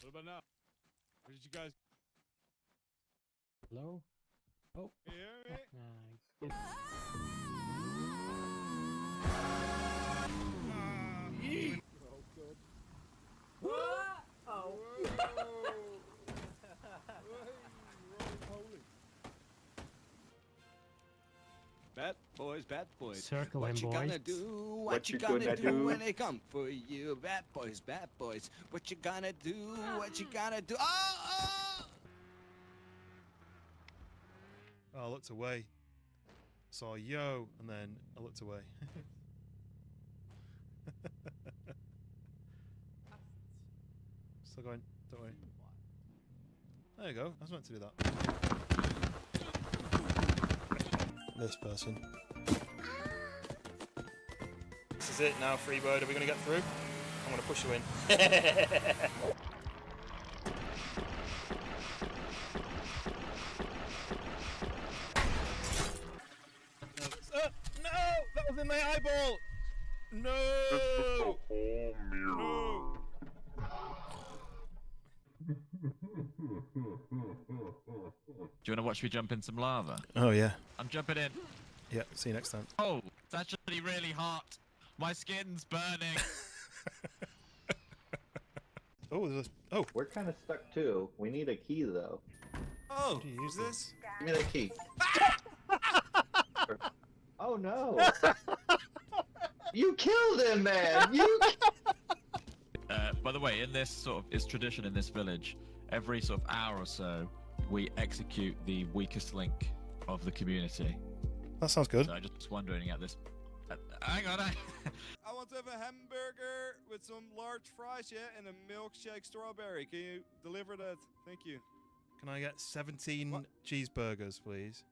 What about now? Where did you guys? Hello? Oh. You hear me? Good. Oh, good. Oh. Bad boys. Circle What him, you boys. gonna do? What you gonna do when they come for you? Bad boys, bad boys. What you gonna do? What you gonna do? Oh! Oh, I looked away. Saw yo, and then I looked away. Still going. Don't worry. There you go. I was meant to do that. This person. This is it now, Freebird. Are we going to get through? I'm going to push you in. No! That was in my eyeball! No! No! Do you want to watch me jump in some lava? Oh yeah. I'm jumping in. Yeah. See you next time. Oh, it's actually really hot. My skin's burning. Oh, there's a... Oh. We're kind of stuck too. We need a key though. Oh, Do you use this? Give me the key. Oh no! You killed him, man! You. By the way, in this sort of, it's tradition in this village, every sort of hour or so, we execute the weakest link of the community. That sounds good. So I just wondering at this. Hang on. I want to have a hamburger with some large fries, yeah, and a milkshake strawberry. Can you deliver that? Thank you. Can I get 17 cheeseburgers, please?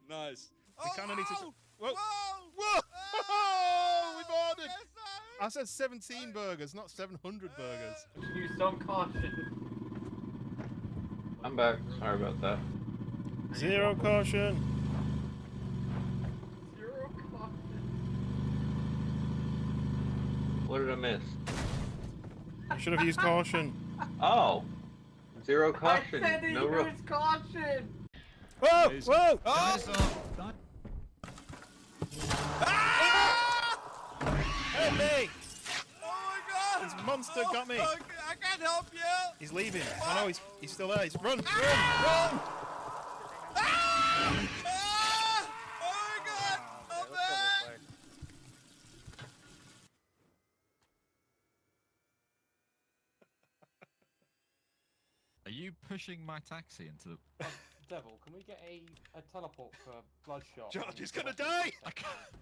Nice. We kind of need to. Whoa! Whoa! Whoa! Oh! We've ordered. Yes, I said 17 burgers, not 700 burgers. Use some caution. I'm back. Sorry about that. Zero caution. Zero caution. What did I miss? I should have used caution. Oh! Zero I caution. said to No ro- use caution. Whoa! Nice. Whoa! Oh! Help me! Oh my God! This monster got me. I can't help you. He's leaving. I know he's still there. He's run! Run! Run! Ah! Ah! Oh my God! I'm back! Are you pushing my taxi into the? Devil, can we get a teleport for Bloodshot? George is gonna die! I can't.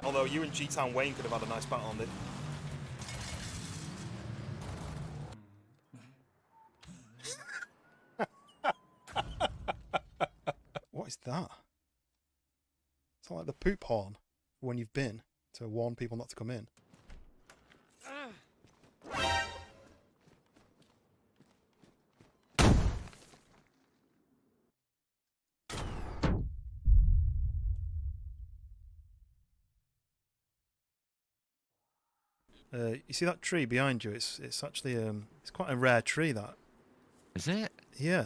Although you and G-Town Wayne could have had a nice battle on it. What is that? It's not like the poop horn when you've been to warn people not to come in. You see that tree behind you? It's actually it's quite a rare tree. That Is it? yeah.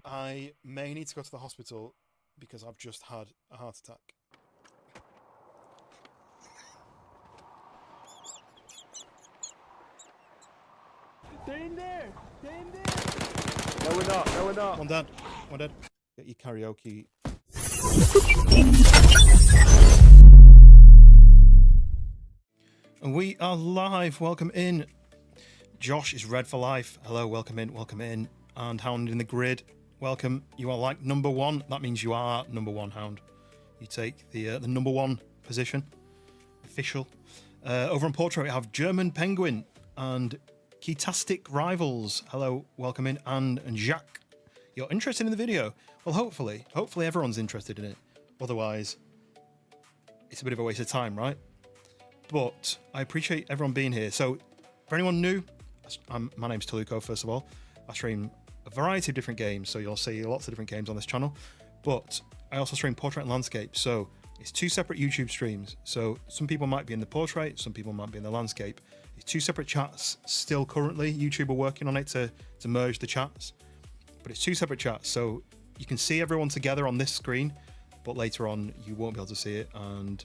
I may need to go to the hospital because I've just had a heart attack. They're in there! They're in there! No, we're not. No, we're not. One dead. One dead. Get your karaoke. And we are live. Welcome in. Josh is red for life. Hello, welcome in, welcome in. And Hound in the grid. Welcome. You are like number one. That means you are number one, Hound. You take the number one position. Official. Over on Portrait, we have German Penguin and Ketastic Rivals. Hello, welcome in. And Jacques. You're interested in the video? Well, hopefully everyone's interested in it. Otherwise, it's a bit of a waste of time, right? But I appreciate everyone being here. So, for anyone new, my name's Taluko, first of all. I stream a variety of different games, so you'll see lots of different games on this channel. But I also stream portrait and landscape. So it's 2 separate YouTube streams. So some people might be in the portrait, some people might be in the landscape. It's 2 separate chats still currently. YouTube are working on it to merge the chats. But it's 2 separate chats. So you can see everyone together on this screen, but later on you won't be able to see it. And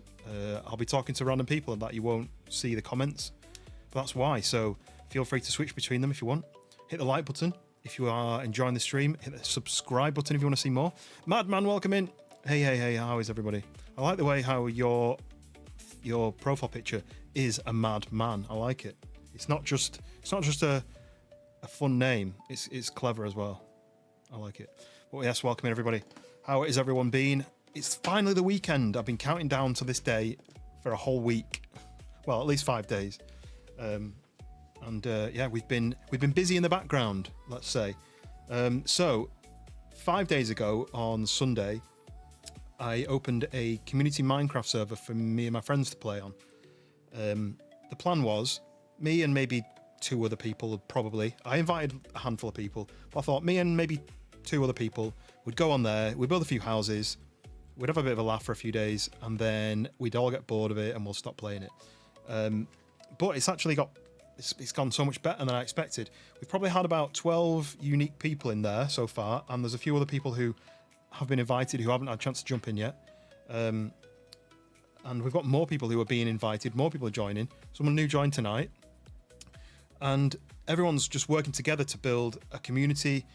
I'll be talking to random people and that you won't see the comments. But that's why. So feel free to switch between them if you want. Hit the like button if you are enjoying the stream. Hit the subscribe button if you want to see more. Madman, welcome in. Hey, how is everybody? I like the way how your profile picture is a madman. I like it. It's not just a fun name. It's clever as well. I like it. But yes, welcome in everybody. How has everyone been? It's finally the weekend. I've been counting down to this day for a whole week. Well, at least 5 days. Yeah, we've been busy in the background, let's say. So 5 days ago on Sunday, I opened a community Minecraft server for me and my friends to play on. The plan was me and maybe 2 other people, probably. I invited a handful of people, but I thought me and maybe 2 other people would go on there, we'd build a few houses, we'd have a bit of a laugh for a few days, and then we'd all get bored of it and we'll stop playing it. But it's actually it's gone so much better than I expected. We've probably had about 12 unique people in there so far, and there's a few other people who have been invited who haven't had a chance to jump in yet. And we've got more people who are being invited, more people are joining. Someone new joined tonight. And everyone's just working together to build a community.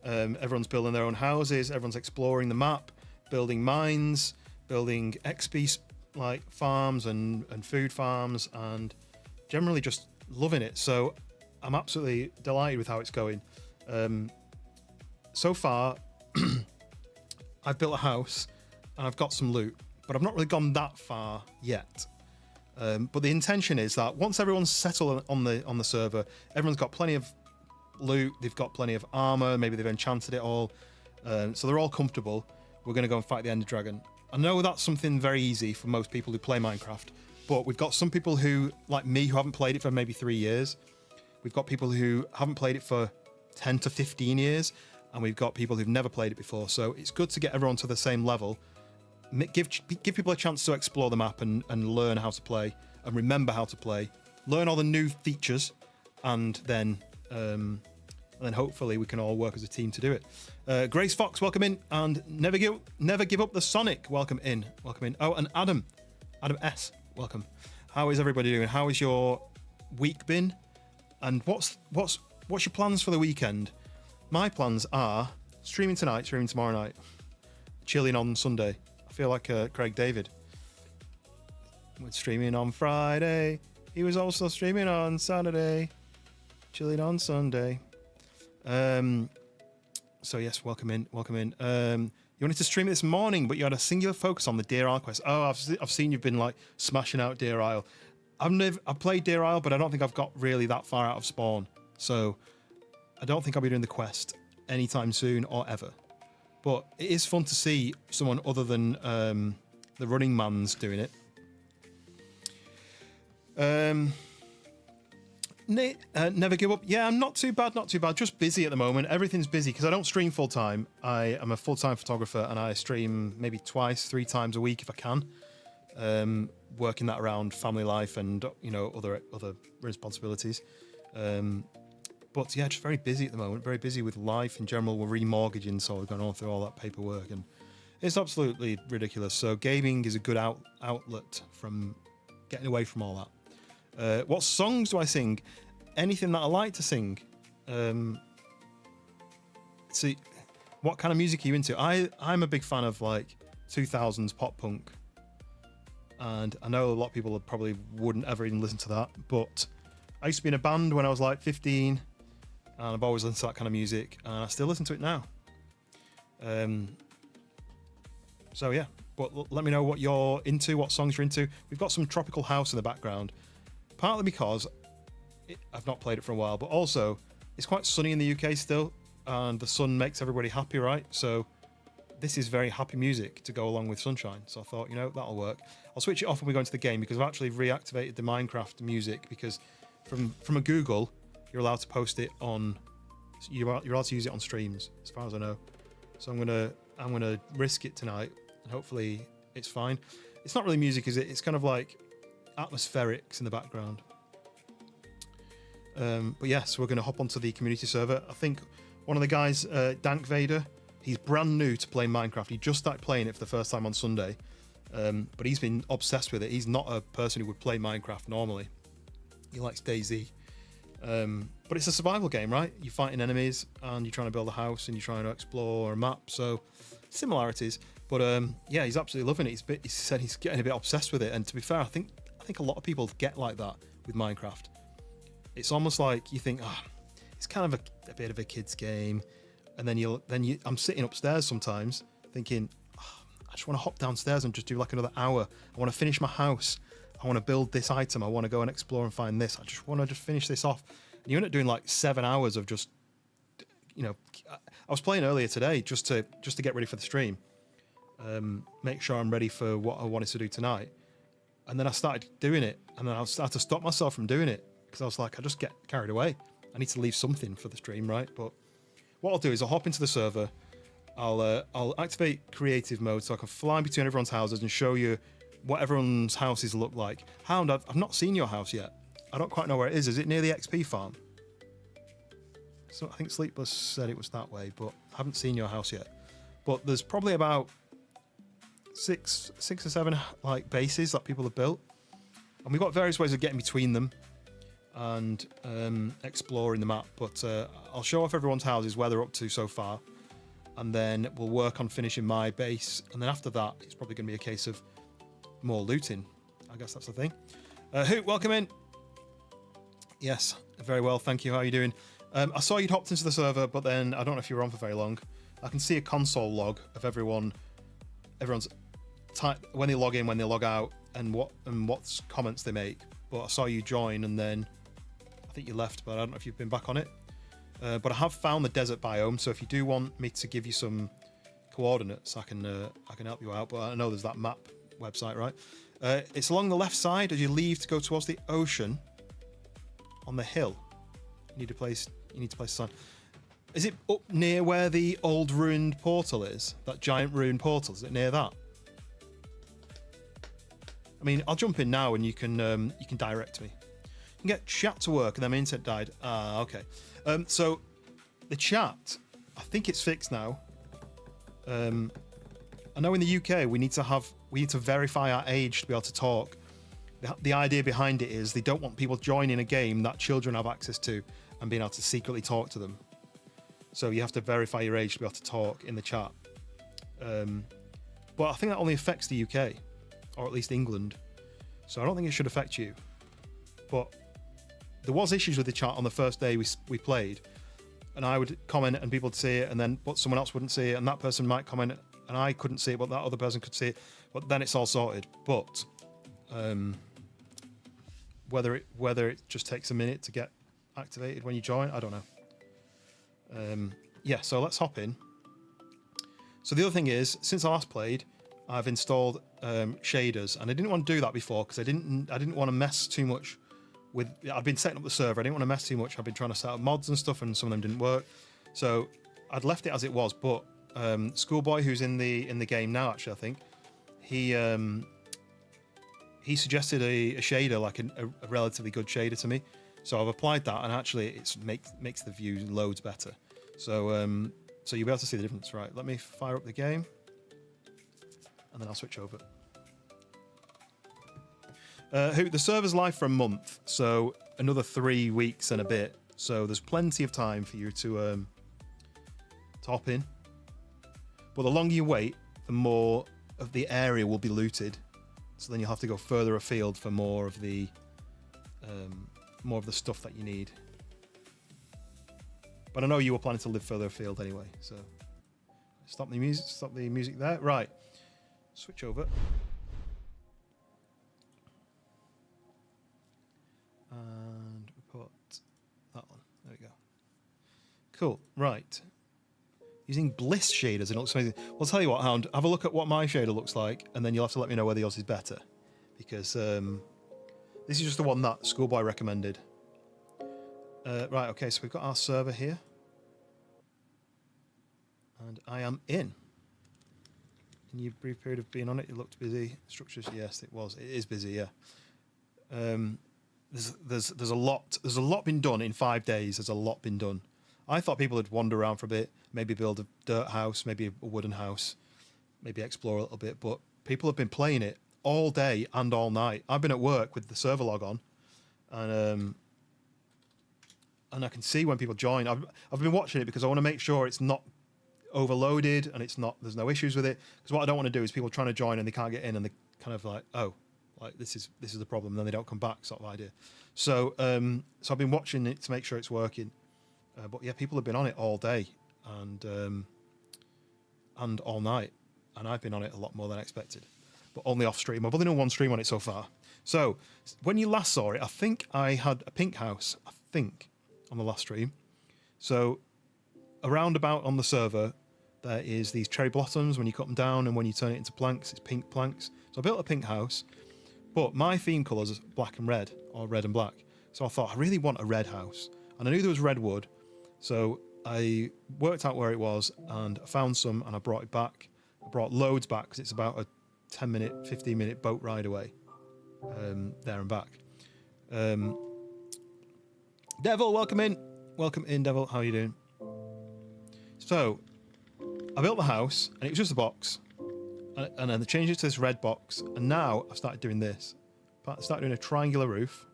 Everyone's building their own houses, everyone's exploring the map, building mines, building XP like farms and food farms, and generally just loving it. So I'm absolutely delighted with how it's going. So far, I've built a house and I've got some loot, but I've not really gone that far yet. But the intention is that once everyone's settled on the server, everyone's got plenty of loot, they've got plenty of armor, maybe they've enchanted it all, so they're all comfortable. We're going to go and fight the Ender Dragon. I know that's something very easy for most people who play Minecraft, but we've got some people who, like me, who haven't played it for maybe 3 years. We've got people who haven't played it for 10 to 15 years, and we've got people who've never played it before. So it's good to get everyone to the same level. Give people a chance to explore the map and learn how to play and remember how to play. Learn all the new features, and then hopefully we can all work as a team to do it. Grace Fox, welcome in, and never give up the Sonic. Welcome in. Oh, and Adam S, welcome. How is everybody doing? How has your week been? And what's your plans for the weekend? My plans are streaming tonight, streaming tomorrow night, chilling on Sunday. I feel like Craig David. We're streaming on Friday. He was also streaming on Saturday, chilling on Sunday. So yes, welcome in. You wanted to stream it this morning, but you had a singular focus on the Deer Isle quest. Oh, I've seen you've been like smashing out Deer Isle. I've played Deer Isle, but I don't think I've got really that far out of spawn. So I don't think I'll be doing the quest anytime soon or ever. But it is fun to see someone other than the running man's doing it. Never give up. Yeah, I'm not too bad. Just busy at the moment. Everything's busy because I don't stream full time. I am a full-time photographer and I stream maybe 2-3 times a week if I can. Working that around family life and other responsibilities. But yeah, just very busy at the moment. Very busy with life in general. We're remortgaging, so we're going on through all that paperwork, and it's absolutely ridiculous. So gaming is a good outlet from getting away from all that. What songs do I sing? Anything that I like to sing. See, what kind of music are you into? I'm a big fan of like 2000s pop punk, and I know a lot of people probably wouldn't ever even listen to that, but I used to be in a band when I was like 15, and I've always listened to that kind of music, and I still listen to it now. So yeah, but let me know what you're into, what songs you're into. We've got some tropical house in the background, partly because I've not played it for a while, but also it's quite sunny in the UK still, and the sun makes everybody happy, right? So this is very happy music to go along with sunshine. So I thought, that'll work. I'll switch it off when we go into the game because I've actually reactivated the Minecraft music, because from a Google, you're allowed to post it on, you're allowed to use it on streams, as far as I know. So I'm gonna risk it tonight and hopefully it's fine. It's not really music, is it? It's kind of like atmospherics in the background. But yeah, so we're going to hop onto the community server. I think one of the guys, Dank Vader, he's brand new to playing Minecraft. He just started playing it for the first time on Sunday, but he's been obsessed with it. He's not a person who would play Minecraft normally. He likes DayZ. But it's a survival game, right? You're fighting enemies and you're trying to build a house and you're trying to explore a map. So similarities. But yeah, he's absolutely loving it. He said he's getting a bit obsessed with it. And to be fair, I think a lot of people get like that with Minecraft. It's almost like you think, it's kind of a bit of a kid's game, and then I'm sitting upstairs sometimes thinking, I just want to hop downstairs and just do like another hour. I want to finish my house. I want to build this item. I want to go and explore and find this. I just want to finish this off. And you end up doing like 7 hours of just, I was playing earlier today just to get ready for the stream, make sure I'm ready for what I wanted to do tonight. And then I started doing it, and then I started to stop myself from doing it because I was like, I just get carried away. I need to leave something for the stream, right? But what I'll do is I'll hop into the server. I'll activate creative mode so I can fly between everyone's houses and show you what everyone's houses look like. Hound, I've not seen your house yet. I don't quite know where it is. Is it near the XP farm? So I think Sleepless said it was that way, but I haven't seen your house yet. But there's probably about six or seven like bases that people have built, and we've got various ways of getting between them and exploring the map. But I'll show off everyone's houses, where they're up to so far, and then we'll work on finishing my base. And then after that, it's probably going to be a case of more looting. I guess that's the thing. Hoot, welcome in. Yes, very well, thank you. How are you doing? I saw you'd hopped into the server, but then I don't know if you were on for very long. I can see a console log of everyone's type when they log in, when they log out, and what comments they make. But I saw you join, and then I think you left, but I don't know if you've been back on it. But I have found the desert biome, so if you do want me to give you some coordinates, I can help you out. But I know there's that map website, right? It's along the left side as you leave to go towards the ocean. On the hill, you need to place a sign. Is it up near where the old ruined portal is? That giant ruined portal? Is it near that? I mean, I'll jump in now and you can direct me. You can get chat to work, and then my internet died. Ah, okay. So the chat, I think it's fixed now. I know in the UK we need to verify our age to be able to talk. The idea behind it is they don't want people joining a game that children have access to and being able to secretly talk to them. So you have to verify your age to be able to talk in the chat. But I think that only affects the UK, or at least England. So I don't think it should affect you. But there was issues with the chat on the first day we played, and I would comment and people would see it, but someone else wouldn't see it, and that person might comment and I couldn't see it, but that other person could see it. But then it's all sorted. But whether it just takes a minute to get activated when you join, I don't know. Yeah, so let's hop in. So the other thing is, since I last played, I've installed shaders, and I didn't want to do that before because I didn't want to mess too much with. I've been setting up the server. I didn't want to mess too much. I've been trying to set up mods and stuff, and some of them didn't work. So I'd left it as it was. But Schoolboy, who's in the game now, actually, I think he suggested a shader, like a relatively good shader to me. So I've applied that, and actually it makes the view loads better. So you'll be able to see the difference. Right, let me fire up the game, and then I'll switch over. The server's live for a month, so another 3 weeks and a bit. So there's plenty of time for you to hop in. But the longer you wait, the more of the area will be looted. So then you'll have to go further afield for more of the stuff that you need. But I know you were planning to live further afield anyway, so stop the music there. Right, switch over. And we put that one. There we go. Cool. Right. Using Bliss shaders, it looks amazing. Well, I'll tell you what, Hound, have a look at what my shader looks like, and then you'll have to let me know whether yours is better. Because this is just the one that Schoolboy recommended. Right, okay, so we've got our server here. And I am in In your brief period of being on it, it looked busy. Structures, yes, it was. It is busy, yeah. There's a lot been done in 5 days. There's a lot been done. I thought people would wander around for a bit, maybe build a dirt house, maybe a wooden house, maybe explore a little bit. But people have been playing it all day and all night. I've been at work with the server log on, and I can see when people join. I've been watching it because I want to make sure it's not overloaded and there's no issues with it. Because what I don't want to do is people trying to join and they can't get in and they kind of like, oh, like this is the problem, and then they don't come back, sort of idea. So I've been watching it to make sure it's working. But yeah, people have been on it all day and all night, and I've been on it a lot more than I expected, but only off stream. I've only done one stream on it so far. So when you last saw it, I think I had a pink house, on the last stream. So around about on the server, there is these cherry blossoms when you cut them down, and when you turn it into planks, it's pink planks. So I built a pink house, but my theme colours is black and red, or red and black. So I thought, I really want a red house. And I knew there was redwood, so I worked out where it was, and I found some, and I brought it back. I brought loads back, because it's about a 10-minute, 15-minute boat ride away, there and back. Devil, welcome in. Welcome in, Devil. How are you doing? So, I built the house, and it was just a box. And then I changed it to this red box, and now I've started doing this. I started doing a triangular roof,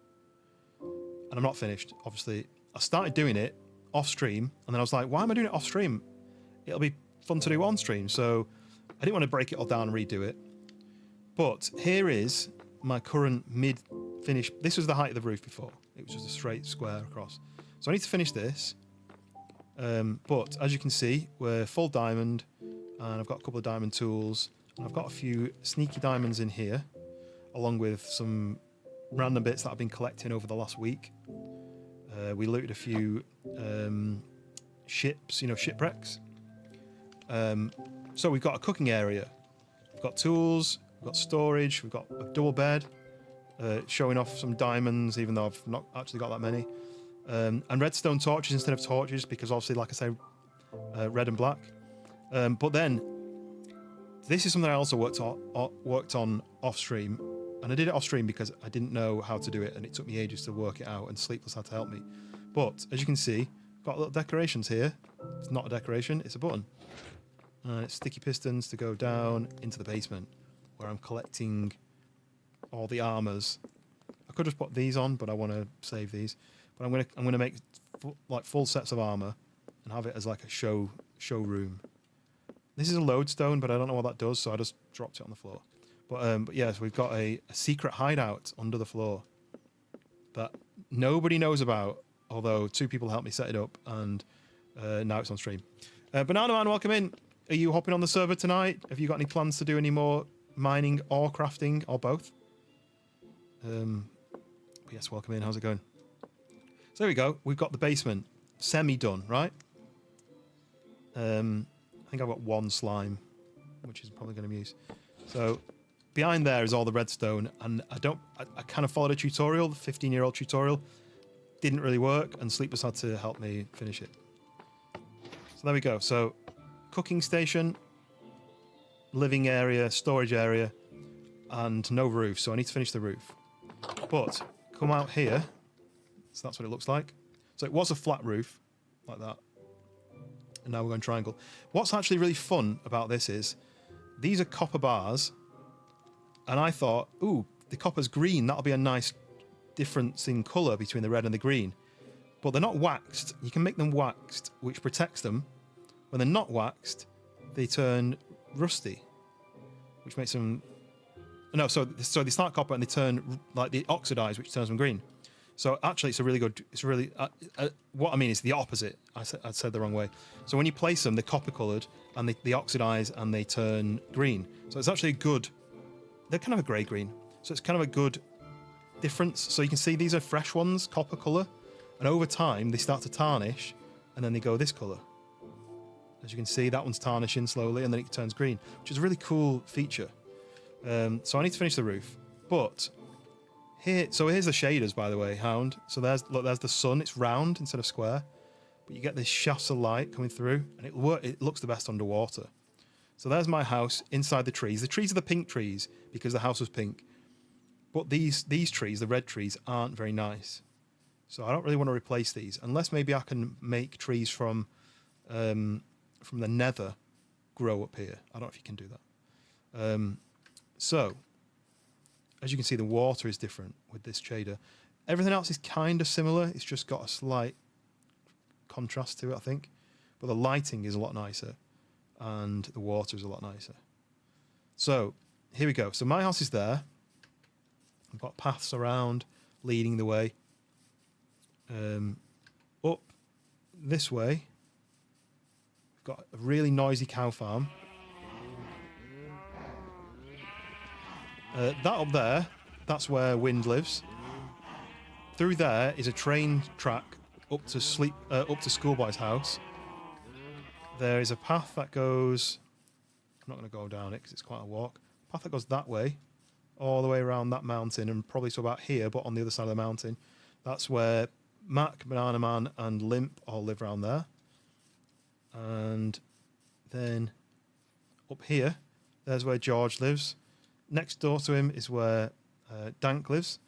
and I'm not finished, obviously. I started doing it off stream, and then I was like, why am I doing it off stream? It'll be fun to do on stream. So I didn't want to break it all down and redo it. But here is my current mid-finish. This was the height of the roof before. It was just a straight square across. So I need to finish this. But as you can see, we're full diamond, and I've got a couple of diamond tools, and I've got a few sneaky diamonds in here, along with some random bits that I've been collecting over the last week. We looted a few ships, shipwrecks. So we've got a cooking area. We've got tools, we've got storage, we've got a double bed, showing off some diamonds, even though I've not actually got that many. And redstone torches instead of torches, because obviously, like I say, red and black. But then, this is something I also worked on off stream. And I did it off stream because I didn't know how to do it, and it took me ages to work it out, and Sleepless had to help me. But as you can see, got little decorations here. It's not a decoration, it's a button. And it's sticky pistons to go down into the basement, where I'm collecting all the armors. I could just put these on, but I want to save these. But I'm gonna make full sets of armor and have it as like a showroom. This is a lodestone, but I don't know what that does, so I just dropped it on the floor. But yes, we've got a secret hideout under the floor that nobody knows about, although 2 people helped me set it up, and now it's on stream. Banana Man, welcome in. Are you hopping on the server tonight? Have you got any plans to do any more mining or crafting, or both? Yes, welcome in. How's it going? So there we go. We've got the basement semi-done, right? I think I've got 1 slime, which is probably going to be used. So behind there is all the redstone, and I kind of followed a tutorial, the 15-year-old tutorial. Didn't really work, and Sleepless had to help me finish it. So there we go. So cooking station, living area, storage area, and no roof. So I need to finish the roof. But come out here. So that's what it looks like. So it was a flat roof, like that. And now we're going triangle. What's actually really fun about this is, these are copper bars. And I thought, ooh, the copper's green. That'll be a nice difference in colour between the red and the green. But they're not waxed. You can make them waxed, which protects them. When they're not waxed, they turn rusty, which makes them... No, so they start copper and they turn, like, they oxidize, which turns them green. So actually, it's a really good... It's really... what I mean is the opposite. I said the wrong way. So when you place them, they're copper-coloured, and they oxidize and they turn green. So it's actually a good... They're kind of a grey-green. So it's kind of a good difference. So you can see these are fresh ones, copper colour. And over time, they start to tarnish, and then they go this colour. As you can see, that one's tarnishing slowly, and then it turns green, which is a really cool feature. So I need to finish the roof. But... here's the shaders, by the way, Hound. So there's the sun. It's round instead of square. But you get these shafts of light coming through, and it looks the best underwater. So there's my house inside the trees. The trees are the pink trees because the house was pink. But these trees, the red trees, aren't very nice. So I don't really want to replace these unless maybe I can make trees from the nether grow up here. I don't know if you can do that. So as you can see, the water is different with this shader. Everything else is kind of similar. It's just got a slight contrast to it, I think. But the lighting is a lot nicer and the water is a lot nicer. So here we go. So my house is there. I've got paths around leading the way. Up this way, we've got a really noisy cow farm. That up there, that's where Wind lives. Through there is a train track up to Schoolboy's house. There is a path that goes. I'm not going to go down it because it's quite a walk. Path that goes that way, all the way around that mountain, and probably to about here, but on the other side of the mountain. That's where Mac, Banana Man, and Limp all live around there. And then up here, there's where George lives. Next door to him is where Dank lives,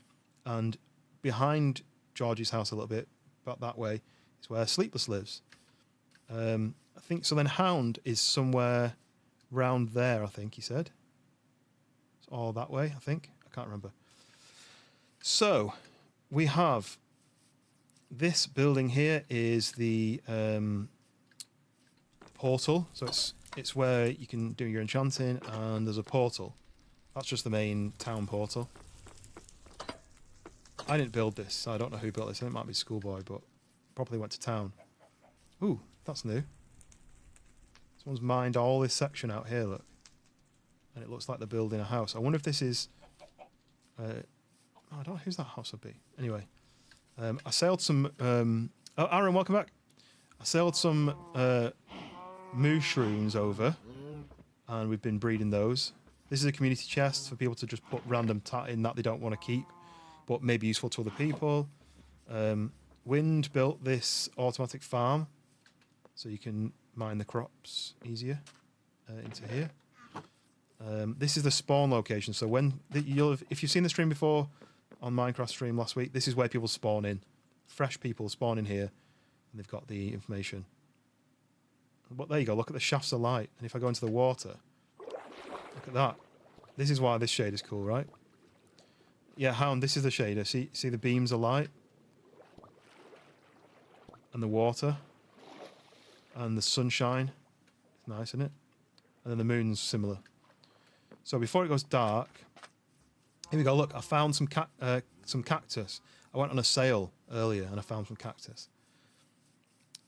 and behind George's house a little bit, about that way, is where Sleepless lives. I think so. Then Hound is somewhere round there, I think he said. It's all that way, I think. I can't remember. So we have this building here is the portal. So it's where you can do your enchanting, and there's a portal. That's just the main town portal. I didn't build this, so I don't know who built this. I think it might be Schoolboy, but probably went to town. Ooh, that's new. Someone's mined all this section out here, look. And it looks like they're building a house. I wonder if this is... I don't know whose that house would be. Anyway, I sailed some... oh, Aaron, welcome back. I sailed some mushrooms over, and we've been breeding those. This is a community chest for people to just put random tat in that they don't want to keep, but may be useful to other people. Wind built this automatic farm, so you can mine the crops easier into here. This is the spawn location. So when if you've seen the stream before on Minecraft stream last week, this is where people spawn in. Fresh people spawn in here, and they've got the information. But there you go. Look at the shafts of light. And if I go into the water, look at that. This is why this shade is cool, right? Yeah, Hound, this is the shader. See the beams of light? And the water? And the sunshine? It's nice, isn't it? And then the moon's similar. So before it goes dark, here we go. Look, I found some cactus. I went on a sail earlier and I found some cactus.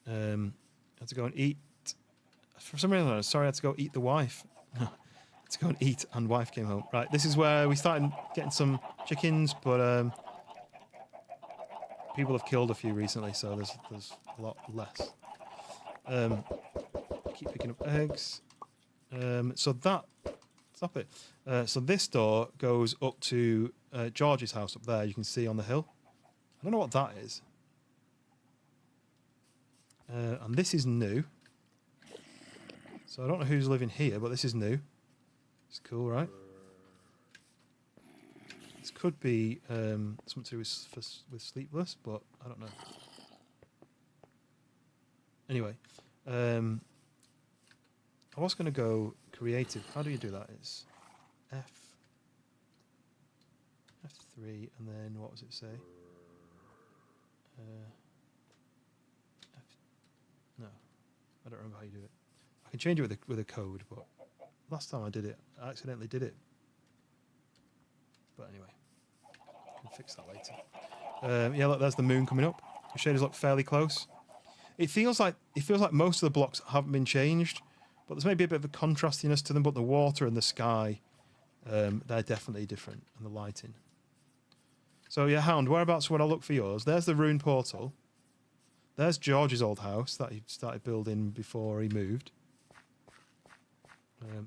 I had to go and eat. For some reason, sorry, I had to go eat the wife. To go and eat, and wife came home. Right, this is where we started getting some chickens, but people have killed a few recently, so there's a lot less. Keep picking up eggs. So that stop it. So this door goes up to George's house up there. You can see on the hill. I don't know what that is. And this is new. So I don't know who's living here, but this is new. It's cool, right? This could be something to do with Sleepless, but I don't know. Anyway, I was going to go creative. How do you do that? It's F3, and then what does it say? No, I don't remember how you do it. I can change it with a code, but last time I did it, I accidentally did it. But anyway, I can fix that later. Yeah, look, there's the moon coming up. The shaders look fairly close. It feels like most of the blocks haven't been changed, but there's maybe a bit of a contrastiness to them. But the water and the sky, they're definitely different, and the lighting. So yeah, Hound, whereabouts would I look for yours? There's the rune portal. There's George's old house that he started building before he moved.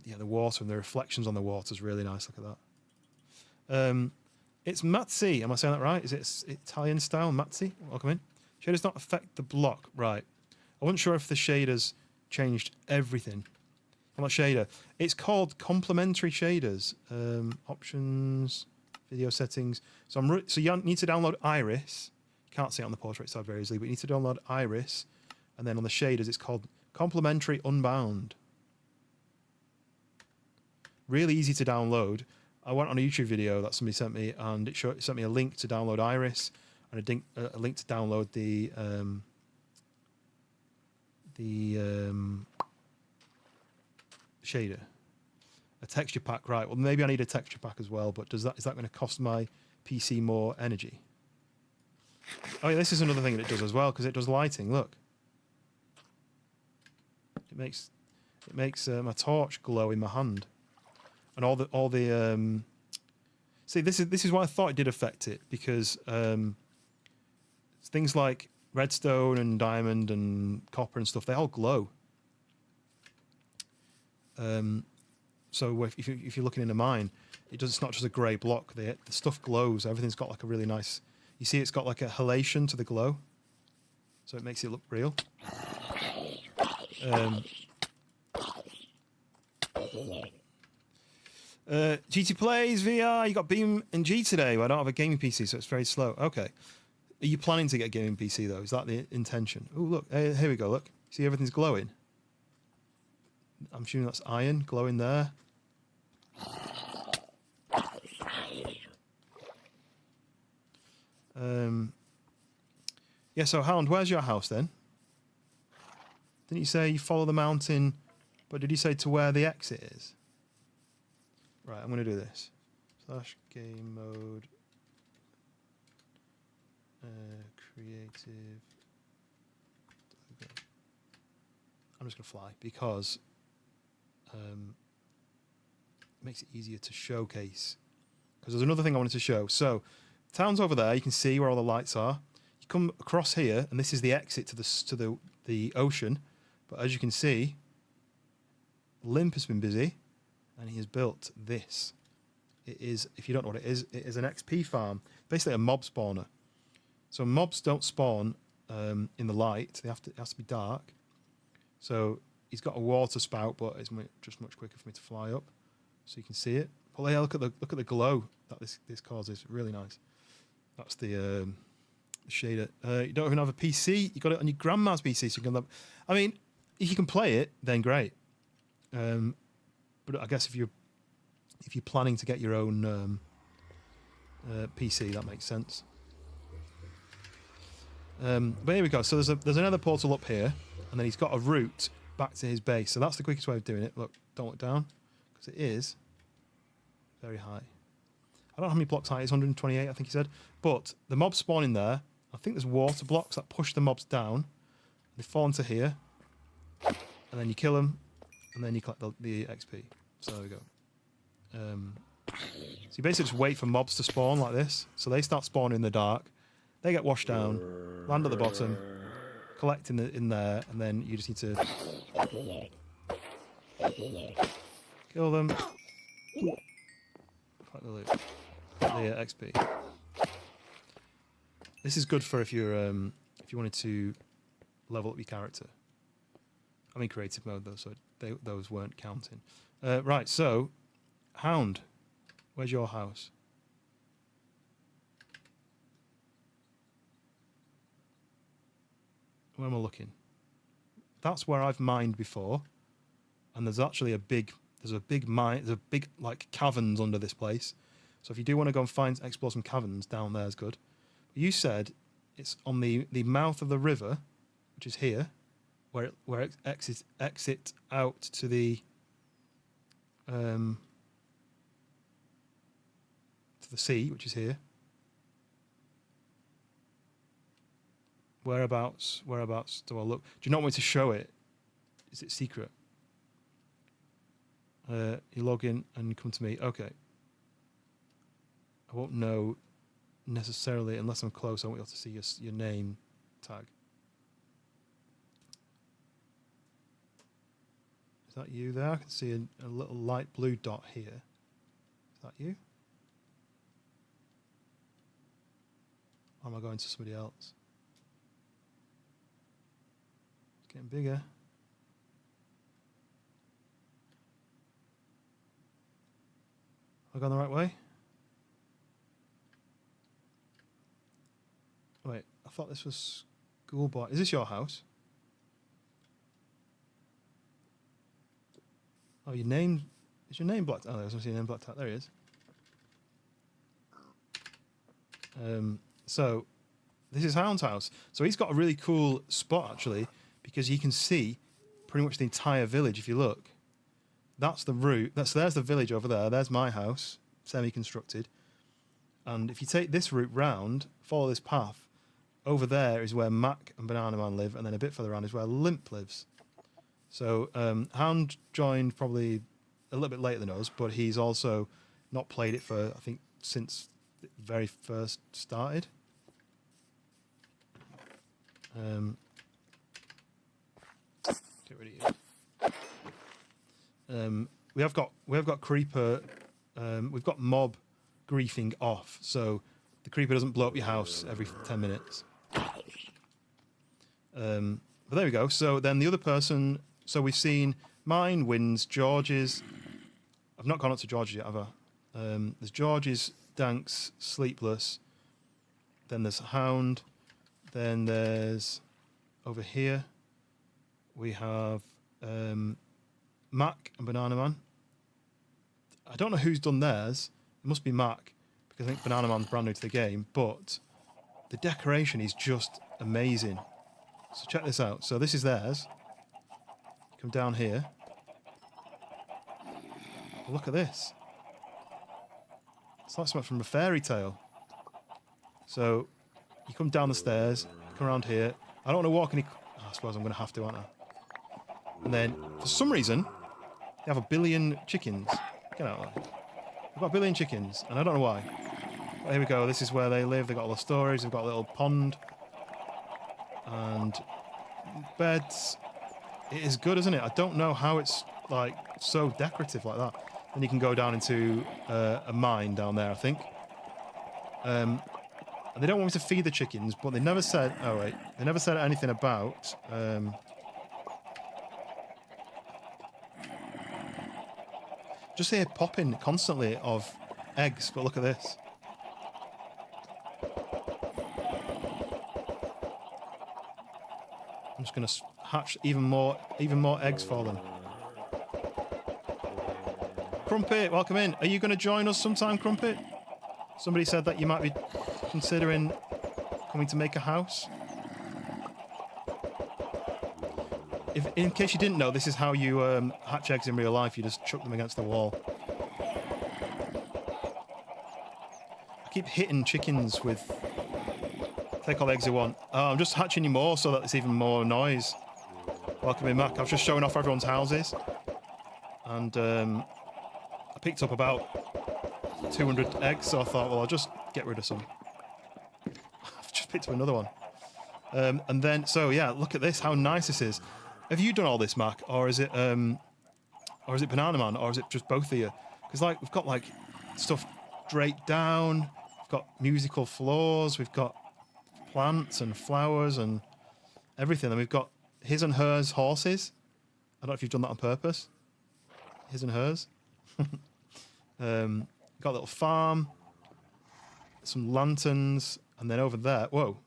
Yeah, the water and the reflections on the water is really nice. Look at that. It's Matzi. Am I saying that right? Is it Italian style? Matzi? Welcome in. Shaders don't affect the block. Right. I wasn't sure if the shaders changed everything. on that shader. It's called complementary shaders. Options, video settings. So so you need to download Iris. You can't see it on the portrait side very easily, but you need to download Iris, and then on the shaders, it's called complementary unbound. Really easy to download. I went on a YouTube video that somebody sent me, and it sent me a link to download Iris and a link to download the shader, a texture pack. Right. Well, maybe I need a texture pack as well. But is that going to cost my PC more energy? Oh yeah, this is another thing that it does as well, because it does lighting. Look, it makes my torch glow in my hand, and all the see, this is why I thought it did affect it, because things like redstone and diamond and copper and stuff, they all glow. So if you're looking in a mine, it's not just a grey block. The stuff glows. Everything's got like a really nice. You see, it's got like a halation to the glow, so it makes it look real. GT Plays VR. You got Beam and G today. Well, I don't have a gaming PC, so it's very slow. Okay. Are you planning to get a gaming PC though? Is that the intention? Oh look, here we go. Look, see everything's glowing. I'm assuming that's iron glowing there. Yeah. So Hound, where's your house then? Didn't you say you follow the mountain? But did you say to where the exit is? Right. I'm going to do this. / game mode. Creative. I'm just going to fly because it makes it easier to showcase. Because there's another thing I wanted to show. So, town's over there. You can see where all the lights are. You come across here, and this is the exit to the ocean. But as you can see, Limp has been busy, and he has built this. It is, if you don't know what it is an XP farm. Basically, a mob spawner. So mobs don't spawn in the light. It has to be dark. So he's got a water spout, but it's just much quicker for me to fly up, so you can see it. But yeah, look at the glow that this causes. Really nice. That's the shader. You don't even have a PC. You got it on your grandma's PC, so you can. I mean, if you can play it, then great. But I guess if you're planning to get your own PC, that makes sense. But here we go. So there's another portal up here, and then he's got a route back to his base. So that's the quickest way of doing it. Look, don't look down, because it is very high. I don't know how many blocks high it is, 128, I think he said. But the mobs spawn in there. I think there's water blocks that push the mobs down. They fall into here, and then you kill them, and then you collect the XP. So there we go. So you basically just wait for mobs to spawn like this. So they start spawning in the dark. They get washed down, land at the bottom, collect in there, and then you just need to kill them. Collect the loot. Collect the XP. This is good for if you wanted to level up your character. I'm in creative mode though, so those weren't counting. Right, so Hound, where's your house? Where am I looking? That's where I've mined before, and there's actually a big mine. There's a big like caverns under this place. So if you do want to go and explore some caverns, down there is good. But you said it's on the mouth of the river, which is here, where it exit out to the sea, which is here. Whereabouts do I look? Do you not want me to show it? Is it secret? You log in and come to me. Okay. I won't know necessarily unless I'm close. I won't be able to see your name tag. Is that you there? I can see a little light blue dot here. Is that you? Or am I going to somebody else? It's getting bigger. I gone the right way? Wait, I thought this was Schoolboy. Is this your house? Oh, your name... Is your name blacked out? Oh, I was going to see your name blacked out. There he is. So, this is Hound's house. So he's got a really cool spot, actually, because you can see pretty much the entire village if you look. That's the route. There's the village over there. There's my house, semi-constructed. And if you take this route round, follow this path, over there is where Mac and Banana Man live, and then a bit further around is where Limp lives. So Hound joined probably a little bit later than us, but he's also not played it for, I think, since it very first started. Get rid of you. We have got creeper. We've got mob griefing off, so the creeper doesn't blow up your house every 10 minutes. But there we go. So then the other person. So we've seen mine wins, George's. I've not gone up to George's yet, have I? There's George's, Dank's, Sleepless. Then there's Hound. Then there's over here. We have Mac and Banana Man. I don't know who's done theirs. It must be Mac, because I think Banana Man's brand new to the game. But the decoration is just amazing. So check this out. So this is theirs. Come down here. Look at this. It's like something from a fairy tale. So you come down the stairs, come around here. I don't want to walk any... Oh, I suppose I'm going to have to, aren't I? And then, for some reason, they have 1 billion chickens. Get out of there. They've got 1 billion chickens, and I don't know why. But here we go. This is where they live. They've got all the stories. They've got a little pond. And beds. It is good, isn't it? I don't know how it's, like, so decorative like that. Then you can go down into a mine down there, I think. And they don't want me to feed the chickens, but they never said... Oh, wait. They never said anything about... just hear popping constantly of eggs, but look at this. I'm just going to hatch even more eggs for them. Crumpet, welcome in. Are you going to join us sometime, Crumpet? Somebody said that you might be considering coming to make a house. In case you didn't know, this is how you hatch eggs in real life. You just chuck them against the wall. I keep hitting chickens with... Take all the eggs you want. Oh, I'm just hatching you more so that it's even more noise. Welcome in, Mac. I was just showing off everyone's houses. And I picked up about 200 eggs, so I thought, well, I'll just get rid of some. I've just picked up another one. And then, so yeah, look at this, how nice this is. Have you done all this, Mac, or is it Banana Man, or is it just both of you? Because like we've got like stuff draped down, we've got musical floors, we've got plants and flowers and everything, and we've got his and hers horses. I don't know if you've done that on purpose. His and hers. Got a little farm, some lanterns, and then over there. Whoa.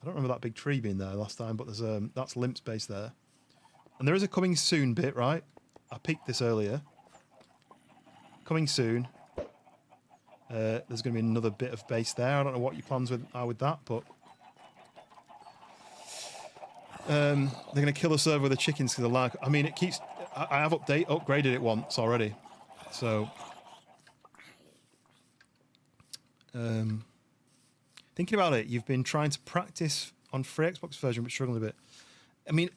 I don't remember that big tree being there last time, but there's that's Limp's base there. And there is a coming soon bit, right? I peeked this earlier. Coming soon. There's going to be another bit of base there. I don't know what your plans are with that, but they're going to kill us over with the chickens because of lag. I mean, it keeps. I have upgraded it once already, so. Thinking about it, you've been trying to practice on free Xbox version, but struggling a bit. I mean,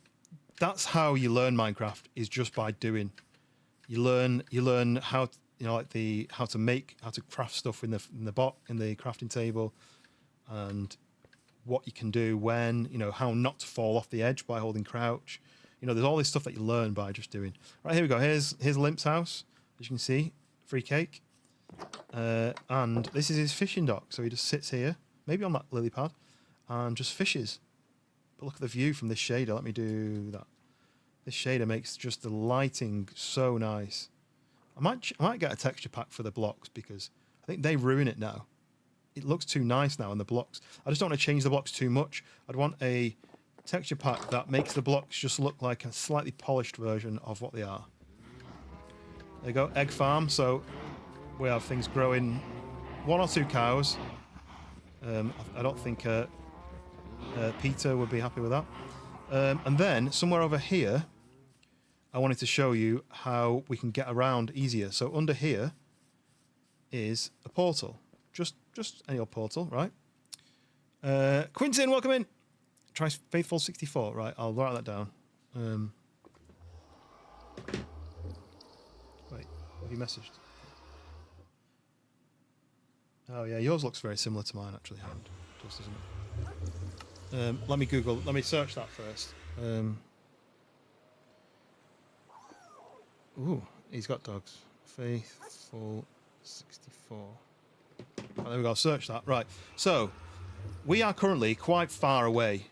that's how you learn Minecraft, is just by doing. You learn how how to craft stuff in the crafting table, and what you can do when, how not to fall off the edge by holding crouch. There's all this stuff that you learn by just doing. Right, here we go. Here's Limp's house, as you can see, free cake. And this is his fishing dock, so he just sits here, maybe on that lily pad, and just fishes. But look at the view from this shader. Let me do that. This shader makes just the lighting so nice. I might get a texture pack for the blocks because I think they ruin it now. It looks too nice now on the blocks. I just don't want to change the blocks too much. I'd want a texture pack that makes the blocks just look like a slightly polished version of what they are. There you go, egg farm. So we have things growing, 1 or 2 cows. I don't think Peter would be happy with that. And then somewhere over here, I wanted to show you how we can get around easier. So under here is a portal. Just any old portal, right? Quinton, welcome in. Try Faithful 64. Right, I'll write that down. Wait, have you messaged? Oh yeah, yours looks very similar to mine actually, Hound. It does, doesn't it? Let me search that first. Ooh, he's got dogs. Faithful 64. Oh, there we go, search that. Right, so we are currently quite far away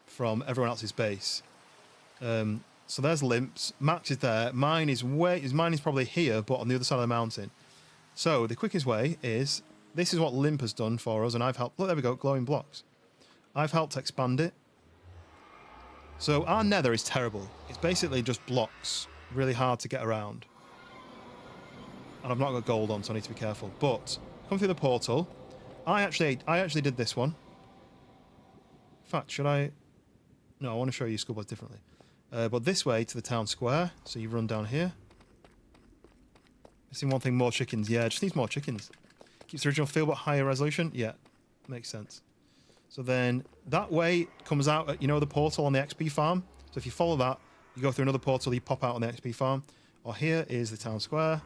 from everyone else's base. So there's Limp's. Max is there. Mine is probably here, but on the other side of the mountain. So the quickest way is, this is what Limp has done for us, and I've helped. Look, there we go, glowing blocks. I've helped expand it. So our nether is terrible. It's basically just blocks, really hard to get around. And I've not got gold on, so I need to be careful. But come through the portal. I actually did this one. In fact, should I? No, I want to show you Schoolboys differently. But this way to the town square. So you run down here. Missing one thing, more chickens. Yeah, just needs more chickens. Keeps the original feel but higher resolution. Yeah, makes sense. So then that way comes out at, the portal on the XP farm. So if you follow that, you go through another portal, you pop out on the XP farm. Or here is the town square.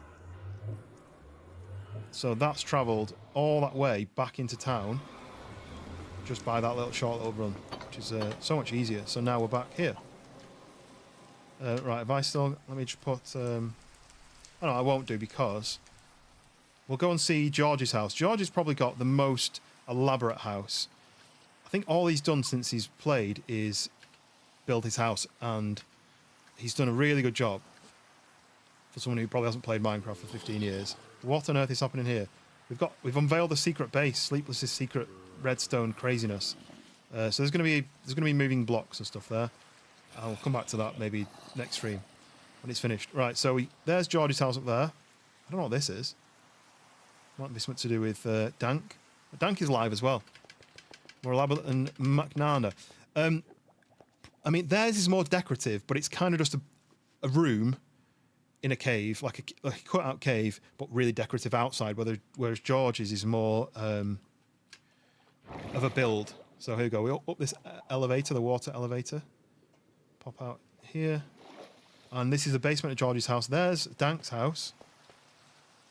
So that's travelled all that way back into town just by that short little run, which is so much easier. So now we're back here. Right, if I still... Let me just put... oh no, I won't do because we'll go and see George's house. George has probably got the most elaborate house. I think all he's done since he's played is build his house, and he's done a really good job for someone who probably hasn't played Minecraft for 15 years. What on earth is happening here? We've unveiled the secret base, Sleepless's secret redstone craziness. So there's going to be moving blocks and stuff there. I'll come back to that maybe next stream when it's finished. Right, so there's George's house up there. I don't know what this is. Might be something to do with Dank. Dank is live as well. More elaborate than McNana. I mean, theirs is more decorative, but it's kind of just a room in a cave, like a cut-out cave, but really decorative outside, whereas George's is more of a build. So here we go. We up this elevator, the water elevator. Pop out here. And this is the basement of George's house. There's Dank's house.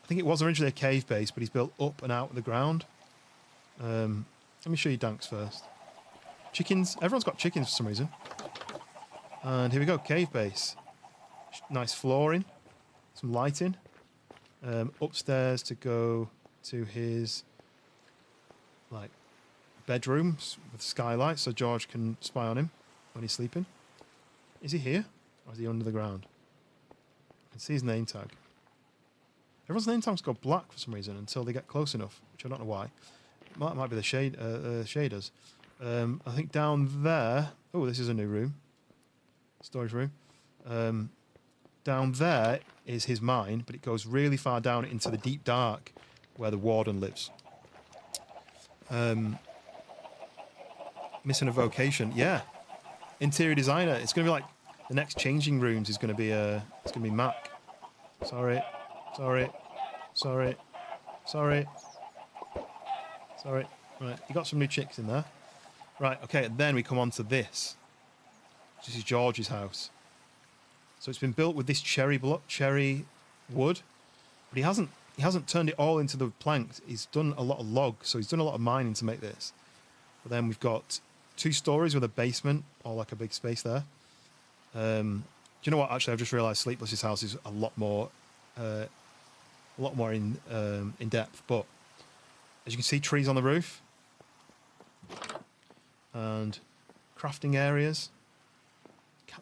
I think it was originally a cave base, but he's built up and out of the ground. Let me show you Dank's first. Chickens. Everyone's got chickens for some reason. And here we go, cave base. Nice flooring. Some lighting. Upstairs to go to his bedrooms with skylights so George can spy on him when he's sleeping. Is he here? Or is he under the ground? I can see his name tag. Everyone's name tags go black for some reason until they get close enough, which I don't know why. That might be the shaders. I think down there... Oh, this is a new room. Storage room. Down there is his mine, but it goes really far down into the deep dark where the warden lives. Missing a vocation. Yeah. Interior designer. It's going to be like the next changing rooms is going to be Mac. Sorry. Right, you got some new chicks in there. Right, okay, and then we come on to this. This is George's house. So it's been built with this cherry wood, but he hasn't turned it all into the planks. He's done a lot of logs, so he's done a lot of mining to make this. But then we've got 2 stories with a basement, or like a big space there. Do you know what? Actually, I've just realised Sleepless's house is a lot more in depth. But as you can see, trees on the roof and crafting areas,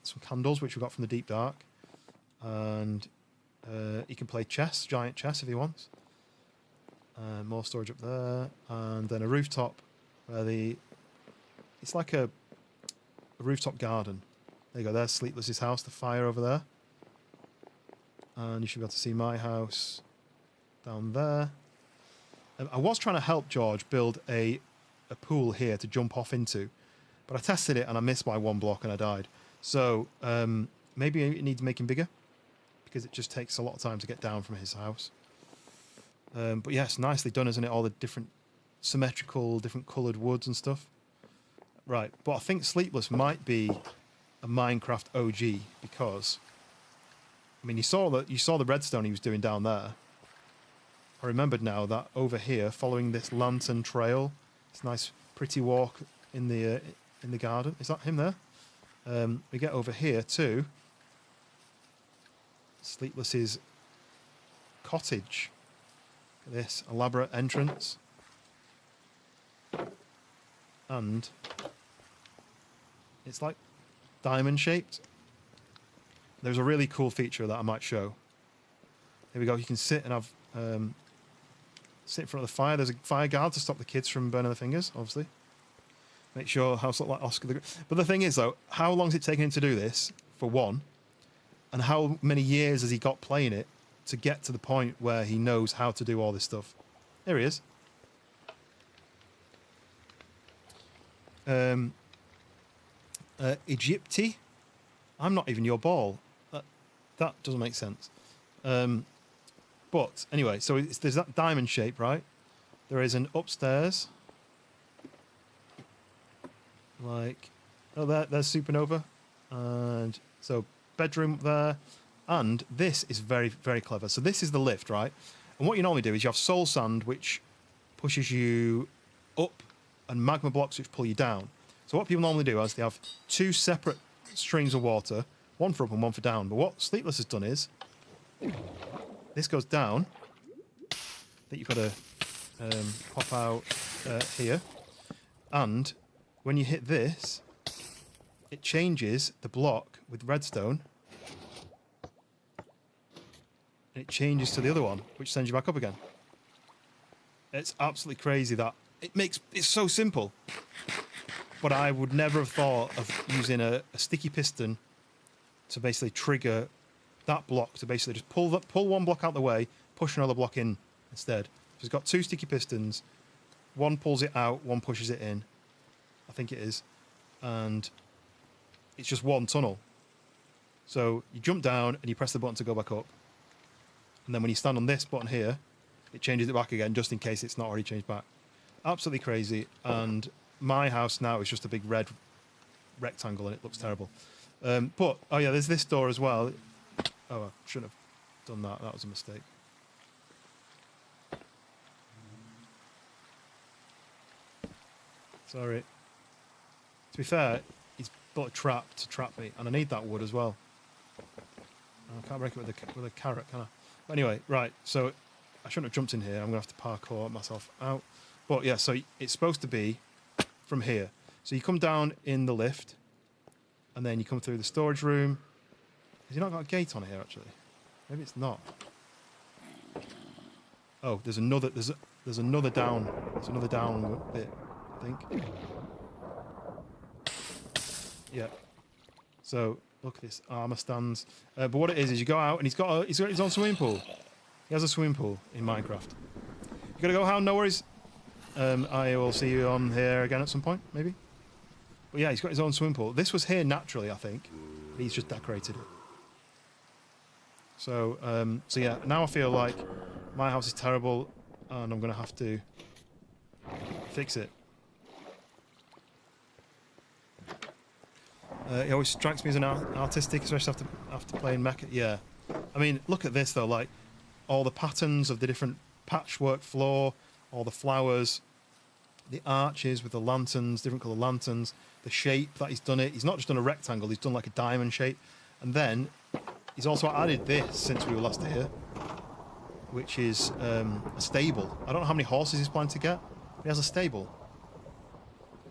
some candles which we got from the deep dark, and He can play chess, giant chess if he wants. More storage up there, and then a rooftop where it's like a rooftop garden. There you go. There's Sleepless's house, the fire over there, and you should be able to see my house down there. I was trying to help George build a pool here to jump off into, but I tested it and I missed by 1 block and I died. So maybe it needs making bigger because it just takes a lot of time to get down from his house. But yes, nicely done, isn't it? All the different symmetrical, different coloured woods and stuff. Right, but I think Sleepless might be a Minecraft OG because, I mean, you saw the redstone he was doing down there. I remembered now that over here, following this lantern trail, this nice pretty walk in the garden. Is that him there? We get over here too. Sleepless's cottage. Look at this elaborate entrance. And it's like diamond shaped. There's a really cool feature that I might show. Here we go. You can sit and have sit in front of the fire. There's a fire guard to stop the kids from burning their fingers, obviously. Make sure house look like Oscar the... But the thing is, though, how long has it taken him to do this, for one? And how many years has he got playing it to get to the point where he knows how to do all this stuff? There he is. Egypti? I'm not even your ball. That doesn't make sense. But anyway, so there's that diamond shape, right? There is an upstairs. Like, oh, there's Supernova. And so bedroom there. And this is very, very clever. So this is the lift, right? And what you normally do is you have soul sand, which pushes you up, and magma blocks, which pull you down. So what people normally do is they have 2 separate streams of water, one for up and one for down. But what Sleepless has done is, this goes down, that you've got to pop out here, and when you hit this, it changes the block with redstone, and it changes to the other one, which sends you back up again. It's absolutely crazy that it's so simple. But I would never have thought of using a sticky piston to basically trigger that block to basically just pull one block out the way, push another block in instead. So it's got 2 sticky pistons. One pulls it out, one pushes it in. I think it is. And it's just one tunnel. So you jump down and you press the button to go back up. And then when you stand on this button here, it changes it back again just in case it's not already changed back. Absolutely crazy. And my house now is just a big red rectangle and it looks terrible. But, oh yeah, there's this door as well. Oh, I shouldn't have done that. That was a mistake. Sorry. To be fair, he's built a trap to trap me, and I need that wood as well. I can't break it with a carrot, can I? But anyway, right, so I shouldn't have jumped in here. I'm going to have to parkour myself out. But yeah, so it's supposed to be from here. So you come down in the lift, and then you come through the storage room. Has he not got a gate on here, actually? Maybe it's not. Oh, there's another down. There's another down bit, I think. Yeah. So look at this armor stands. But what it is you go out and he's got his own swimming pool. He has a swimming pool in Minecraft. You gotta go, Hound. No worries. I will see you on here again at some point, maybe. But yeah, he's got his own swimming pool. This was here naturally, I think. He's just decorated it. So, so yeah, now I feel like my house is terrible and I'm going to have to fix it. It always strikes me as an artistic, especially after playing Mecha. Yeah. I mean, look at this though, like all the patterns of the different patchwork floor, all the flowers, the arches with the lanterns, different colour lanterns, the shape that he's done it. He's not just done a rectangle, he's done like a diamond shape. And then he's also added this since we were last here, which is a stable. I don't know how many horses he's planning to get. He has a stable.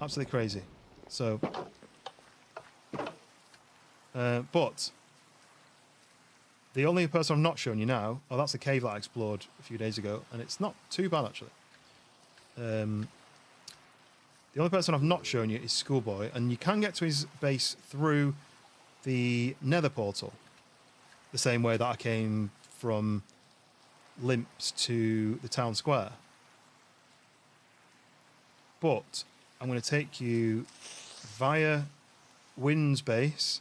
Absolutely crazy. So, but The only person I've not shown you now, oh, that's a cave that I explored a few days ago, and it's not too bad actually. The only person I've not shown you is Schoolboy, and you can get to his base through the Nether portal, the same way that I came from Limps to the town square. But I'm going to take you via Wynn's base.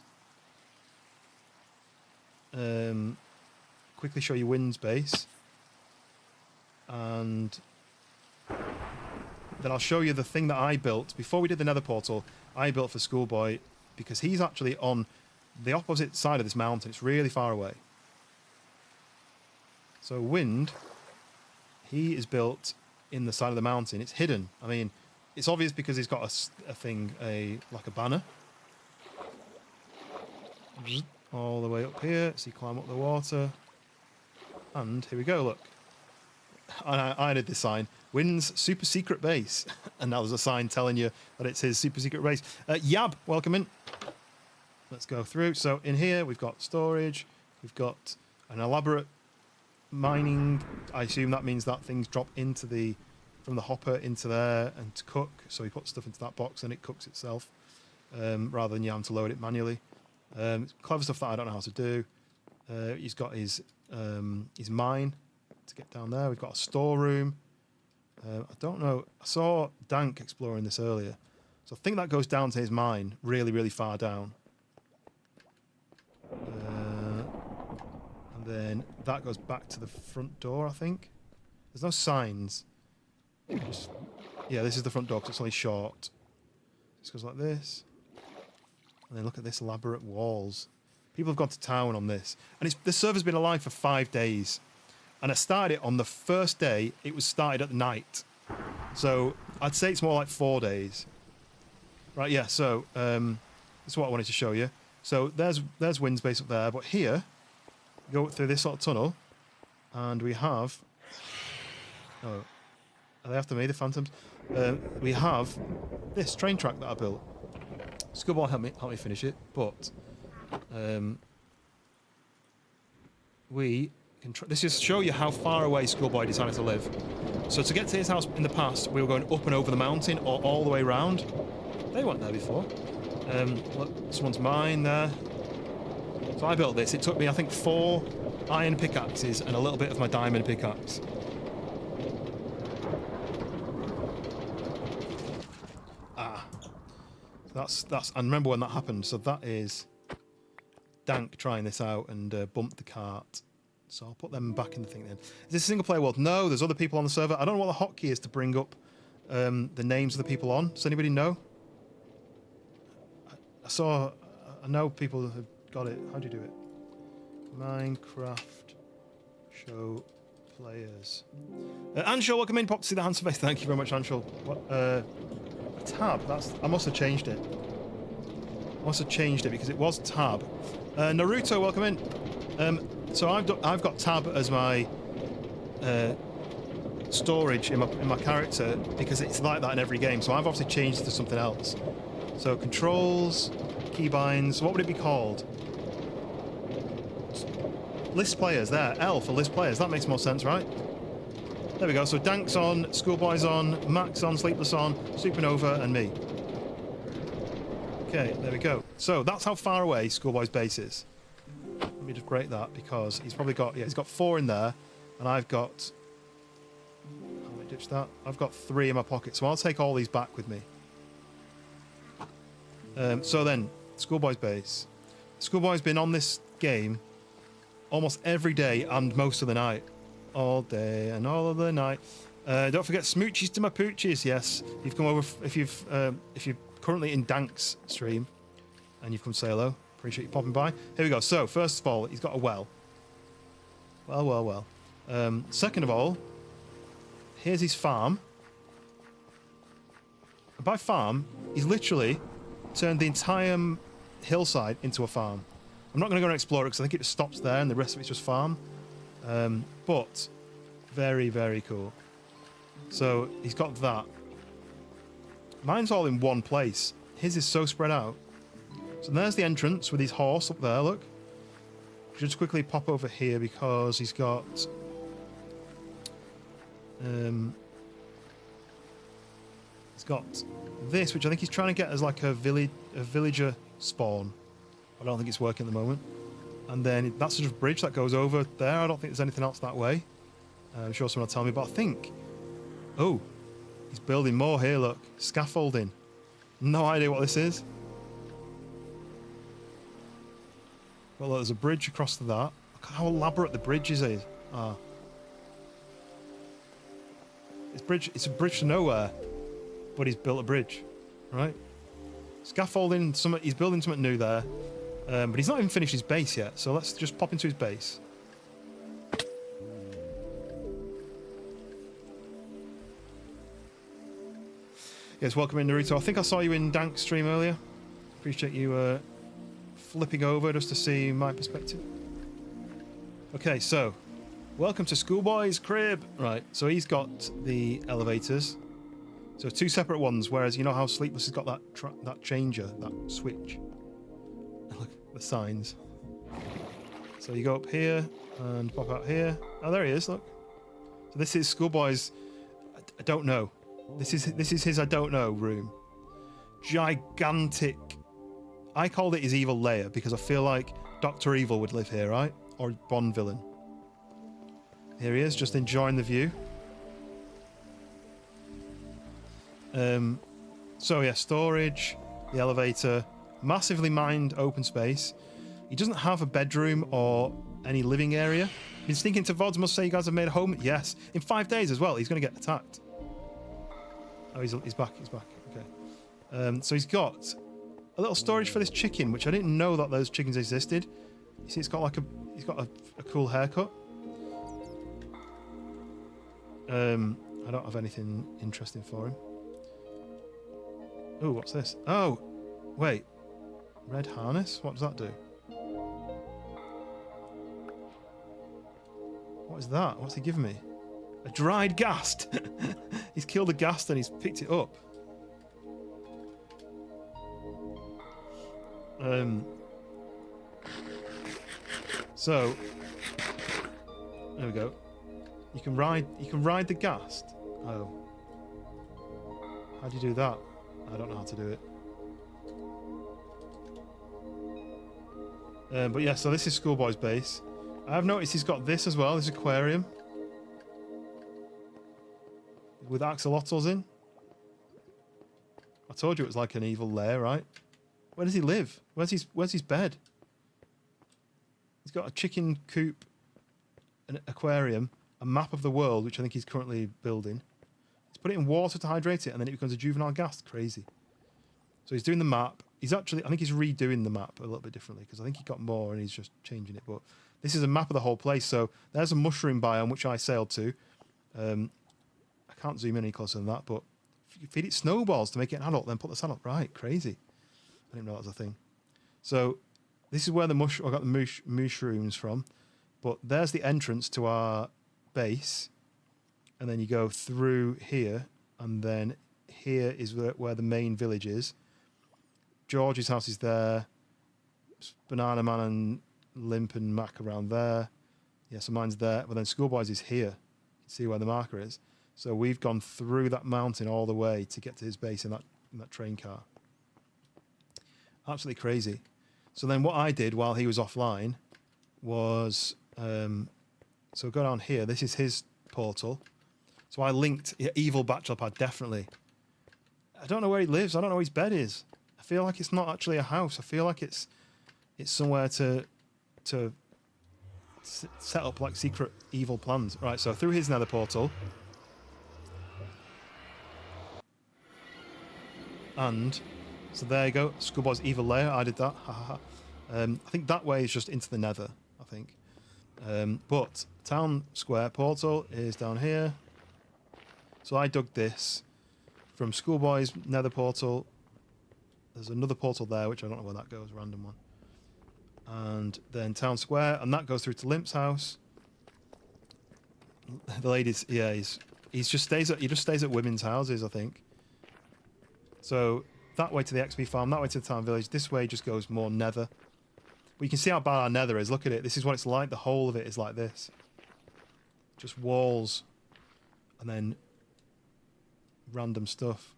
Quickly show you Wynn's base, and then I'll show you the thing that I built before we did the Nether portal. I built for Schoolboy because he's actually on the opposite side of this mountain. It's really far away. So Wind, he is built in the side of the mountain. It's hidden. I mean, it's obvious because he's got a thing, like a banner. All the way up here, so you climb up the water. And here we go, look. I added this sign, Wynn's super secret base. And now there's a sign telling you that it's his super secret base. Yab, welcome in. Let's go through. So in here, we've got storage. We've got an elaborate mining. I assume that means that things drop into from the hopper into there and to cook. So we put stuff into that box and it cooks itself, rather than you having to load it manually. Clever stuff that I don't know how to do. He's got his mine to get down there. We've got a storeroom. I don't know. I saw Dank exploring this earlier, so I think that goes down to his mine, really, really far down. And then that goes back to the front door. I think there's no signs. Yeah, this is the front door because it's only short. This goes like this. And then look at this elaborate walls. People have gone to town on this. And the server's been alive for 5 days. And I started it on the first day. It was started at night. So I'd say it's more like 4 days. Right, yeah, so this is what I wanted to show you. So there's Wynn's base up there. But here, go through this sort of tunnel. And we have... Oh, are they after me, the phantoms? We have this train track that I built. Schoolboy help me finish it, but we can. This is to show you how far away Schoolboy decided to live. So to get to his house in the past, we were going up and over the mountain or all the way round. They weren't there before. Look, this one's mine there. So I built this. It took me, I think, 4 iron pickaxes and a little bit of my diamond pickaxe. That's and remember when that happened. So that is Dank trying this out and bumped the cart. So I'll put them back in the thing then. Is this a single player world? No, there's other people on the server. I don't know what the hotkey is to bring up the names of the people on. Does anybody know? I know people have got it. How do you do it? Minecraft show players. Anshul, welcome in. Pop to see the handsome face. Thank you very much, Anshul. What? Tab. I must have changed it. Because it was tab. Naruto, welcome in. So I've got tab as my storage in my character because it's like that in every game. So I've obviously changed it to something else. So controls, keybinds. What would it be called? List players. There. L for list players. That makes more sense, right? There we go. So Dank's on, Schoolboy's on, Max on, Sleepless on, Supernova, and me. Okay, there we go. So that's how far away Schoolboy's base is. Let me just break that because he's probably got, yeah, he's got 4 in there, and I've got, how do I ditch that? I've got 3 in my pocket, so I'll take all these back with me. So then, Schoolboy's base. Schoolboy's been on this game almost every day and most of the night. All day and all of the night. Don't forget smoochies to my poochies. Yes, you've come over if you're currently in Dank's stream and you've come to say hello. Appreciate you popping by. Here we go. So first of all, he's got a well. Well. Second of all, here's his farm. And by farm, he's literally turned the entire hillside into a farm. I'm not going to go and explore it because I think it just stops there and the rest of it's just farm. But very, very cool. So he's got that. Mine's all in one place. His is so spread out. So there's the entrance with his horse up there, look. Just quickly pop over here because he's got this, which I think he's trying to get as like a villager spawn. I don't think it's working at the moment. And then that's sort of bridge that goes over there. I don't think there's anything else that way. I'm sure someone will tell me, but I think... Oh, he's building more here, look. Scaffolding. No idea what this is. Well, there's a bridge across to that. Look at how elaborate the bridges is. Ah. It's a bridge to nowhere, but he's built a bridge, right? Scaffolding, he's building something new there. But he's not even finished his base yet, so let's just pop into his base. Yes, welcome in, Naruto. I think I saw you in Dank's stream earlier. Appreciate you flipping over just to see my perspective. Okay, so welcome to Schoolboy's crib. Right, so he's got the elevators. So two separate ones, whereas you know how Sleepless has got that changer, that switch. Look, the signs. So you go up here and pop out here. Oh, there he is, look. So this is Schoolboy's I don't know. This is his I don't know room. Gigantic. I called it his evil lair because I feel like Dr. Evil would live here, right? Or Bond villain. Here he is, just enjoying the view. So yeah, storage, the elevator, massively mined open space. He doesn't have a bedroom or any living area. Been sneaking to VODs, must say you guys have made a home. Yes, in 5 days as well. He's going to get attacked. Oh, he's back. He's back. Okay. So he's got a little storage for this chicken, which I didn't know that those chickens existed. You see, he's got a cool haircut. I don't have anything interesting for him. Oh, what's this? Oh, wait. Red harness? What does that do? What is that? What's he giving me? A dried ghast. He's killed a ghast and he's picked it up. So there we go. You can ride the ghast. Oh. How do you do that? I don't know how to do it. But yeah, so this is Schoolboy's base. I've noticed he's got this as well, this aquarium. With axolotls in. I told you it was like an evil lair, right? Where does he live? Where's his bed? He's got a chicken coop, an aquarium, a map of the world, which I think he's currently building. He's put it in water to hydrate it, and then it becomes a juvenile ghast. Crazy. So he's doing the map. I think he's redoing the map a little bit differently, because I think he got more and he's just changing it. But this is a map of the whole place. So there's a mushroom biome, which I sailed to. I can't zoom in any closer than that, but if you feed it snowballs to make it an adult, then put the sun up. Right, crazy. I didn't know that was a thing. So this is where I got the mushrooms from. But there's the entrance to our base. And then you go through here. And then here is where the main village is. George's house is there. Banana Man and Limp and Mac around there. Yeah, so mine's there. But then Schoolboy's is here. You can see where the marker is. So we've gone through that mountain all the way to get to his base in that train car. Absolutely crazy. So then what I did while he was offline was... so go down here. This is his portal. So I linked... Yeah, evil bachelor pad, definitely. I don't know where he lives. I don't know where his bed is. I feel like it's not actually a house. I feel like it's somewhere to set up like secret evil plans. Right, so through his nether portal... And so there you go, Schoolboy's evil lair. I did that. I think that way is just into the nether, I think. But town square portal is down here. So I dug this from Schoolboy's nether portal. There's another portal there, which I don't know where that goes, random one. And then town square, and that goes through to Limp's house. The ladies, yeah, he just stays at women's houses, I think. So that way to the XP farm, that way to the town village. This way just goes more nether. But you can see how bad our nether is. Look at it. This is what it's like. The whole of it is like this. Just walls. And then random stuff.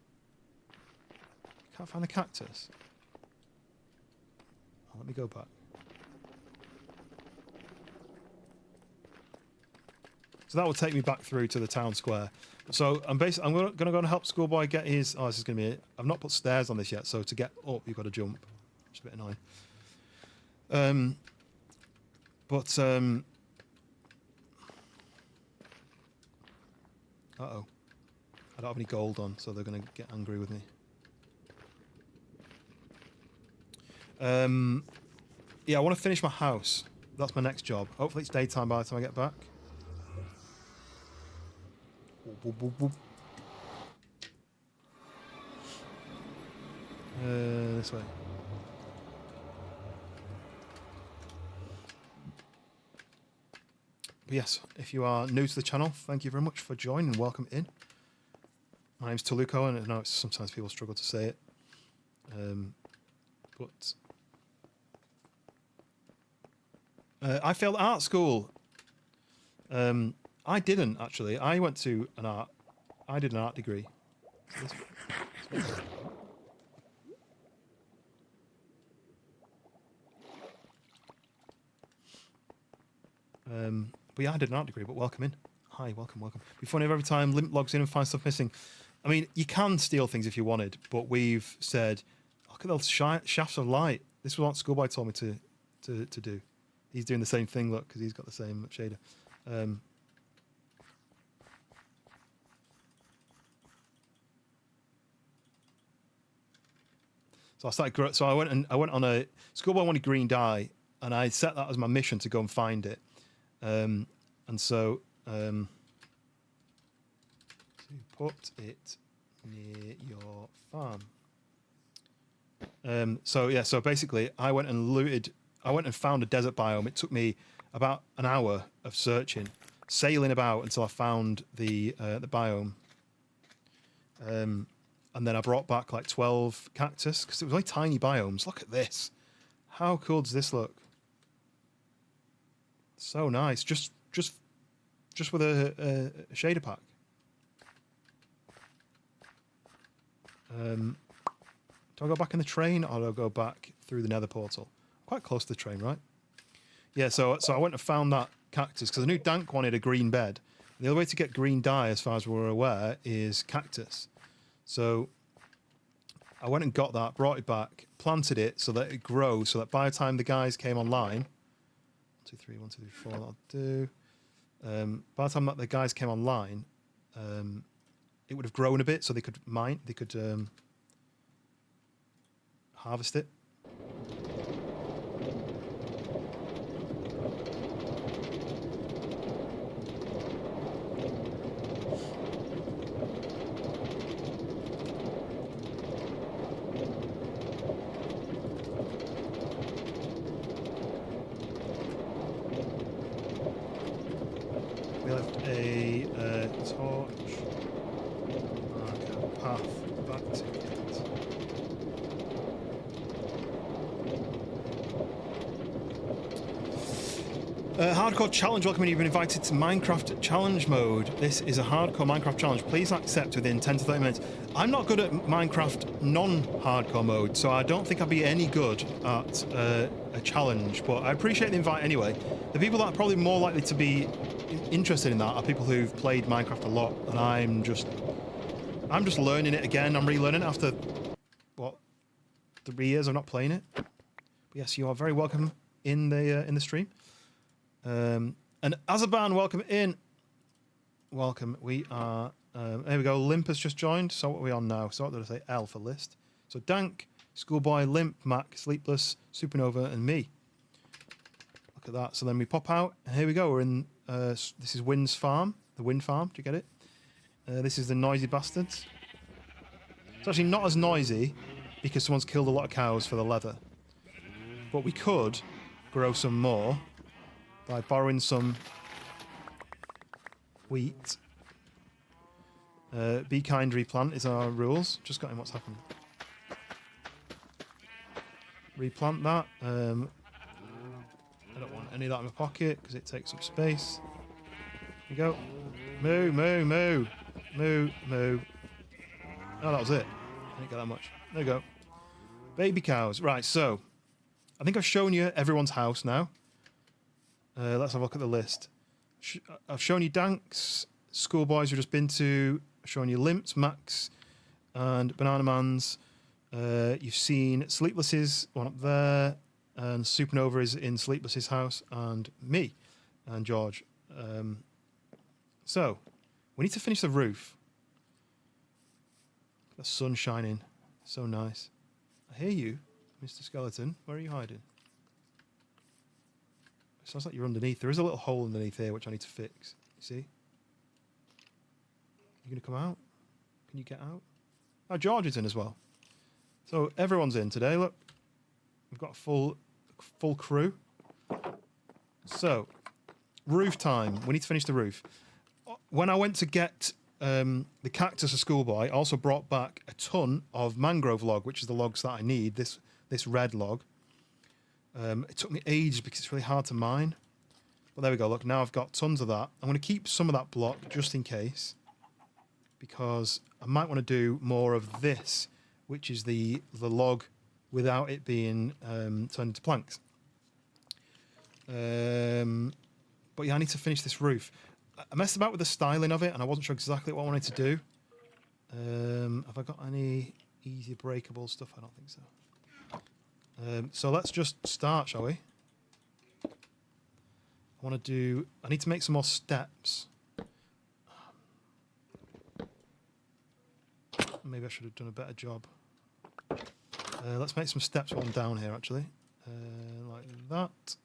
Can't find the cactus. Oh, let me go back. So that will take me back through to the town square. So I'm going to go and help Schoolboy get his... Oh, this is going to be it. I've not put stairs on this yet, so to get up, you've got to jump. Which is a bit annoying. Uh-oh. I don't have any gold on, so they're going to get angry with me. Yeah, I want to finish my house. That's my next job. Hopefully it's daytime by the time I get back. Whoop, whoop, whoop. This way. But yes, if you are new to the channel, thank you very much for joining. Welcome in. My name's Toluco, and I know sometimes people struggle to say it. I failed art school. I didn't actually. I went to an art. I did an art degree. But yeah, I did an art degree. But welcome in. Hi, welcome, welcome. Be funny if every time Limp logs in and finds stuff missing. I mean, you can steal things if you wanted, but we've said, look at those shafts of light. This is what Schoolboy told me to do. He's doing the same thing, look, because he's got the same shader. So I started. So I went on a Schoolboy wanted green dye, and I set that as my mission to go and find it. And so to put it near your farm. So yeah, so basically, I went and found a desert biome. It took me about an hour of searching, sailing about until I found the biome. And then I brought back like 12 cactus because it was only tiny biomes. Look at this. How cool does this look? So nice. Just with a shader pack. Do I go back in the train or do I go back through the nether portal? Quite close to the train, right? Yeah, so I went and found that cactus because I knew Dank wanted a green bed. The other way to get green dye, as far as we're aware, is cactus. So I went and got that, brought it back, planted it so that it grows, so that by the time the guys came online, 1, 2, 3, 1, 2, 3, 4, that'll do. By the time that the guys came online, it would have grown a bit, so they could harvest it. We left a torch, mark a path back to it. Hardcore challenge, welcome in. You've been invited to Minecraft challenge mode. This is a hardcore Minecraft challenge. Please accept within 10 to 30 minutes. I'm not good at Minecraft non-hardcore mode, so I don't think I'll be any good at a challenge, but I appreciate the invite anyway. The people that are probably more likely to be interested in that are people who've played Minecraft a lot, and I'm just learning it again. I'm relearning it after, what, 3 years of not playing it. But yes, you are very welcome in the stream. And Azaban, welcome in. Welcome. We are. There we go. Limp has just joined. So what are we on now? So what did I say? L for list. So Dank, Schoolboy, Limp, Mac, Sleepless, Supernova, and me. Look at that. So then we pop out, and here we go. We're in. This is Wind's farm. The Wind farm. Do you get it? This is the noisy bastards. It's actually not as noisy because someone's killed a lot of cows for the leather. But we could grow some more by borrowing some wheat. Be kind, replant is our rules. Just got in what's happened. Replant that. any of that in my pocket because it takes up space. Here you go. Moo, moo, moo. Moo, moo. Oh, that was it. I didn't get that much. There you go. Baby cows. Right, so I think I've shown you everyone's house now. Let's have a look at the list. I've shown you Danks, Schoolboys we've just been to. I've shown you Limps, Max, and Banana Man's. You've seen Sleepless's, one up there, and Supernova is in Sleepless's house, and me, and George. So, we need to finish the roof. The sun shining. So nice. I hear you, Mr. Skeleton. Where are you hiding? It sounds like you're underneath. There is a little hole underneath here which I need to fix. You see? You going to come out? Can you get out? Oh, George is in as well. So everyone's in today. Look, we've got a full crew. So, roof time. We need to finish the roof. When I went to get the cactus of Schoolboy, I also brought back a ton of mangrove log, which is the logs that I need. This red log. It took me ages because it's really hard to mine. But there we go. Look, now I've got tons of that. I'm going to keep some of that block just in case, because I might want to do more of this, which is the log without it being turned into planks. But yeah, I need to finish this roof. I messed about with the styling of it, and I wasn't sure exactly what I wanted to do. Have I got any easy breakable stuff? I don't think so. So let's just start, shall we? I need to make some more steps. Maybe I should have done a better job. Let's make some steps while I'm down here, actually. Like that.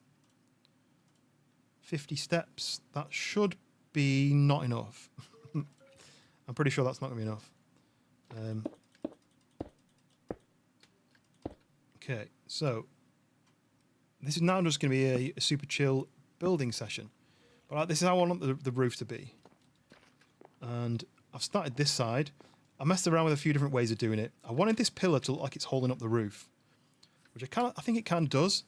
50 steps. That should be not enough. I'm pretty sure that's not going to be enough. Okay, so this is now just going to be a super chill building session. But this is how I want the roof to be. And I've started this side. I messed around with a few different ways of doing it. I wanted this pillar to look like it's holding up the roof, which I think it kind of does.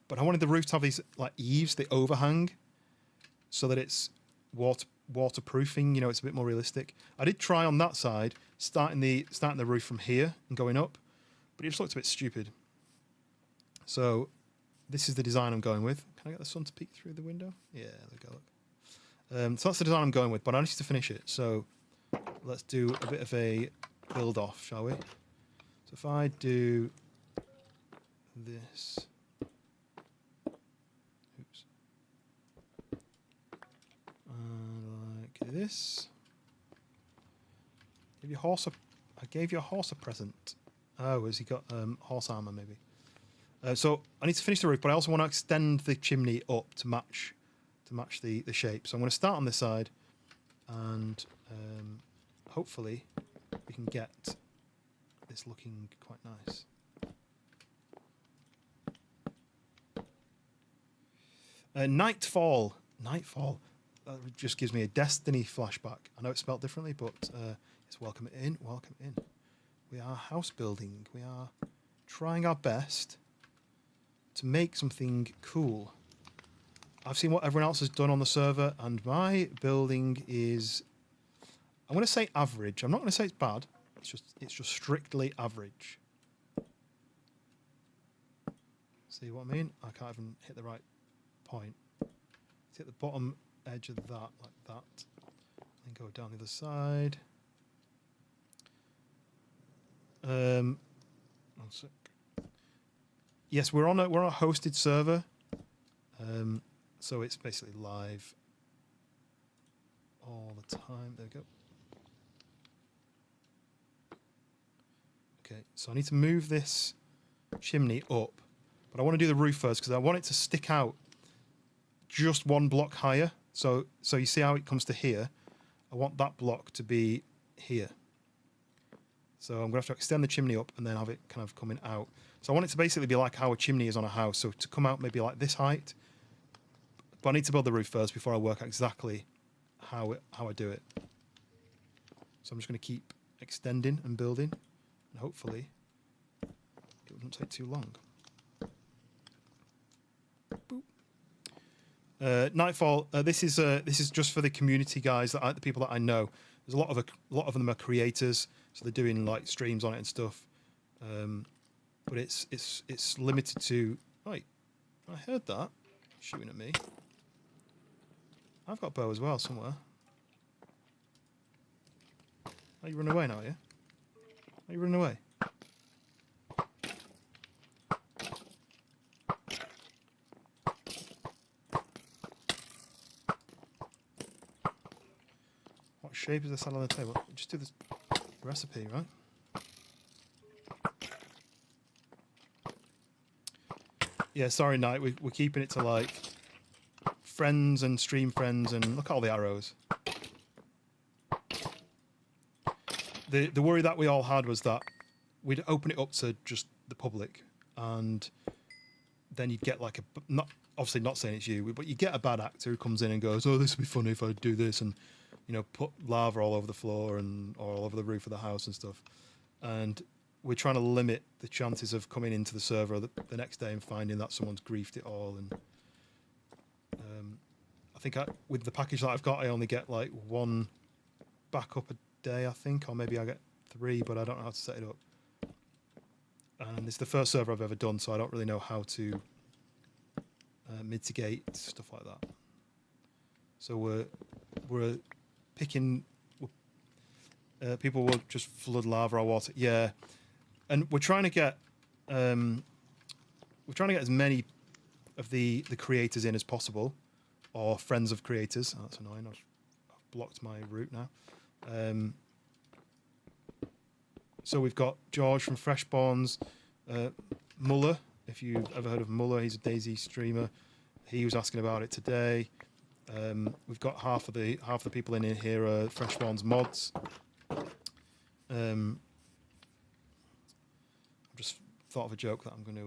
But I wanted the roof to have these like eaves, the overhang, so that it's waterproofing. You know, it's a bit more realistic. I did try on that side, starting the roof from here and going up, but it just looked a bit stupid. So this is the design I'm going with. Can I get the sun to peek through the window? Yeah, there we go. Look. So that's the design I'm going with, but I need to finish it. So let's do a bit of a build off, shall we? So if I do this, oops, like this. I gave your horse a present. Oh, has he got horse armor maybe? So I need to finish the roof, but I also want to extend the chimney up to match the shape. So I'm going to start on this side, and hopefully we can get this looking quite nice. Nightfall. That just gives me a Destiny flashback. I know it's spelled differently, but it's welcome in. We are house building. We are trying our best to make something cool. I've seen what everyone else has done on the server, and my building is, I'm going to say average. I'm not going to say it's bad. It's just strictly average. See what I mean? I can't even hit the right point. Let's hit the bottom edge of that, like that. And go down the other side. One sec. Yes, we're on a hosted server. So it's basically live all the time. There we go. Okay, so I need to move this chimney up, but I want to do the roof first because I want it to stick out just one block higher. So you see how it comes to here? I want that block to be here. So I'm going to have to extend the chimney up and then have it kind of coming out. So I want it to basically be like how a chimney is on a house. So to come out maybe like this height. But I need to build the roof first before I work out exactly how I do it. So I'm just going to keep extending and building, and hopefully it won't take too long. Nightfall. This is just for the community guys, the people that I know. There's a lot of them are creators, so they're doing like streams on it and stuff. But it's limited to. Wait, I heard that shooting at me. I've got a bow as well somewhere. Are you running away now? Yeah. Are you running away? What shape is the salad on the table? Just do this recipe, right? Yeah, sorry, Knight. We're keeping it to like friends and stream friends, and look at all the arrows. The worry that we all had was that we'd open it up to just the public, and then you'd get like obviously not saying it's you, but you get a bad actor who comes in and goes, "Oh, this would be funny if I do this," and put lava all over the floor and or all over the roof of the house and stuff. And we're trying to limit the chances of coming into the server the next day and finding that someone's griefed it all. And I think with the package that I've got, I only get like 1 backup a day, I think, or maybe I get 3, but I don't know how to set it up. And it's the first server I've ever done, so I don't really know how to mitigate stuff like that. So we're picking. People will just flood lava or water. Yeah, and we're trying to get as many of the creators in as possible, or friends of creators. Oh, that's annoying. I've blocked my route now. So we've got George from Freshborns, Muller. If you've ever heard of Muller, he's a DayZ streamer. He was asking about it today. We've got half the people in here are Freshborns mods. I've just thought of a joke that I'm going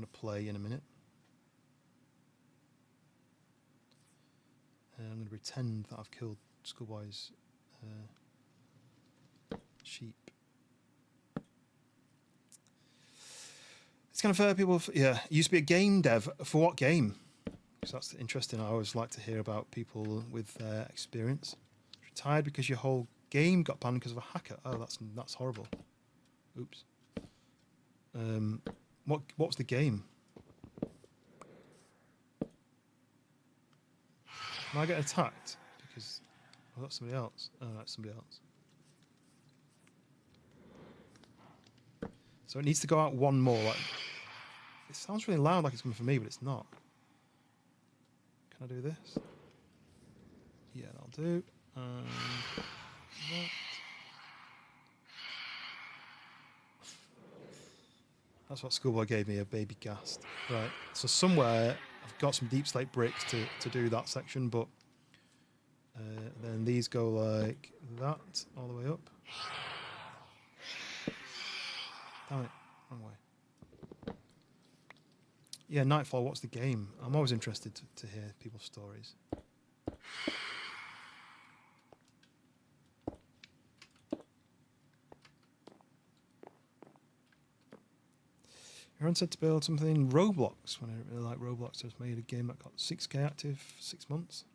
to play in a minute. I'm going to pretend that I've killed Schoolboy's sheep. It's kind of fair. People, yeah. Used to be a game dev. For what game? Because that's interesting. I always like to hear about people with experience. Retired because your whole game got banned because of a hacker. Oh, that's horrible. Oops. What was the game? Am I getting attacked? Because I got somebody else. Oh, that's somebody else. So it needs to go out 1 more. Like, it sounds really loud, like it's coming from me, but it's not. Can I do this? Yeah, that'll do. That. That's what Schoolboy gave me, a baby ghast. Right, so somewhere I've got some deep slate bricks to do that section, but then these go like that all the way up. Damn it, wrong way. Yeah, Nightfall, what's the game? I'm always interested to hear people's stories. Everyone said to build something in Roblox when I really like Roblox. So it's made a game that got 6K active 6 months.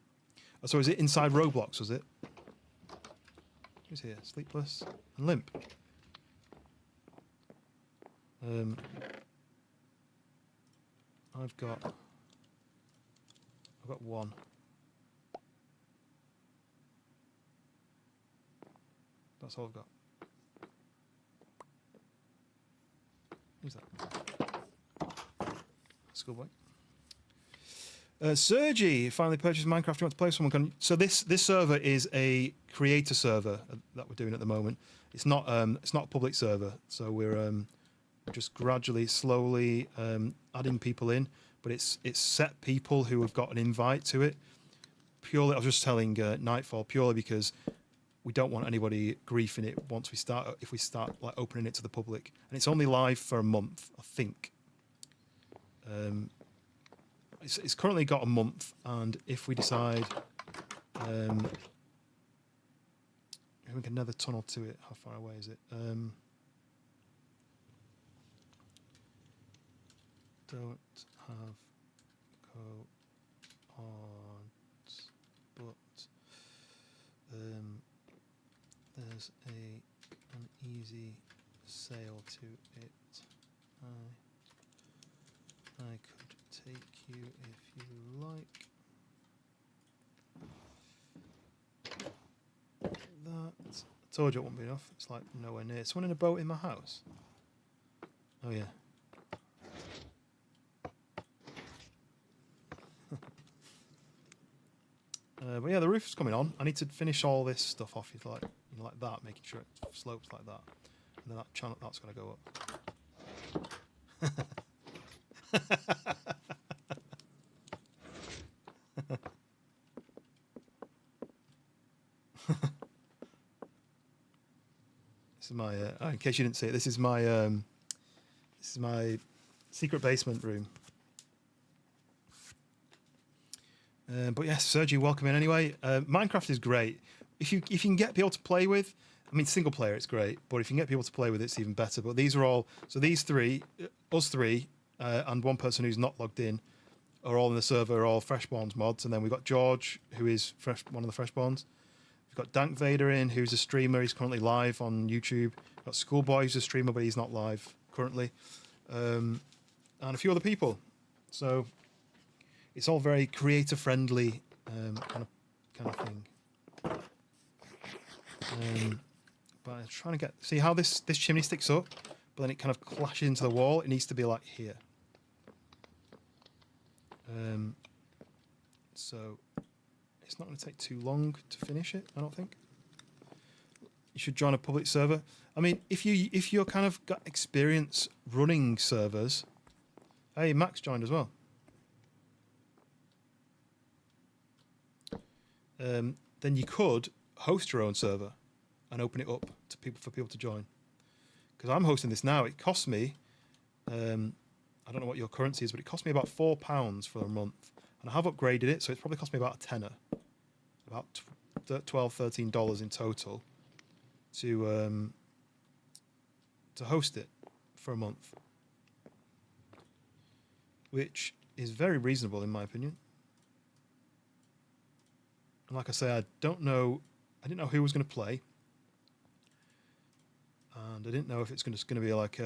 Oh, so is it inside Roblox, was it? Who's here? Sleepless and Limp. I've got 1. That's all I've got. Who's that? Schoolboy. Sergi finally purchased Minecraft. You want to play with someone? So this server is a creator server that we're doing at the moment. It's not a public server. So we're just gradually, slowly adding people in. But it's set people who have got an invite to it. Purely, I was just telling Nightfall purely because we don't want anybody griefing it once we start. If we start like opening it to the public, and it's only live for a month, I think. It's currently got a month, and if we decide, we can another tunnel to it. How far away is it? Don't have go on. there's an easy sail to it. I could take you if you like. That. I told you it wouldn't be enough. It's like nowhere near. Someone in a boat in my house. Oh yeah. But yeah, the roof's coming on. I need to finish all this stuff off, like like that, making sure it slopes like that, and then that channel that's going to go up. This is my. In case you didn't see it, this is my secret basement room. But yes, Sergio, welcome in anyway. Minecraft is great. If you can get people to play with, I mean, single player it's great, but if you can get people to play with, it's even better. But these are all, so these three, us three, and one person who's not logged in, are all in the server, are all Freshborns mods. And then we've got George, who is one of the Freshborns. We've got Dank Vader in, who's a streamer. He's currently live on YouTube. We've got Schoolboy, who's a streamer, but he's not live currently. And a few other people. So it's all very creator friendly kind of thing. But I'm trying to see how this chimney sticks up, but then it kind of clashes into the wall. It needs to be like here. So it's not going to take too long to finish it, I don't think. You should join a public server. I mean, if you're kind of got experience running servers. Hey, Max joined as well. Then you could host your own server and open it up to for people to join. Because I'm hosting this now. It costs me, I don't know what your currency is, but it cost me about £4 for a month. And I have upgraded it, so it's probably cost me about a tenner. About $12, $13 in total to host it for a month. Which is very reasonable in my opinion. And like I say, I didn't know who was going to play. And I didn't know if it's just going to be like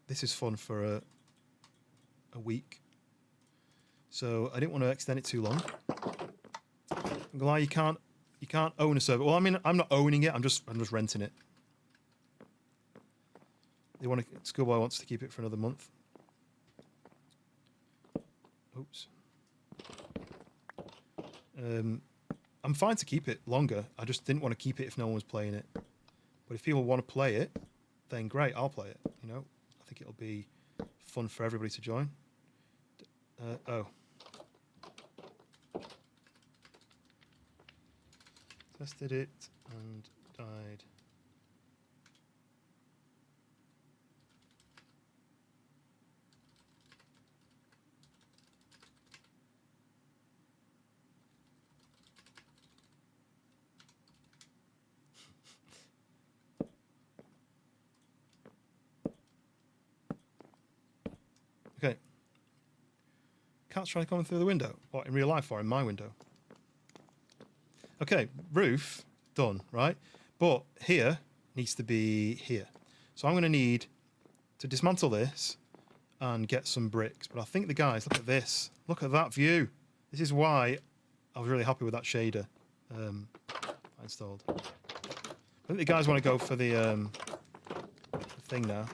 this is fun for a week. So I didn't want to extend it too long. I'm gonna lie, you can't own a server. Well, I mean, I'm not owning it. I'm just renting it. Schoolboy wants to keep it for another month. Oops. I'm fine to keep it longer. I just didn't want to keep it if no one was playing it. But if people want to play it, then great, I'll play it. You know, I think it'll be fun for everybody to join. Oh. Tested it and died. Okay. Cat's trying to come through the window. What, in real life or in my window? Okay, roof, done, right? But here needs to be here. So I'm going to need to dismantle this and get some bricks. But I think the guys, look at this. Look at that view. This is why I was really happy with that shader I installed. I think the guys want to go for the thing now.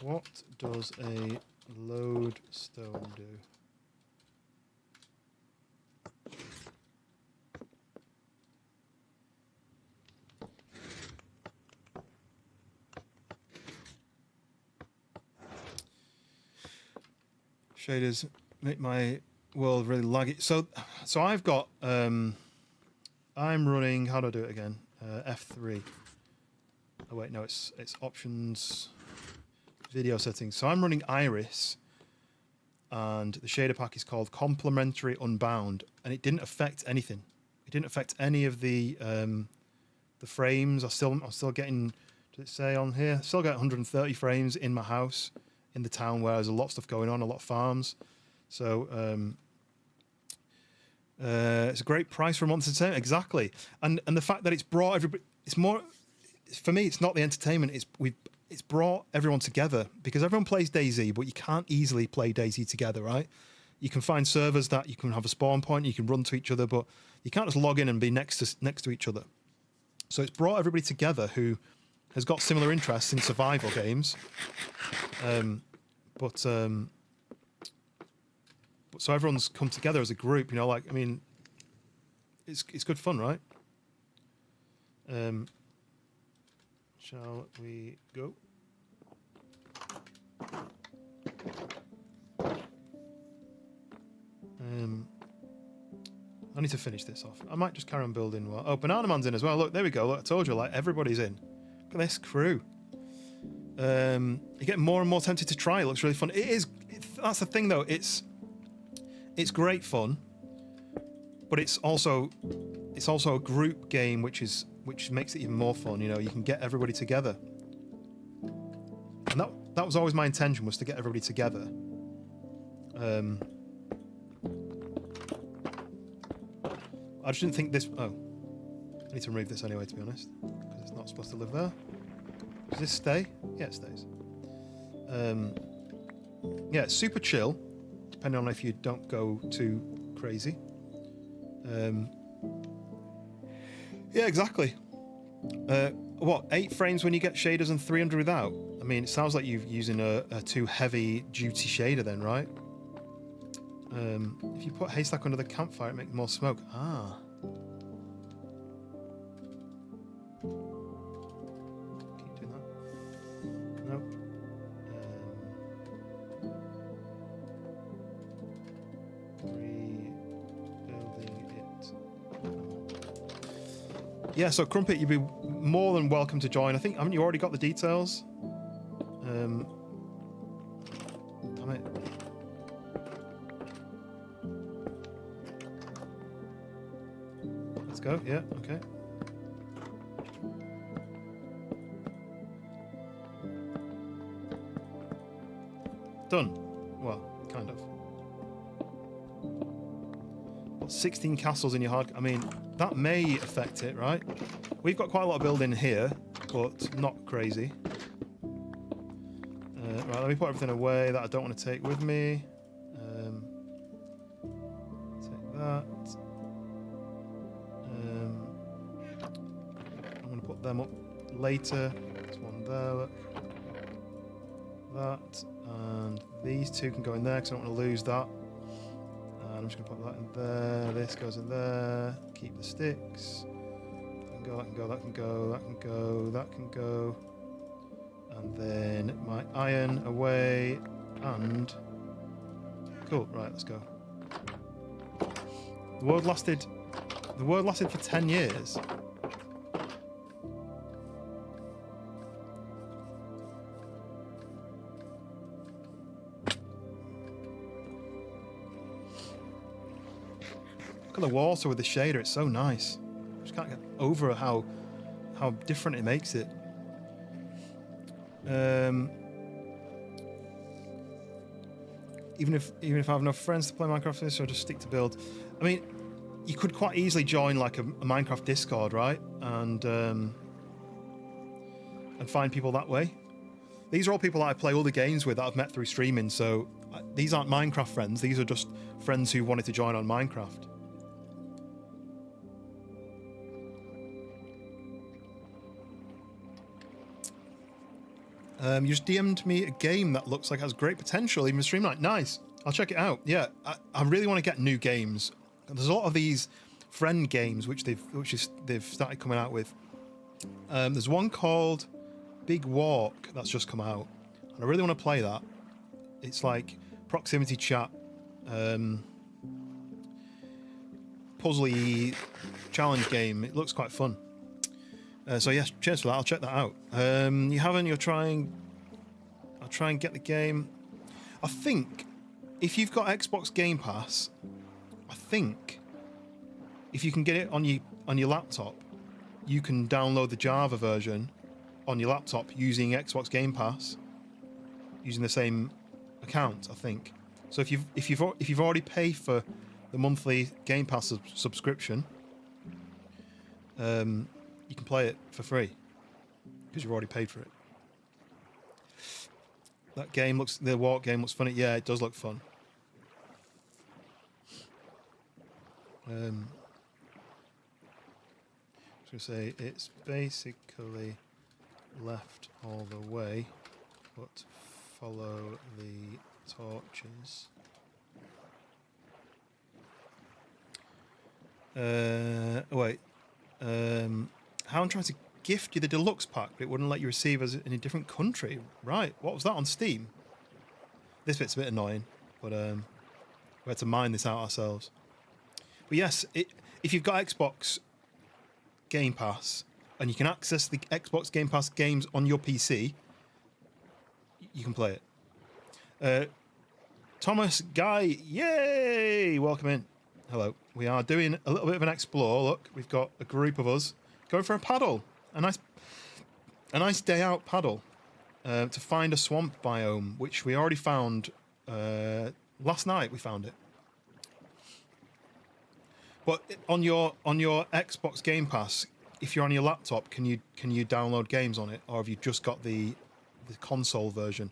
What does a lodestone do? Shaders make my world really laggy. So I've got I'm running. How do I do it again? F3. Oh wait, no, it's options, video settings. So I'm running Iris, and the shader pack is called Complementary Unbound, and it didn't affect anything. It didn't affect any of the the frames. I'm still getting. Does it say on here? Still get 130 frames in my house in the town where there's a lot of stuff going on, a lot of farms. So it's a great price for a month's entertainment. Exactly, and the fact that it's brought everybody. It's more for me. It's not the entertainment. It's brought everyone together because everyone plays DayZ, but you can't easily play DayZ together, right? You can find servers that you can have a spawn point, you can run to each other, but you can't just log in and be next to each other. So it's brought everybody together who has got similar interests in survival games. But so everyone's come together as a group, you know, like, I mean, it's good fun, right? Shall we go? I need to finish this off. I might just carry on building. Oh, Banana Man's in as well. Look, there we go. Look, I told you, like, everybody's in. Look at this crew. You get more and more tempted to try. It looks really fun. That's the thing, though. It's great fun, but it's also a group game, which makes it even more fun. You know, you can get everybody together, and that was always my intention, was to get everybody together. I just didn't think this. Oh, I need to remove this anyway, to be honest, because it's not supposed to live there. Does this stay? Yeah, it stays. Yeah, it's super chill, depending on if you don't go too crazy. Yeah, exactly. What, 8 frames when you get shaders and 300 without? I mean, it sounds like you're using a too heavy duty shader then, right? If you put haystack under the campfire, it makes more smoke. Ah. Keep doing that. Nope. Rebuilding it. Yeah, so Crumpet, you'd be more than welcome to join. I think, haven't you already got the details? Damn it. Let's go. Yeah, okay. Done. Well, kind of. Got 16 castles in your hard... I mean, that may affect it, right? We've got quite a lot of building here, but not crazy. Right, let me put everything away that I don't want to take with me. Take that. I'm going to put them up later. There's one there, look. That. And these two can go in there because I don't want to lose that. And I'm just going to put that in there. This goes in there. Keep the sticks. That can go, that can go, that can go, that can go, that can go. And then my iron away. And... Cool, right, let's go. The world lasted for 10 years. Look at the water with the shader, it's so nice. I just can't get over how different it makes it. Even if I have enough friends to play Minecraft, this, I'll just stick to build. I mean, you could quite easily join like a Minecraft Discord, right? And find people that way. These are all people that I play all the games with that I've met through streaming. So these aren't Minecraft friends. These are just friends who wanted to join on Minecraft. You just DM'd me a game that looks like it has great potential, even Streamlight. Nice. I'll check it out. Yeah, I really want to get new games. There's a lot of these friend games which they've started coming out with. There's one called Big Walk that's just come out, and I really want to play that. It's like proximity chat, puzzly challenge game. It looks quite fun. So yes, cheers for that. I'll check that out. You haven't? You're trying. I'll try and get the game. I think if you've got Xbox Game Pass, I think if you can get it on your laptop, you can download the Java version on your laptop using Xbox Game Pass, using the same account, I think. So if you've already paid for the monthly Game Pass subscription, you can play it for free because you've already paid for it. That game looks, the walk game looks funny. Yeah, it does look fun. I was going to say, it's basically left all the way, but follow the torches. Wait. How I'm trying to gift you the deluxe pack, but it wouldn't let you receive us in a different country. Right, what was that on Steam? This bit's a bit annoying, but we had to mine this out ourselves. But yes, if you've got Xbox Game Pass and you can access the Xbox Game Pass games on your PC, you can play it. Thomas Guy, yay! Welcome in. Hello. We are doing a little bit of an explore. Look, we've got a group of us going for a paddle. A nice day out paddle to find a swamp biome, which we already found last night. We found it. But on your Xbox Game Pass, if you're on your laptop, can you download games on it, or have you just got the console version?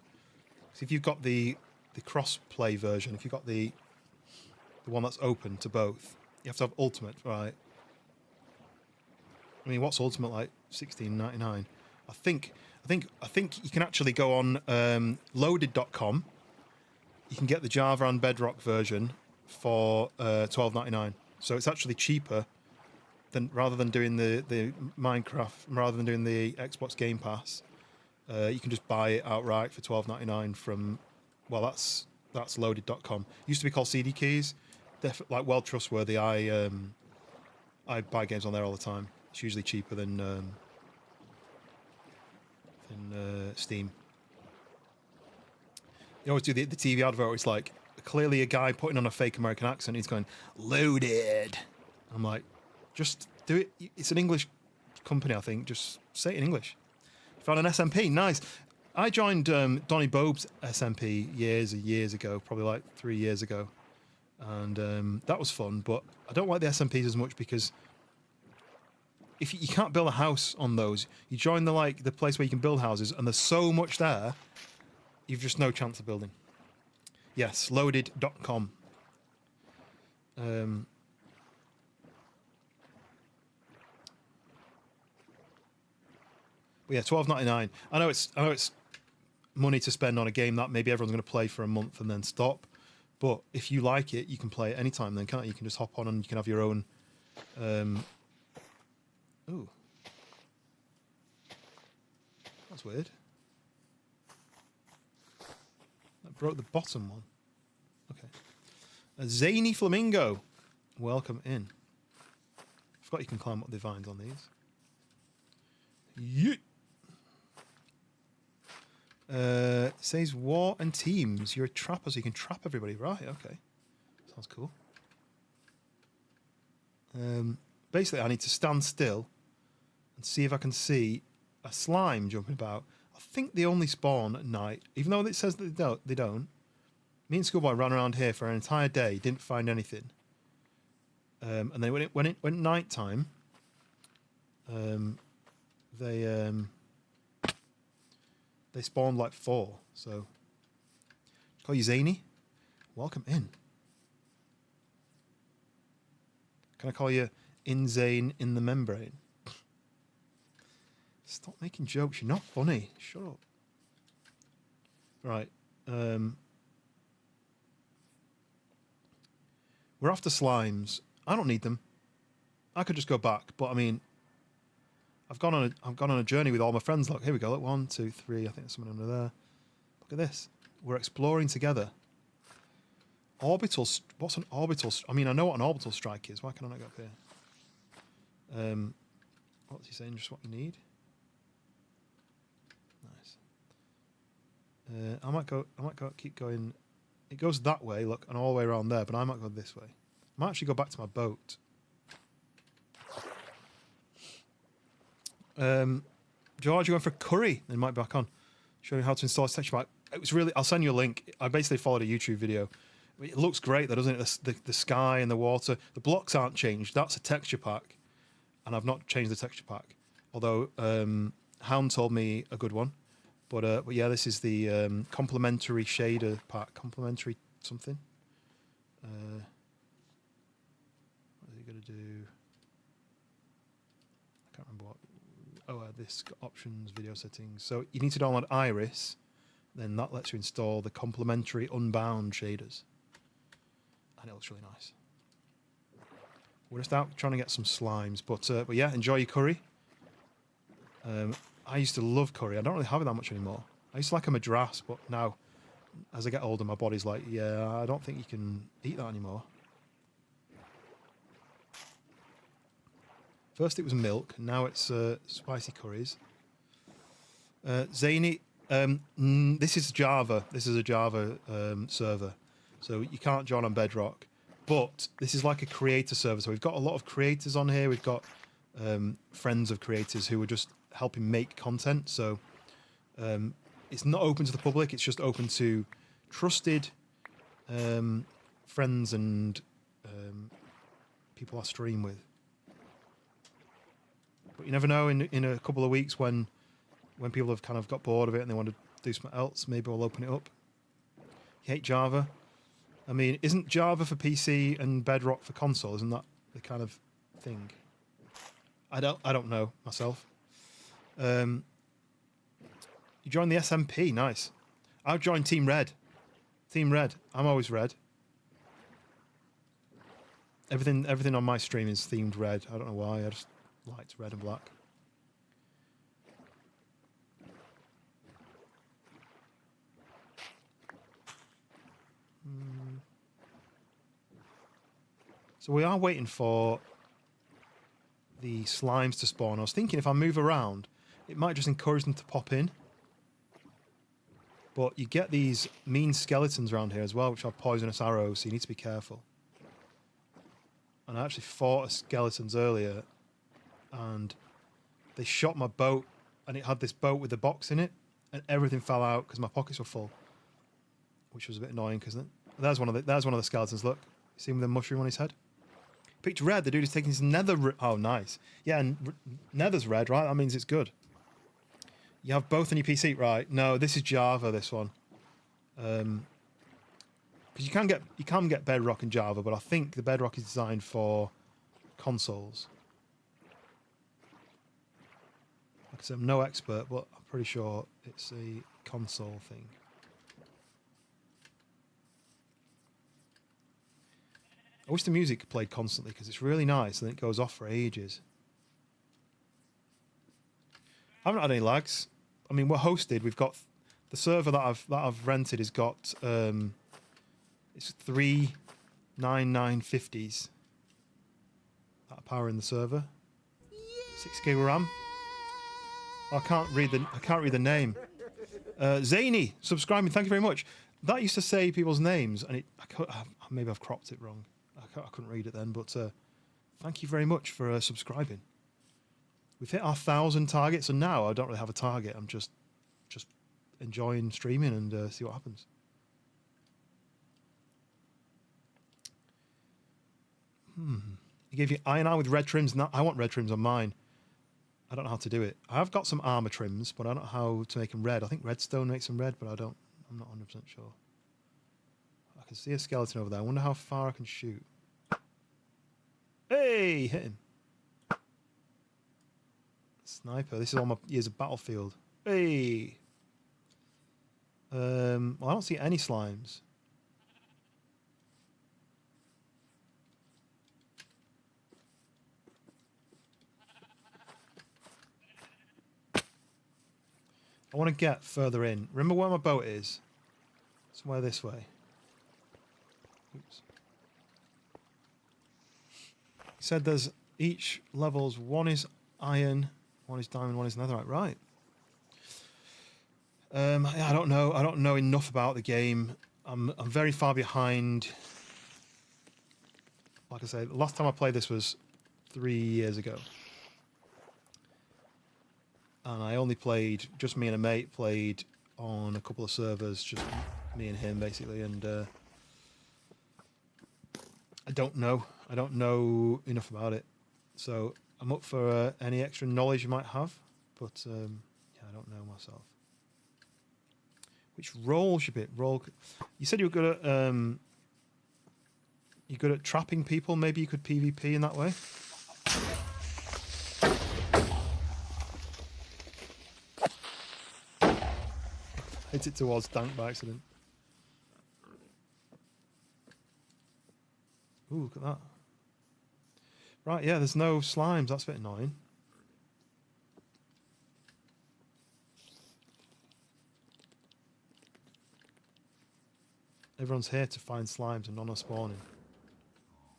So if you've got the cross-play version, if you've got the one that's open to both, you have to have Ultimate, right? I mean, what's Ultimate like? $16.99. I think you can actually go on loaded.com. You can get the Java and Bedrock version for $12.99. So it's actually cheaper than rather than doing the Minecraft, rather than doing the Xbox Game Pass. You can just buy it outright for $12.99 from, well, that's loaded.com. Used to be called CD Keys. Like, well trustworthy. I buy games on there all the time. It's usually cheaper than Steam. You always do the TV advert where it's like clearly a guy putting on a fake American accent. He's going, loaded. I'm like, just do it. It's an English company, I think. Just say it in English. Found an SMP. Nice. I joined Donny Bobe's SMP years ago, probably like 3 years ago. And that was fun, but I don't like the SMPs as much because if you can't build a house on those, you join the place where you can build houses, and there's so much there, you've just no chance of building. Yes, loaded.com. But yeah, $12.99. I know it's money to spend on a game that maybe everyone's going to play for a month and then stop. But if you like it, you can play it anytime then, can't you? You can just hop on and you can have your own... Ooh. That's weird. That broke the bottom one. Okay. A Zany Flamingo. Welcome in. I forgot you can climb up the vines on these. Yeet. Says war and teams. You're a trapper, so you can trap everybody. Right, okay. Sounds cool. Basically, I need to stand still and see if I can see a slime jumping about. I think they only spawn at night, even though it says that they don't. Me and Schoolboy ran around here for an entire day, didn't find anything. And then when it went night time, they spawned like 4. So, call you Zany. Welcome in. Can I call you Inzane in the membrane? Stop making jokes. You're not funny. Shut up. Right. We're after slimes. I don't need them. I could just go back, but I mean, I've gone on a journey with all my friends. Look, here we go. Look, 1, 2, 3. I think there's someone under there. Look at this. We're exploring together. Orbital. What's an orbital? I mean, I know what an orbital strike is. Why can I not go up here? What's he saying? Just what you need. Nice. I might go. Keep going. It goes that way. Look, and all the way around there. But I might go this way. I might actually go back to my boat. George, you went for curry. Then might be back on. Showing you how to install a texture pack. It was really. I'll send you a link. I basically followed a YouTube video. It looks great, though, doesn't it? The sky and the water. The blocks aren't changed. That's a texture pack, and I've not changed the texture pack. Although Hound told me a good one, but yeah, this is the complementary shader pack. Complementary something. What are you gonna do? I can't remember what. Oh, this options, video settings. So you need to download Iris, then that lets you install the complementary unbound shaders, and it looks really nice. We're just out trying to get some slimes, but yeah, enjoy your curry. I used to love curry. I don't really have it that much anymore. I used to like a madras, but now, as I get older, my body's like, yeah, I don't think you can eat that anymore. First it was milk, now it's spicy curries. Zany, this is Java. This is a Java server, so you can't join on Bedrock. But this is like a creator server, so we've got a lot of creators on here. We've got friends of creators who are just helping make content. So it's not open to the public. It's just open to trusted friends and people I stream with. But you never know, in a couple of weeks when people have kind of got bored of it and they want to do something else, maybe we'll open it up. You hate Java? I mean, isn't Java for PC and Bedrock for console? Isn't that the kind of thing? I don't know myself. You joined the SMP, nice. I've joined Team Red. Team Red. I'm always red. Everything on my stream is themed red. I don't know why. I just liked red and black. So we are waiting for the slimes to spawn. I was thinking if I move around, it might just encourage them to pop in. But you get these mean skeletons around here as well, which have poisonous arrows, so you need to be careful. And I actually fought skeletons earlier, and they shot my boat, and it had this boat with the box in it, and everything fell out because my pockets were full, which was a bit annoying. Because there's one of the skeletons. Look, you see him with the mushroom on his head. Picked red. The dude is taking his nether. Oh, nice. Yeah, and nether's red, right? That means it's good. You have both on your PC, right? No, this is Java. This one, because you can get Bedrock in Java, but I think the Bedrock is designed for consoles. Like I said, I'm no expert, but I'm pretty sure it's a console thing. I wish the music played constantly because it's really nice and it goes off for ages. I haven't had any lags. I mean, we're hosted. We've got the server that I've rented has got it's 3 9950s that are powering the server. 6 GB RAM. I can't read the name. Zany, subscribing. Thank you very much. That used to say people's names, and maybe I've cropped it wrong. I couldn't read it then, but thank you very much for subscribing. We've hit our 1,000 targets, and now I don't really have a target. I'm just enjoying streaming and see what happens. He gave you iron armor with red trims. No, I want red trims on mine. I don't know how to do it. I've got some armor trims, but I don't know how to make them red. I think redstone makes them red, but I'm not 100% sure. I can see a skeleton over there. I wonder how far I can shoot. Hey, hit him. Sniper. This is all my years of Battlefield. Hey. Well, I don't see any slimes. I want to get further in. Remember where my boat is? Somewhere this way. Oops. He said there's each levels. One is iron, one is diamond, one is netherite. Right. I don't know. I don't know enough about the game. I'm very far behind. Like I say, the last time I played this was 3 years ago. and I only played, just me and a mate played on a couple of servers, just me and him basically, and I don't know enough about it, so I'm up for any extra knowledge you might have, but yeah, I don't know myself. Which role should be role? You said you were good at you're good at trapping people. Maybe you could PvP in that way. Hit it towards Dank by accident. Ooh, look at that. Right, yeah, there's no slimes. That's a bit annoying. Everyone's here to find slimes and none are spawning.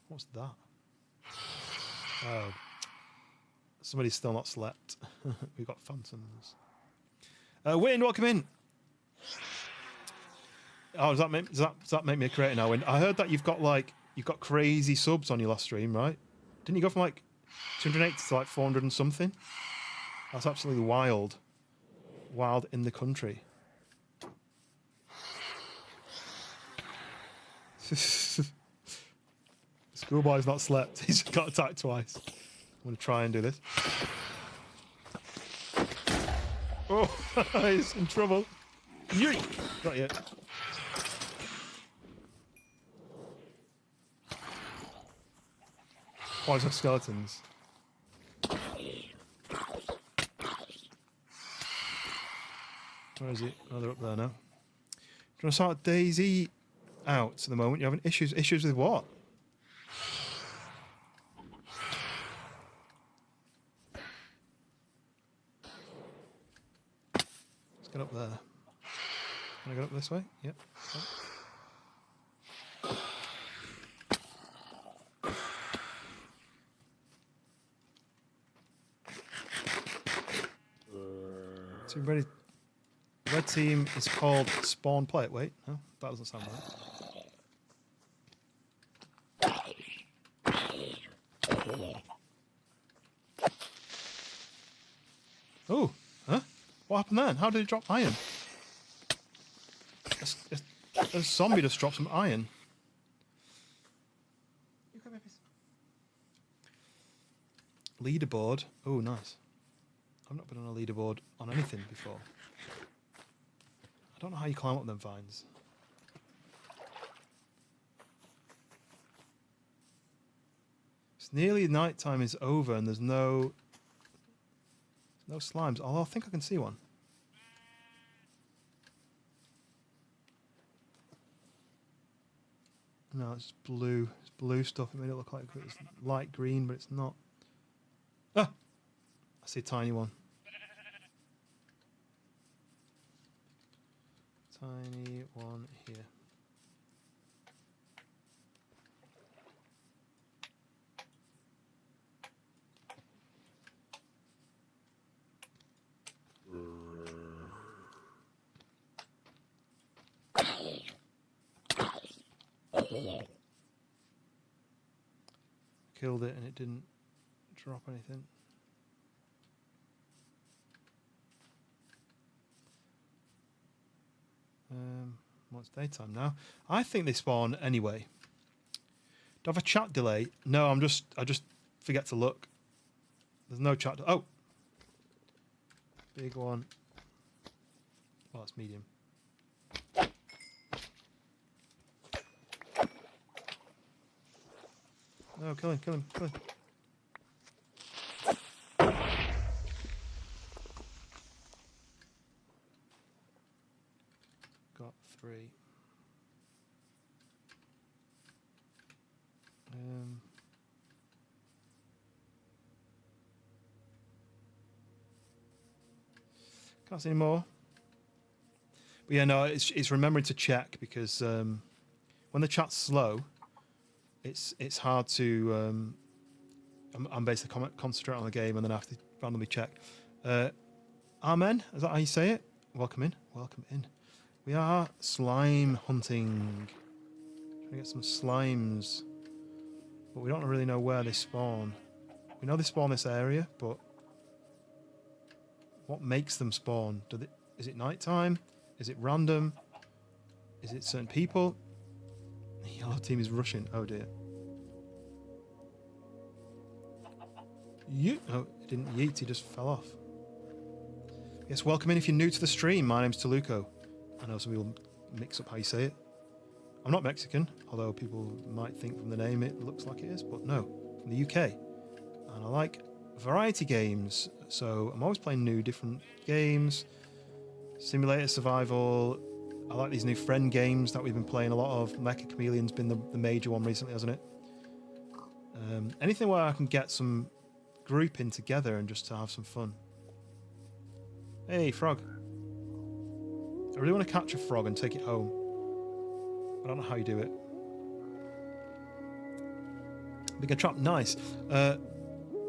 What's that? Oh. Somebody's still not slept. We've got phantoms. Wayne, welcome in. Oh, does that make me a creator now? And I heard that you've got crazy subs on your last stream, right? Didn't you go from like 280 to like 400 and something? That's absolutely wild. Wild in the country. Schoolboy's not slept. He's got attacked twice. I'm going to try and do this. Oh, he's in trouble. Yeet! Not yet. Why is there skeletons? Where is it? Oh, they're up there now. Do you want to start Daisy out at the moment? You're having issues. Issues with what? Let's get up there. Can I get up this way? Yep. So ready? Red team is called spawn play. Wait, no, that doesn't sound right. Oh, huh? What happened then? How did it drop iron? A zombie just dropped some iron. Leaderboard. Oh, nice. I've not been on a leaderboard on anything before. I don't know how you climb up them vines. It's nearly night time is over and there's no slimes. Although I think I can see one. No, it's blue. It's blue stuff. It made it look like it's light green, but it's not. Ah! I see a tiny one. Tiny one here. Killed it and it didn't drop anything. Well, it's daytime now. I think they spawn anyway. Do I have a chat delay? No, I just forget to look. There's no chat. Oh, big one. Well, it's medium. No, kill him, kill him, kill him. Got 3. Can't see any more. But yeah, no, it's remembering to check because when the chat's slow, it's hard to. I'm basically concentrate on the game and then I have to randomly check. Amen, is that how you say it? Welcome in, welcome in. We are slime hunting. Trying to get some slimes, but we don't really know where they spawn. We know they spawn this area, but What makes them spawn? Is it nighttime? Is it random? Is it certain people? The yellow team is rushing. Oh dear. Oh, it didn't yeet, he just fell off. Yes, welcome in if you're new to the stream. My name's Toluco. I know some people mix up how you say it. I'm not Mexican, although people might think from the name it looks like it is, but no, from the UK. And I like variety games, so I'm always playing new, different games. Simulator, survival. I like these new friend games that we've been playing a lot of. Mecha Chameleon's been the major one recently, hasn't it? Anything where I can get some grouping together and just to have some fun. Hey, frog. I really want to catch a frog and take it home. I don't know how you do it. Bigger trap, nice.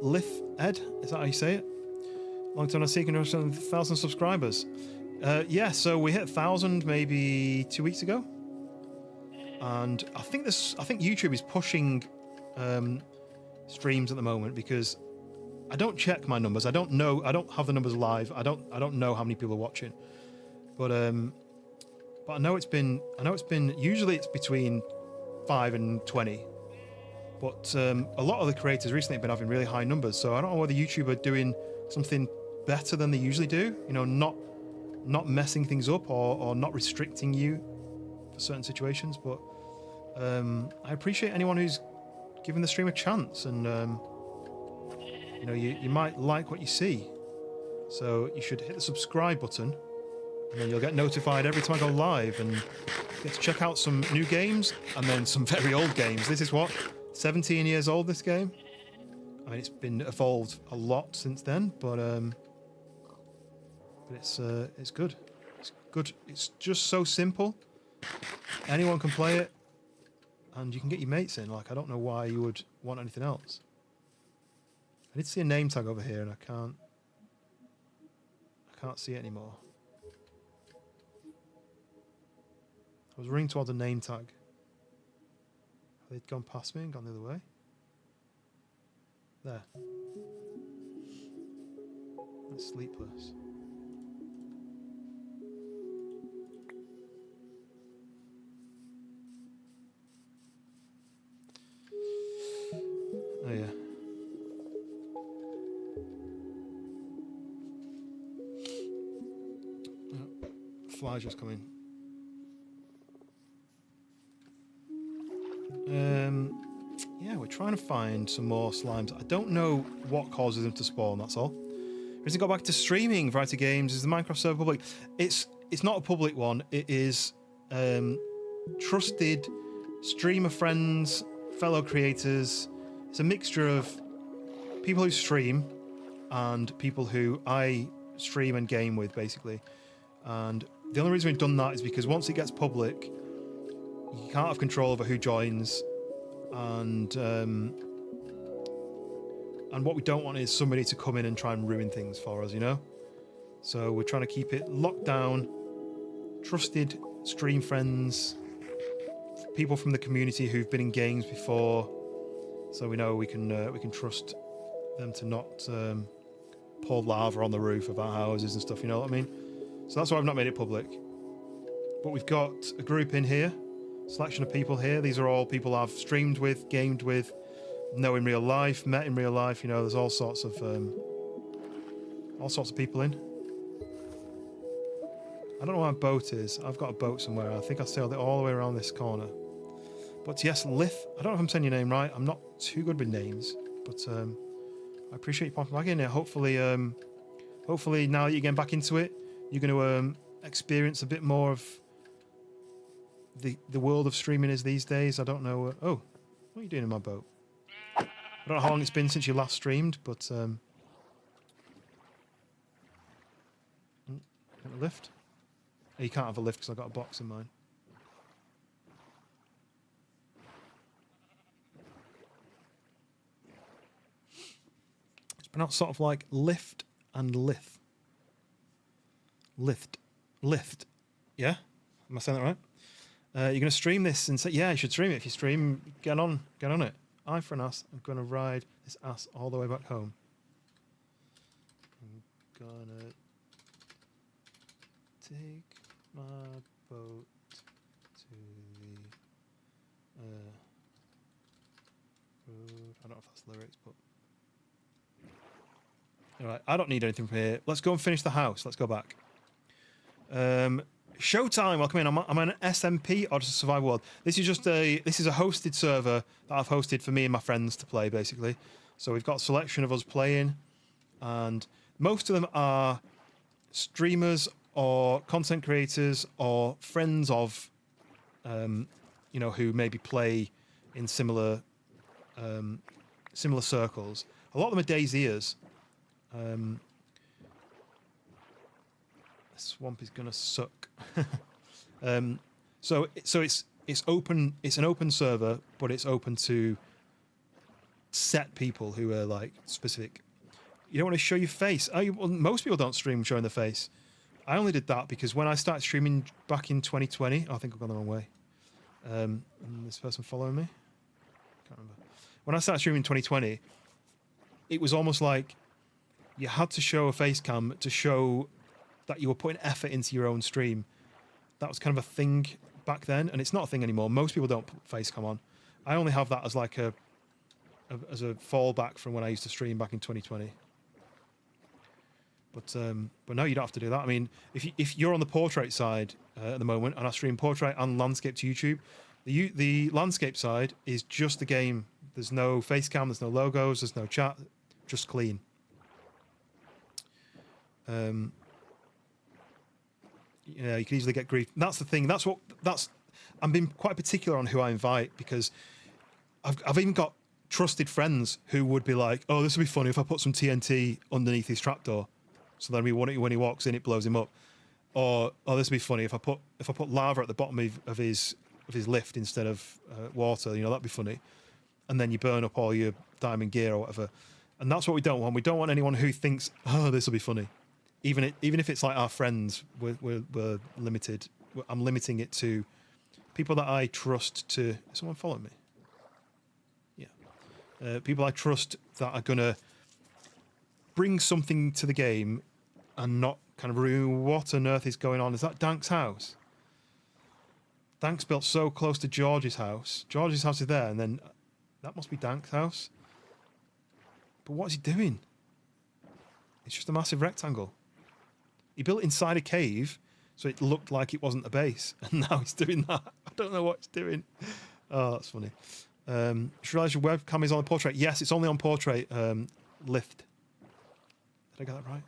Lith Ed, is that how you say it? Long time no seeking 1,000 subscribers. Yeah, so we hit 1,000 maybe 2 weeks ago, and I think YouTube is pushing streams at the moment because I don't check my numbers. I don't know. I don't have the numbers live. I don't know how many people are watching, but I know it's been. Usually it's between 5 and 20. But a lot of the creators recently have been having really high numbers, so I don't know whether YouTube are doing something better than they usually do. You know, not messing things up or not restricting you for certain situations. But I appreciate anyone who's giving the stream a chance, and you know, you might like what you see. So you should hit the subscribe button, and then you'll get notified every time I go live, and get to check out some new games and then some very old games. This is what, 17 years old, this game. I mean, it's been evolved a lot since then, but it's good. It's good. It's just so simple. Anyone can play it, and you can get your mates in. Like, I don't know why you would want anything else. I did see a name tag over here, and I can't see it anymore. I was running towards a name tag. They'd gone past me and gone the other way. There. That's Sleepless. Oh yeah. Oh, fly's just coming. Yeah, we're trying to find some more slimes. I don't know what causes them to spawn, that's all. Has it got back to streaming variety games? Is the Minecraft server public? It's not a public one. It is trusted streamer friends, fellow creators. It's a mixture of people who stream and people who I stream and game with, basically. And the only reason we've done that is because once it gets public, you can't have control over who joins, and what we don't want is somebody to come in and try and ruin things for us, you know? So we're trying to keep it locked down, trusted stream friends, people from the community who've been in games before, so we know we can trust them to not pour lava on the roof of our houses and stuff, you know what I mean? So that's why I've not made it public. But we've got a group in here. Selection of people here. These are all people I've streamed with, gamed with, know in real life, met in real life. You know, there's all sorts of people in. I don't know where my boat is. I've got a boat somewhere. I think I sailed it all the way around this corner. But yes, Lith. I don't know if I'm saying your name right. I'm not too good with names, but I appreciate you popping back in here. Hopefully now that you're getting back into it, you're going to experience a bit more of the world of streaming is these days. I don't know. Oh, what are you doing in my boat? I don't know how long it's been since you last streamed, but got a lift. Oh, you can't have a lift because I've got a box in mine. It's pronounced sort of like lift and lith. Lift. Yeah? Am I saying that right? You're going to stream this and say, yeah, you should stream it. If you stream, get on it. I for an ass, I'm going to ride this ass all the way back home. I'm going to Take my boat to the road. I don't know if that's lyrics, but alright, I don't need anything from here. Let's go and finish the house. Let's go back. Showtime, welcome in. I'm on an SMP or just a survival world. This is a hosted server that I've hosted for me and my friends to play, basically. So we've got a selection of us playing, and most of them are streamers or content creators or friends of, you know, who maybe play in similar circles. A lot of them are DayZers. Swamp is gonna suck. So it's open. It's an open server, but it's open to set people who are like specific. You don't want to show your face. Well, most people don't stream showing their face. I only did that because when I started streaming back in 2020, I think I've gone the wrong way. And this person following me? Can't remember. When I started streaming in 2020, it was almost like you had to show a face cam to show that you were putting effort into your own stream. That was kind of a thing back then, and it's not a thing anymore. Most people don't put face cam on. I only have that as like as a fallback from when I used to stream back in 2020. But no, you don't have to do that. I mean, if you're on the portrait side at the moment, and I stream portrait and landscape to YouTube, the landscape side is just the game. There's no face cam, there's no logos, there's no chat, just clean. You know, you can easily get grief. That's the thing. I'm being quite particular on who I invite, because I've even got trusted friends who would be like, "Oh, this would be funny if I put some TNT underneath his trapdoor, so then when he walks in, it blows him up." Or, "Oh, this would be funny if I put lava at the bottom of his lift instead of water. You know, that'd be funny." And then you burn up all your diamond gear or whatever. And that's what we don't want. We don't want anyone who thinks, "Oh, this will be funny." Even if it's like our friends, we're limited. I'm limiting it to people that I trust to. Is someone following me? Yeah. People I trust that are gonna bring something to the game and not kind of ruin. What on earth is going on? Is that Dank's house? Dank's built so close to George's house. George's house is there, and then that must be Dank's house. But what's he doing? It's just a massive rectangle. He built inside a cave, so it looked like it wasn't a base, and now he's doing that. I don't know what he's doing. Oh, that's funny. Just realised your webcam is on the portrait. Yes, it's only on portrait. Lift. Did I get that right?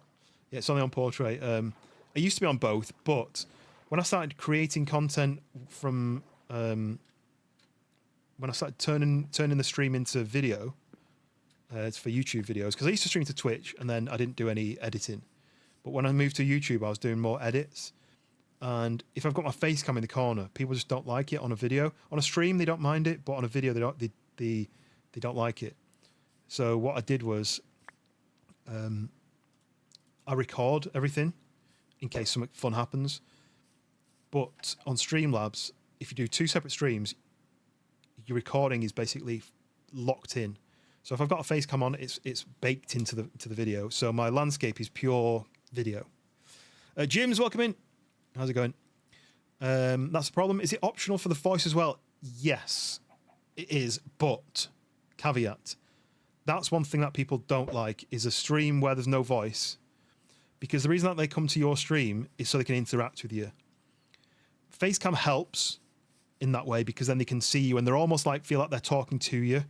Yeah, it's only on portrait. It used to be on both, but when I started creating content from when I started turning the stream into video, it's for YouTube videos, because I used to stream to Twitch and then I didn't do any editing. But when I moved to YouTube, I was doing more edits. And if I've got my face cam in the corner, people just don't like it on a video. On a stream, they don't mind it, but on a video, they don't like it. So what I did was, I record everything in case something fun happens. But on Streamlabs, if you do 2 separate streams, your recording is basically locked in. So if I've got a face cam on, it's baked into the video. So my landscape is pure video. Jim's welcome in. How's it going? That's the problem. Is it optional for the voice as well? Yes, it is. But caveat: that's one thing that people don't like, is a stream where there's no voice, because the reason that they come to your stream is so they can interact with you. Facecam helps in that way, because then they can see you and they're almost like feel like they're talking to you.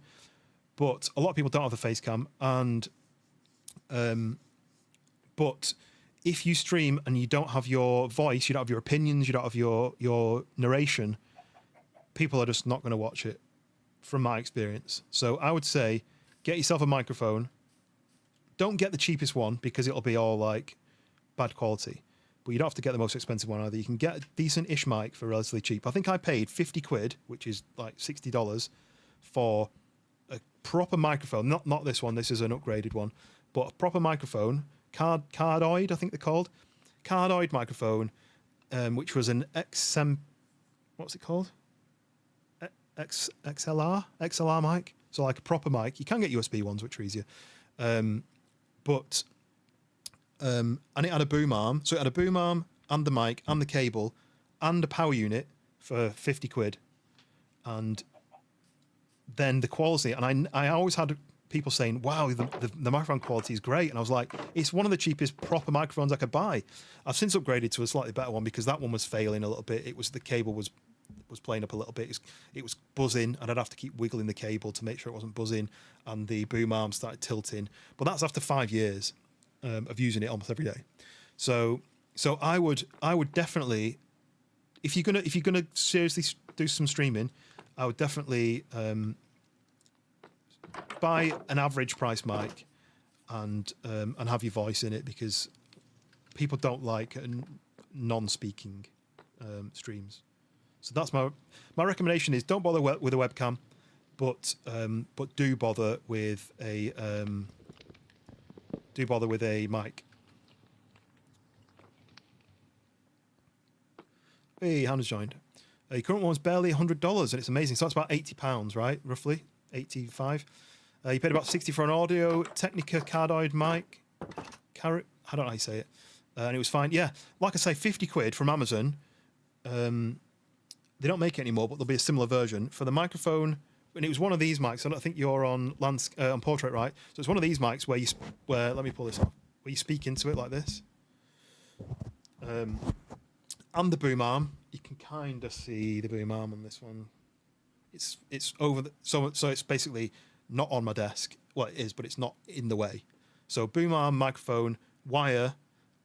But a lot of people don't have the face cam, and but if you stream and you don't have your voice, you don't have your opinions, you don't have your narration, people are just not going to watch it, from my experience. So I would say, get yourself a microphone. Don't get the cheapest one, because it'll be all like bad quality. But you don't have to get the most expensive one either. You can get a decent-ish mic for relatively cheap. I think I paid 50 quid, which is like $60, for a proper microphone. Not this one. This is an upgraded one. But a proper microphone. Cardioid, I think they're called. Cardioid microphone, which was an XM... What's it called? XLR mic. So like a proper mic. You can get USB ones, which are easier. And it had a boom arm. So it had a boom arm and the mic and the cable and a power unit for 50 quid. And then the quality, and I always had people saying, wow, the microphone quality is great. And I was like, it's one of the cheapest proper microphones I could buy. I've since upgraded to a slightly better one because that one was failing a little bit. It was, the cable was playing up a little bit. It was buzzing, and I'd have to keep wiggling the cable to make sure it wasn't buzzing, and the boom arm started tilting. But that's after 5 years of using it almost every day. So I would definitely, if you're gonna seriously do some streaming, I would definitely buy an average price mic and have your voice in it, because people don't like non-speaking streams. So that's my recommendation is don't bother with a webcam, but do bother with a mic. Hey, Hannah's joined. Your current one's barely $100, and it's amazing. So that's about £80, right? Roughly 85. You paid about 60 for an Audio Technica cardioid mic. I don't know how you say it. And it was fine. Yeah, like I say, 50 quid from Amazon. They don't make it anymore, but there'll be a similar version for the microphone. And it was one of these mics. I don't think you're on portrait, right? So it's one of these mics where let me pull this off. Where you speak into it like this. And the boom arm, you can kind of see the boom arm on this one. It's over so it's basically not on my desk. Well, it is, but it's not in the way. So boom arm, microphone, wire,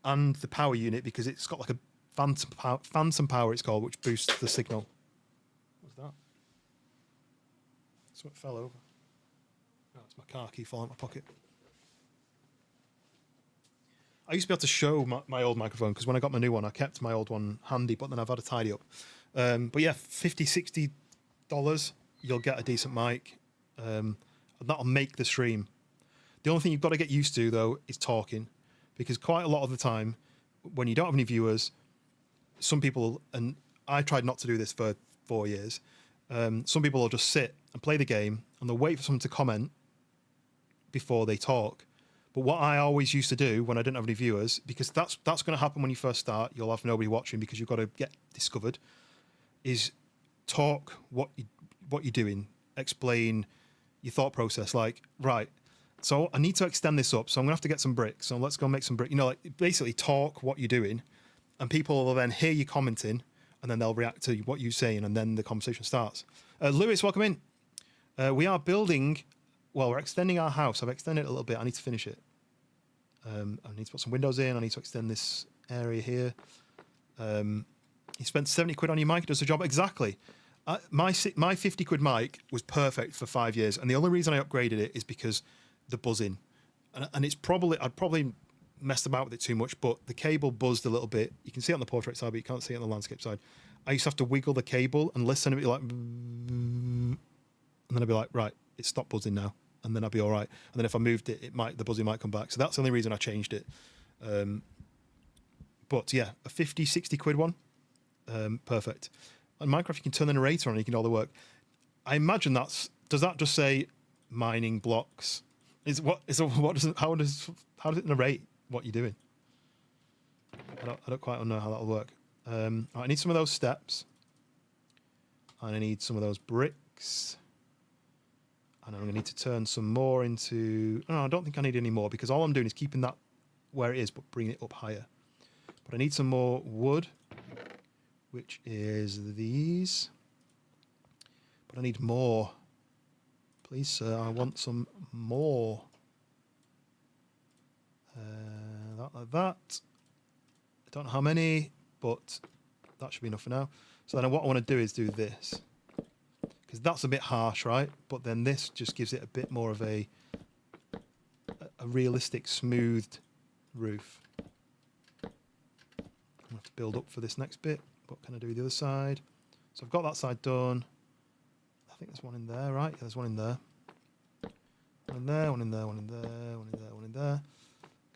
and the power unit, because it's got like a phantom power, it's called, which boosts the signal. What's that? Something fell over. Oh, it's my car key falling out of my pocket. I used to be able to show my old microphone, because when I got my new one, I kept my old one handy, but then I've had to tidy up. But yeah, $50, $60, you'll get a decent mic. And that'll make the stream. The only thing you've got to get used to, though, is talking, because quite a lot of the time, when you don't have any viewers, some people, and I tried not to do this for 4 years, some people will just sit and play the game, and they'll wait for someone to comment before they talk. But what I always used to do when I didn't have any viewers, because that's going to happen when you first start, you'll have nobody watching because you've got to get discovered, is talk what you're doing, explain your thought process. Like, right, so I need to extend this up, so I'm going to have to get some bricks, so let's go make some bricks. You know, like basically talk what you're doing, and people will then hear you commenting, and then they'll react to what you're saying, and then the conversation starts. Lewis, welcome in. We are building, well, we're extending our house. I've extended it a little bit. I need to finish it. I need to put some windows in. I need to extend this area here. You spent 70 quid on your mic. It does the job exactly. My 50 quid mic was perfect for 5 years, and the only reason I upgraded it is because the buzzing, and it's probably I'd probably messed about with it too much, but the cable buzzed a little bit. You can see it on the portrait side, but you can't see it on the landscape side. I used to have to wiggle the cable and listen, and it'd be like, and then I'd be like, right, it stopped buzzing now, and then I'd be all right. And then if I moved it, the buzzing might come back. So that's the only reason I changed it. But yeah, a 50, 60 quid one, perfect. On Minecraft, you can turn the narrator on and you can do all the work. I imagine does that just say mining blocks? How does it narrate what you're doing? I don't quite know how that'll work. I need some of those steps, and I need some of those bricks, and I'm going to need to turn some more into. No, I don't think I need any more, because all I'm doing is keeping that where it is, but bringing it up higher. But I need some more wood, which is these. But I need more. Please, sir, I want some more. That like that. I don't know how many, but that should be enough for now. So then what I want to do is do this, because that's a bit harsh, right? But then this just gives it a bit more of a realistic, smoothed roof. I'm going to have to build up for this next bit. What can I do with the other side? So I've got that side done. I think there's one in there, right? Yeah, there's one in there. One in there, one in there, one in there, one in there, one in there.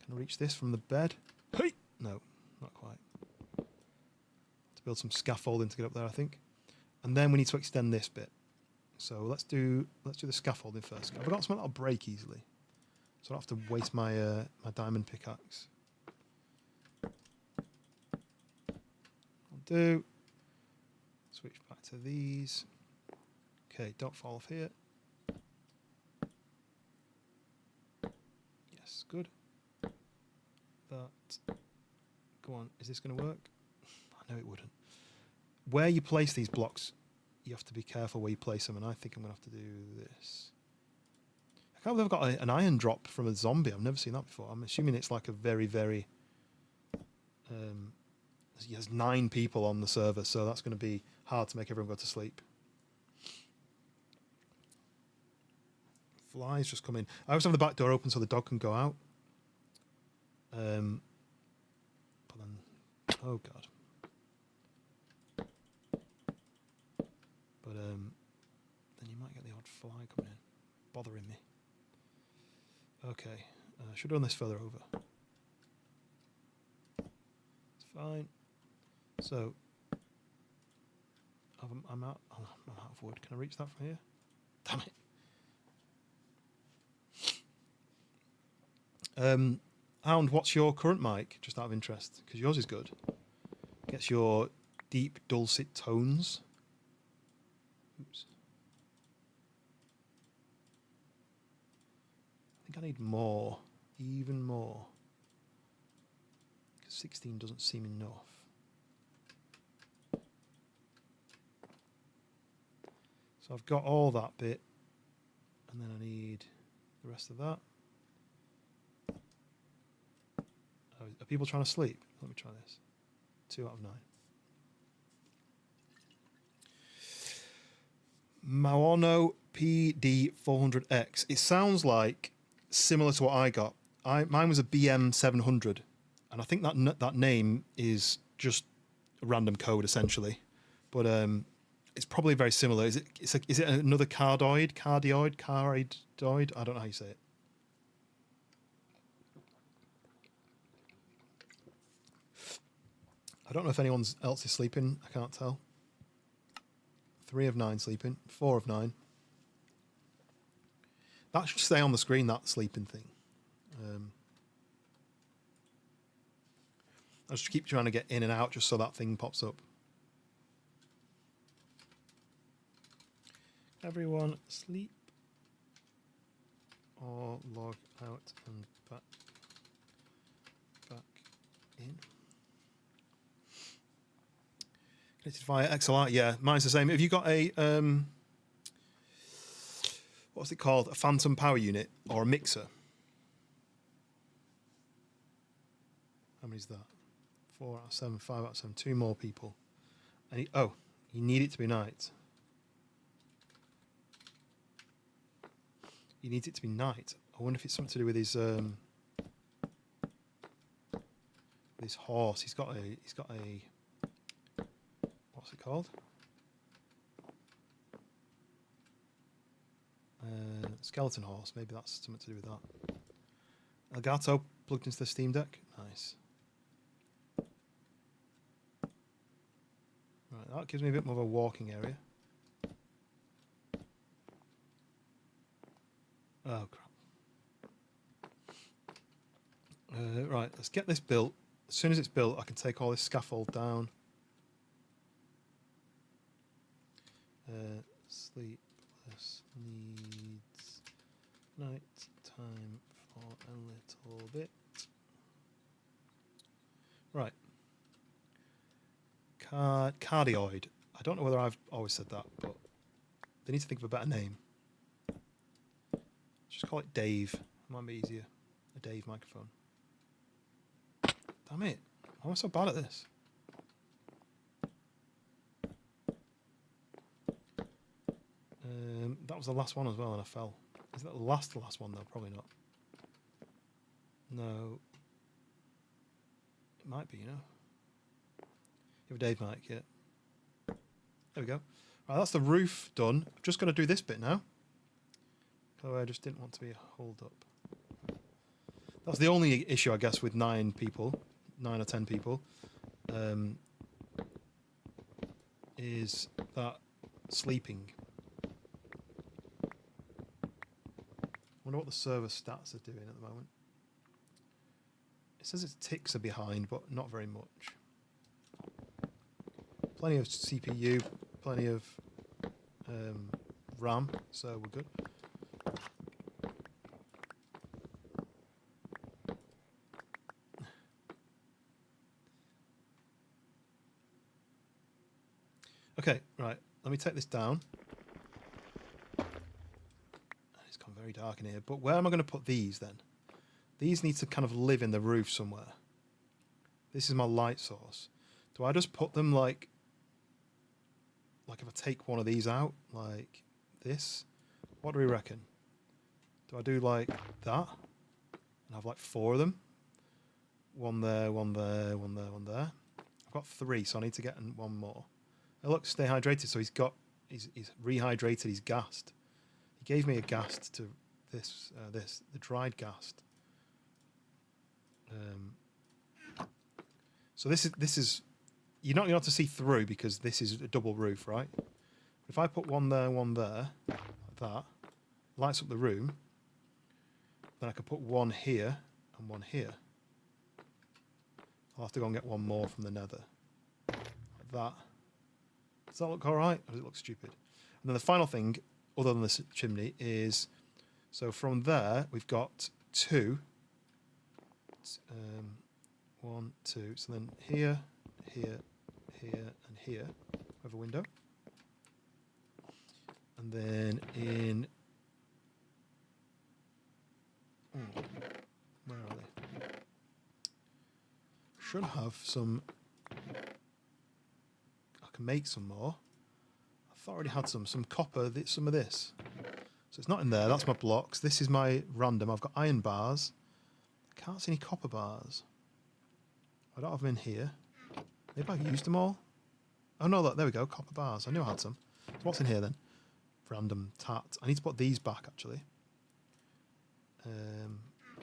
Can I reach this from the bed? Hey! No, not quite. To build some scaffolding to get up there, I think. And then we need to extend this bit. So let's do the scaffolding first. I've got something that'll break easily, so I don't have to waste my my diamond pickaxe. do. Switch back to these. Okay, don't fall off here. Yes, good. That. Go on, is this going to work? I know it wouldn't. Where you place these blocks, you have to be careful where you place them, and I think I'm going to have to do this. I can't believe I've got an iron drop from a zombie. I've never seen that before. I'm assuming it's like a very, very... there's 9 people on the server, so that's going to be hard to make everyone go to sleep. Flies just come in. I always have the back door open so the dog can go out. But then... Oh, God. But then you might get the odd fly coming in, bothering me. Okay, should have done this further over. It's fine. So, I'm out of wood. Can I reach that from here? Damn it. Hound, what's your current mic? Just out of interest, because yours is good. Gets your deep, dulcet tones. Oops. I think I need more, even more. Because 16 doesn't seem enough. So I've got all that bit, and then I need the rest of that. Oh, are people trying to sleep? Let me try this. 2 out of 9. Maono PD400X. It sounds like similar to what I got. Mine was a BM700, and I think that name is just a random code essentially, but it's probably very similar. Is it another cardioid? I don't know how you say it. I don't know if anyone else is sleeping. I can't tell. 3 of 9 sleeping. 4 of 9. That should stay on the screen, that sleeping thing. I just keep trying to get in and out just so that thing pops up. Everyone sleep. Or log out and back in. Connected via XLR, yeah, mine's the same. Have you got a what's it called? A phantom power unit or a mixer? How many is that? 4 out of 7, 5 out of 7. 2 more people. And you need it to be night. He needs it to be night. I wonder if it's something to do with his horse. He's got a what's it called? Skeleton horse. Maybe that's something to do with that. Elgato plugged into the Steam Deck. Nice. Right, that gives me a bit more of a walking area. Oh crap. Right, let's get this built. As soon as it's built, I can take all this scaffold down. Sleepless needs night time for a little bit. Right. Cardioid. I don't know whether I've always said that, but they need to think of a better name. Just call it Dave. It might be easier. A Dave microphone. Damn it. Why am I so bad at this? That was the last one as well, and I fell. Is that the last one, though? Probably not. No. It might be, you know. You have a Dave mic, yeah. There we go. Right, that's the roof done. I'm just going to do this bit now. So I just didn't want to be a hold up. That's the only issue, I guess, with 9 people, 9 or 10 people, is that sleeping. I wonder what the server stats are doing at the moment. It says its ticks are behind, but not very much. plenty of CPU, plenty of RAM, so we're good. Okay, right. Let me take this down. It's gone very dark in here. But where am I going to put these then? These need to kind of live in the roof somewhere. This is my light source. Do I just put them like if I take one of these out, like this? What do we reckon? Do I do like that? And have like 4 of them? One there, one there, one there, one there. I've got 3, so I need to get one more. Oh, look, stay hydrated. So he's rehydrated, he's gassed. He gave me a gassed to the dried gassed. So this is you're not going to have to see through because this is a double roof, right? If I put one there, like that, lights up the room, then I could put one here and one here. I'll have to go and get one more from the nether. Like that. Does that look alright? Or does it look stupid? And then the final thing, other than this chimney, is so from there we've got 2. 1, 2. So then here, here, here, and here we have a window. And then in where are they? Should have some. I can make some more. I thought I already had some copper. Some of this. So it's not in there. That's my blocks. This is my random. I've got iron bars. I can't see any copper bars. I don't have them in here. Maybe I've used them all. Oh no, look, there we go. Copper bars. I knew I had some. So what's in here then? Random tat. I need to put these back actually.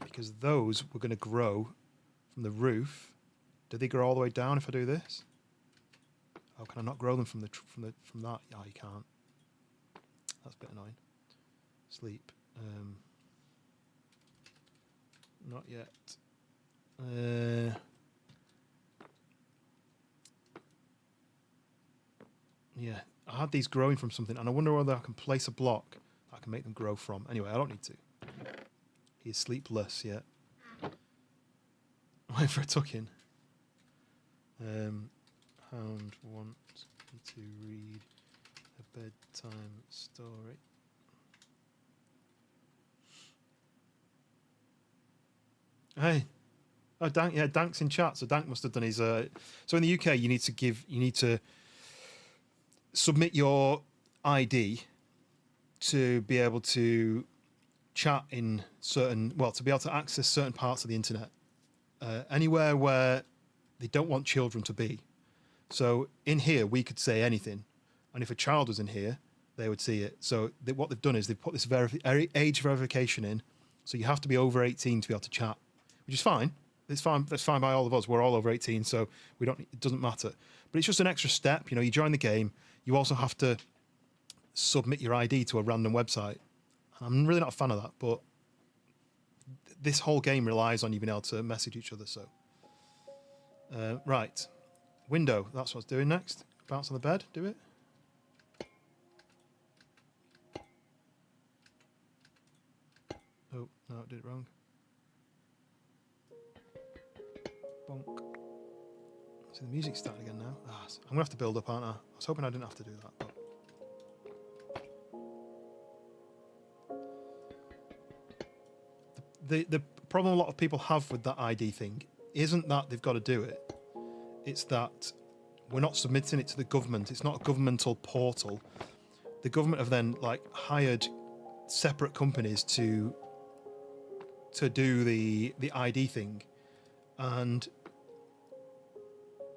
Because those were going to grow from the roof. Do they grow all the way down if I do this? Oh, can I not grow them from that? Oh, you can't. That's a bit annoying. Sleep. Not yet. Yeah, I had these growing from something, and I wonder whether I can place a block that I can make them grow from. Anyway, I don't need to. He is sleepless yet. I'm waiting for a tuck-in. Hound wants me to read a bedtime story. Hey. Oh, Dank, yeah, Dank's in chat. So Dank must have done his. So in the UK, you need to submit your ID to be able to chat in to be able to access certain parts of the internet, anywhere where they don't want children to be. So in here, we could say anything, and if a child was in here, they would see it. So what they've done is they've put this age verification in, so you have to be over 18 to be able to chat, which is fine. It's fine. That's fine by all of us. We're all over 18, so we don't. It doesn't matter. But it's just an extra step. You know, you join the game. You also have to submit your ID to a random website. I'm really not a fan of that, but this whole game relies on you being able to message each other. So, right, window. That's what I was doing next. Bounce on the bed. Do it. Oh no, I did it wrong. Bonk. So the music's starting again now. I'm gonna have to build up, aren't I? I was hoping I didn't have to do that. But... The problem a lot of people have with that ID thing isn't that they've got to do it. It's that we're not submitting it to the government. It's not a governmental portal. The government have then hired separate companies to do the ID thing, and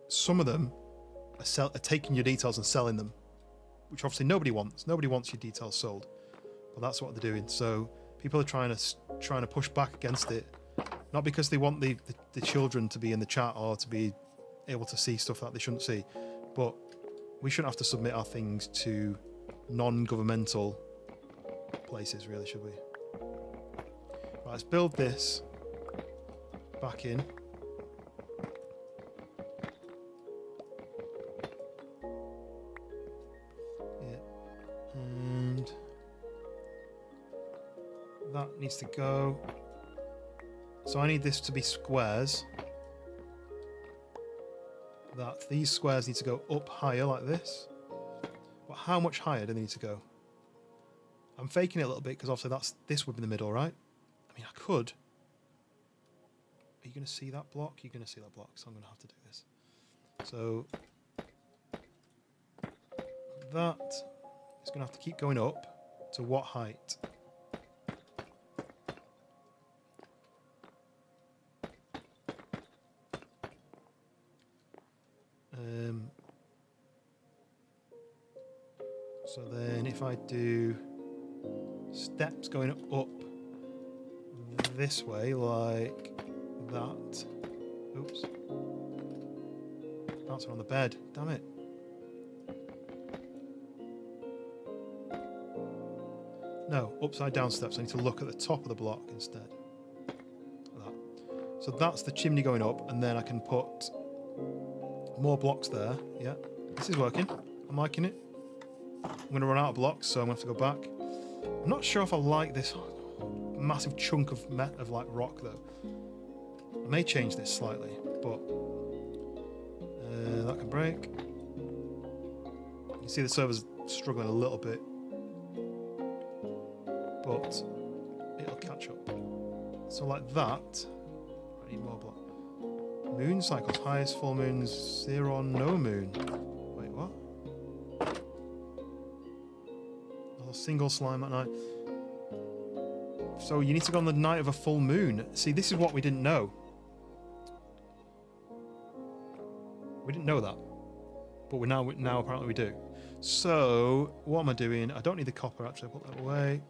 some of them are taking your details and selling them, which obviously nobody wants. Nobody wants your details sold, but that's what they're doing. So people are trying to push back against it, not because they want the children to be in the chat or to be able to see stuff that they shouldn't see, but we shouldn't have to submit our things to non-governmental places, really, should we? Right, let's build this back in. That needs to go. So I need this to be squares. That these squares need to go up higher like this. But how much higher do they need to go? I'm faking it a little bit because obviously this would be the middle, right? I mean, I could. Are you going to see that block? You're going to see that block, so I'm going to have to do this. So that is going to have to keep going up to what height? So then if I do steps going up this way like that. Oops. Bouncing on the bed. Damn it. No, upside down steps. I need to look at the top of the block instead. Like that. So that's the chimney going up, and then I can put more blocks there. Yeah, this is working. I'm liking it. I'm going to run out of blocks, so I'm going to have to go back. I'm not sure if I like this massive chunk of like rock though. I may change this slightly, but that can break. You can see the server's struggling a little bit, but it'll catch up. So like that. I need more block. Moon cycles, highest full moons, 0 on no moon. Wait, what? A single slime at night. So you need to go on the night of a full moon. See, this is what we didn't know. We didn't know that, but now apparently we do. So what am I doing? I don't need the copper actually. I'll put that away.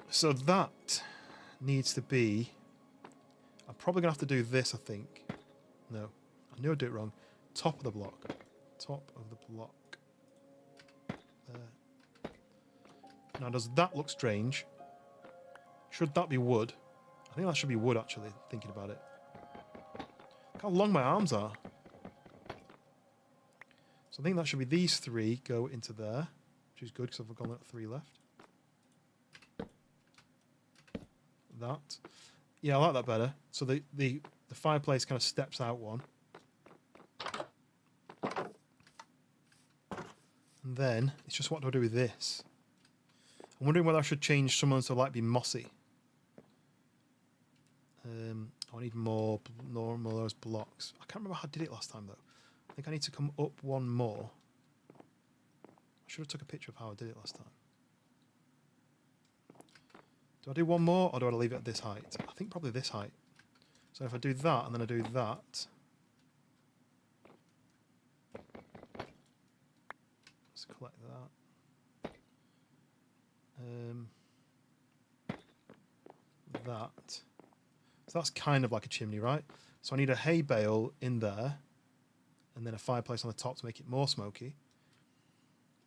So that needs to be. I'm probably gonna have to do this. I think. No, I knew I'd do it wrong. Top of the block. Top of the block. There. Now, does that look strange? Should that be wood? I think that should be wood, actually, thinking about it. Look how long my arms are. So I think that should be these three go into there, which is good because I've got 3 left. That. Yeah, I like that better. So the fireplace kind of steps out one. And then it's just what do I do with this? I'm wondering whether I should change someone to like be mossy. I need more of those blocks. I can't remember how I did it last time though. I think I need to come up one more. I should have took a picture of how I did it last time. Do I do one more or do I leave it at this height? I think probably this height. So if I do that and then I do that. Let's collect that. That. So that's kind of like a chimney, right? So I need a hay bale in there and then a fireplace on the top to make it more smoky.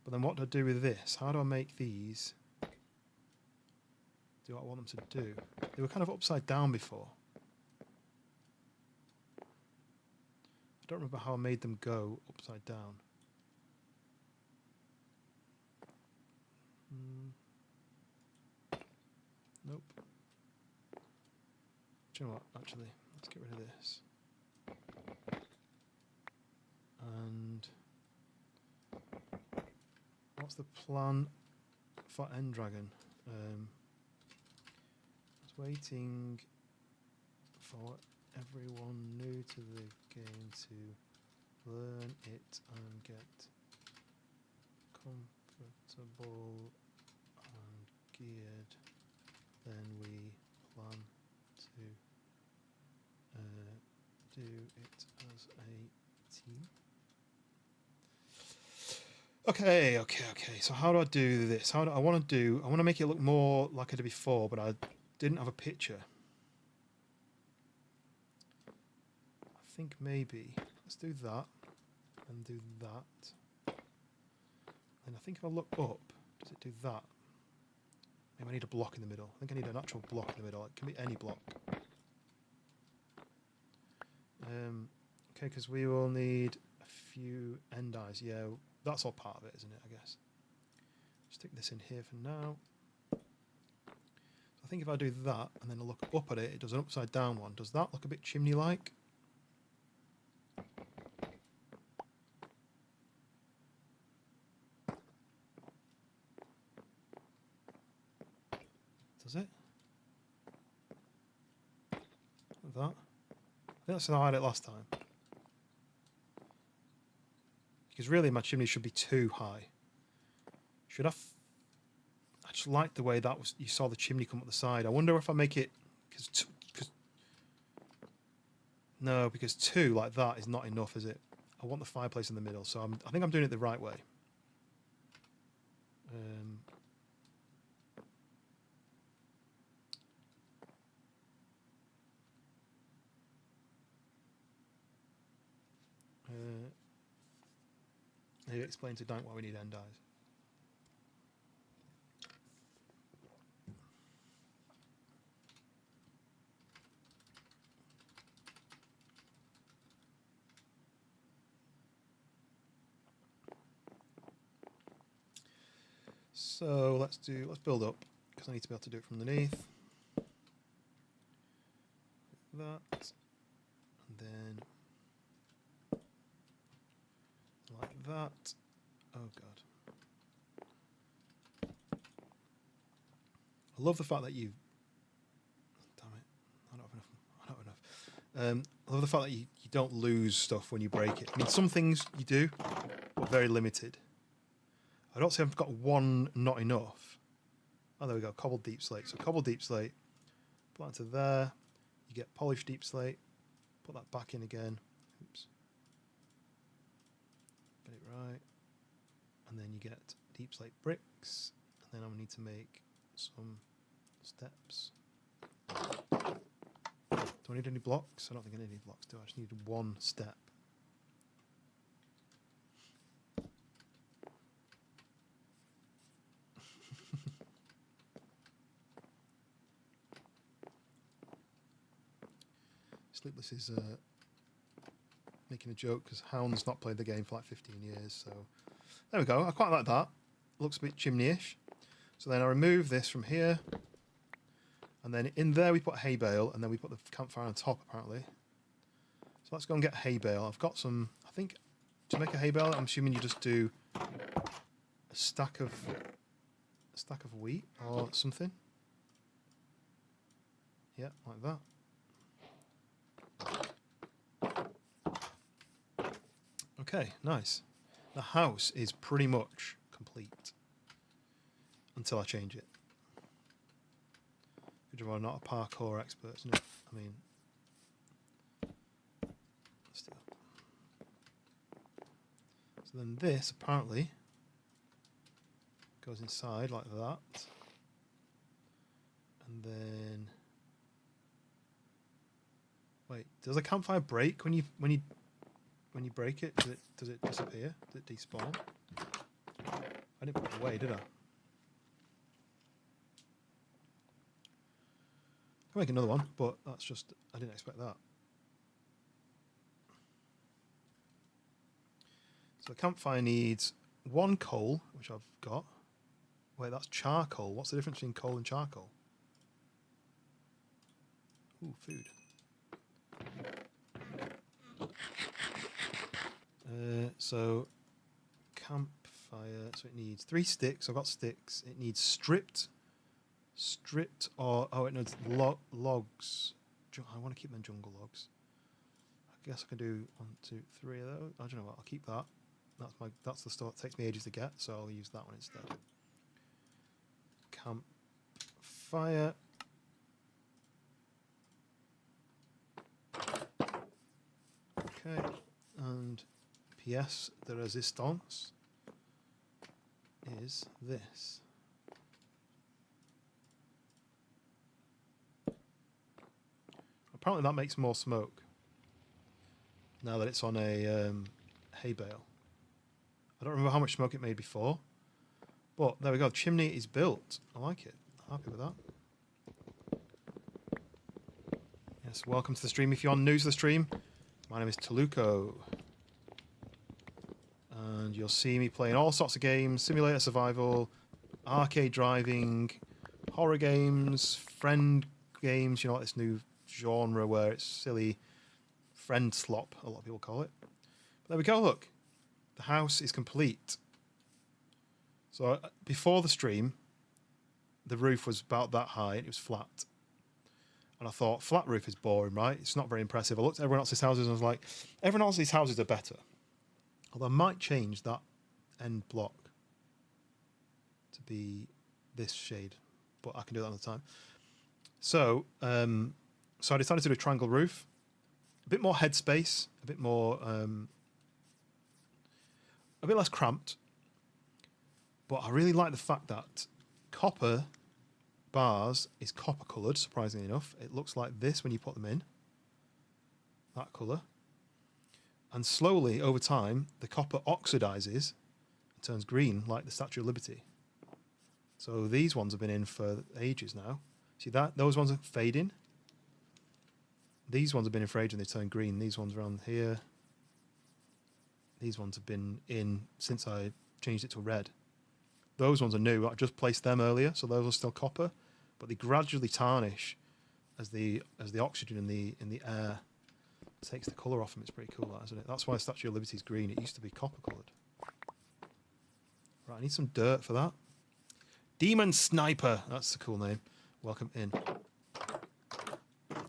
But then what do I do with this? How do I make these do what I want them to do? They were kind of upside down before. I don't remember how I made them go upside down. Nope. Do you know what? Actually, let's get rid of this. And what's the plan for End Dragon? I was waiting for everyone new to the game to learn it and get comfortable and geared. Then we plan to do it as a team. Okay. So how do I do this? I want to make it look more like I did before, but I didn't have a picture. I think maybe let's do that and do that. And I think if I look up, does it do that? Maybe I need a block in the middle. I think I need an actual block in the middle. It can be any block. Okay, because we will need a few end eyes. Yeah, that's all part of it, isn't it? I guess. Stick this in here for now. I think if I do that and then I look up at it, it does an upside down one. Does that look a bit chimney-like? Does it? Like that? I think that's how I had it last time. Because really my chimney should be too high. Should I... I just like the way that was. You saw the chimney come up the side. I wonder if I make it... No, because 2 like that is not enough, is it? I want the fireplace in the middle, so I think I'm doing it the right way. Maybe explain to Dank why we need end eyes. So let's build up, because I need to be able to do it from underneath. That, and then like that. Oh god. I love the fact that you... Damn it. I don't have enough. I love the fact that you don't lose stuff when you break it. I mean, some things you do, but very limited. I don't see I've got one not enough. Oh, there we go. Cobbled deep slate. So cobbled deep slate. Put that into there. You get polished deep slate. Put that back in again. Oops. Get it right. And then you get deep slate bricks. And then I'm going to need to make some steps. Do I need any blocks? I don't think I need any blocks, do I? I just need one step. Sleepless is making a joke because Hound's not played the game for like 15 years. So there we go. I quite like that. Looks a bit chimney-ish. So then I remove this from here. And then in there we put hay bale, and then we put the campfire on top, apparently. So let's go and get hay bale. I've got some... I think to make a hay bale, I'm assuming you just do a stack of wheat or something. Yeah, like that. Okay, nice. The house is pretty much complete until I change it. Good job I'm not a parkour expert, isn't it? I mean, let's do that. So then this apparently goes inside like that, and then wait, does a campfire break when you break it? Does it disappear? Does it despawn? I didn't put it away, did I? I can make another one, but that's just... I didn't expect that. So the campfire needs 1 coal, which I've got. Wait, that's charcoal. What's the difference between coal and charcoal? Ooh, food. So campfire, so it needs 3 sticks. I've got sticks. It needs stripped, or oh, it needs logs. I want to keep them jungle logs. I guess I can do 1, 2, 3 of those. I don't know what. I'll keep that. That's the stuff that takes me ages to get, so I'll use that one instead. Campfire. Okay, and PS, the resistance is this. Apparently that makes more smoke now that it's on a hay bale. I don't remember how much smoke it made before, but there we go. The chimney is built. I like it. I'm happy with that. Yes, welcome to the stream. If you're new to the stream, my name is Taluko, and you'll see me playing all sorts of games: simulator, survival, arcade driving, horror games, friend games. You know, like this new genre where it's silly friend slop, a lot of people call it. But there we go, look. The house is complete. So before the stream, the roof was about that high and it was flat. And I thought, flat roof is boring, right? It's not very impressive. I looked at everyone else's houses and I was like, everyone else's houses are better. Although I might change that end block to be this shade, but I can do that another time. So, so I decided to do a triangle roof, a bit more headspace, a bit more, a bit less cramped. But I really like the fact that copper bars is copper coloured, surprisingly enough. It looks like this when you put them in, that colour. And slowly, over time, the copper oxidizes and turns green like the Statue of Liberty. So these ones have been in for ages now. See that? Those ones are fading. These ones have been in for ages and they turn green. These ones around here. These ones have been in since I changed it to red. Those ones are new. I just placed them earlier, so those are still copper, but they gradually tarnish as the oxygen in the air takes the colour off them. It's pretty cool, that, isn't it? That's why Statue of Liberty is green. It used to be copper coloured. Right, I need some dirt for that. Demon Sniper. That's a cool name. Welcome in.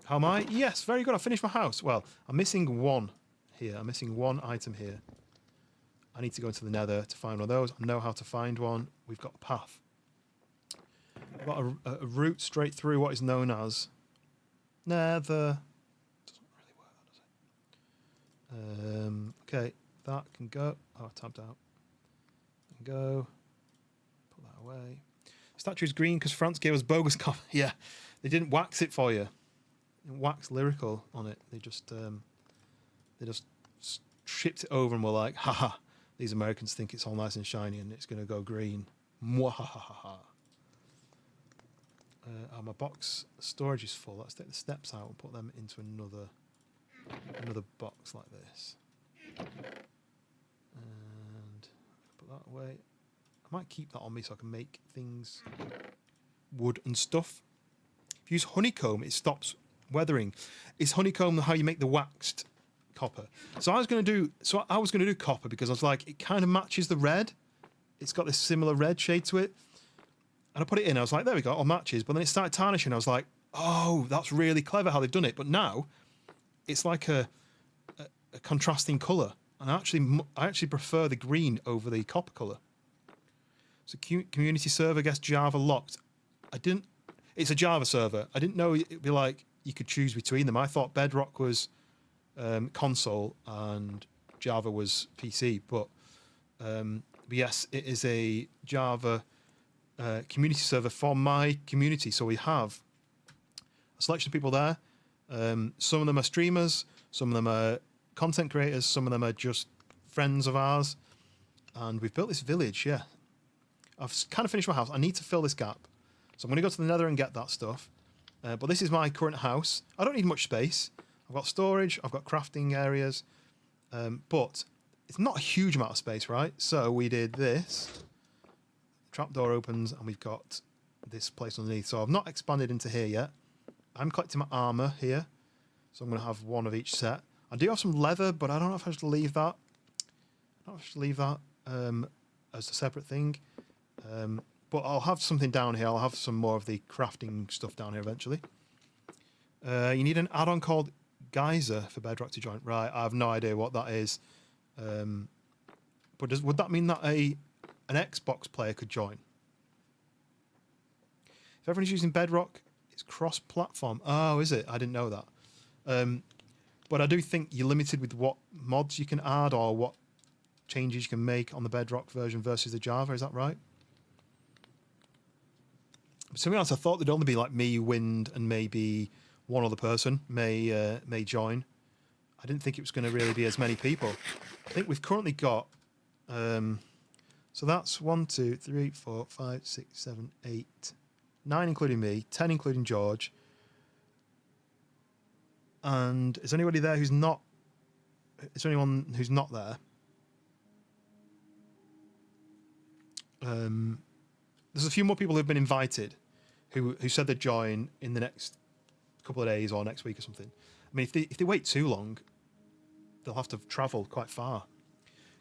How am I? Yes, very good. I finished my house. Well, I'm missing one here. I'm missing one item here. I need to go into the nether to find one of those. I know how to find one. We've got a path. I've got a route straight through what is known as nether. Doesn't really work, does it? Okay, that can go. Oh, I tabbed out. Can go. Put that away. Statue's green because France gave us bogus copy. Yeah, they didn't wax it for you. They didn't wax lyrical on it. They just shipped it over and were like, haha. These Americans think it's all nice and shiny and it's going to go green. Mwahahaha. My box storage is full. Let's take the steps out and put them into another box like this. And put that away. I might keep that on me so I can make things, wood and stuff. If you use honeycomb, it stops weathering. Is honeycomb how you make the waxed copper? So I was going to do copper because I was like, it kind of matches the red. It's got this similar red shade to it. And I put it in. I was like, there we go, it all matches. But then it started tarnishing. I was like, oh, that's really clever how they've done it. But now it's like a contrasting colour. And I actually prefer the green over the copper colour. So community server, I guess Java locked. It's a Java server. I didn't know it'd be like you could choose between them. I thought Bedrock was console and Java was PC, but yes, it is a Java community server for my community. So we have a selection of people there. Some of them are streamers, some of them are content creators, some of them are just friends of ours, and we've built this village. Yeah, I've kind of finished my house. I need to fill this gap, so I'm going to go to the nether and get that stuff. But this is my current house. I don't need much space. I've got storage, I've got crafting areas, but it's not a huge amount of space, right? So we did this. Trapdoor opens and we've got this place underneath. So I've not expanded into here yet. I'm collecting my armor here. So I'm going to have one of each set. I do have some leather, but I don't know if I should leave that. I don't know if I should leave that as a separate thing. But I'll have something down here. I'll have some more of the crafting stuff down here eventually. You need an add-on called Geyser for Bedrock to join. Right, I have no idea what that is. But would that mean that an Xbox player could join? If everyone's using Bedrock, it's cross-platform. Oh, is it? I didn't know that. But I do think you're limited with what mods you can add or what changes you can make on the Bedrock version versus the Java. Is that right? To be honest, I thought there'd only be like me, Wind, and maybe one other person may join. I didn't think it was going to really be as many people. I think we've currently got... so that's 1, 2, 3, 4, 5, 6, 7, 8, 9 including me, 10 including George. And is anybody there who's not... Is there anyone who's not there? there's a few more people who've been invited, who said they'd join in the next couple of days or next week or something. I mean, if they wait too long, they'll have to travel quite far.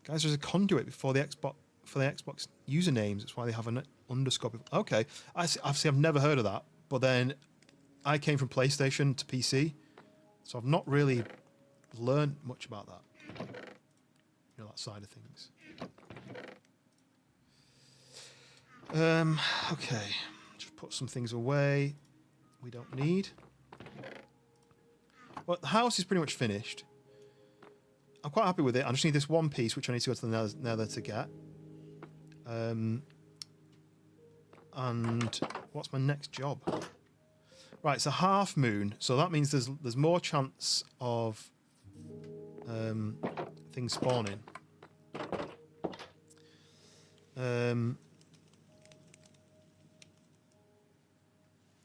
Guys, there's a conduit for the Xbox usernames. That's why they have an underscore. Okay, I've never heard of that. But then I came from PlayStation to PC, so I've not really learned much about that. You know, that side of things. Okay, just put some things away we don't need. Well, the house is pretty much finished. I'm quite happy with it. I just need this one piece, which I need to go to the nether to get. And what's my next job? Right, it's a half moon, so that means there's more chance of things spawning. I'm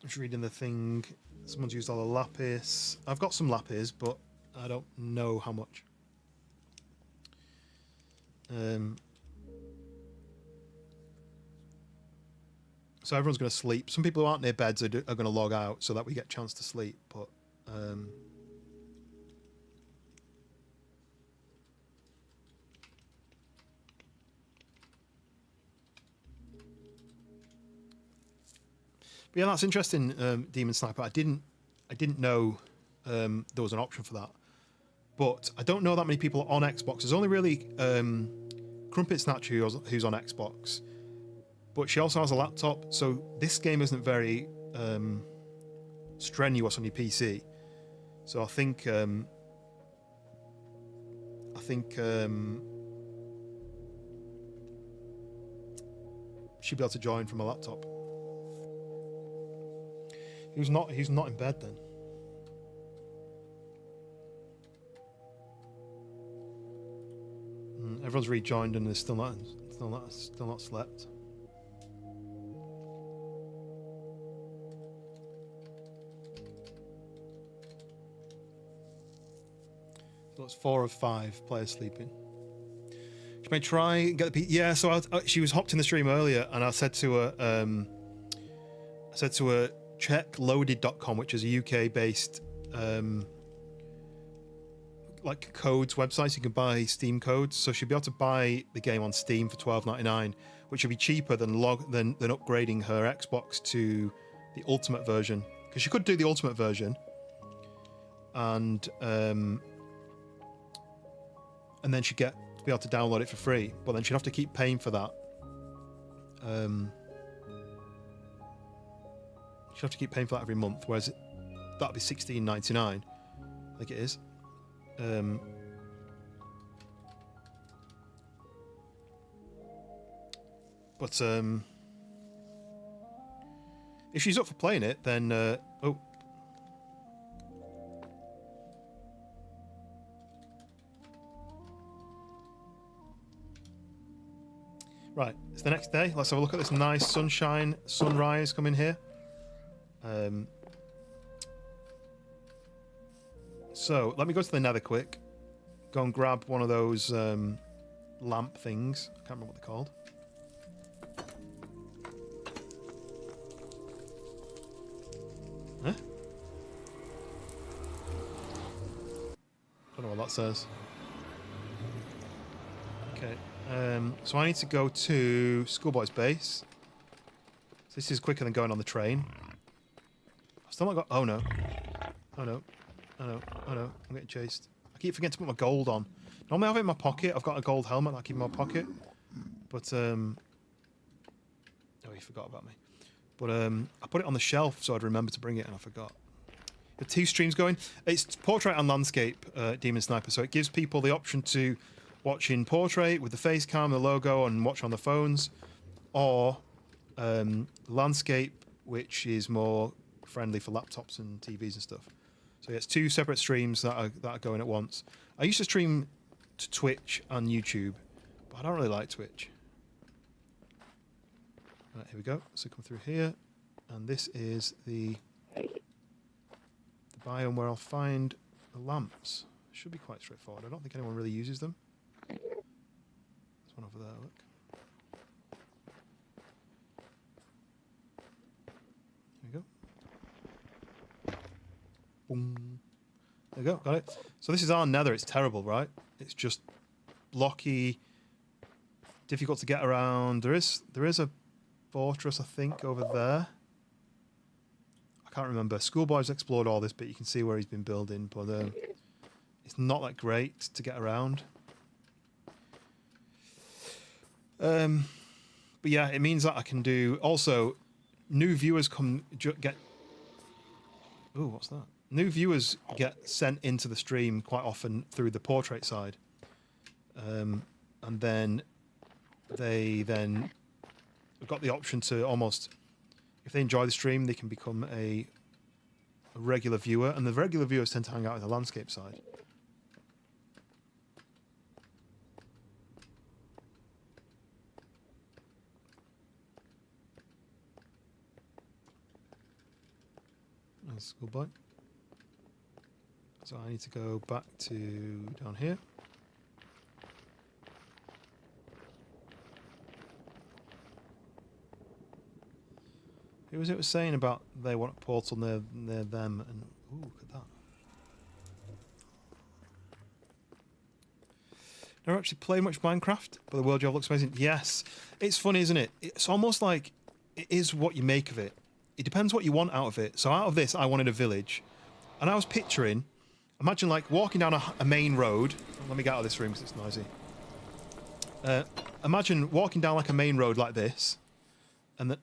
just reading the thing. Someone's used all the lapis. I've got some lapis, but I don't know how much. So everyone's going to sleep. Some people who aren't near beds are going to log out so that we get a chance to sleep. But yeah, that's interesting, Demon Sniper. I didn't know there was an option for that. But I don't know that many people on Xbox. There's only really Crumpet Snatcher who's on Xbox. But she also has a laptop, so this game isn't very strenuous on your PC. So I think she'll be able to join from a laptop. He's not in bed then. Everyone's rejoined and they're still not slept. So it's 4 of 5 players sleeping. She may try and get the yeah. So she was hopped in the stream earlier, and I said to her, check loaded.com, which is a UK-based like codes website. So you can buy Steam codes. So she'll be able to buy the game on Steam for $12.99, which would be cheaper than upgrading her Xbox to the Ultimate version. Because she could do the Ultimate version, and then she'd be able to download it for free. But then she'd have to keep paying for that. She'd have to keep paying for that every month, whereas that'd be $16.99. I think it is. But if she's up for playing it, then oh. Right, it's the next day. Let's have a look at this nice sunrise coming here. So let me go to the nether quick. Go and grab one of those lamp things. I can't remember what they're called. Huh? Don't know what that says. Okay. So I need to go to Schoolboy's base. So this is quicker than going on the train. I've still not got... Oh no. Oh no. Oh no. Oh no. I'm getting chased. I keep forgetting to put my gold on. Normally I have it in my pocket. I've got a gold helmet that I keep in my pocket. But, oh, he forgot about me. But I put it on the shelf so I'd remember to bring it, and I forgot. The 2 streams going. It's portrait and landscape, Demon Sniper. So it gives people the option to watch in portrait with the face cam, the logo, and watch on the phones, or landscape, which is more friendly for laptops and TVs and stuff. So yeah, it's 2 separate streams that are going at once. I used to stream to Twitch and YouTube, but I don't really like Twitch. Right, here we go. So come through here, and this is the biome where I'll find the lamps. Should be quite straightforward. I don't think anyone really uses them. There's one over there, look. Boom. There we go, got it. So this is our nether. It's terrible, right? It's just blocky, difficult to get around. There is a fortress, I think, over there. I can't remember. Schoolboy's explored all this, but you can see where he's been building, but it's not that great to get around. But yeah, it means that I can do... Also, new viewers get... Ooh, what's that? New viewers get sent into the stream quite often through the portrait side. And then they have got the option to almost... If they enjoy the stream, they can become a regular viewer. And the regular viewers tend to hang out in the landscape side. Schoolboy. So I need to go back to down here. Who was it was saying about they want a portal near them? And ooh, look at that. Never actually played much Minecraft, but the world job looks amazing. Yes, it's funny, isn't it? It's almost like it is what you make of it. It depends what you want out of it. So out of this, I wanted a village. And I was picturing, imagine like walking down a main road. Let me get out of this room because it's noisy. Imagine walking down like a main road like this. And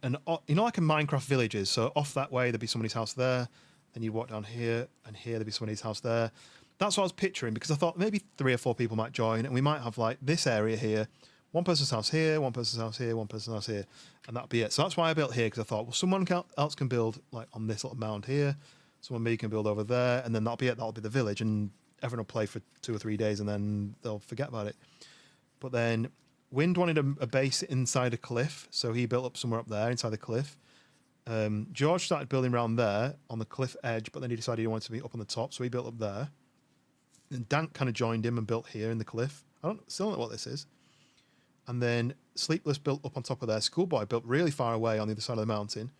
you know like a Minecraft village is. So off that way, there'd be somebody's house there. Then you'd walk down here, and here there'd be somebody's house there. That's what I was picturing because I thought maybe 3 or 4 people might join. And we might have like this area here. One person's house here, one person's house here, one person's house here, and that'd be it. So that's why I built here, because I thought, well, someone else can build like on this little mound here, someone maybe can build over there, and then that'll be it. That'll be the village, and everyone will play for 2 or 3 days, and then they'll forget about it. But then Wind wanted a base inside a cliff, so he built up somewhere up there inside the cliff. George started building around there on the cliff edge, but then he decided he wanted to be up on the top, so he built up there. And Dank kind of joined him and built here in the cliff. Still don't know what this is. And then Sleepless built up on top of there. Schoolboy built really far away on the other side of the mountain.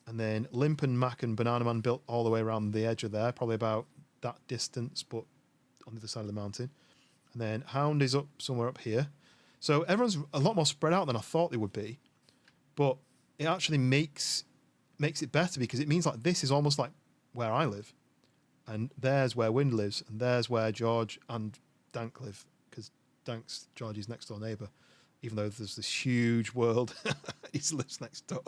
And then Limp and Mac and Banana Man built all the way around the edge of there, probably about that distance, but on the other side of the mountain. And then Hound is up somewhere up here. So everyone's a lot more spread out than I thought they would be. But it actually makes it better because it means like this is almost like where I live. And there's where Wind lives. And there's where George and Dank live. Because Dank's George's next door neighbour. Even though there's this huge world, he lives next door.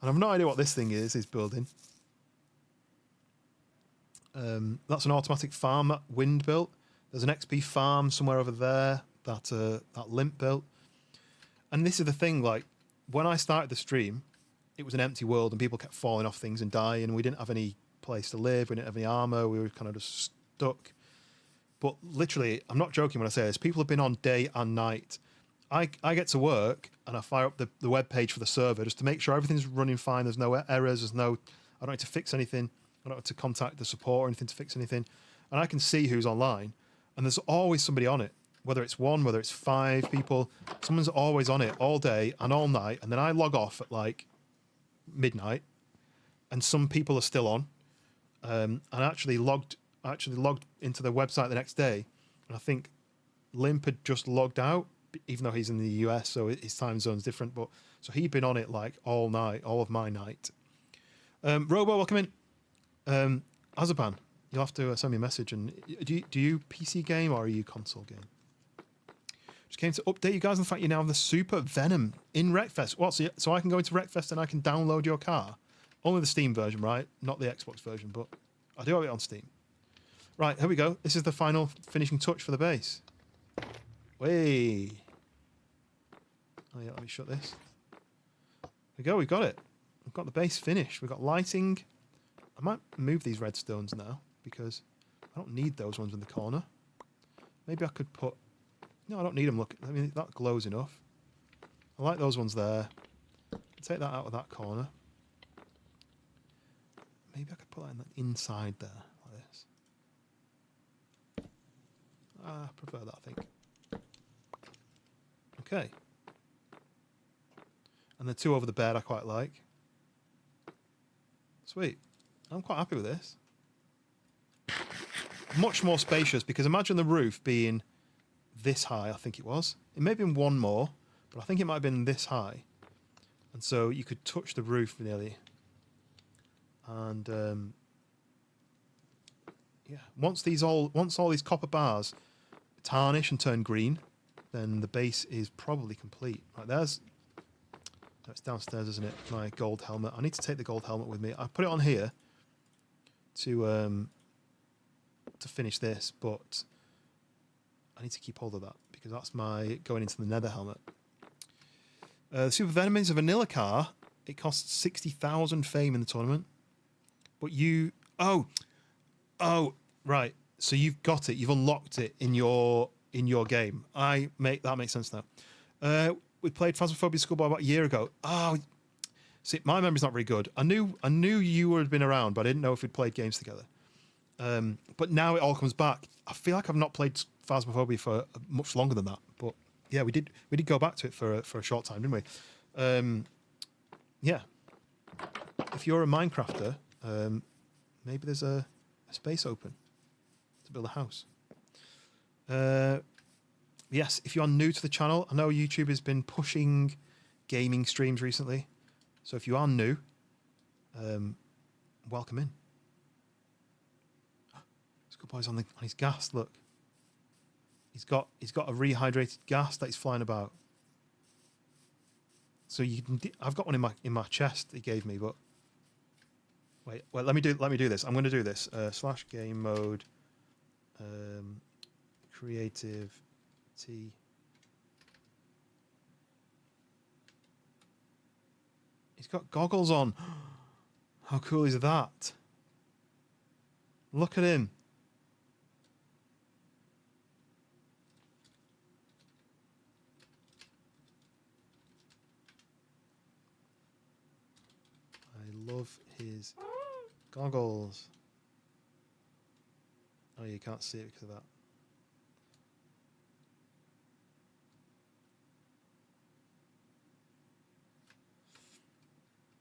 And I've no idea what this thing is he's building. That's an automatic farm that Wind built. There's an XP farm somewhere over there that Limp built. And this is the thing, like, when I started the stream, it was an empty world and people kept falling off things and dying, and we didn't have any place to live, we didn't have any armour, we were kind of just stuck. But literally, I'm not joking when I say this, people have been on day and night. I get to work and I fire up the web page for the server just to make sure everything's running fine. There's no errors. I don't need to fix anything. I don't have to contact the support or anything to fix anything. And I can see who's online. And there's always somebody on it. Whether it's 1, whether it's 5 people, someone's always on it all day and all night. And then I log off at like midnight, and some people are still on. And I actually logged into the website the next day, and I think Limp had just logged out, even though he's in the US, so his time zone's different. But so he'd been on it like all night, all of my night. Robo, welcome in. Azaban, you'll have to send me a message. And do you PC game or are you console game? Just came to update you guys on the fact you now have the Super Venom in Wreckfest. What? So I can go into Wreckfest and I can download your car? Only the Steam version, right? Not the Xbox version, but I do have it on Steam. Right, here we go. This is the final finishing touch for the base. Way. Oh yeah, let me shut this. There we go, we've got it. We've got the base finished. We've got lighting. I might move these redstones now because I don't need those ones in the corner. Maybe I could put... No, I don't need them. Look, I mean, that glows enough. I like those ones there. Take that out of that corner. Maybe I could put that in the inside there, like this. I prefer that, I think. Okay. And the 2 over the bed I quite like. Sweet. I'm quite happy with this. much more spacious, because imagine the roof being this high, I think it was. It may have been one more, but I think it might have been this high. And so you could touch the roof nearly. And yeah, once all these copper bars tarnish and turn green, then the base is probably complete. Right, that's downstairs, isn't it? My gold helmet. I need to take the gold helmet with me. I put it on here to finish this, but I need to keep hold of that because that's my going into the nether helmet. The Super Venom is a vanilla car. It costs 60,000 fame in the tournament. But you... Oh, right. So you've got it. You've unlocked it in your game. That makes sense now. We played Phasmophobia Schoolboy about a year ago. Oh, see, my memory's not very good. I knew you would have been around, but I didn't know if we'd played games together. But now it all comes back. I feel like I've not played Phasmophobia for much longer than that. But yeah, we did go back to it for a short time, didn't we? Yeah. If you're a Minecrafter, maybe there's a space open to build a house. Yes, if you're new to the channel, I know YouTube has been pushing gaming streams recently. So if you are new, welcome in. Schoolboy's on his gas, look. He's got a rehydrated gas that he's flying about. So I've got one in my chest he gave me, but wait, let me do this. I'm going to do this. / game mode, creative T. He's got goggles on. How cool is that? Look at him. I love his goggles. Oh, you can't see it because of that.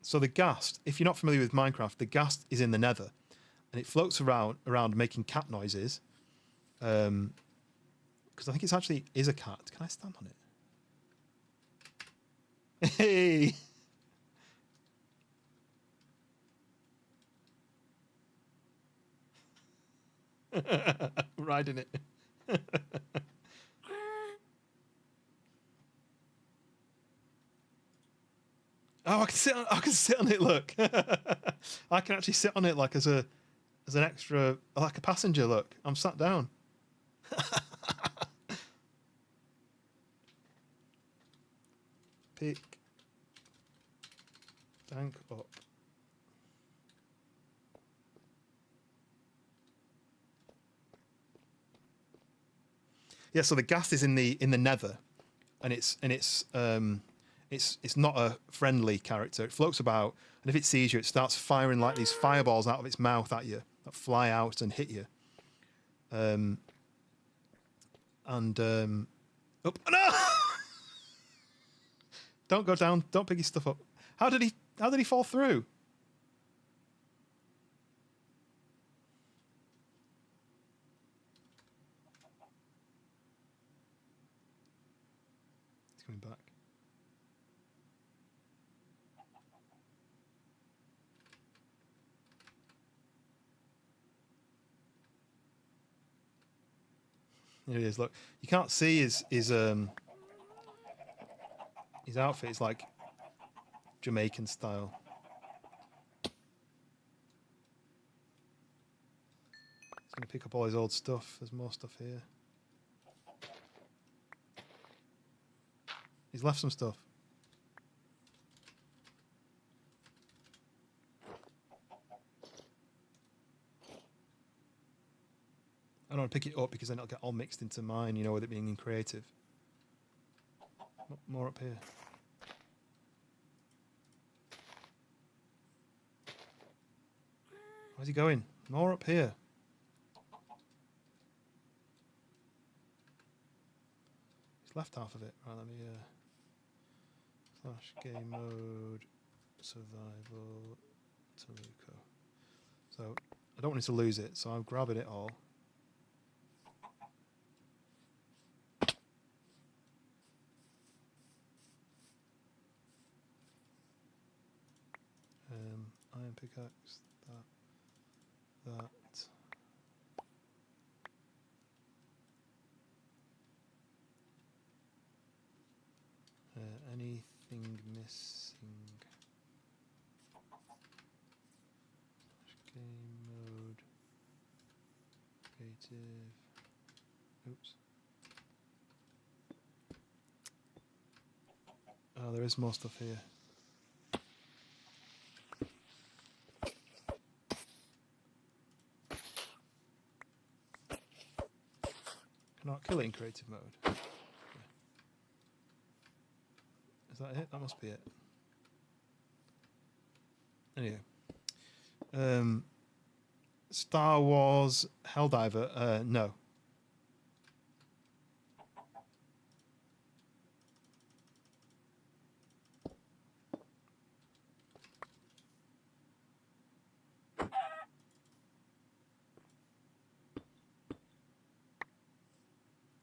So the ghast, if you're not familiar with Minecraft, the ghast is in the nether. And it floats around making cat noises. Because I think it's actually is a cat. Can I stand on it? Hey! Riding it. Oh, I can sit on it. Look, I can actually sit on it like as an extra, like a passenger. Look, I'm sat down. Pick tank up. Yeah, so the ghast is in the nether, and it's not a friendly character. It floats about, and if it sees you, it starts firing like these fireballs out of its mouth at you that fly out and hit you. Oh no! Don't go down. Don't pick his stuff up. How did he fall through? He's coming back. There he is. Look, you can't see his outfit. It's like Jamaican style. He's going to pick up all his old stuff. There's more stuff here. He's left some stuff. I don't want to pick it up because then it'll get all mixed into mine, you know, with it being in creative. More up here. Where's he going? More up here. He's left half of it. Right, let me / game mode survival Taluko. So I don't want him to lose it, so I'm grabbing it all. pickaxe. That. Anything missing? Game mode. Creative. Oops. Oh, there is more stuff here. Cannot kill it in creative mode. Okay. Is that it? That must be it. Anyway. Star Wars Helldiver, no.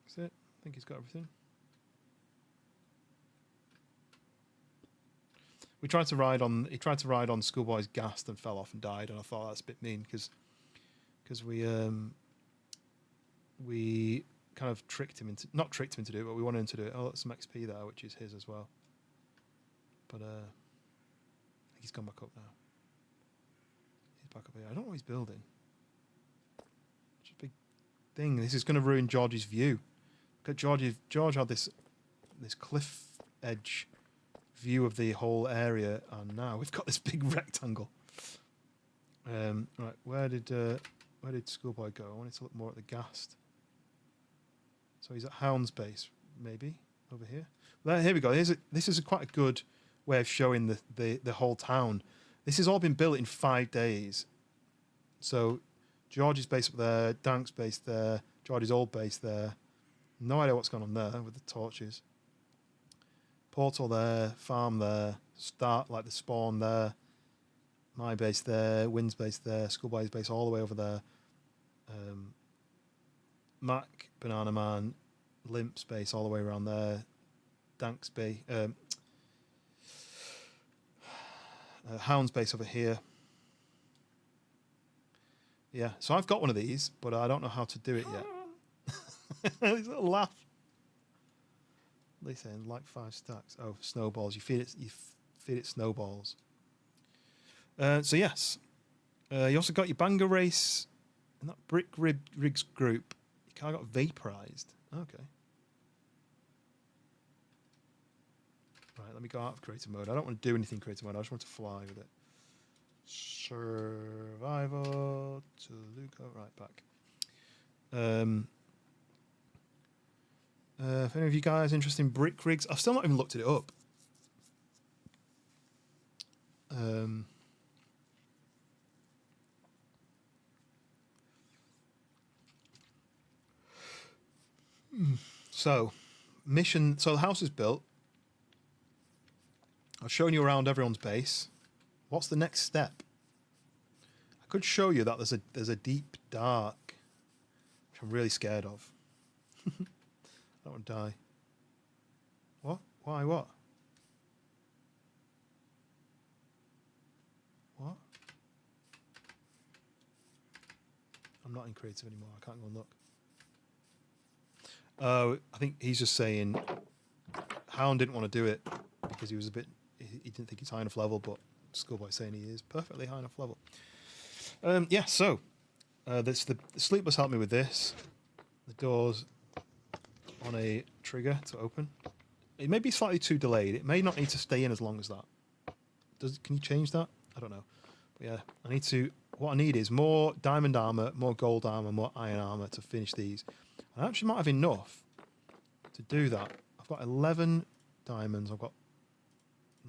That's it. I think he's got everything. He tried to ride on Schoolboy's Ghast and fell off and died, and I thought that's a bit mean because we kind of not tricked him into do it, but we wanted him to do it. Oh, that's some XP there, which is his as well. But I think he's gone back up now. He's back up here. I don't know what he's building. It's a big thing. This is going to ruin George's view. Look at George had this cliff edge view of the whole area, and now we've got this big rectangle. Right, where did Schoolboy go? I wanted to look more at the Ghast. So he's at Hound's base, maybe over here. Well, here we go. This is quite a good way of showing the whole town. This has all been built in 5 days. So George's base up there, Dank's base there, George's old base there. No idea what's going on there with the torches. Portal there, farm there, start like the spawn there, my base there, Wind's base there, Schoolboy's base all the way over there. Mac, Banana Man, Limp's base all the way around there. Dank's base, Hound's base over here. Yeah, so I've got one of these, but I don't know how to do it yet. This little laugh. They saying like 5 stacks. Oh, snowballs. You feed it snowballs. So yes, you also got your banger race and that brick rigs group. You kind of got vaporized. Okay. Right, let me go out of creative mode. I don't want to do anything creative mode. I just want to fly with it. Survival to Luca. Right, back. If any of you guys are interested in brick rigs, I've still not even looked it up. So, mission. So the house is built. I've shown you around everyone's base. What's the next step? I could show you that there's a deep dark, which I'm really scared of. I don't want to die. What? Why? What? What? I'm not in creative anymore. I can't go and look. I think he's just saying Hound didn't want to do it because he was a bit. He didn't think he's high enough level, but Schoolboy saying he is perfectly high enough level. Yeah. So, the sleepers helped me with this. The doors on a trigger to open. It may be slightly too delayed. It may not need to stay in as long as that. Can you change that? I don't know. But yeah, what I need is more diamond armor, more gold armor, more iron armor to finish these. I actually might have enough to do that. I've got 11 diamonds. I've got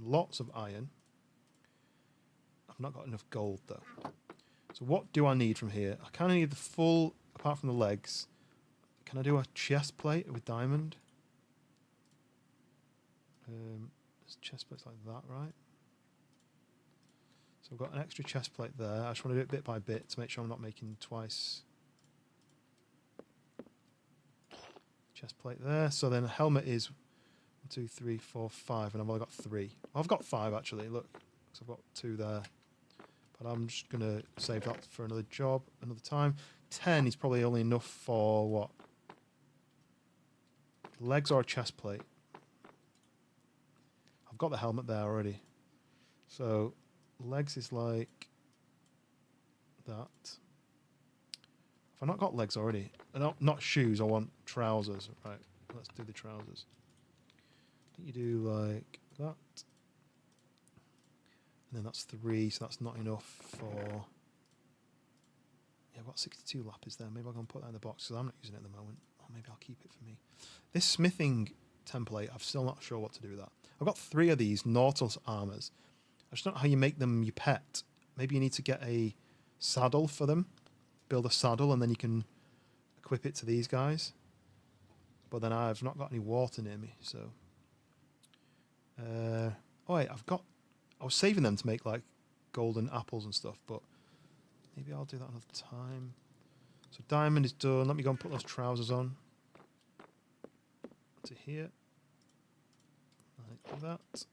lots of iron. I've not got enough gold though. So what do I need from here? I kind of need the full, apart from the legs. Can I do a chest plate with diamond? There's chest plates like that, right? So I've got an extra chest plate there. I just want to do it bit by bit to make sure I'm not making twice. Chest plate there. So then a helmet is 1, 2, 3, 4, 5, and I've only got 3. Well, I've got 5 actually. Look, so I've got 2 there. But I'm just going to save that for another job, another time. 10 is probably only enough for what? Legs or a chest plate? I've got the helmet there already. So legs is like that. Have I not got legs already? No, not shoes, I want trousers. Right, let's do the trousers. I think you do like that. And then that's 3, so that's not enough for... Yeah, I've got 62 lapis there. Maybe I'll go and put that in the box, because I'm not using it at the moment. Or maybe I'll keep it for me. This smithing template, I'm still not sure what to do with that. I've got 3 of these Nautilus armors. I just don't know how you make them your pet. Maybe you need to get a saddle for them. Build a saddle, and then you can equip it to these guys. But then I've not got any water near me, so... oh wait, I was saving them to make like golden apples and stuff, but maybe I'll do that another time. So diamond is done. Let me go and put those trousers on. To here. Like that.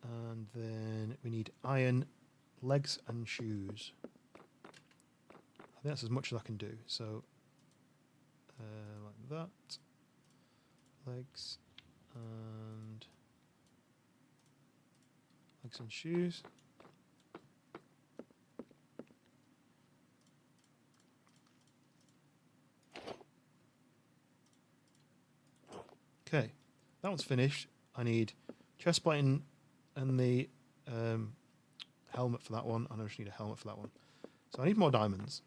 And then we need iron, legs and shoes. I think that's as much as I can do. So like that. Legs and shoes. Okay, that one's finished. I need chest plate and the helmet for that one, and I just need a helmet for that one. So I need more diamonds.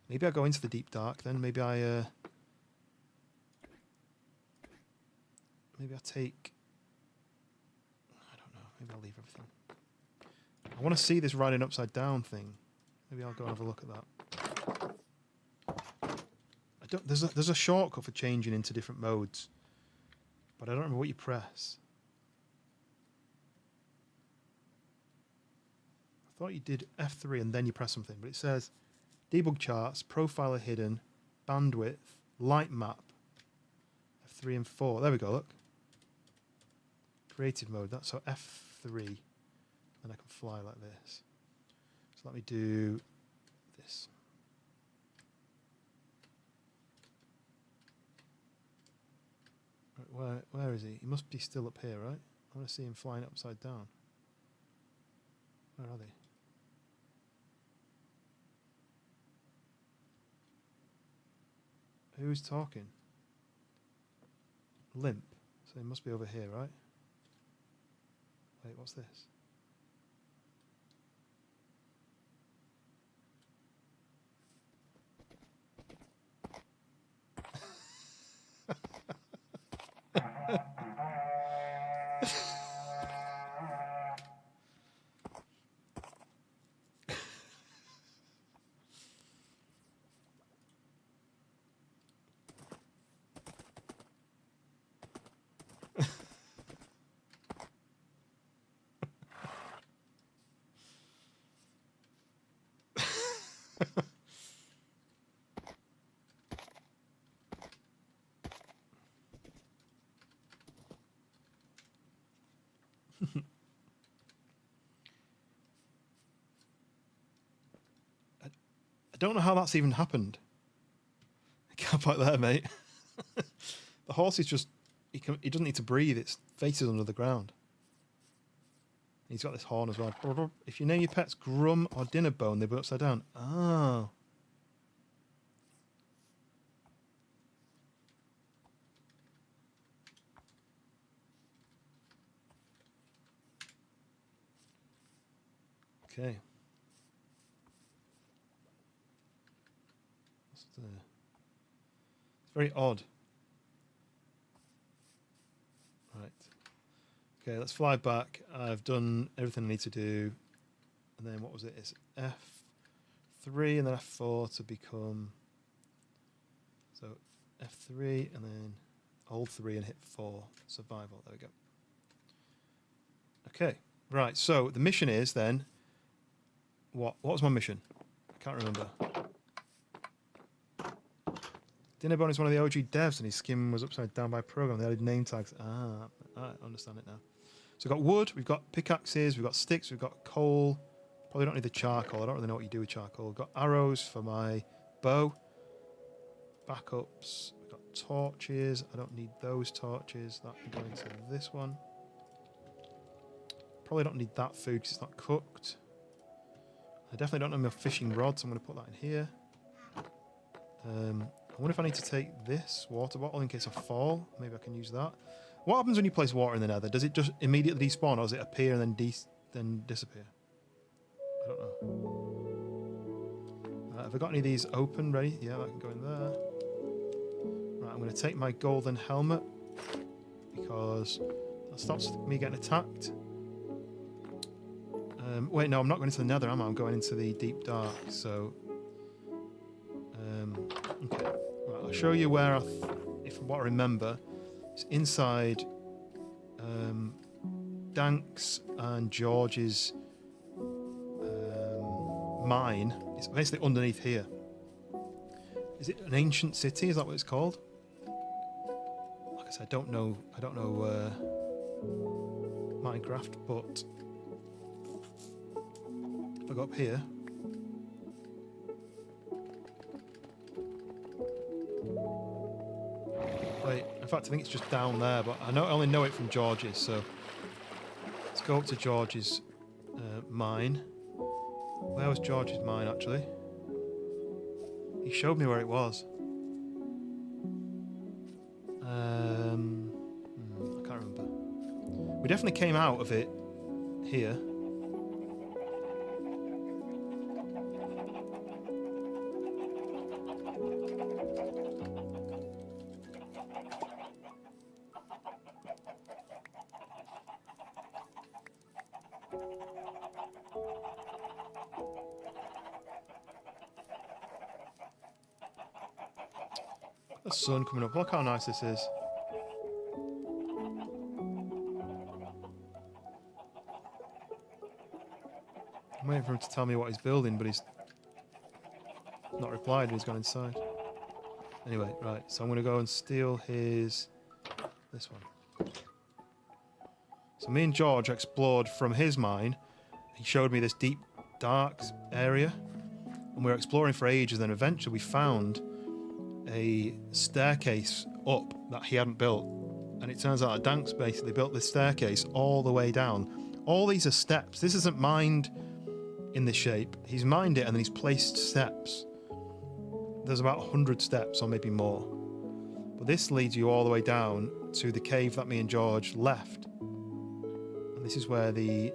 Maybe I go into the deep dark then. Maybe I take... Maybe I'll leave everything. I want to see this riding upside down thing. Maybe I'll go and have a look at that. There's a shortcut for changing into different modes, but I don't remember what you press. I thought you did F3 and then you press something, but it says debug charts, profiler hidden, bandwidth, light map, F3 and 4. There we go. Look. Creative mode. That's so F3, and I can fly like this. So let me do this. Right, where is he? He must be still up here, right? I want to see him flying upside down. Where are they? Who's talking? Limp. So he must be over here, right? Wait, what's this? I don't know how that's even happened. Camp out there, mate. The horse is just... He doesn't need to breathe. Its face is under the ground. He's got this horn as well. If you name your pets Grum or Dinnerbone, they put upside down. Oh. Okay. It's very odd. Right. Okay, let's fly back. I've done everything I need to do. And then what was it? It's F3 and then F4 to become... So F3 and then hold 3 and hit 4. Survival. There we go. Okay. Right, so the mission is then... What was my mission? I can't remember. Dinnerbone is one of the OG devs, and his skin was upside down by program. They added name tags. I understand it now. So we've got wood, we've got pickaxes, we've got sticks, we've got coal. Probably don't need the charcoal. I don't really know what you do with charcoal. We've got arrows for my bow. Backups. We've got torches. I don't need those torches. That can go into this one. Probably don't need that food because it's not cooked. I definitely don't have my fishing rod, so I'm going to put that in here. I wonder if I need to take this water bottle in case I fall. Maybe I can use that. What happens when you place water in the nether? Does it just immediately despawn, or does it appear and then disappear? I don't know. Have I got any of these open, ready? Yeah, that can go in there. Right, I'm going to take my golden helmet because that stops me getting attacked. Wait, no, I'm not going into the nether, am I? I'm going into the deep dark, so... okay. Right, I'll show you where, if what I remember, it's inside Dank's and George's mine. It's basically underneath here. Is it an ancient city? Is that what it's called? Like I said, I don't know Minecraft, but if I go up here, wait, in fact I think it's just down there, but I only know it from George's, so let's go up to George's mine. Where was George's mine, actually? He showed me where it was. I can't remember. We definitely came out of it here. The sun coming up. Look how nice this is. I'm waiting for him to tell me what he's building, but he's not replied. He's gone inside. Anyway, right. So I'm going to go and steal this one. So me and George explored from his mine. He showed me this deep, dark area, and we were exploring for ages. Then eventually we found a staircase up that he hadn't built, and it turns out that Dank's basically built this staircase all the way down. All these are steps. This isn't mined in this shape. He's mined it and then he's placed steps. There's about 100 steps or maybe more, but this leads you all the way down to the cave that me and George left, and this is where the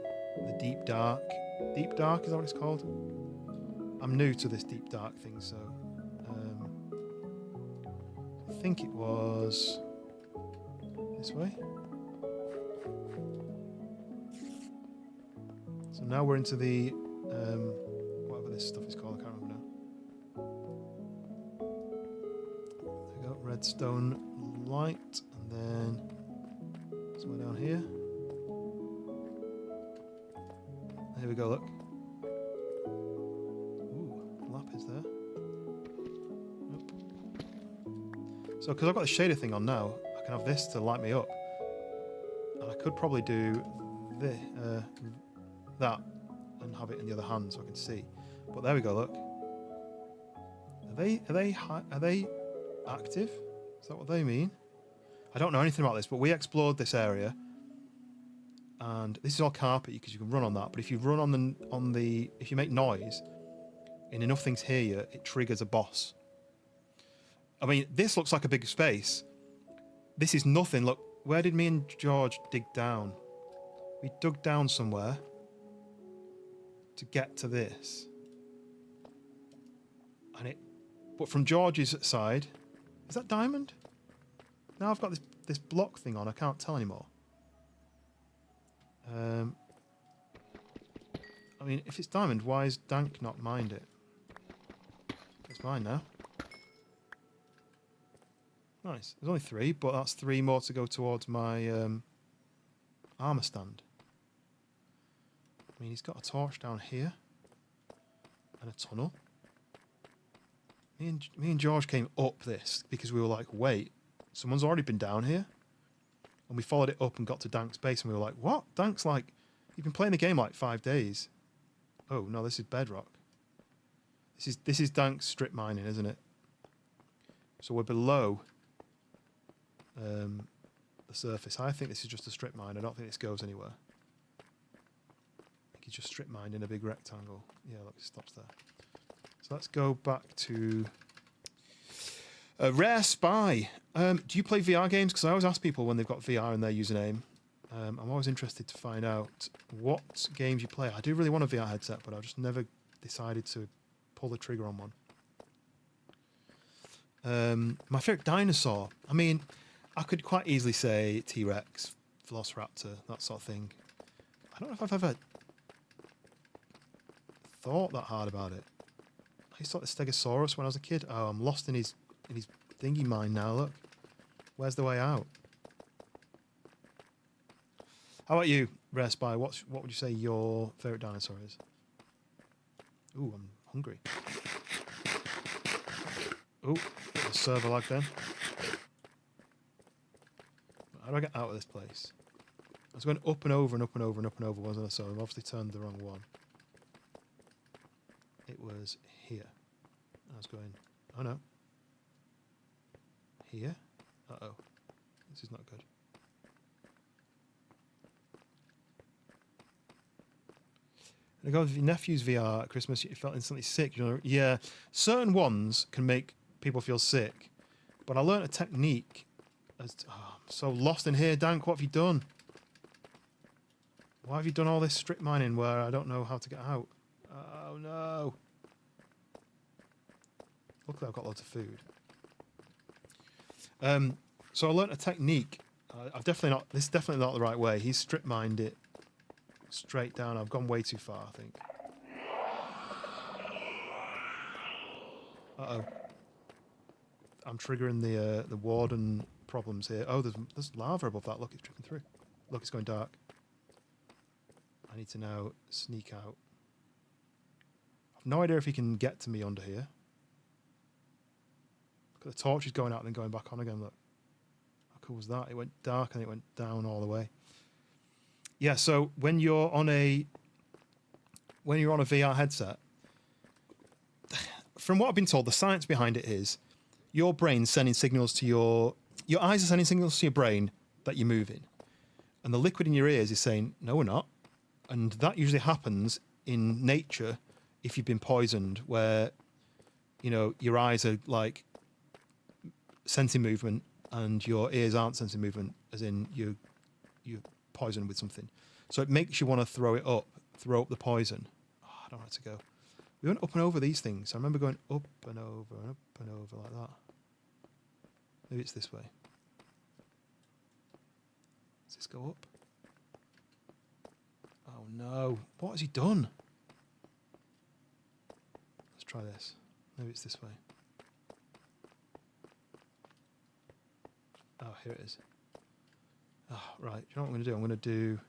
deep dark is that what it's called? I'm new to this deep dark thing, so I think it was this way. So now we're into the whatever this stuff is called, I can't remember now. There we go, redstone light, and then somewhere down here. Here we go, look. Ooh, lapis there. So, because I've got the shader thing on now, I can have this to light me up. And I could probably do that and have it in the other hand so I can see. But there we go, look. Are they active? Is that what they mean? I don't know anything about this, but we explored this area. And this is all carpet because you can run on that. But if you run if you make noise and enough things hear you, it triggers a boss. I mean, this looks like a big space. This is nothing. Look, where did me and George dig down? We dug down somewhere to get to this. But from George's side, is that diamond? Now I've got this block thing on. I can't tell anymore. I mean, if it's diamond, why is Dank not mined it? It's mine now. Nice. There's only 3, but that's 3 more to go towards my armor stand. I mean, he's got a torch down here and a tunnel. Me and George came up this because we were like, wait, someone's already been down here. and we followed it up and got to Dank's base, and we were like, what? Dank's like, you've been playing the game like 5 days. Oh, no, this is bedrock. This is Dank's strip mining, isn't it? So we're below the surface. I think this is just a strip mine. I don't think this goes anywhere. I think he's just strip mined in a big rectangle. Yeah, look, it stops there. So let's go back to Rare Spy. Do you play VR games? Because I always ask people when they've got VR in their username. I'm always interested to find out what games you play. I do really want a VR headset, but I've just never decided to pull the trigger on one. My favourite dinosaur. I mean, I could quite easily say T-Rex, Velociraptor, that sort of thing. I don't know if I've ever thought that hard about it. I used to like the Stegosaurus when I was a kid. Oh, I'm lost in his thingy mine now, look. Where's the way out? How about you, Rare Spy? What would you say your favourite dinosaur is? Ooh, I'm hungry. Ooh, bit of a server lag then. How do I get out of this place? I was going up and over and up and over and up and over, wasn't I? So I've obviously turned the wrong one. It was here. I was going, oh no. Here? Uh-oh. This is not good. And I go with your nephew's VR at Christmas, you felt instantly sick. You know, yeah, certain ones can make people feel sick. But I learned a technique. I'm so lost in here, Dank. What have you done? Why have you done all this strip mining where I don't know how to get out? Oh no. Luckily I've got loads of food. So I learnt a technique. This is definitely not the right way. He's strip mined it straight down. I've gone way too far, I think. Uh-oh. I'm triggering the warden problems here. Oh, there's lava above that. Look, it's dripping through. Look, it's going dark. I need to now sneak out. I've no idea if he can get to me under here. Look at the torch is going out and then going back on again. Look. How cool was that? It went dark and it went down all the way. Yeah, so when you're on a VR headset, from what I've been told, the science behind it is your brain's sending signals to your eyes are sending signals to your brain that you're moving. And the liquid in your ears is saying, no, we're not. And that usually happens in nature if you've been poisoned, where, you know, your eyes are like sensing movement and your ears aren't sensing movement, as in you're poisoned with something. So it makes you want to throw up the poison. Oh, I don't know where to go. We went up and over these things. I remember going up and over and up and over like that. Maybe it's this way. Does this go up? Oh no. What has he done? Let's try this. Maybe it's this way. Oh, here it is. Oh, right. Do you know what I'm going to do? I'm going to do...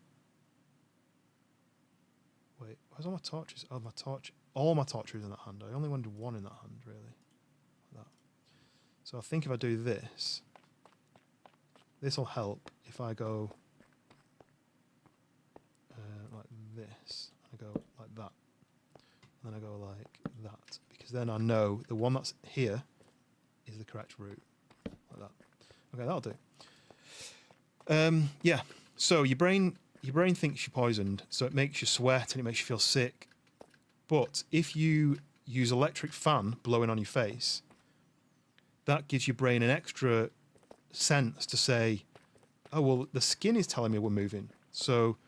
Wait, where's all my torches? Oh, my torch... All my torches in that hand. I only wanted one in that hand, really. Like that. So I think if I do this, this will help if I go like this. I go like that. And then I go like that. Because then I know the one that's here is the correct route. Like that. Okay, that'll do. Yeah. So your brain thinks you're poisoned, so it makes you sweat and it makes you feel sick. But if you use electric fan blowing on your face, that gives your brain an extra sense to say, oh, well, the skin is telling me we're moving. So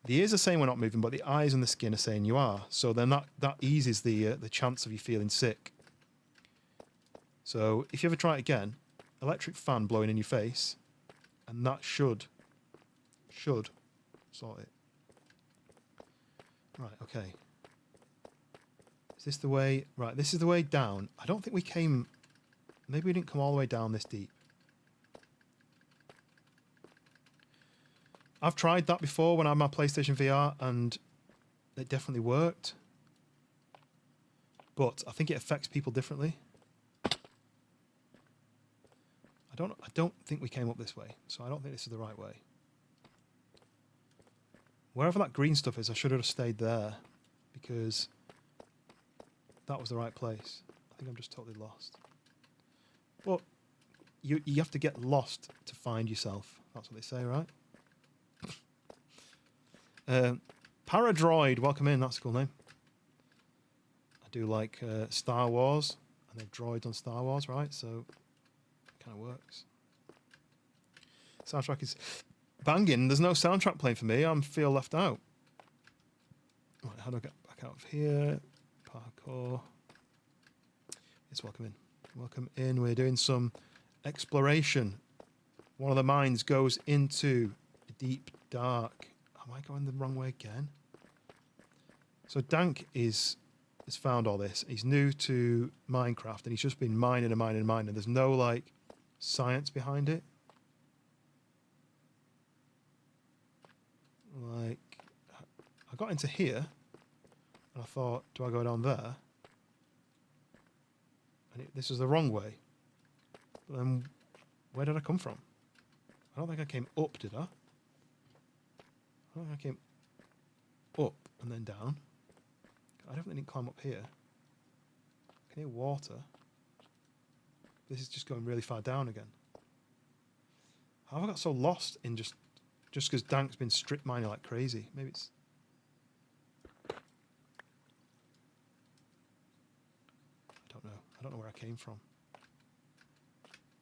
the ears are saying we're not moving, but the eyes and the skin are saying you are. So then that eases the chance of you feeling sick. So if you ever try it again, electric fan blowing in your face, and that should sort it. Right, okay. Is this the way? Right, this is the way down. I don't think we came... Maybe we didn't come all the way down this deep. I've tried that before when I had my PlayStation VR, and it definitely worked. But I think it affects people differently. I don't think we came up this way, so I don't think this is the right way. Wherever that green stuff is, I should have stayed there because that was the right place. I think I'm just totally lost. But you have to get lost to find yourself. That's what they say, right? Paradroid, welcome in. That's a cool name. I do like Star Wars, and they've droids on Star Wars, right? So it kind of works. Soundtrack is banging. There's no soundtrack playing for me. I feel left out. Right, how do I get back out of here? Parkour. Yes, welcome in. Welcome in. We're doing some exploration. One of the mines goes into deep dark. Am I going the wrong way again? So Dank has found all this. He's new to Minecraft and he's just been mining and mining and mining. There's no like science behind it. Like, I got into here and I thought, do I go down there? And this is the wrong way. But then, where did I come from? I don't think I came up, did I? I don't think I came up and then down. I definitely didn't climb up here. I can hear water. This is just going really far down again. How have I got so lost in just because Dank's been strip mining like crazy? Maybe it's... I don't know. I don't know where I came from.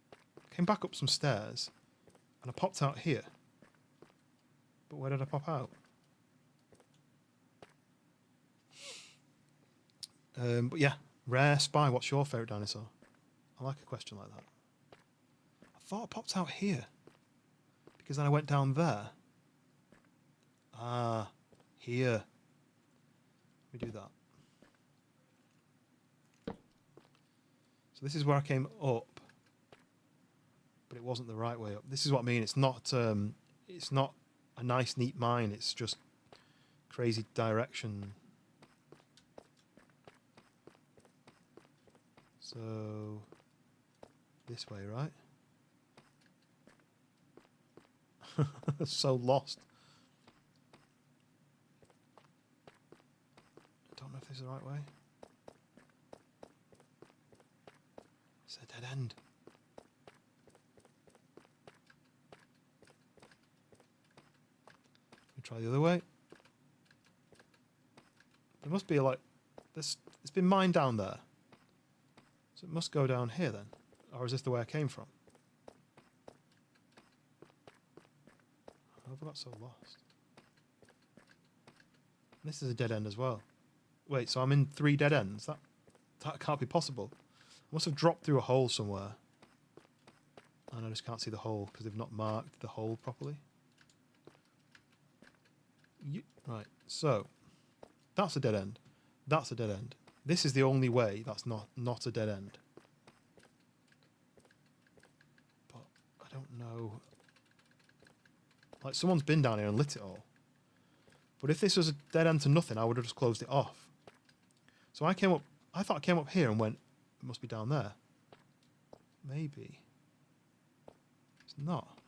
I came back up some stairs and I popped out here. But where did I pop out? But yeah, Rare Spy, what's your favourite dinosaur? I like a question like that. I thought I popped out here. Because then I went down there. Ah, here. Let me do that. So this is where I came up. But it wasn't the right way up. This is what I mean. It's not a nice, neat mine. It's just crazy direction. So this way, right? So lost. I don't know if this is the right way. It's a dead end. Try the other way. There must be like this. It's been mined down there, so it must go down here then, or is this the way I came from? How have I got so lost? This is a dead end as well. Wait, so I'm in 3 dead ends? That can't be possible. I must have dropped through a hole somewhere, and I just can't see the hole because they've not marked the hole properly. Right, so that's a dead end. That's a dead end. This is the only way that's not a dead end. But I don't know. Like, someone's been down here and lit it all. But if this was a dead end to nothing, I would have just closed it off. So I thought I came up here and went, it must be down there. Maybe. It's not.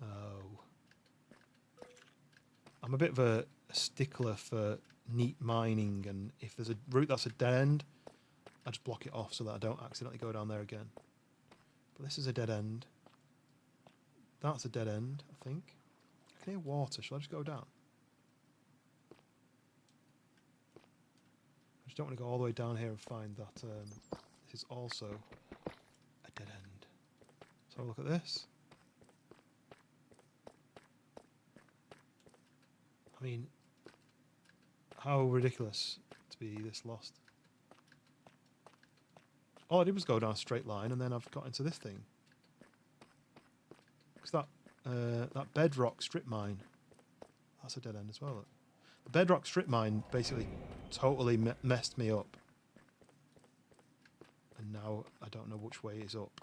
Oh. I'm a bit of a stickler for neat mining, and if there's a route that's a dead end, I just block it off so that I don't accidentally go down there again. But this is a dead end. That's a dead end, I think. I can hear water. Shall I just go down? I just don't want to go all the way down here and find that this is also a dead end. So have a look at this. I mean, how ridiculous to be this lost. All I did was go down a straight line and then I've got into this thing. Because that bedrock strip mine, that's a dead end as well. Look. The bedrock strip mine basically totally messed me up. And now I don't know which way is up.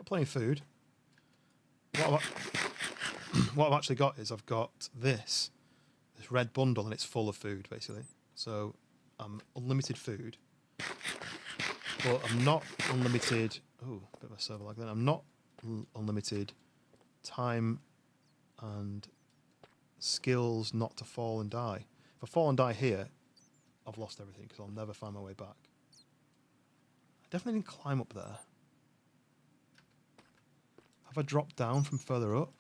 Plenty of food. What I've actually got is I've got this this red bundle and it's full of food basically. So I'm unlimited food, but I'm not unlimited. Oh, a bit of a server like that. I'm not unlimited time and skills not to fall and die. If I fall and die here, I've lost everything because I'll never find my way back. I definitely didn't climb up there. Have I dropped down from further up?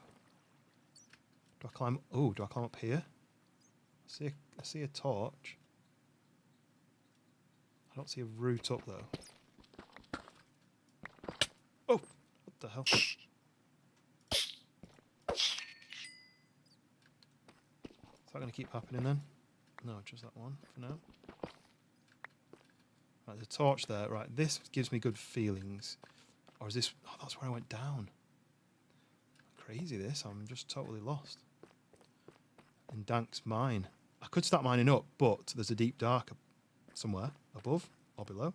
Do I climb? Oh, do I climb up here? I see a torch. I don't see a route up though. Oh, what the hell? Is that going to keep happening then? No, just that one for now. Right, there's a torch there. Right, this gives me good feelings. Or is this... Oh, that's where I went down. Crazy this. I'm just totally lost. In Dank's mine. I could start mining up, but there's a deep dark somewhere above or below.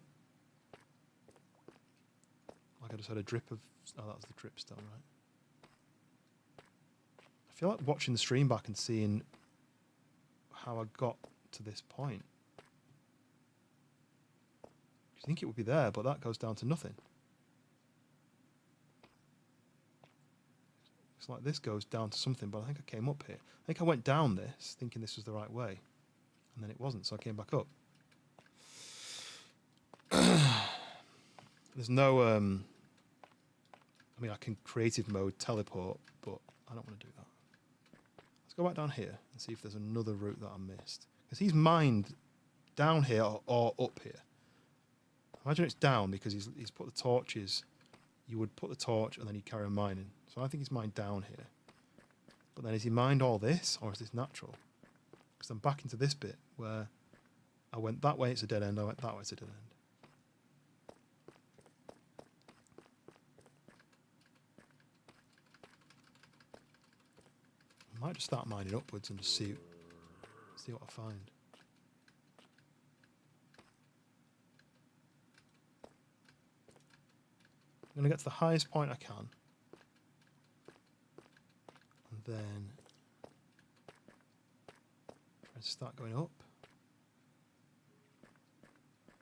Like I just had a drip of... Oh, that was the dripstone, right? I feel like watching the stream back and seeing how I got to this point. You think it would be there, but that goes down to nothing. It's like this goes down to something, but I think I came up here. I think I went down this, thinking this was the right way. And then it wasn't, so I came back up. There's no... I mean, I can creative mode teleport, but I don't want to do that. Let's go back down here and see if there's another route that I missed. Because he's mined down here or up here. Imagine it's down because he's put the torches. You would put the torch and then he'd carry on mining. So I think he's mined down here. But then has he mined all this or is this natural? Because I'm back into this bit where I went that way, it's a dead end. I went that way, it's a dead end. I might just start mining upwards and just see what I find. I'm going to get to the highest point I can. And then try to start going up.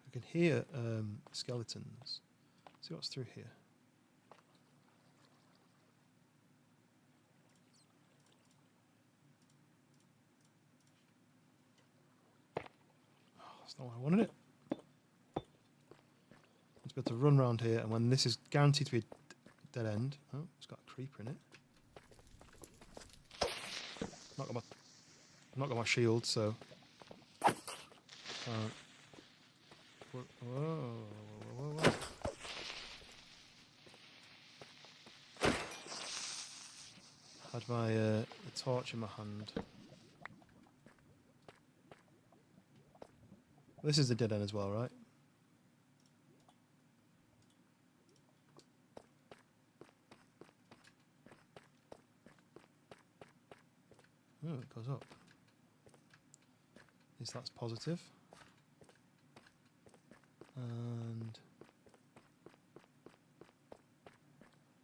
I can hear skeletons. See what's through here. Oh, that's not why I wanted it. To be able to run around here, and when this is guaranteed to be a dead end. Oh, it's got a creeper in it. I've not got my shield, so. Whoa, whoa, whoa, whoa. Had my the torch in my hand. This is the dead end as well, right? Oh, it goes up. At least that's positive. And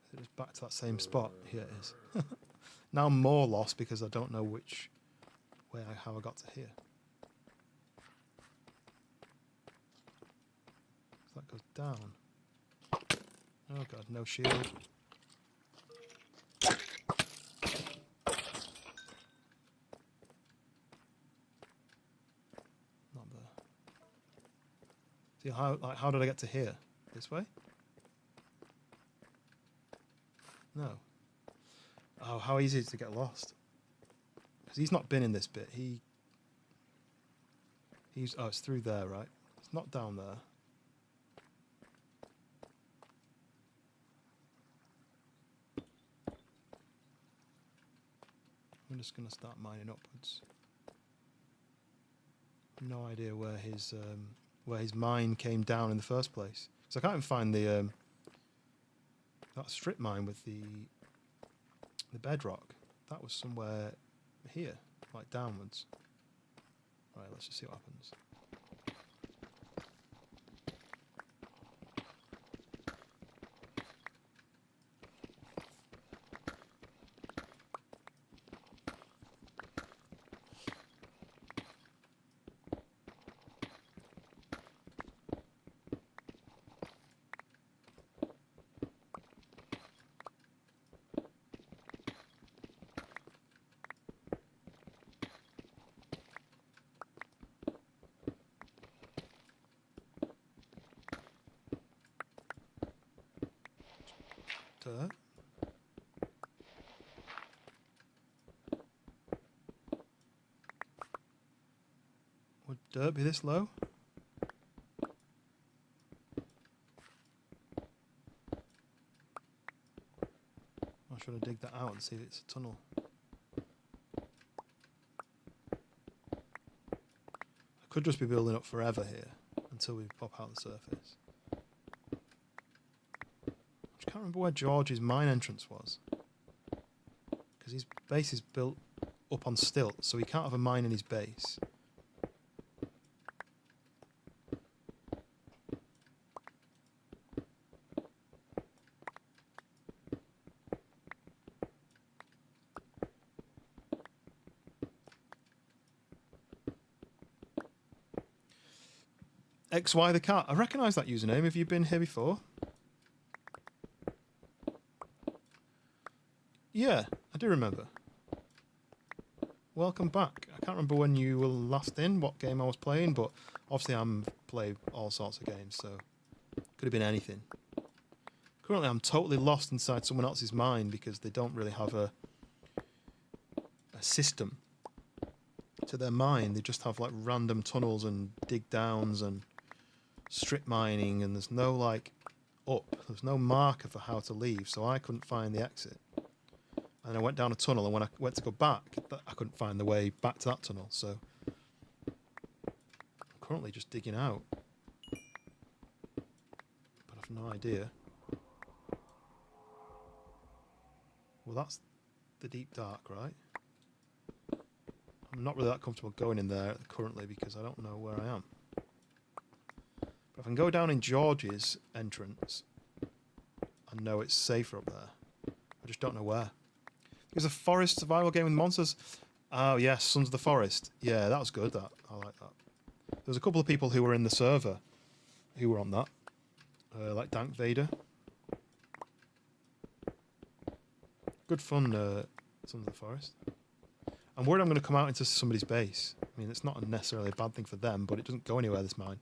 is it just back to that same spot? Here it is. Now I'm more lost because I don't know which way how I got to here. So that goes down. Oh god, no shield. See how did I get to here? This way? No. Oh, how easy is it to get lost? Because he's not been in this bit. Oh, it's through there, right? It's not down there. I'm just gonna start mining upwards. No idea where his mine came down in the first place. So I can't even find the that strip mine with the bedrock. That was somewhere here, like downwards. Right, let's just see what happens. dirt. Would dirt be this low? Or should I dig that out and see if it's a tunnel? I could just be building up forever here until we pop out the surface. I just can't remember where George's mine entrance was. Because his base is built up on stilts, so he can't have a mine in his base. XY the cat. I recognise that username. Have you been here before? Yeah, I do remember. Welcome back. I can't remember when you were last in, what game I was playing, but obviously I'm play all sorts of games, so could have been anything. Currently I'm totally lost inside someone else's mind because they don't really have a system to their mine. They just have like random tunnels and dig downs and strip mining, and there's no like there's no marker for how to leave, so I couldn't find the exit. And I went down a tunnel, and when I went to go back, I couldn't find the way back to that tunnel, so I'm currently just digging out. But I've no idea. Well, that's the deep dark, right? I'm not really that comfortable going in there currently because I don't know where I am. But if I can go down in George's entrance, I know it's safer up there. I just don't know where. It was a forest survival game with monsters. Oh yes, Sons of the Forest. Yeah, that was good. That I like that. There was a couple of people who were in the server who were on that, like Dank Vader. Good fun, Sons of the Forest. I'm worried I'm going to come out into somebody's base. I mean, it's not necessarily a bad thing for them, but it doesn't go anywhere, this mine.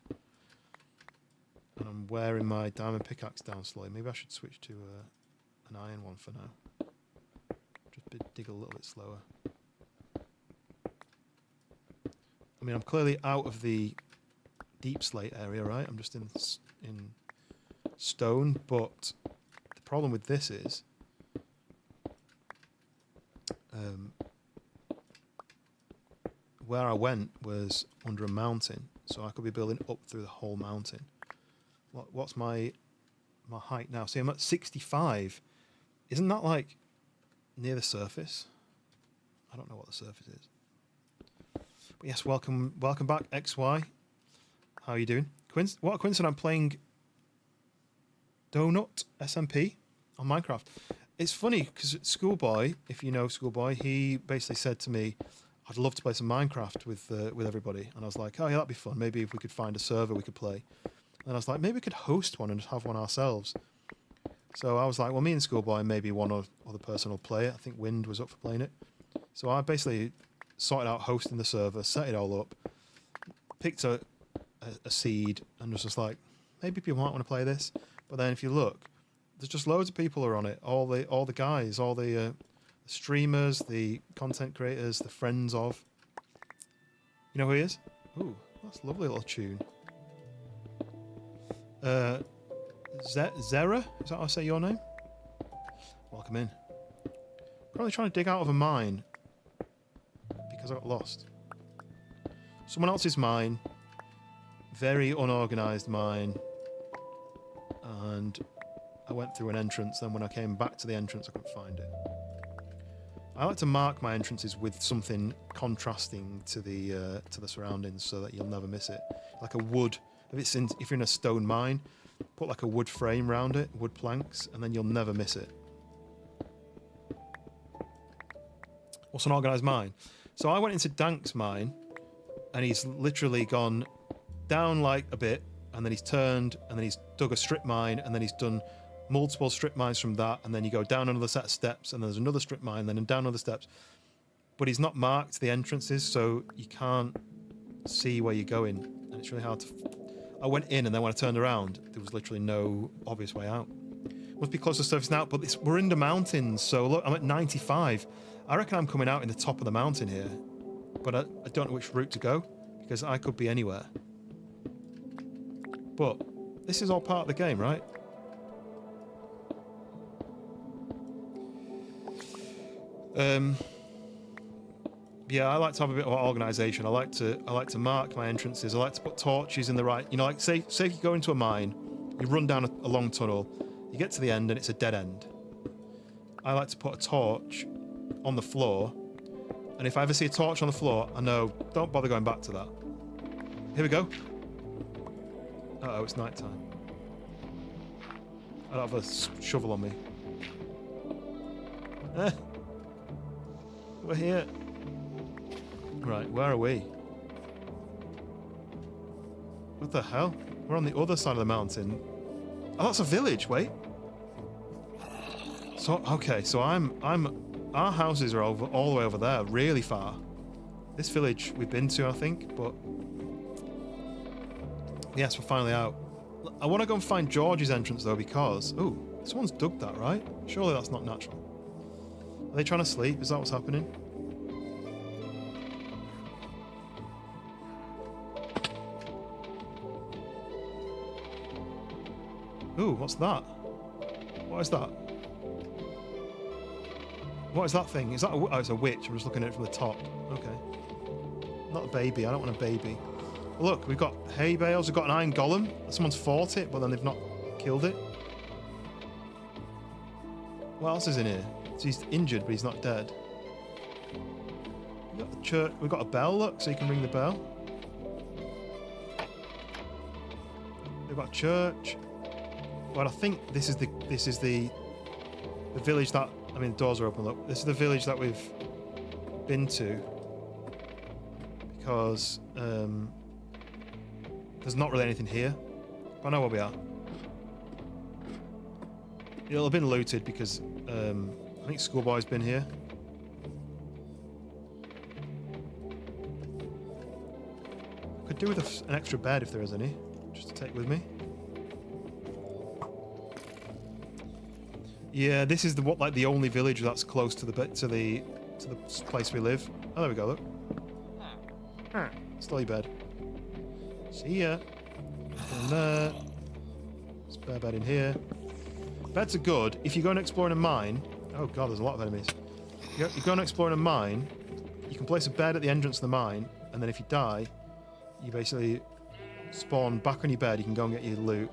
And I'm wearing my diamond pickaxe down slowly. Maybe I should switch to an iron one for now. Just dig a little bit slower. I mean, I'm clearly out of the deep slate area, right? I'm just in stone, but the problem with this is where I went was under a mountain, so I could be building up through the whole mountain. What's my height now? See, I'm at 65. Isn't that like near the surface? I don't know what the surface is. But yes, welcome back, XY. How are you doing? What a coincidence! I'm playing Donut SMP on Minecraft. It's funny because Schoolboy, if you know Schoolboy, he basically said to me, I'd love to play some Minecraft with everybody. And I was like, oh yeah, that'd be fun. Maybe if we could find a server we could play. And I was like, maybe we could host one and have one ourselves. So I was like, well, me and Schoolboy and maybe one other person will play it. I think Wind was up for playing it. So I basically sorted out hosting the server, set it all up, picked a seed, and was just like, maybe people might want to play this. But then if you look, there's just loads of people are on it. All the guys, all the streamers, the content creators, the friends of. You know who he is? Ooh, that's a lovely little tune. Zera? Is that how I say your name? Welcome in. Probably trying to dig out of a mine because I got lost. Someone else's mine. Very unorganised mine. And I went through an entrance, then when I came back to the entrance I couldn't find it. I like to mark my entrances with something contrasting to the surroundings so that you'll never miss it. Like a wood, if you're in a stone mine, put like a wood frame around it, wood planks, and then you'll never miss it. What's an organised mine? So I went into Dank's mine, and he's literally gone down like a bit, and then he's turned, and then he's dug a strip mine, and then he's done multiple strip mines from that, and then you go down another set of steps, and there's another strip mine, then down other steps. But he's not marked the entrances, so you can't see where you're going, and it's really hard to... I went in, and then when I turned around, there was literally no obvious way out. Must be close to the surface now, but we're in the mountains, so look, I'm at 95. I reckon I'm coming out in the top of the mountain here, but I don't know which route to go, because I could be anywhere. But this is all part of the game, right? Yeah, I like to have a bit of organisation. I like to mark my entrances. I like to put torches in the right. You know, like say if you go into a mine, you run down a long tunnel, you get to the end and it's a dead end. I like to put a torch on the floor, and if I ever see a torch on the floor, I know don't bother going back to that. Here we go. Uh-oh, it's night time. I don't have a shovel on me. We're here. Right, where are we? What the hell? We're on the other side of the mountain. Oh, that's a village. Wait. So okay, so our houses are all the way over there, really far. This village we've been to, I think, but yes, we're finally out. I want to go and find George's entrance though, because someone's dug that, right? Surely that's not natural. Are they trying to sleep? Is that what's happening? Ooh, what's that? What is that? What is that thing? Is that oh, it's a witch. I'm just looking at it from the top. Okay. Not a baby. I don't want a baby. Look, we've got hay bales. We've got an iron golem. Someone's fought it, but then they've not killed it. What else is in here? So he's injured, but he's not dead. We've got the church. We've got a bell, look, so you can ring the bell. We've got a church. But I think this is the village that, I mean, the doors are open, look. This is the village that we've been to, because there's not really anything here. But I know where we are. It'll have been looted because I think Schoolboy's been here. Could do with an extra bed if there is any, just to take with me. Yeah, this is the only village that's close to the place we live. Oh, there we go. Look. Still your bed. See ya. In there. Spare bed in here. Beds are good if you go and explore in a mine. Oh god, there's a lot of enemies. You go and explore in a mine. You can place a bed at the entrance of the mine, and then if you die, you basically spawn back on your bed. You can go and get your loot.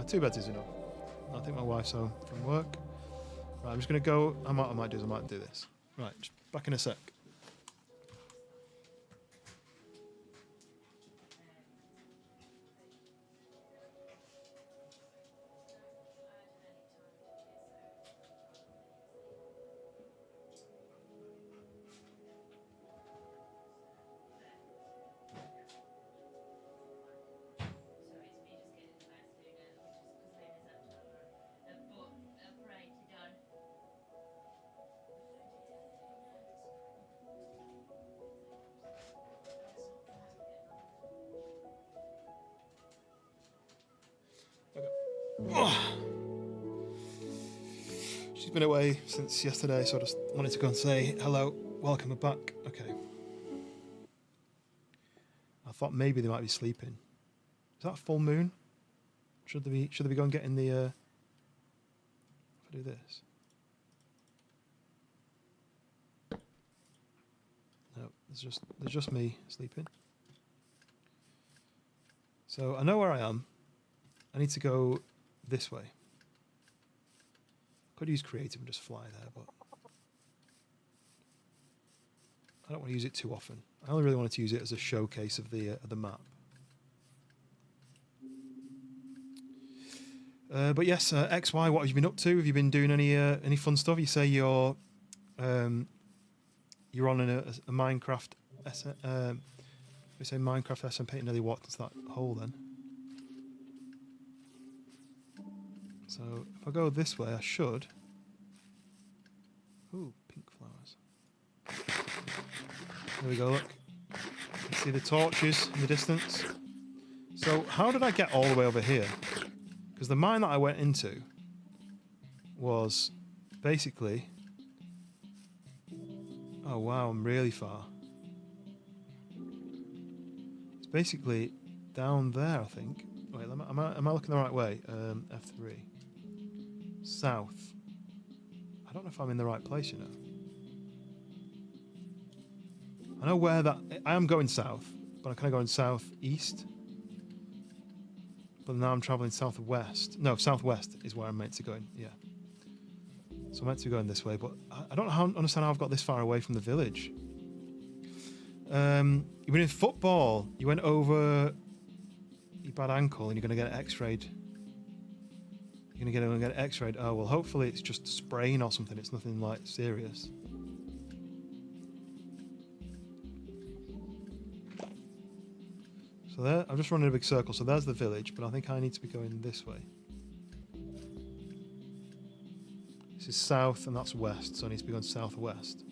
2 beds is enough. I think my wife's home from work. Right, I'm just gonna go. I might do this. Right, just back in a sec. She's been away since yesterday, so I just wanted to go and say hello, welcome her back. Okay. I thought maybe they might be sleeping. Is that a full moon? Should they be going getting the if I do this? No, there's just me sleeping. So I know where I am. I need to go this way. Could use creative and just fly there, but I don't want to use it too often. I only really wanted to use it as a showcase of the map. But yes, XY, what have you been up to? Have you been doing any fun stuff? You say you're on a Minecraft. We say Minecraft SMP. Nearly what's that hole then? So if I go this way, I should. Ooh, pink flowers. There we go, look. You can see the torches in the distance. So how did I get all the way over here? Because the mine that I went into was basically... Oh wow, I'm really far. It's basically down there, I think. Wait, am I looking the right way? F3. South. I don't know if I'm in the right place, you know. I know where that... I am going south, but I'm kind of going southeast. But now I'm travelling southwest. No, southwest is where I'm meant to go in, yeah. So I'm meant to be going this way, but I don't understand how I've got this far away from the village. You were in football. You went over your bad ankle and you're going to get it x-rayed. You're going to get it x-rayed. Oh, well, hopefully it's just a sprain or something. It's nothing, like, serious. So there, I'm just running a big circle. So there's the village, but I think I need to be going this way. This is south and that's west, so I need to be going southwest.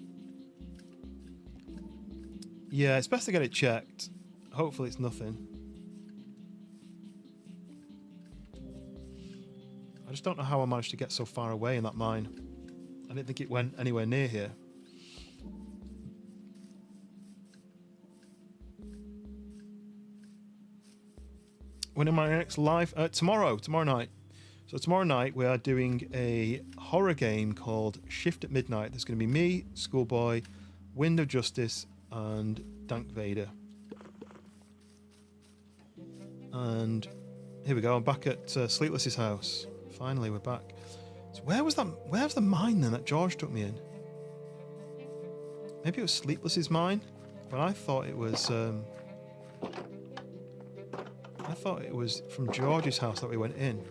Yeah, it's best to get it checked. Hopefully it's nothing. I just don't know how I managed to get so far away in that mine. I didn't think it went anywhere near here. When am I next live? Tomorrow night. So tomorrow night we are doing a horror game called Shift at Midnight. There's going to be me, Schoolboy, Wind of Justice, and Dank Vader. And here we go. I'm back at Sleepless's house. Finally, we're back. So where was the mine then that George took me in? Maybe it was Sleepless's mine, but I thought it was. I thought it was from George's house that we went in.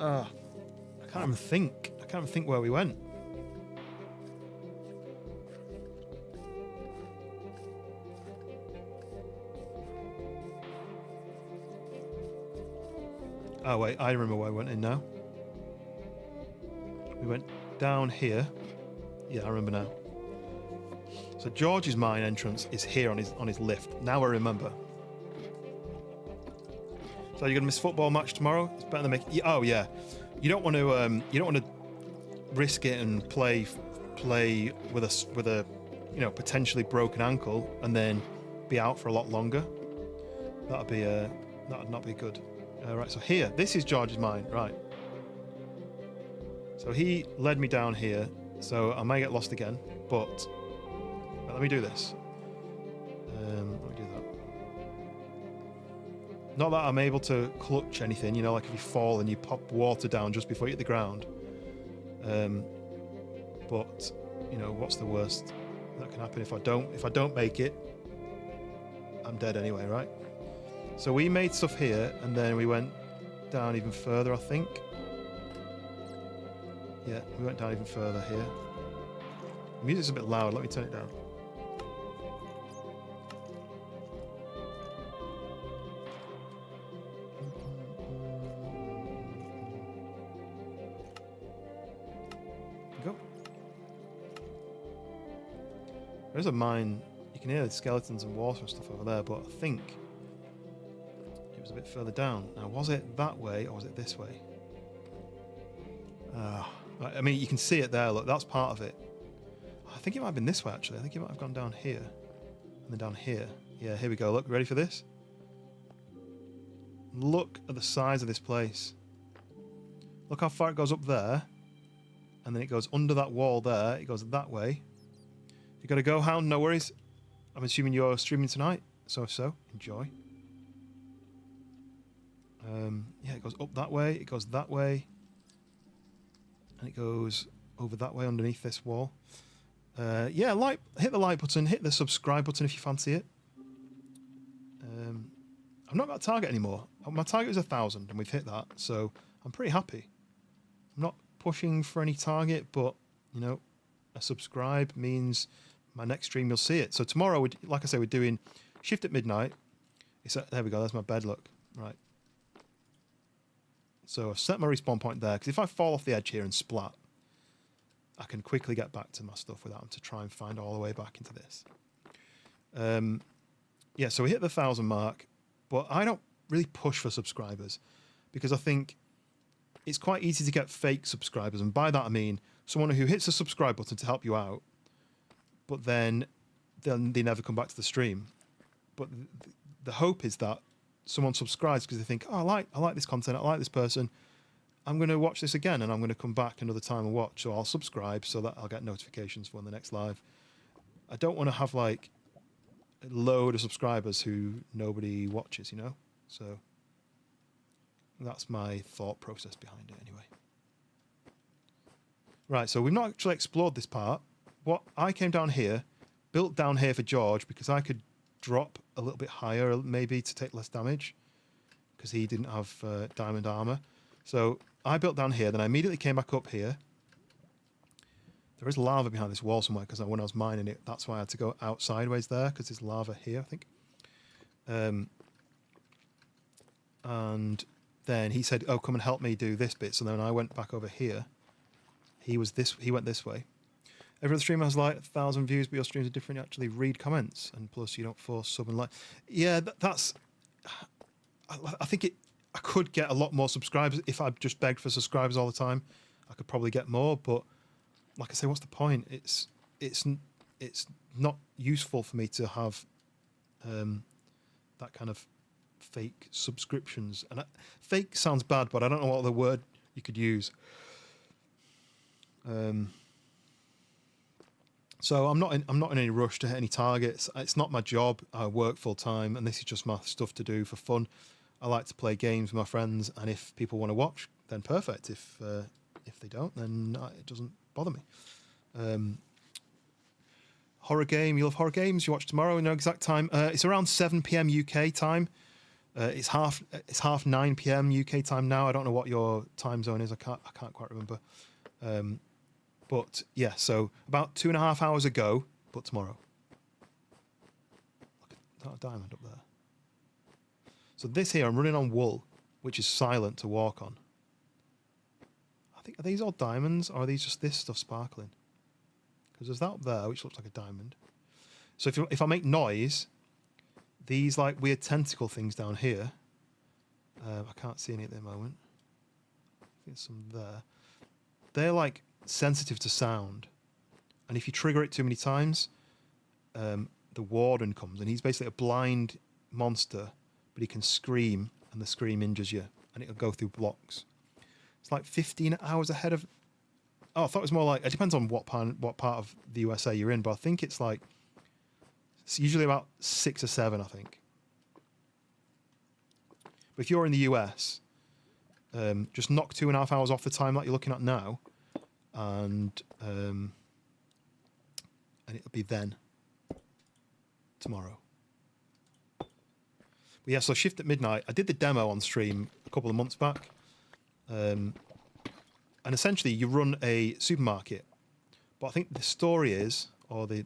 I can't even think. I can't even think where we went. Oh wait, I remember where I went in now. We went down here. Yeah, I remember now. So George's mine entrance is here on his lift. Now I remember. So you're gonna miss football match tomorrow? It's better than make. Oh yeah, you don't want to risk it and play with a potentially broken ankle and then be out for a lot longer. That'd not be good. Right, so here, this is George's mine, right? So he led me down here, so I may get lost again, but let me do this. Let me do that. Not that I'm able to clutch anything, you know, like if you fall and you pop water down just before you hit the ground. But you know, what's the worst that can happen if I don't make it? I'm dead anyway, right? So we made stuff here, and then we went down even further, I think. Yeah, we went down even further here. The music's a bit loud, let me turn it down. Go. There's a mine. You can hear the skeletons and water and stuff over there, but I think it was a bit further down. Now, was it that way or was it this way? I mean, you can see it there. Look, that's part of it. I think it might have been this way, actually. I think it might have gone down here. And then down here. Yeah, here we go. Look, ready for this? Look at the size of this place. Look how far it goes up there. And then it goes under that wall there. It goes that way. You got to go, Hound? No worries. I'm assuming you're streaming tonight. So if so, enjoy. Yeah, it goes up that way. It goes that way. And it goes over that way underneath this wall. Yeah, hit the like button, hit the subscribe button if you fancy it. I've not got a target anymore. My target was 1,000 and we've hit that, so I'm pretty happy. I'm not pushing for any target, but you know, a subscribe means my next stream you'll see it. So tomorrow, like I say, we're doing Shift at Midnight. There we go, there's my bed, look. Right. So I've set my respawn point there, because if I fall off the edge here and splat, I can quickly get back to my stuff without having to try and find all the way back into this. Yeah, so we hit the 1,000 mark, but I don't really push for subscribers because I think it's quite easy to get fake subscribers. And by that, I mean someone who hits the subscribe button to help you out, but then they never come back to the stream. But the hope is that someone subscribes because they think, oh, I like this content, I like this person, I'm going to watch this again and I'm going to come back another time and watch. So I'll subscribe so that I'll get notifications for when the next live. I don't want to have like a load of subscribers who nobody watches, you know? So that's my thought process behind it anyway. Right, so we've not actually explored this part. What I came down here, built down here for George because I could drop a little bit higher maybe to take less damage because he didn't have diamond armor. So I built down here, then I immediately came back up here. There is lava behind this wall somewhere because when I was mining it, that's why I had to go out sideways there because there's lava here, I think. And then he said, oh, come and help me do this bit. So then I went back over here. He went this way. Every other streamer has like 1,000 views, but your streams are different. You actually read comments, and plus you don't force sub and like. Yeah, that's. I think I could get a lot more subscribers if I just begged for subscribers all the time. I could probably get more, but like I say, what's the point? It's not useful for me to have that kind of fake subscriptions. And fake sounds bad, but I don't know what other word you could use. So I'm not in any rush to hit any targets. It's not my job. I work full time, and this is just my stuff to do for fun. I like to play games with my friends, and if people want to watch, then perfect. If they don't, then it doesn't bother me. Horror game. You love horror games. You watch tomorrow. No exact time. It's around 7 p.m. UK time. It's half 9 p.m. UK time now. I don't know what your time zone is. I can't quite remember. But yeah, so about 2.5 hours ago, but tomorrow. Look at that diamond up there. So this here, I'm running on wool, which is silent to walk on. I think, are these all diamonds, or are these just this stuff sparkling? Because there's that up there, which looks like a diamond. So if I make noise, these like weird tentacle things down here, I can't see any at the moment. I think there's some there. They're like sensitive to sound, and if you trigger it too many times, the warden comes, and he's basically a blind monster, but he can scream, and the scream injures you, and it'll go through blocks. It's like 15 hours ahead of. Oh, I thought it was more like, it depends on what part of the USA you're in, but I think it's like it's usually about 6 or 7, I think. But if you're in the US, just knock 2.5 hours off the time that you're looking at now, and it'll be then tomorrow. But yeah, so shift at midnight. I did the demo on stream a couple of months back, and essentially you run a supermarket. But I think the story is, or the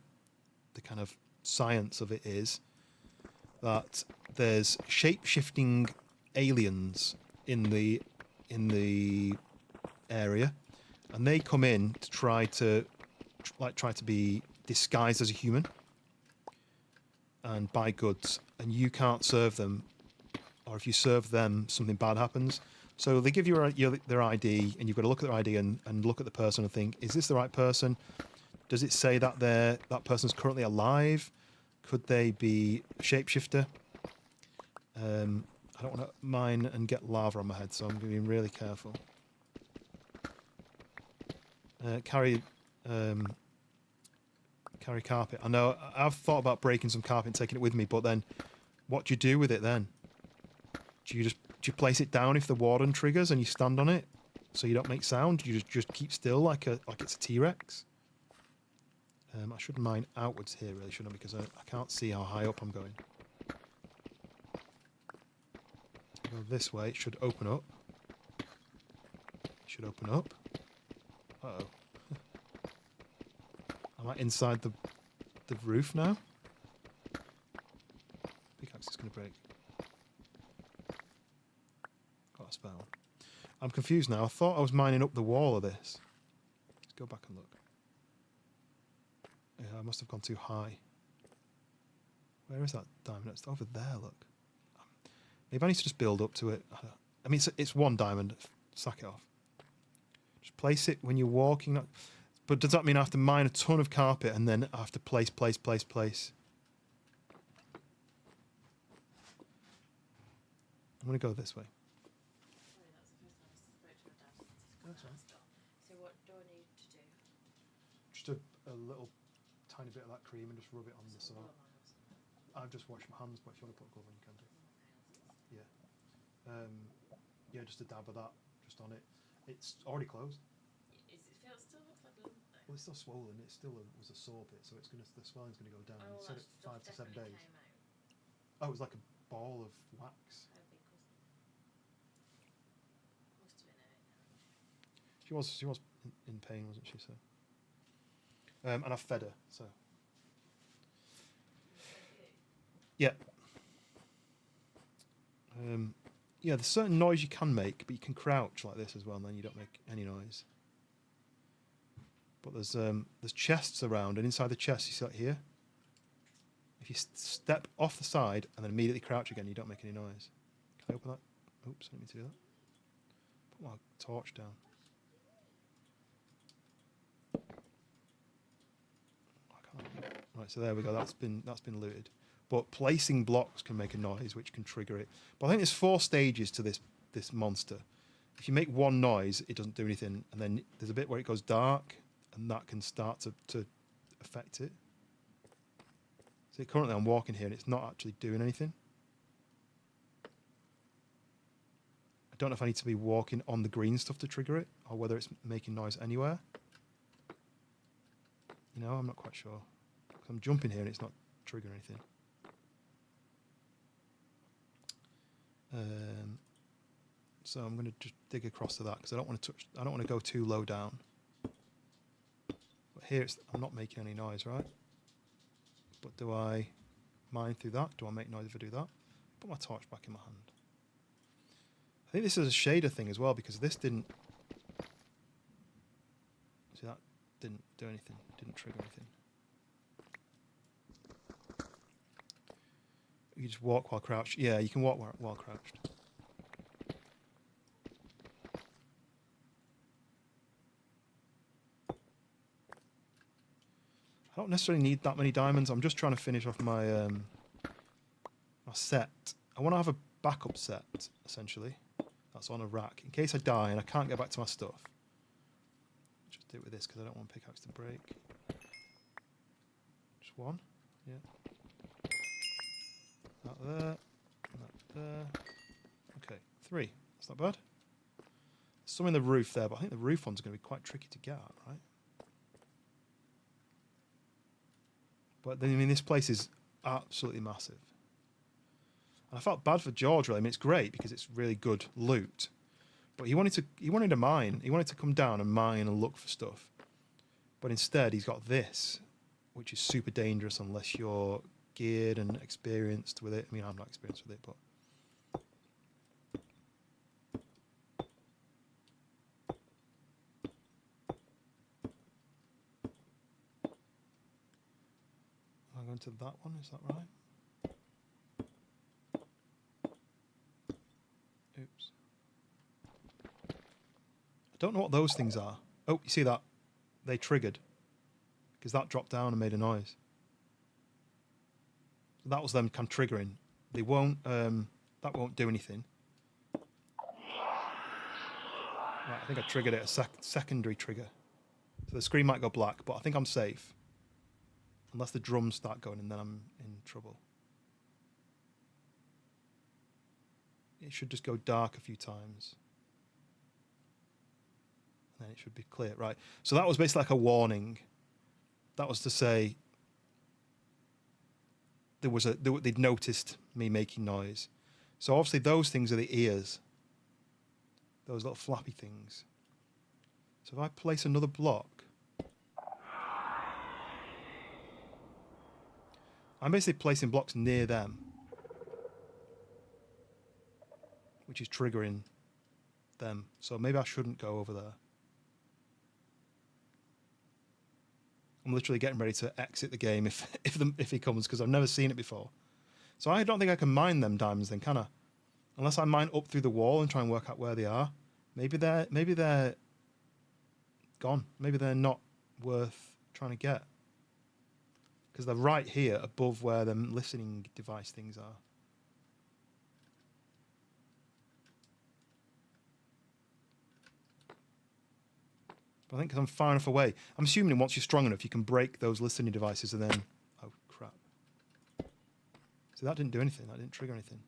kind of science of it is, that there's shape-shifting aliens in the area. And they come in to try to be disguised as a human and buy goods, and you can't serve them, or if you serve them, something bad happens. So they give you their ID, and you've got to look at their ID and look at the person and think, is this the right person? Does it say that that person's currently alive? Could they be a shapeshifter? I don't want to mine and get lava on my head, so I'm being really careful. Carry carpet. I know I've thought about breaking some carpet and taking it with me, but then what do you do with it then? Do you place it down if the warden triggers and you stand on it so you don't make sound? Do you just keep still like it's a T-Rex? I should mine outwards here, really, shouldn't I? Because I can't see how high up I'm going. Go this way. It should open up. Uh-oh. Am I inside the roof now? Pickaxe is going to break. Got a spell. I'm confused now. I thought I was mining up the wall of this. Let's go back and look. Yeah, I must have gone too high. Where is that diamond? It's over there, look. Maybe I need to just build up to it. I mean, it's one diamond. Sack it off. Just place it when you're walking. But does that mean I have to mine a ton of carpet and then I have to place? I'm going to go this way. Sorry, that was the first time I spoke to my dad since he's That's got right. stuff. So what do I need to do? Just a little tiny bit of that cream and just rub it on the saw. Some glue on or something? I've just washed my hands, but if you want to put a glove on, you can do. Yeah. Yeah, just a dab of that, just on it. It's already closed. Still looks like a lump though. Well, it's still swollen. It still was a sore bit, so the swelling's going to go down. Oh, You well, said that it stuff 5 to 7 definitely days. came out. Oh, it was like a ball of wax. How big was it? Must have been it. She was in pain, wasn't she? So, and I fed her. So, yeah. Yeah, there's certain noise you can make, but you can crouch like this as well, and then you don't make any noise. But there's chests around, and inside the chest, you see that here. If you step off the side and then immediately crouch again, you don't make any noise. Can I open that? Oops, I didn't mean to do that. Put my torch down. I can't. Right, so there we go. That's been looted. But placing blocks can make a noise, which can trigger it. But I think there's 4 stages to this monster. If you make one noise, it doesn't do anything, and then there's a bit where it goes dark, and that can start to affect it. So currently I'm walking here, and it's not actually doing anything. I don't know if I need to be walking on the green stuff to trigger it, or whether it's making noise anywhere. You know, I'm not quite sure. 'Cause I'm jumping here, and it's not triggering anything. So I'm going to just dig across to that because I don't want to go too low down. But here I'm not making any noise, right? But do I mine through that? Do I make noise if I do that? Put my torch back in my hand. I think this is a shader thing as well because this didn't. See, that didn't do anything. Didn't trigger anything. You just walk while crouched. Yeah, you can walk while crouched. I don't necessarily need that many diamonds. I'm just trying to finish off my my set. I want to have a backup set, essentially. That's on a rack. In case I die and I can't get back to my stuff. Just do it with this because I don't want pickaxe to break. Just one. Yeah. That there. That there. Okay, 3. That's not bad. There's some in the roof there, but I think the roof one's going to be quite tricky to get at, right? But I mean, this place is absolutely massive. And I felt bad for George, really. I mean, it's great because it's really good loot. But he wanted to mine. He wanted to come down and mine and look for stuff. But instead, he's got this, which is super dangerous unless you're geared and experienced with it. I mean, I'm not experienced with it, but... Am I going to that one? Is that right? Oops. I don't know what those things are. Oh, you see that? They triggered. Because that dropped down and made a noise. That was them kind of triggering. They won't, that won't do anything. Right, I think I triggered it, a secondary trigger. So the screen might go black, but I think I'm safe. Unless the drums start going and then I'm in trouble. It should just go dark a few times. And then it should be clear. Right, so that was basically like a warning. That was to say they'd noticed me making noise. So obviously those things are the ears. Those little flappy things. So if I place another block, I'm basically placing blocks near them, which is triggering them. So maybe I shouldn't go over there. I'm literally getting ready to exit the game if he comes, because I've never seen it before. So I don't think I can mine them diamonds then, can I? Unless I mine up through the wall and try and work out where they are. Maybe they're gone. Maybe they're not worth trying to get. Because they're right here above where the listening device things are. But I think because I'm far enough away, I'm assuming once you're strong enough, you can break those listening devices and then... Oh, crap. So that didn't do anything. That didn't trigger anything.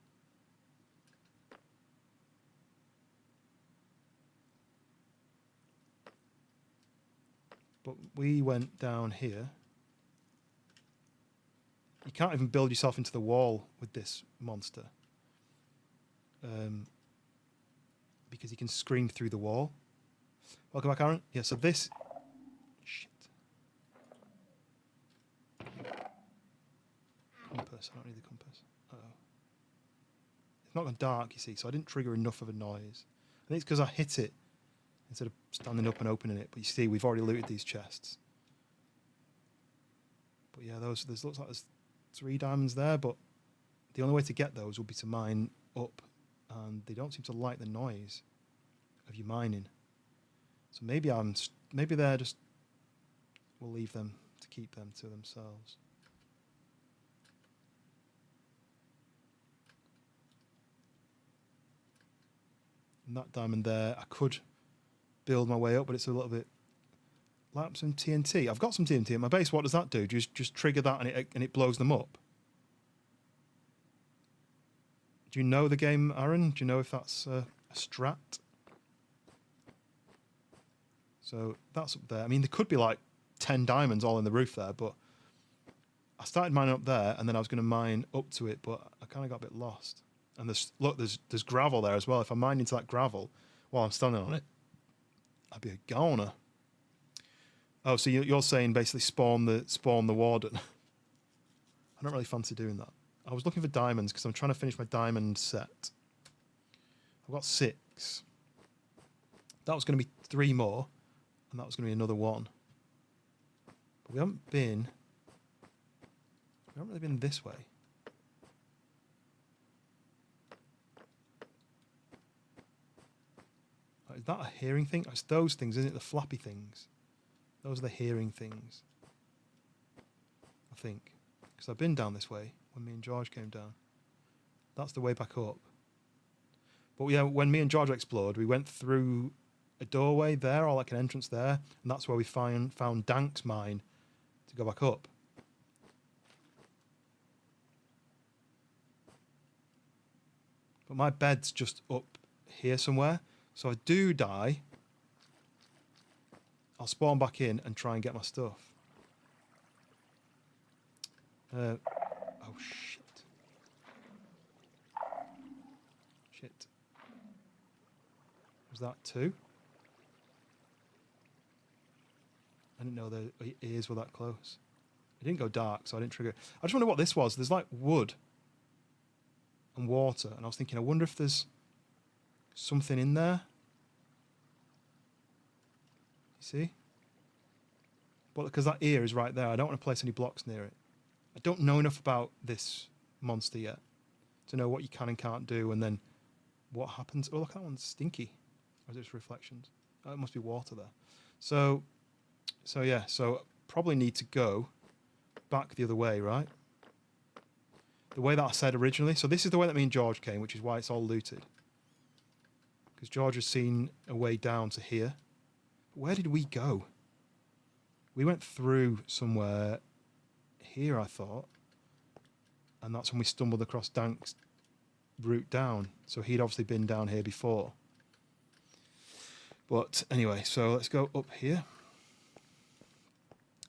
But we went down here. You can't even build yourself into the wall with this monster. Because he can scream through the wall. Welcome back, Aaron. Yeah, so this... Shit. Compass. I don't need the compass. Uh-oh. It's not gone dark, you see, so I didn't trigger enough of a noise. I think it's because I hit it instead of standing up and opening it. But you see, we've already looted these chests. But yeah, looks like there's 3 diamonds there, but the only way to get those would be to mine up, and they don't seem to like the noise of you mining. So maybe they're just... We'll leave them to keep them to themselves. And that diamond there, I could build my way up, but it's a little bit... Like some TNT. I've got some TNT at my base. What does that do? Do you just trigger that and it blows them up? Do you know the game, Aaron? Do you know if that's a strat? So that's up there. I mean, there could be like 10 diamonds all in the roof there, but I started mining up there, and then I was going to mine up to it, but I kind of got a bit lost. And there's gravel there as well. If I mine into that gravel while I'm standing on it, I'd be a goner. Oh, so you're saying basically spawn the warden. I don't really fancy doing that. I was looking for diamonds because I'm trying to finish my diamond set. I've got 6. That was going to be 3 more, and that was going to be another 1. But we haven't really been this way. Is that a hearing thing? It's those things, isn't it? The flappy things. Those are the hearing things. I think. Because I've been down this way when me and George came down. That's the way back up. But yeah, when me and George explored, we went through a doorway there, or like an entrance there, and that's where we found Dank's mine to go back up. But my bed's just up here somewhere. So if I do die, I'll spawn back in and try and get my stuff. Oh, shit. Shit. Was that 2? I didn't know the ears were that close. It didn't go dark, so I didn't trigger. I just wonder what this was. There's like wood and water, and I was thinking, I wonder if there's something in there. You see? But because that ear is right there, I don't want to place any blocks near it. I don't know enough about this monster yet to know what you can and can't do, and then what happens. Oh, look, that one's stinky. Or is it just reflections? Oh, it must be water there. So yeah, so probably need to go back the other way, right? The way that I said originally. So this is the way that me and George came, which is why it's all looted. Because George has seen a way down to here. But where did we go? We went through somewhere here, I thought. And that's when we stumbled across Dank's route down. So he'd obviously been down here before. But anyway, so let's go up here.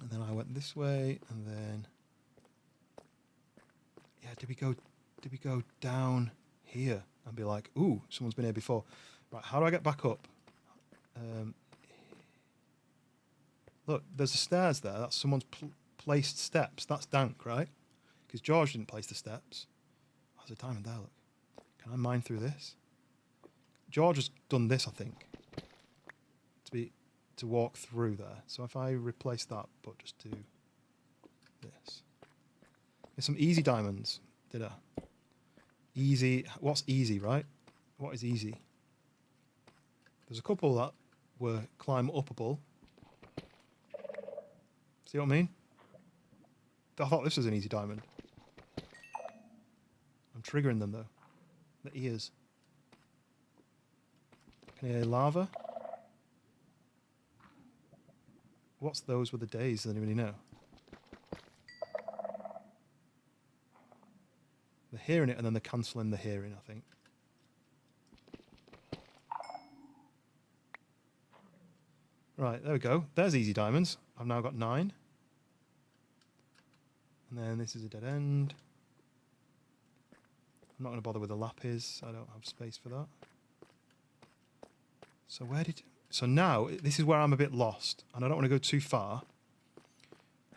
And then I went this way, and then... Yeah, did we go down here and be like, ooh, someone's been here before. Right, how do I get back up? Look, there's the stairs there. That's someone's placed steps. That's Dank, right? Because George didn't place the steps. Oh, there's a diamond there, look. Can I mine through this? George has done this, I think. To be to walk through there. So if I replace that, but just do this. There's some easy diamonds. Did I? Easy. What's easy, right? What is easy? There's a couple that were climb upable. See what I mean? I thought this was an easy diamond. I'm triggering them though. The ears. Can I hear lava? What's those with the days? Does anybody know? They're hearing it and then they're cancelling the hearing, I think. Right, there we go. There's easy diamonds. I've now got 9. And then this is a dead end. I'm not going to bother with the lapis. I don't have space for that. So where did... So now, this is where I'm a bit lost. And I don't want to go too far.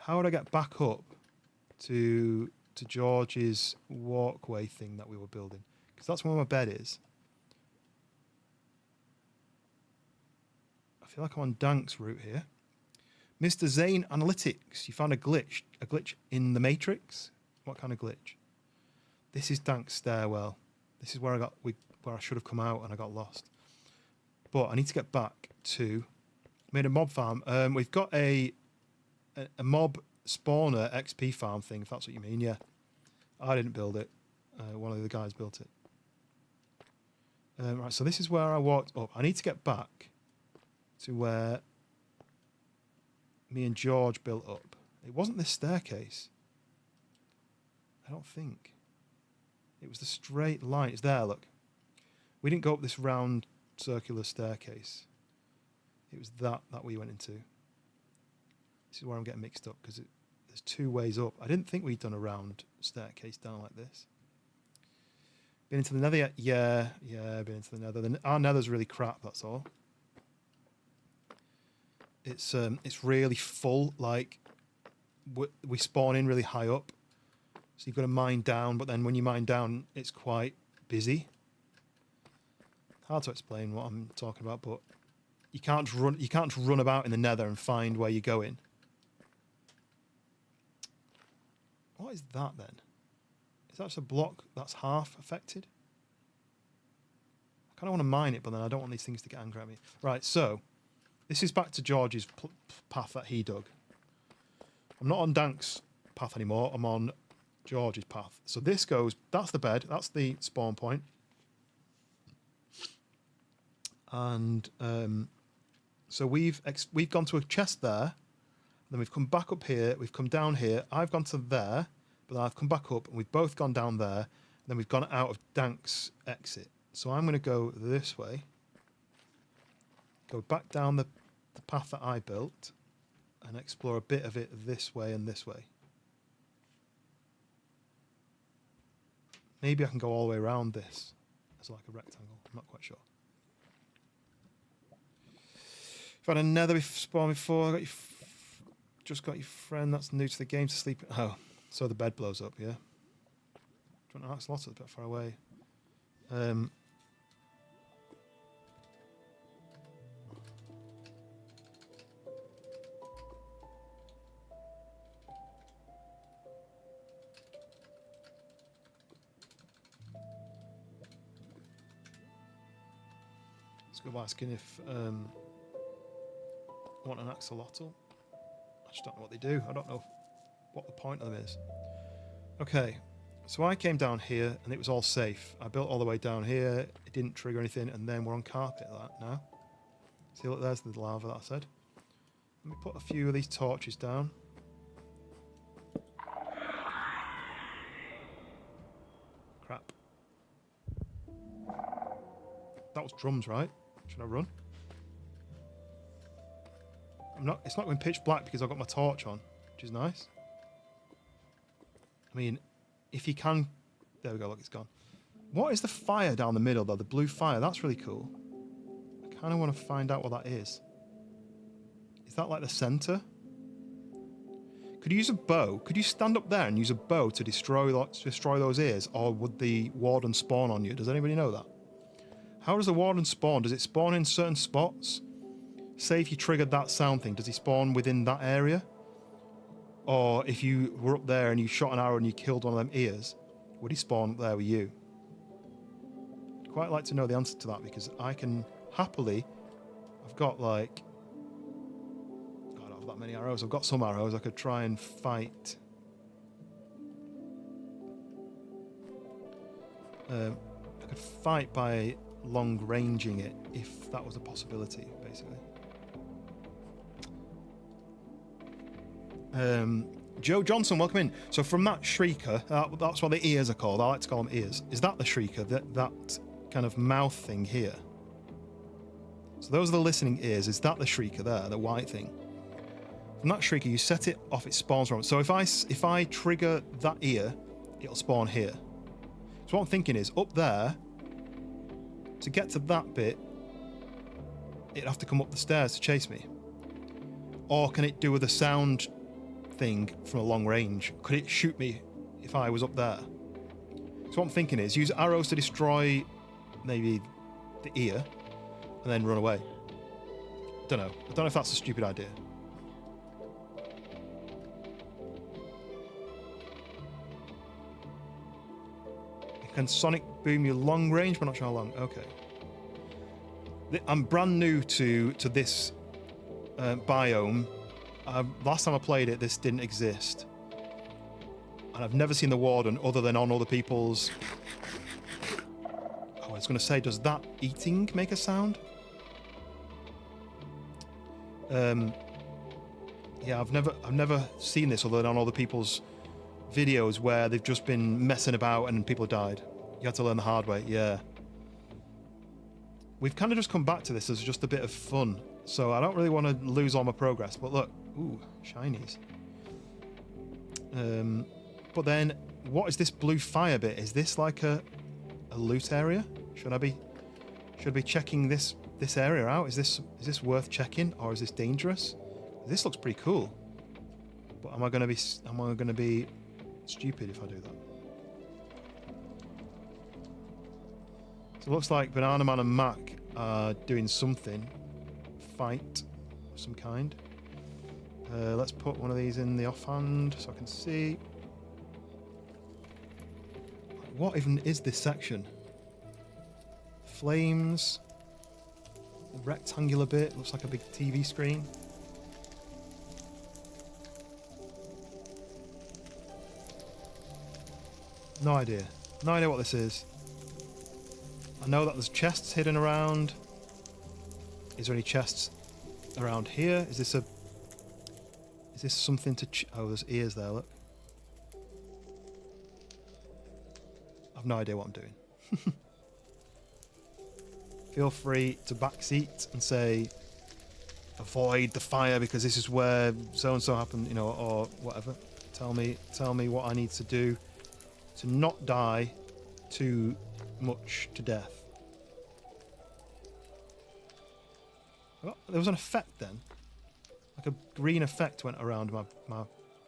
How would I get back up to George's walkway thing that we were building? Because that's where my bed is. I feel like I'm on Dank's route here. Mr. Zane Analytics, you found a glitch in the Matrix. What kind of glitch? This is Dank's stairwell. This is where I should have come out and I got lost. But I need to get back to made a mob farm. We've got a mob spawner XP farm thing, if that's what you mean. Yeah, I didn't build it. One of the guys built it. Right, so this is where I walked up. I need to get back to where me and George built up. It wasn't this staircase. I don't think. It was the straight line. It's there, look. We didn't go up this round circular staircase. It was that we went into. This is where I'm getting mixed up because there's 2 ways up. I didn't think we'd done a round staircase down like this. Been into the nether yet? Yeah, been into the nether. Our nether's really crap, that's all. It's really full, like we spawn in really high up. So you've got to mine down, but then when you mine down, it's quite busy. Hard to explain what I'm talking about, but you can't run about in the nether and find where you're going. What is that then? Is that just a block that's half affected? I kind of want to mine it, but then I don't want these things to get angry at me. Right, so this is back to George's path that he dug. I'm not on Dank's path anymore. I'm on George's path. So this goes, that's the bed, that's the spawn point. And so we've gone to a chest there, then we've come back up here, we've come down here, I've gone to there, but then I've come back up, and we've both gone down there, and then we've gone out of Dank's exit. So I'm going to go this way, go back down the path that I built, and explore a bit of it this way and this way. Maybe I can go all the way around this as like a rectangle. I'm not quite sure. I've had a nether spawn before. Just got your friend that's new to the game to sleep. Oh, so the bed blows up, yeah? Do you want to ask lots of a bit far away? Let's go asking if I want an axolotl. I just don't know what they do. I don't know what the point of them is. Okay, so I came down here and it was all safe. I built all the way down here. It didn't trigger anything, and then we're on carpet like that now. See, look, there's the lava that I said. Let me put a few of these torches down. Crap. That was drums, right? Should I run? It's not going pitch black because I've got my torch on, which is nice. I mean, if you can... There we go, look, it's gone. What is the fire down the middle, though? The blue fire, that's really cool. I kind of want to find out what that is. Is that like the center? Could you use a bow? Could you stand up there and use a bow to destroy those ears? Or would the warden spawn on you? Does anybody know that? How does the warden spawn? Does it spawn in certain spots? say if you triggered that sound thing, does he spawn within that area? Or if you were up there and you shot an arrow and you killed one of them ears, would he spawn there with you? I'd quite like to know the answer to that, because I can happily... I've got like... God, I don't have that many arrows. I've got some arrows. I could try and fight... I could fight by long ranging it, if that was a possibility, basically. Joe Johnson, welcome in. So from that shrieker, that's what the ears are called. I like to call them ears. Is that the shrieker? That kind of mouth thing here? So those are the listening ears. Is that the shrieker there, the white thing? From that shrieker, you set it off, it spawns from. So if I trigger that ear, it'll spawn here. So what I'm thinking is, up there, to get to that bit, it'd have to come up the stairs to chase me. Or can it do with a sound thing from a long range? Could it shoot me if I was up there? So what I'm thinking is, use arrows to destroy maybe the ear, and then run away. Don't know. I don't know if that's a stupid idea. Can Sonic boom you long range? But not sure how long. Okay. I'm brand new to this biome. Last time I played it, this didn't exist. And I've never seen the warden other than on other people's... Oh, I was going to say, does that eating make a sound? Yeah, I've never seen this other than on other people's videos where they've just been messing about and people died. You had to learn the hard way, yeah. We've kind of just come back to this as just a bit of fun, so I don't really want to lose all my progress. But look, ooh, shinies. But then, what is this blue fire bit? Is this like a loot area? Should I be checking this area out? Is this worth checking, or is this dangerous? This looks pretty cool. But am I gonna be stupid if I do that? So it looks like Banana Man and Mac are doing something. Fight of some kind. Let's put one of these in the offhand so I can see. What even is this section? Flames. A rectangular bit. Looks like a big TV screen. No idea. No idea what this is. I know that there's chests hidden around. Is there any chests around here? Is this something to... Oh, there's ears there, look. I've no idea what I'm doing. Feel free to backseat and say, avoid the fire because this is where so-and-so happened, you know, or whatever. Tell me what I need to do to not die too much to death. Oh, there was an effect then. Like a green effect went around my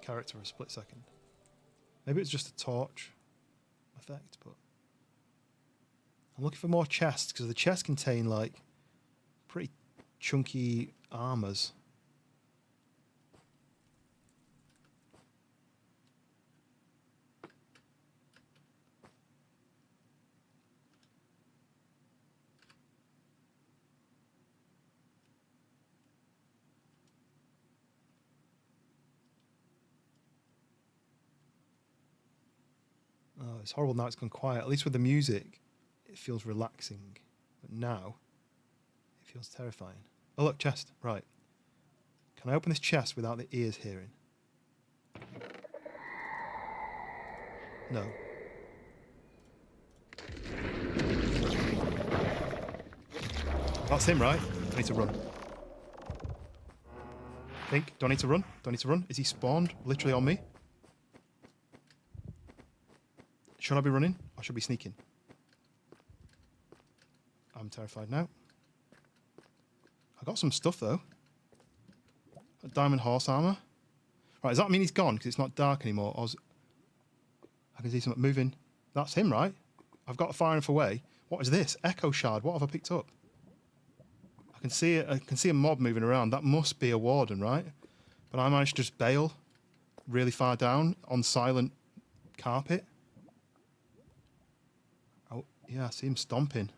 character for a split second. Maybe it's just a torch effect, but... I'm looking for more chests, because the chests contain, like, pretty chunky armors. Oh, it's horrible now it's gone quiet. At least with the music, it feels relaxing. But now, it feels terrifying. Oh, look, chest. Right. Can I open this chest without the ears hearing? No. That's him, right? I need to run. Think. Do I need to run? Do I need to run? Is he spawned literally on me? Should I be running or should I be sneaking? I'm terrified now. I got some stuff though. A diamond horse armor. Right, does that mean he's gone because it's not dark anymore? Or I can see something moving. That's him, right? I've got a far enough away. What is this? Echo shard. What have I picked up? I can see it. I can see a mob moving around. That must be a warden, right? But I managed to just bail really far down on silent carpet. Oh, yeah, I see him stomping.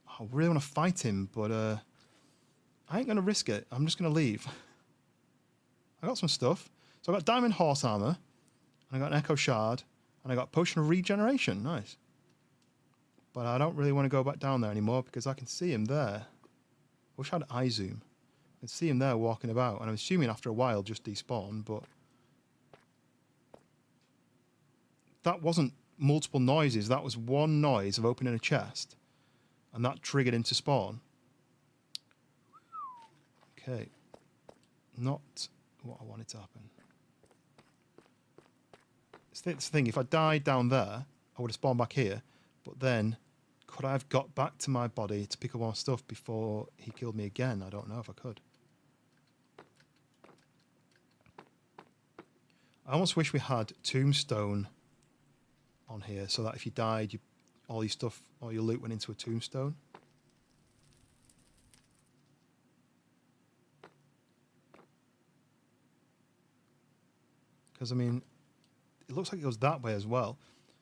I really want to fight him, but I ain't going to risk it. I'm just going to leave. I got some stuff. So I got diamond horse armor, and I got an echo shard, and I got potion of regeneration. Nice. But I don't really want to go back down there anymore because I can see him there. I wish I had eye zoom. I can see him there walking about, and I'm assuming after a while just despawn, but that wasn't multiple noises. That was one noise of opening a chest, and that triggered him to spawn. Okay. Not what I wanted to happen. It's the thing, if I died down there, I would have spawned back here, but then could I have got back to my body to pick up more stuff before he killed me again? I don't know if I could. I almost wish we had tombstone on here so that if you died, all your stuff, all your loot went into a tombstone. Because, I mean, it looks like it goes that way as well.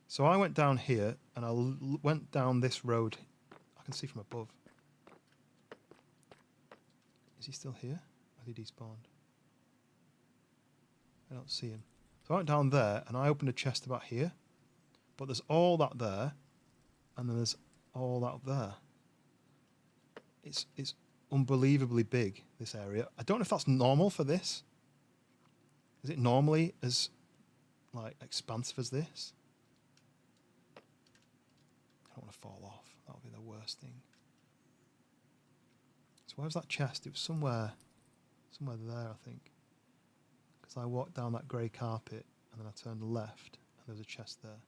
So I went down here, and I went down this road. I can see from above. Is he still here? Or did he despawned? I don't see him. So I went down there, and I opened a chest about here. But there's all that there, and then there's all that up there. It's unbelievably big, this area. I don't know if that's normal for this. Is it normally as like expansive as this? I don't want to fall off. That would be the worst thing. So where's that chest? It was somewhere there, I think. Because I walked down that grey carpet and then I turned left and there was a chest there.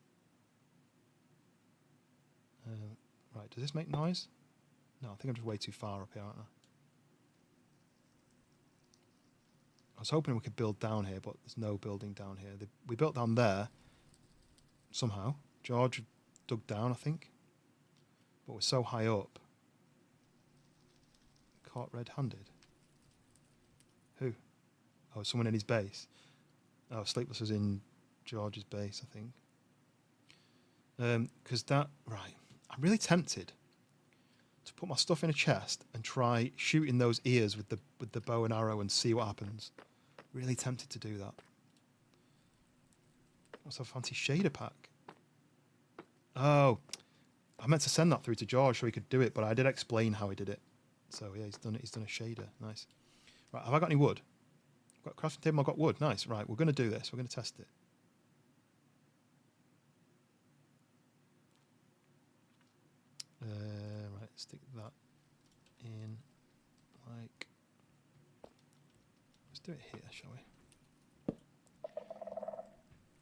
Right, does this make noise? No, I think I'm just way too far up here, aren't I? I was hoping we could build down here, but there's no building down here. We built down there somehow. George dug down, I think. But we're so high up. Caught red-handed. Who? Oh, someone in his base. Oh, Sleepless was in George's base, I think. Because right. I'm really tempted to put my stuff in a chest and try shooting those ears with the bow and arrow and see what happens. Really tempted to do that. What's a fancy shader pack? Oh, I meant to send that through to George so he could do it, but I did explain how he did it. So yeah, he's done it. He's done a shader. Nice. Right, have I got any wood? I've got a crafting table. I've got wood. Nice. Right, we're going to do this. We're going to test it. Right, stick that in like. Let's do it here, shall we?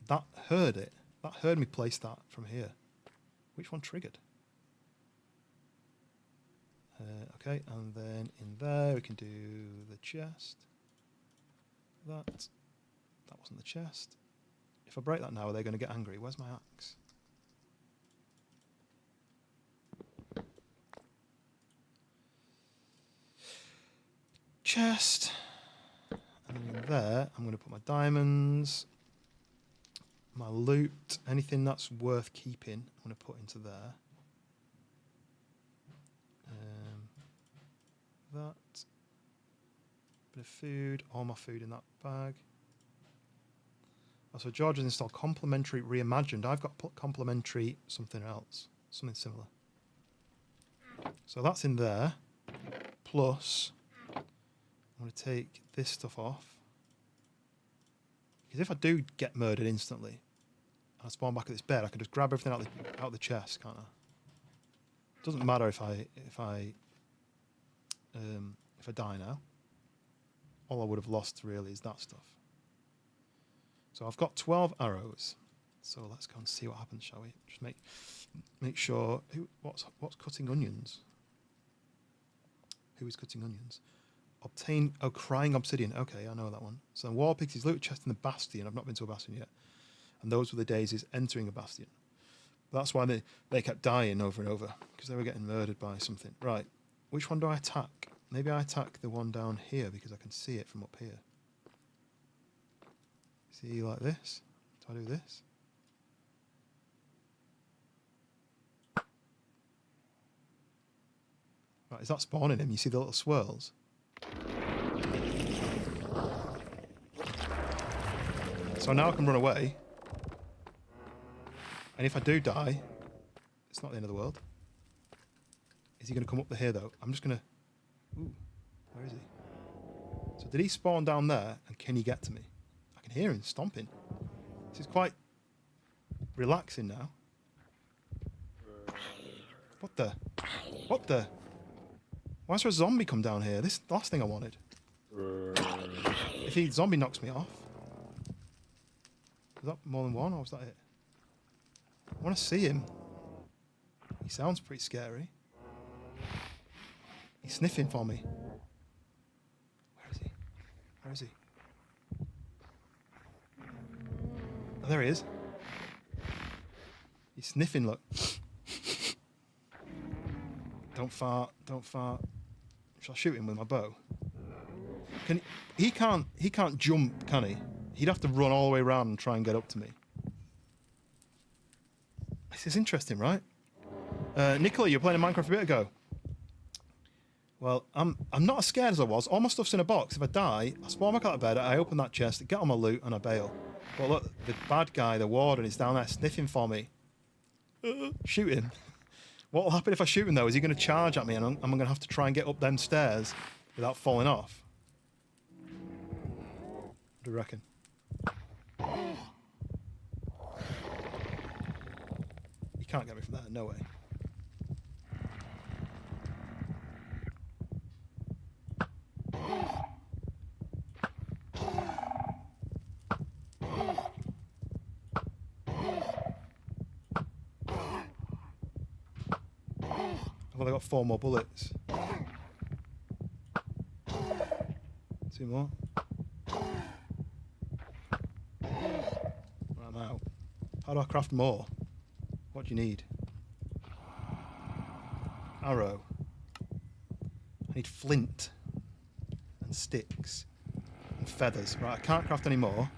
That heard it. That heard me place that from here. Which one triggered? Okay, and then in there we can do the chest. That wasn't the chest. If I break that now, are they going to get angry? Where's my axe? Chest. And then in there, I'm going to put my diamonds, my loot, anything that's worth keeping, I'm going to put into there. That. Bit of food, all my food in that bag. Also, George has installed complementary reimagined. I've got complementary something else, something similar. So that's in there. Plus, I'm going to take this stuff off. Because if I do get murdered instantly, and I spawn back at this bed, I can just grab everything out of the chest, can't I? It doesn't matter if I die now. All I would have lost really is that stuff. So I've got 12 arrows. So let's go and see what happens, shall we? Just make sure. What's cutting onions? Who is cutting onions? Obtain crying obsidian. Okay, I know that one. So War Pigs' loot chest in the bastion. I've not been to a bastion yet. And those were the days is entering a bastion. That's why they kept dying over and over, because they were getting murdered by something. Right, which one do I attack? Maybe I attack the one down here because I can see it from up here. See, like this? Do I do this? Right, is that spawning him? You see the little swirls? So now I can run away. And if I do die, it's not the end of the world. Is he going to come up the here, though? I'm just going to... Ooh, where is he? So did he spawn down there, and can he get to me? I can hear him stomping. This is quite relaxing now. What the? What the? Why is there a zombie come down here? This is the last thing I wanted. If he zombie knocks me off. Was that more than one, or was that it? I want to see him. He sounds pretty scary. He's sniffing for me. Where is he? Where is he? Oh, there he is. He's sniffing, look. Don't fart, don't fart. Shall I shoot him with my bow? He can't jump, can he? He'd have to run all the way around and try and get up to me. This is interesting, right? Nicola, you were playing in Minecraft a bit ago. Well, I'm not as scared as I was. All my stuff's in a box. If I die, I spawn back out of bed, I open that chest, get all my loot, and I bail. But look, the bad guy, the warden, is down there sniffing for me. Shoot him. What will happen if I shoot him, though? Is he going to charge at me and I'm going to have to try and get up them stairs without falling off? What do you reckon? You can't get me from there, no way. I've only got 4 more bullets. 2 more. Right, I'm out. How do I craft more? What do you need? Arrow. I need flint and sticks and feathers. Right, I can't craft any more.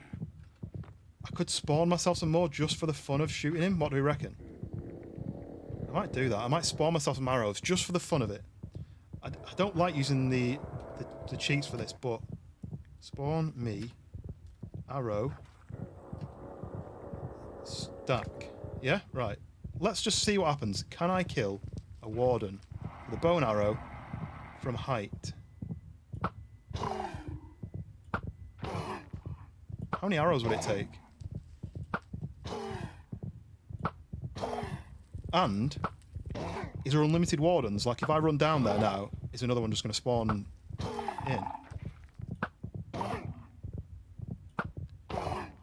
I could spawn myself some more just for the fun of shooting him. What do we reckon? I might do that. I might spawn myself some arrows just for the fun of it. I don't like using the cheats for this, but spawn me arrow stack. Yeah, right. Let's just see what happens. Can I kill a warden with a bow and arrow from height? How many arrows would it take? And is there unlimited wardens? Like if I run down there now, is another one just going to spawn in?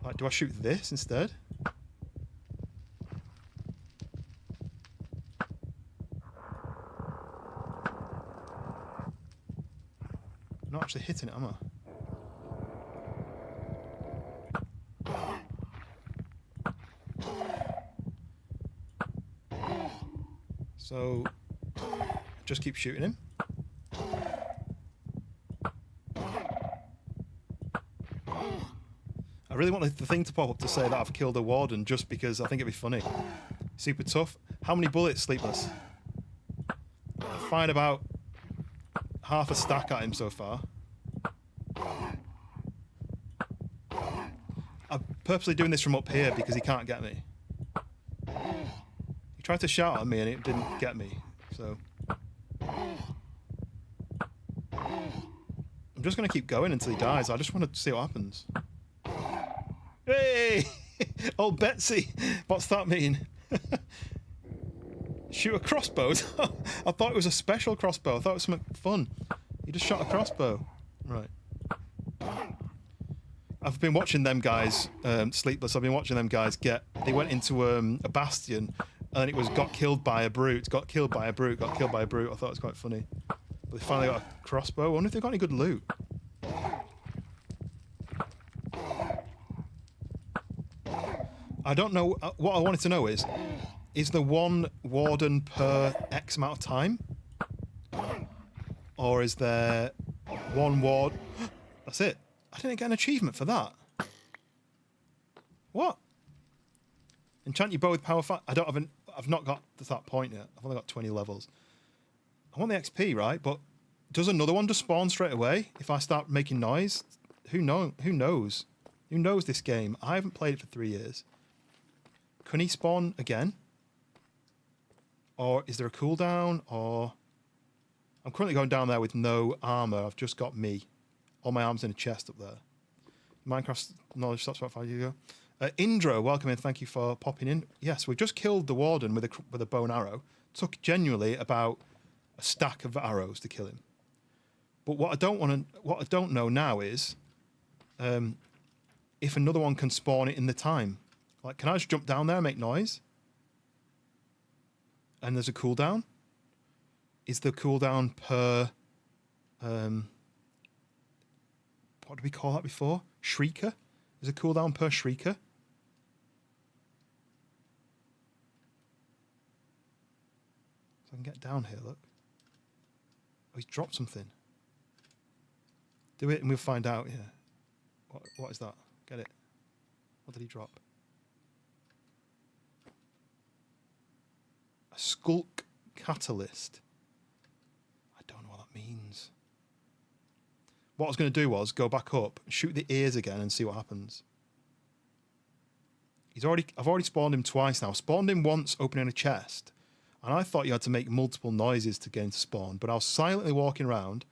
Like, do I shoot this instead? I'm not actually hitting it, am I? So, just keep shooting him. I really want the thing to pop up to say that I've killed a warden just because I think it'd be funny. Super tough. How many bullets, Sleepless? I fired about half a stack at him so far. I'm purposely doing this from up here because he can't get me. He tried to shout at me and it didn't get me, so... I'm just going to keep going until he dies. I just want to see what happens. Hey! Old Betsy! What's that mean? Shoot a crossbow? I thought it was a special crossbow. I thought it was something fun. You just shot a crossbow. Right. I've been watching them guys, Sleepless, I've been watching them guys get... They went into a bastion and it was got killed by a brute, got killed by a brute, got killed by a brute. I thought it was quite funny. But they finally got a crossbow. I wonder if they've got any good loot. I don't know. What I wanted to know is, is there one warden per X amount of time? Or is there one ward? That's it. I didn't get an achievement for that. What? Enchant your bow with power 5. I've not got to that point yet. I've only got 20 levels. I want the XP, right? But does another one just spawn straight away if I start making noise? Who knows? Who knows this game? I haven't played it for 3 years. Can he spawn again? Or is there a cooldown? Or I'm currently going down there with no armor. I've just got me. All my arms in a chest up there. Minecraft knowledge stops about 5 years ago. Indro, welcome in. Thank you for popping in. Yes, we just killed the warden with a bow and arrow. Took genuinely about a stack of arrows to kill him. But what I don't know now is if another one can spawn it in the time. Like, can I just jump down there and make noise? And there's a cooldown. Is the cooldown per what did we call that before? Shrieker? Is a cooldown per shrieker? So I can get down here, look. Oh, he's dropped something. Do it and we'll find out, yeah. What is that? Get it. What did he drop? A skulk catalyst. I don't know what that means. What I was going to do was go back up, shoot the ears again and see what happens. I've already spawned him twice now. Spawned him once opening a chest. And I thought you had to make multiple noises to get him to spawn. But I was silently walking around,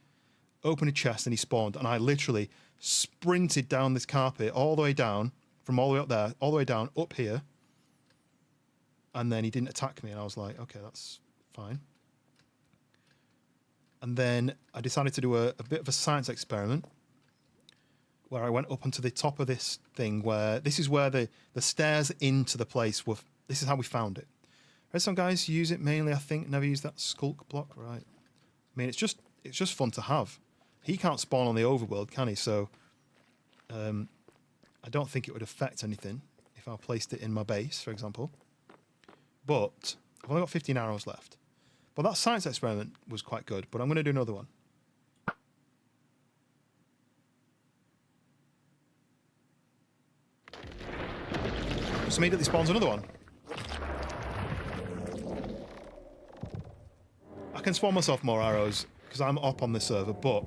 opened a chest and he spawned. And I literally sprinted down this carpet all the way down, from all the way up there, all the way down, up here. And then he didn't attack me. And I was like, okay, that's fine. And then I decided to do a bit of a science experiment where I went up onto the top of this thing where this is where the stairs into the place were. This is how we found it. Right, some guys use it mainly, I think, never use that skulk block, right? I mean, it's just fun to have. He can't spawn on the overworld, can he? So I don't think it would affect anything if I placed it in my base, for example. But I've only got 15 arrows left. But that science experiment was quite good, but I'm going to do another one. Just immediately spawns another one. I can spawn myself more arrows because I'm up on this server, but...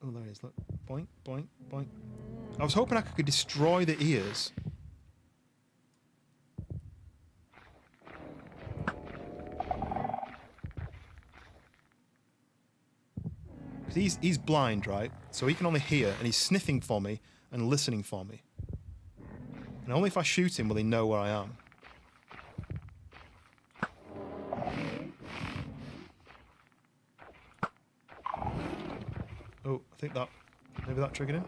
Oh, there he is, look. Boink, boink, boink. I was hoping I could destroy the ears. He's blind, right? So he can only hear, and he's sniffing for me and listening for me. And only if I shoot him will he know where I am. Oh, I think maybe that triggered him.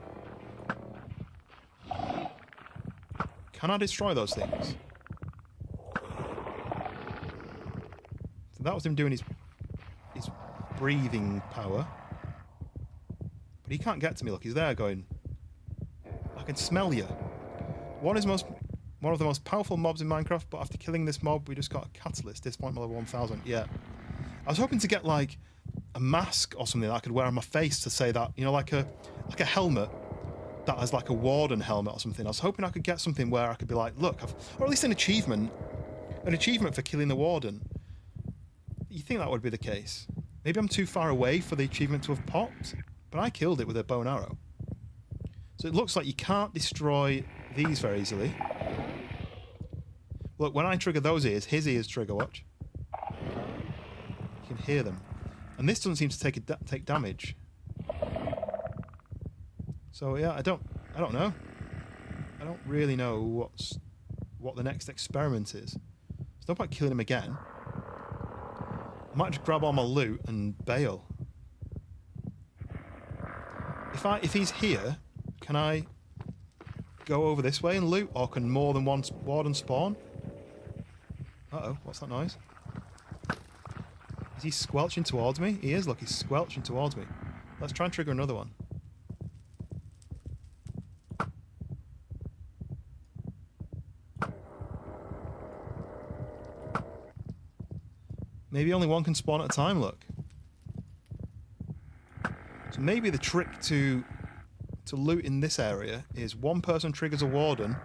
Can I destroy those things? So that was him doing his breathing power. But he can't get to me. Look, he's there going, I can smell you. One of the most powerful mobs in Minecraft, but after killing this mob, we just got a catalyst. Disappointment level 1000. Yeah. I was hoping to get like a mask or something that I could wear on my face to say that, you know, like a helmet that has like a warden helmet or something. I was hoping I could get something where I could be like, look, or at least an achievement for killing the warden. You think that would be the case? Maybe I'm too far away for the achievement to have popped, but I killed it with a bow and arrow. So it looks like you can't destroy these very easily. Look, when I trigger those ears, his ears trigger, watch. You can hear them. And this doesn't seem to take damage. So yeah, I don't know. I don't really know what the next experiment is. There's no point killing him again. I might just grab all my loot and bail. If he's here, can I go over this way and loot, or can more than one warden spawn? Uh-oh, what's that noise? Is he squelching towards me? He is, look, he's squelching towards me. Let's try and trigger another one. Maybe only one can spawn at a time, look. So maybe the trick to loot in this area is one person triggers a warden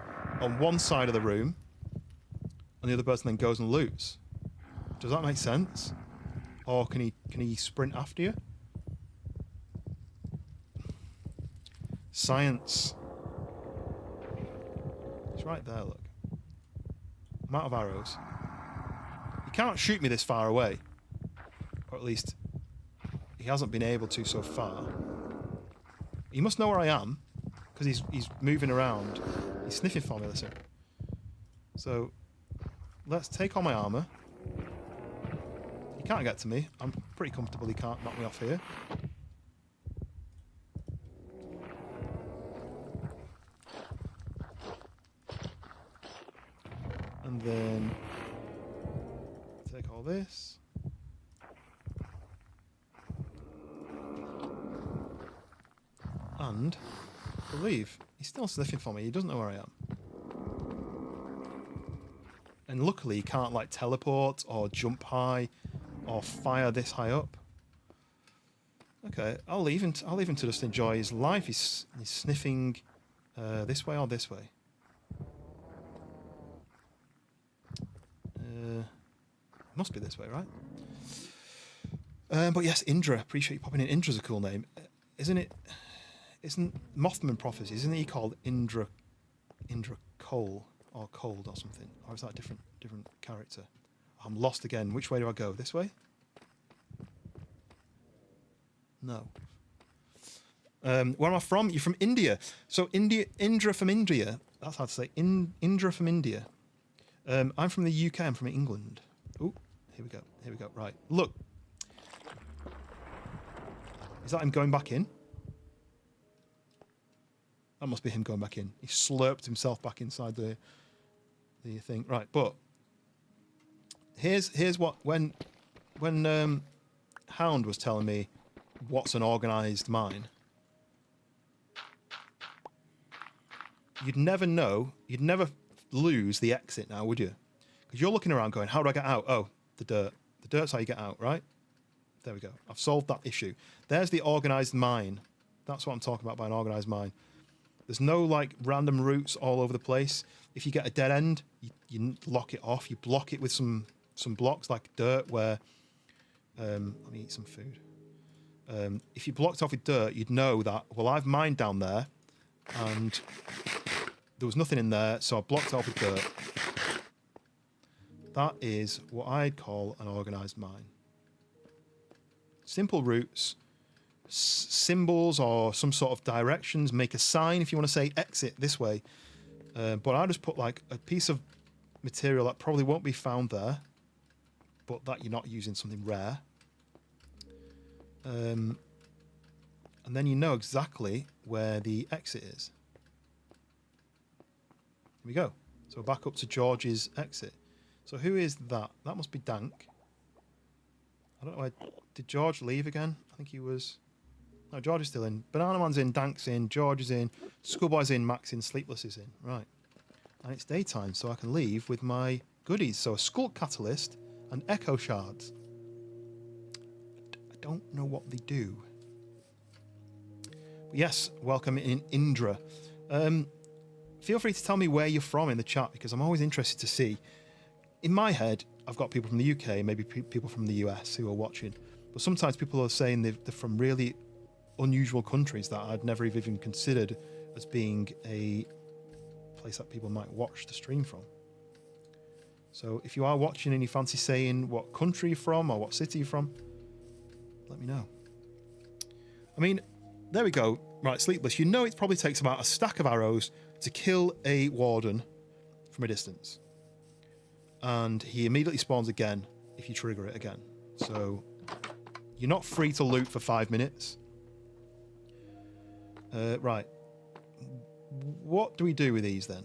on one side of the room, and the other person then goes and loots. Does that make sense? Or can he sprint after you? Science. It's right there, look. I'm out of arrows. He can't shoot me this far away. Or at least he hasn't been able to so far. He must know where I am, because he's moving around. He's sniffing for me, listen. So let's take on my armour. He can't get to me. I'm pretty comfortable he can't knock me off here. And then take all this. And I believe he's still sniffing for me. He doesn't know where I am. And luckily he can't like teleport or jump high or fire this high up. Okay, I'll leave him to just enjoy his life. He's sniffing this way or this way. Must be this way, right? But yes, Indra. Appreciate you popping in. Indra's a cool name, isn't it? Isn't Mothman Prophecy? Isn't he called Indra Cole or Cold or something? Or is that a different character? I'm lost again. Which way do I go? This way? No. Where am I from? You're from India. So Indra from India. That's hard to say. Indra from India. I'm from the UK. I'm from England. Oh, here we go. Here we go. Right. Look. Is that him going back in? That must be him going back in. He slurped himself back inside the thing. Right, but here's what when Hound was telling me what's an organised mine. You'd never know. You'd never lose the exit now, would you? Because you're looking around going, how do I get out? Oh, the dirt. The dirt's how you get out, right? There we go. I've solved that issue. There's the organised mine. That's what I'm talking about by an organised mine. There's no like random routes all over the place. If you get a dead end, you lock it off. You block it with some blocks like dirt where... let me eat some food. If you blocked off with dirt, you'd know that, well, I've mined down there and there was nothing in there, so I blocked off with dirt. That is what I'd call an organised mine. Simple routes, symbols or some sort of directions, make a sign if you want to say exit this way. But I just put like a piece of material that probably won't be found there, but that you're not using something rare. And then you know exactly where the exit is. Here we go. So back up to George's exit. So who is that? That must be Dank. I don't know. Did George leave again? I think he was... No, George is still in. Banana Man's in, Dank's in, George is in, Schoolboy's in, Max in, Sleepless is in. Right. And it's daytime, so I can leave with my goodies. So a Skulk Catalyst and Echo Shards. I don't know what they do. But yes, welcome in Indra. Feel free to tell me where you're from in the chat, because I'm always interested to see. In my head, I've got people from the UK, maybe people from the US who are watching. But sometimes people are saying they're from really unusual countries that I'd never even considered as being a place that people might watch the stream from. So if you are watching and you fancy saying what country you're from or what city you're from, let me know. I mean, there we go. Right, Sleepless. You know it probably takes about a stack of arrows to kill a warden from a distance. And he immediately spawns again if you trigger it again. So you're not free to loot for 5 minutes. Right. What do we do with these then?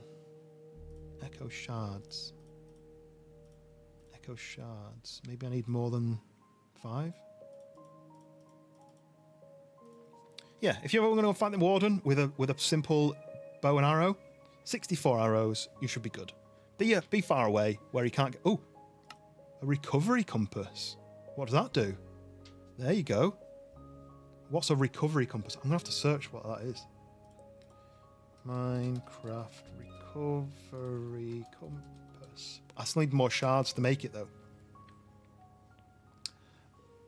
Echo Shards. Echo Shards. Maybe I need more than 5? Yeah, if you're ever going to fight the warden with a simple bow and arrow, 64 arrows, you should be good. Be far away where he can't get... Oh! A recovery compass. What does that do? There you go. What's a recovery compass? I'm going to have to search what that is. Minecraft recovery compass. I still need more shards to make it, though.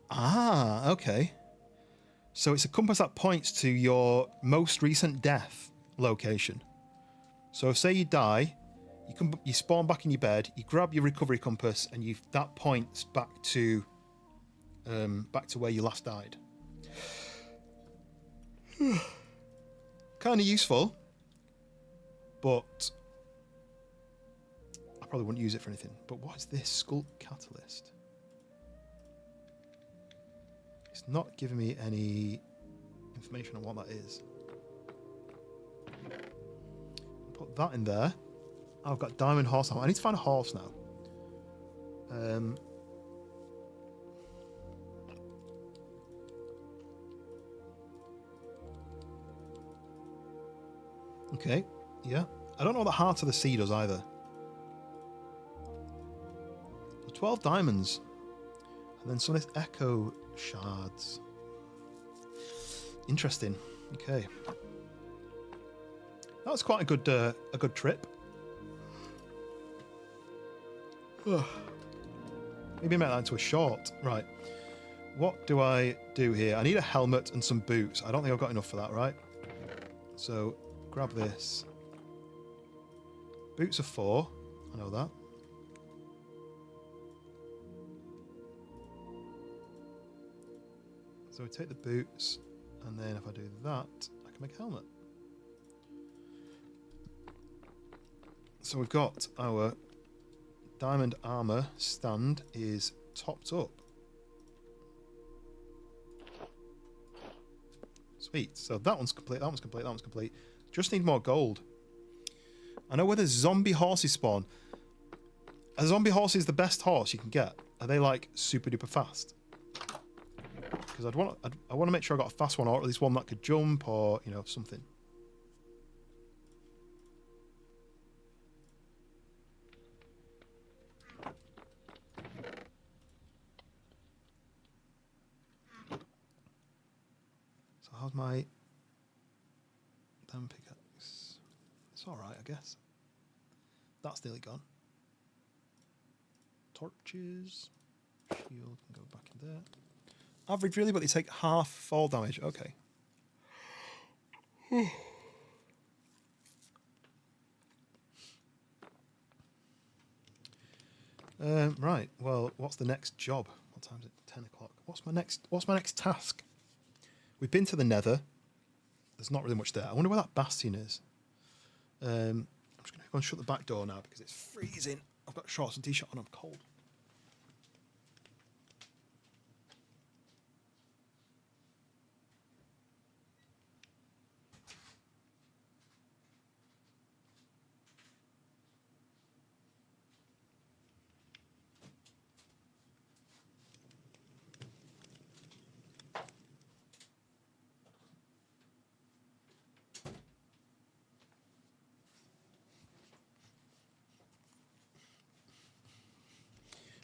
Ah, okay. So it's a compass that points to your most recent death location. So say you die, you spawn back in your bed, you grab your recovery compass, and that points back to where you last died. Kind of useful, but I probably wouldn't use it for anything. But what is this? Sculpt catalyst. It's not giving me any information on what that is. Put that in there. I've got diamond horse now. I need to find a horse now. Okay, yeah. I don't know what the heart of the sea does either. 12 diamonds. And then some of this echo shards. Interesting. Okay. That was quite a good trip. Maybe make that into a short. Right. What do I do here? I need a helmet and some boots. I don't think I've got enough for that, right? So, grab this. Boots are 4. I know that. So we take the boots, and then if I do that, I can make a helmet. So we've got our diamond armor stand is topped up. Sweet. So that one's complete, that one's complete, that one's complete. Just need more gold. I know where the zombie horses spawn. A zombie horse is the best horse you can get. Are they like super duper fast? Because I want to make sure I got a fast one, or at least one that could jump, or you know, something. So how's my diamond pickaxe? It's all right, I guess. That's nearly gone. Torches, shield can go back in there. Average, really, but they take half fall damage. Okay. Right. Well, what's the next job? What time is it? 10 o'clock. What's my next task? We've been to the Nether. There's not really much there. I wonder where that bastion is. I'm just going to go and shut the back door now because it's freezing. I've got shorts and t-shirt on. I'm cold.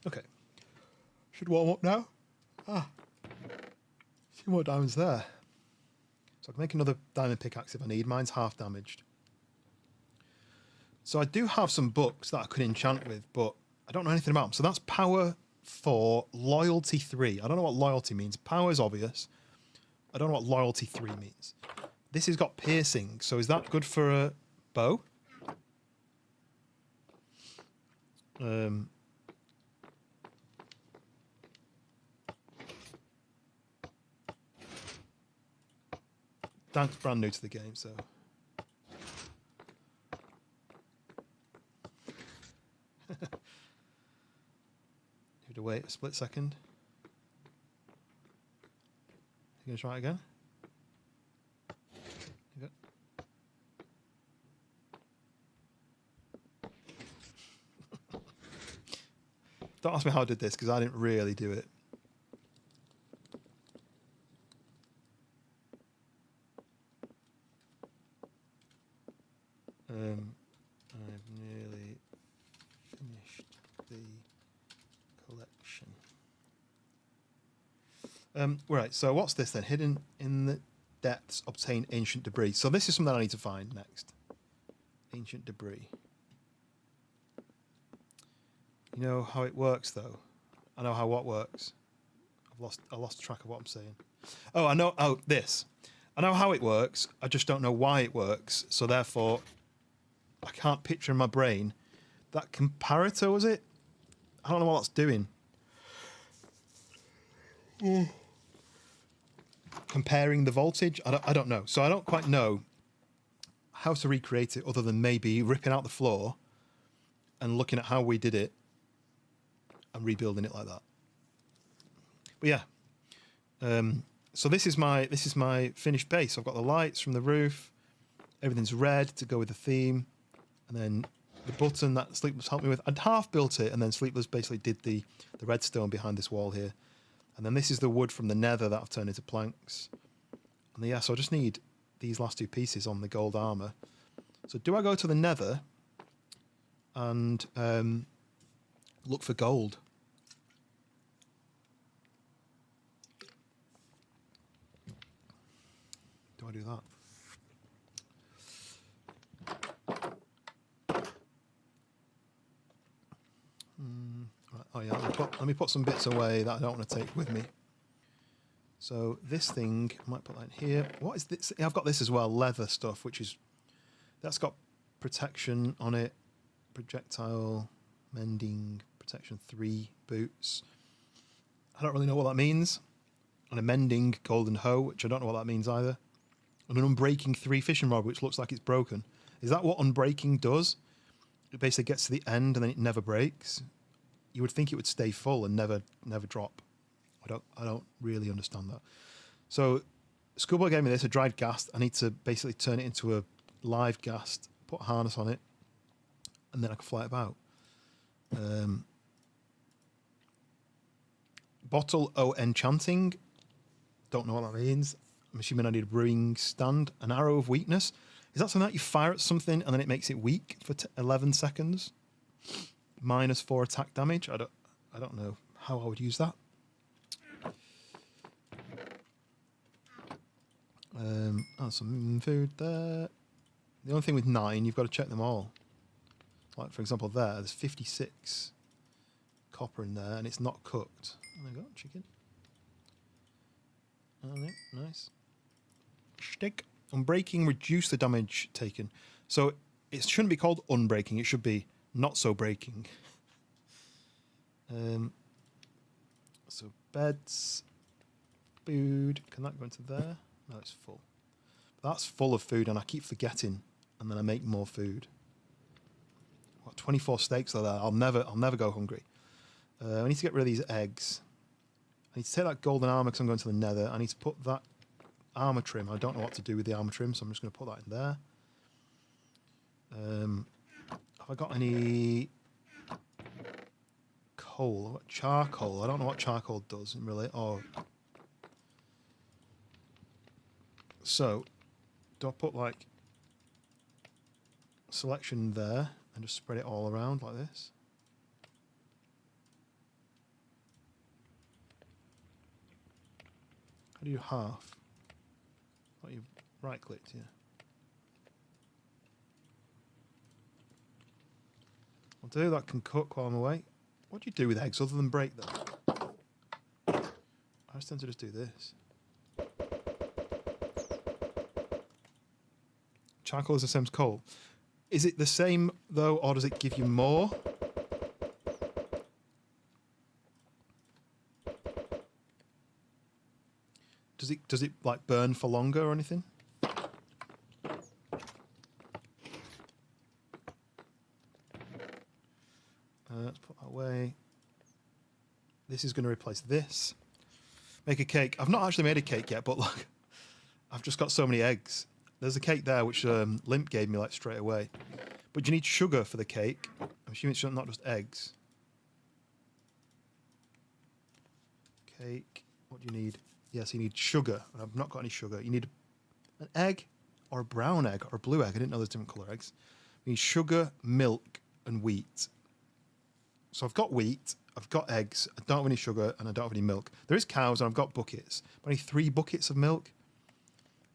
Okay. Should warm up now. Ah. A few more diamonds there. So I can make another diamond pickaxe if I need. Mine's half damaged. So I do have some books that I could enchant with, but I don't know anything about them. So that's power 4, loyalty 3. I don't know what loyalty means. Power is obvious. I don't know what loyalty 3 means. This has got piercing. So is that good for a bow? Dank's brand new to the game, so... You have to wait a split second. You gonna try it again? Okay. Don't ask me how I did this, because I didn't really do it. I've nearly finished the collection. Right, so what's this then? Hidden in the depths, obtain ancient debris. So this is something I need to find next. Ancient debris. You know how it works, though? I know how what works. I lost track of what I'm saying. Oh, I know. Oh, this. I know how it works. I just don't know why it works. So therefore, I can't picture in my brain that comparator, was it? I don't know what that's doing. Comparing the voltage? I don't know. So I don't quite know how to recreate it other than maybe ripping out the floor and looking at how we did it and rebuilding it like that. But yeah. So this is my finished base. I've got the lights from the roof. Everything's red to go with the theme. And then the button that Sleepless helped me with. I'd half built it, and then Sleepless basically did the redstone behind this wall here. And then this is the wood from the nether that I've turned into planks. And yeah, so I just need these last two pieces on the gold armor. So do I go to the nether and look for gold? Do I do that? Right. Oh yeah, let me put some bits away that I don't want to take with me. So this thing, I might put that in here. What is this? Yeah, I've got this as well, leather stuff, that's got protection on it, projectile, mending, protection 3 boots. I don't really know what that means. And a mending golden hoe, which I don't know what that means either. And an unbreaking 3 fishing rod, which looks like it's broken. Is that what unbreaking does? It basically gets to the end and then it never breaks. You would think it would stay full and never drop. I don't really understand that. So Schoolboy gave me this, a dried ghast. I need to basically turn it into a live ghast, put a harness on it, and then I can fly it about. Bottle O enchanting. Don't know what that means. I'm assuming I need a brewing stand. An arrow of weakness. Is that something that you fire at something and then it makes it weak for 11 seconds? -4 attack damage. I don't know how I would use that. Some food there. The only thing with 9, you've got to check them all. Like for example, there's 56 copper in there, and it's not cooked. Oh, there you go, chicken. Oh, yeah, nice. Stick. Unbreaking, reduce the damage taken. So it shouldn't be called unbreaking. It should be not so breaking. So beds, food. Can that go into there? No, it's full. That's full of food, and I keep forgetting, and then I make more food. What, 24 steaks are there? I'll never go hungry. I need to get rid of these eggs. I need to take that golden armor because I'm going to the nether. I need to put that armor trim. I don't know what to do with the armor trim, so I'm just going to put that in there. Have I got any coal? Charcoal. I don't know what charcoal does really. Oh. So, do I put like selection there and just spread it all around like this? How do you half? Oh, you've right-clicked, yeah. I'll do that. Can cook while I'm away. What do you do with eggs other than break them? I just tend to just do this. Charcoal is the same as coal. Is it the same though, or does it give you more? Does it like burn for longer or anything? Let's put that away. This is going to replace this. Make a cake. I've not actually made a cake yet, but look, I've just got so many eggs. There's a cake there which Limp gave me like straight away. But you need sugar for the cake. I'm assuming it's not just eggs. Cake. What do you need? Yes, you need sugar. I've not got any sugar. You need an egg or a brown egg or a blue egg. I didn't know there's different colour eggs. You need sugar, milk, and wheat. So I've got wheat, I've got eggs, I don't have any sugar, and I don't have any milk. There is cows, and I've got buckets, but only 3 buckets of milk.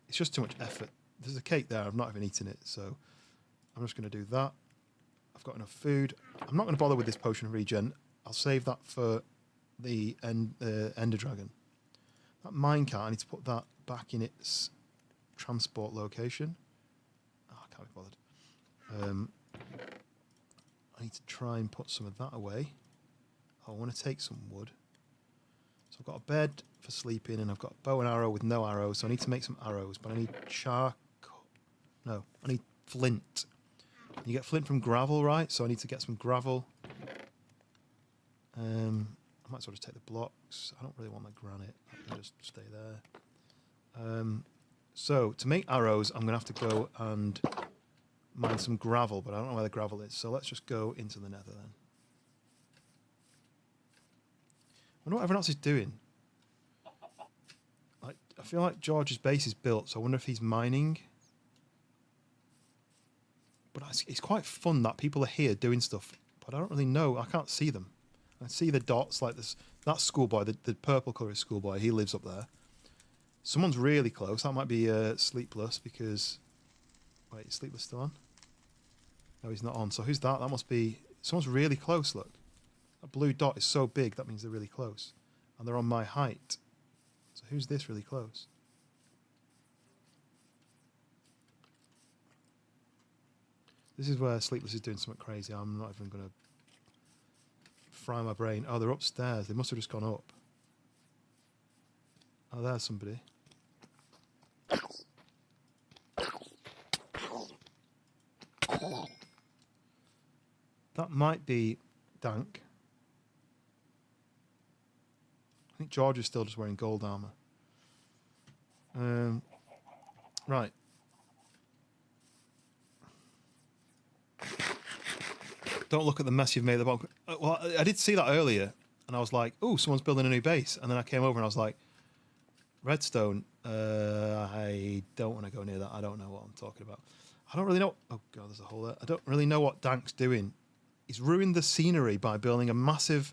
It's just too much effort. There's a cake there, I've not even eaten it, so I'm just going to do that. I've got enough food. I'm not going to bother with this potion of regen. I'll save that for the Ender Dragon. That minecart, I need to put that back in its transport location. Oh, I can't be bothered. I need to try and put some of that away. Oh, I want to take some wood. So I've got a bed for sleeping, and I've got a bow and arrow with no arrows, so I need to make some arrows, but I need charcoal. No, I need flint. You get flint from gravel, right? So I need to get some gravel. I might as well just take the blocks. I don't really want the granite. I can just stay there. So to make arrows, I'm going to have to go and mine some gravel, but I don't know where the gravel is. So let's just go into the nether then. I wonder what everyone else is doing. I feel like George's base is built, so I wonder if he's mining. But it's quite fun that people are here doing stuff, but I don't really know. I can't see them. I see the dots like this. That schoolboy, the purple colour is schoolboy. He lives up there. Someone's really close. That might be Sleepless because... Wait, is Sleepless still on? No, he's not on. So who's that? That must be... Someone's really close, look. That blue dot is so big, that means they're really close. And they're on my height. So who's this really close? This is where Sleepless is doing something crazy. I'm not even going to fry my brain. Oh, they're upstairs. They must have just gone up. Oh, there's somebody. That might be Dank. I think George is still just wearing gold armor. Right. Don't look at the mess you've made at the bottom. Well, I did see that earlier, and I was like, "Oh, someone's building a new base." And then I came over and I was like, "Redstone. I don't want to go near that. I don't know what I'm talking about. I don't really know." Oh god, there's a hole there. I don't really know what Dank's doing. He's ruined the scenery by building a massive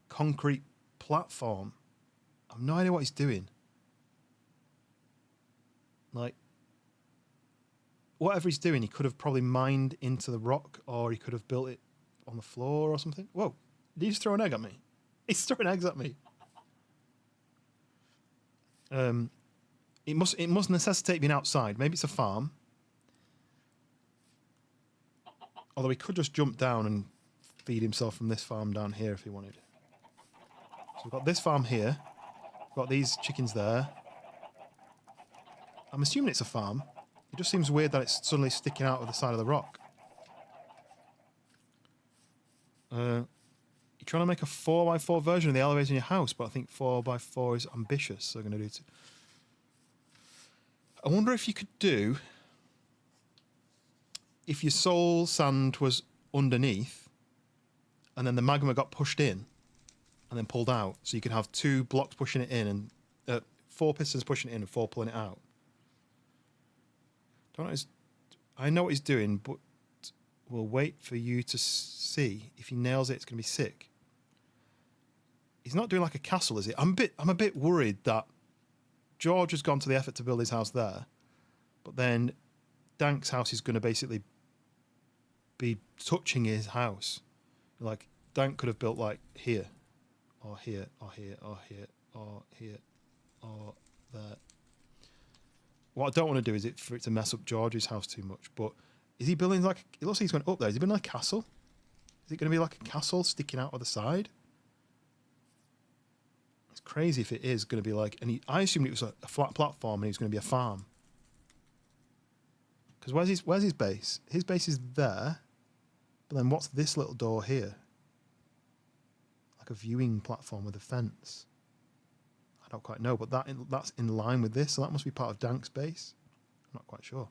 concrete platform. I've no idea what he's doing. Like, whatever he's doing, he could have probably mined into the rock, or he could have built it on the floor or something. Whoa, did he just throw an egg at me? He's throwing eggs at me. It must necessitate being outside. Maybe it's a farm. Although he could just jump down and feed himself from this farm down here if he wanted. So we've got this farm here. We've got these chickens there. I'm assuming it's a farm. It just seems weird that it's suddenly sticking out of the side of the rock. You're trying to make a 4x4 version of the elevator in your house, but I think 4x4 is ambitious, so I'm going to do it. I wonder if you could do... If your soul sand was underneath, and then the magma got pushed in, and then pulled out, so you could have 2 blocks pushing it in, and 4 pistons pushing it in and 4 pulling it out. I know what he's doing, but we'll wait for you to see. If he nails it, it's going to be sick. He's not doing like a castle, is it? I'm a bit worried that George has gone to the effort to build his house there, but then Dank's house is going to basically be touching his house. Like, Dank could have built like here, or here, or here, or here, or here, or there. What I don't want to do is for it to mess up George's house too much. But is he building like... It looks like he's going up there. Is he building like a castle? Is it going to be like a castle sticking out of the side? It's crazy if it is going to be like... And I assumed it was a flat platform and it was going to be a farm. Because where's his base? His base is there. But then what's this little door here? Like a viewing platform with a fence. I don't quite know, but that's in line with this, so that must be part of Dank's base. I'm not quite sure.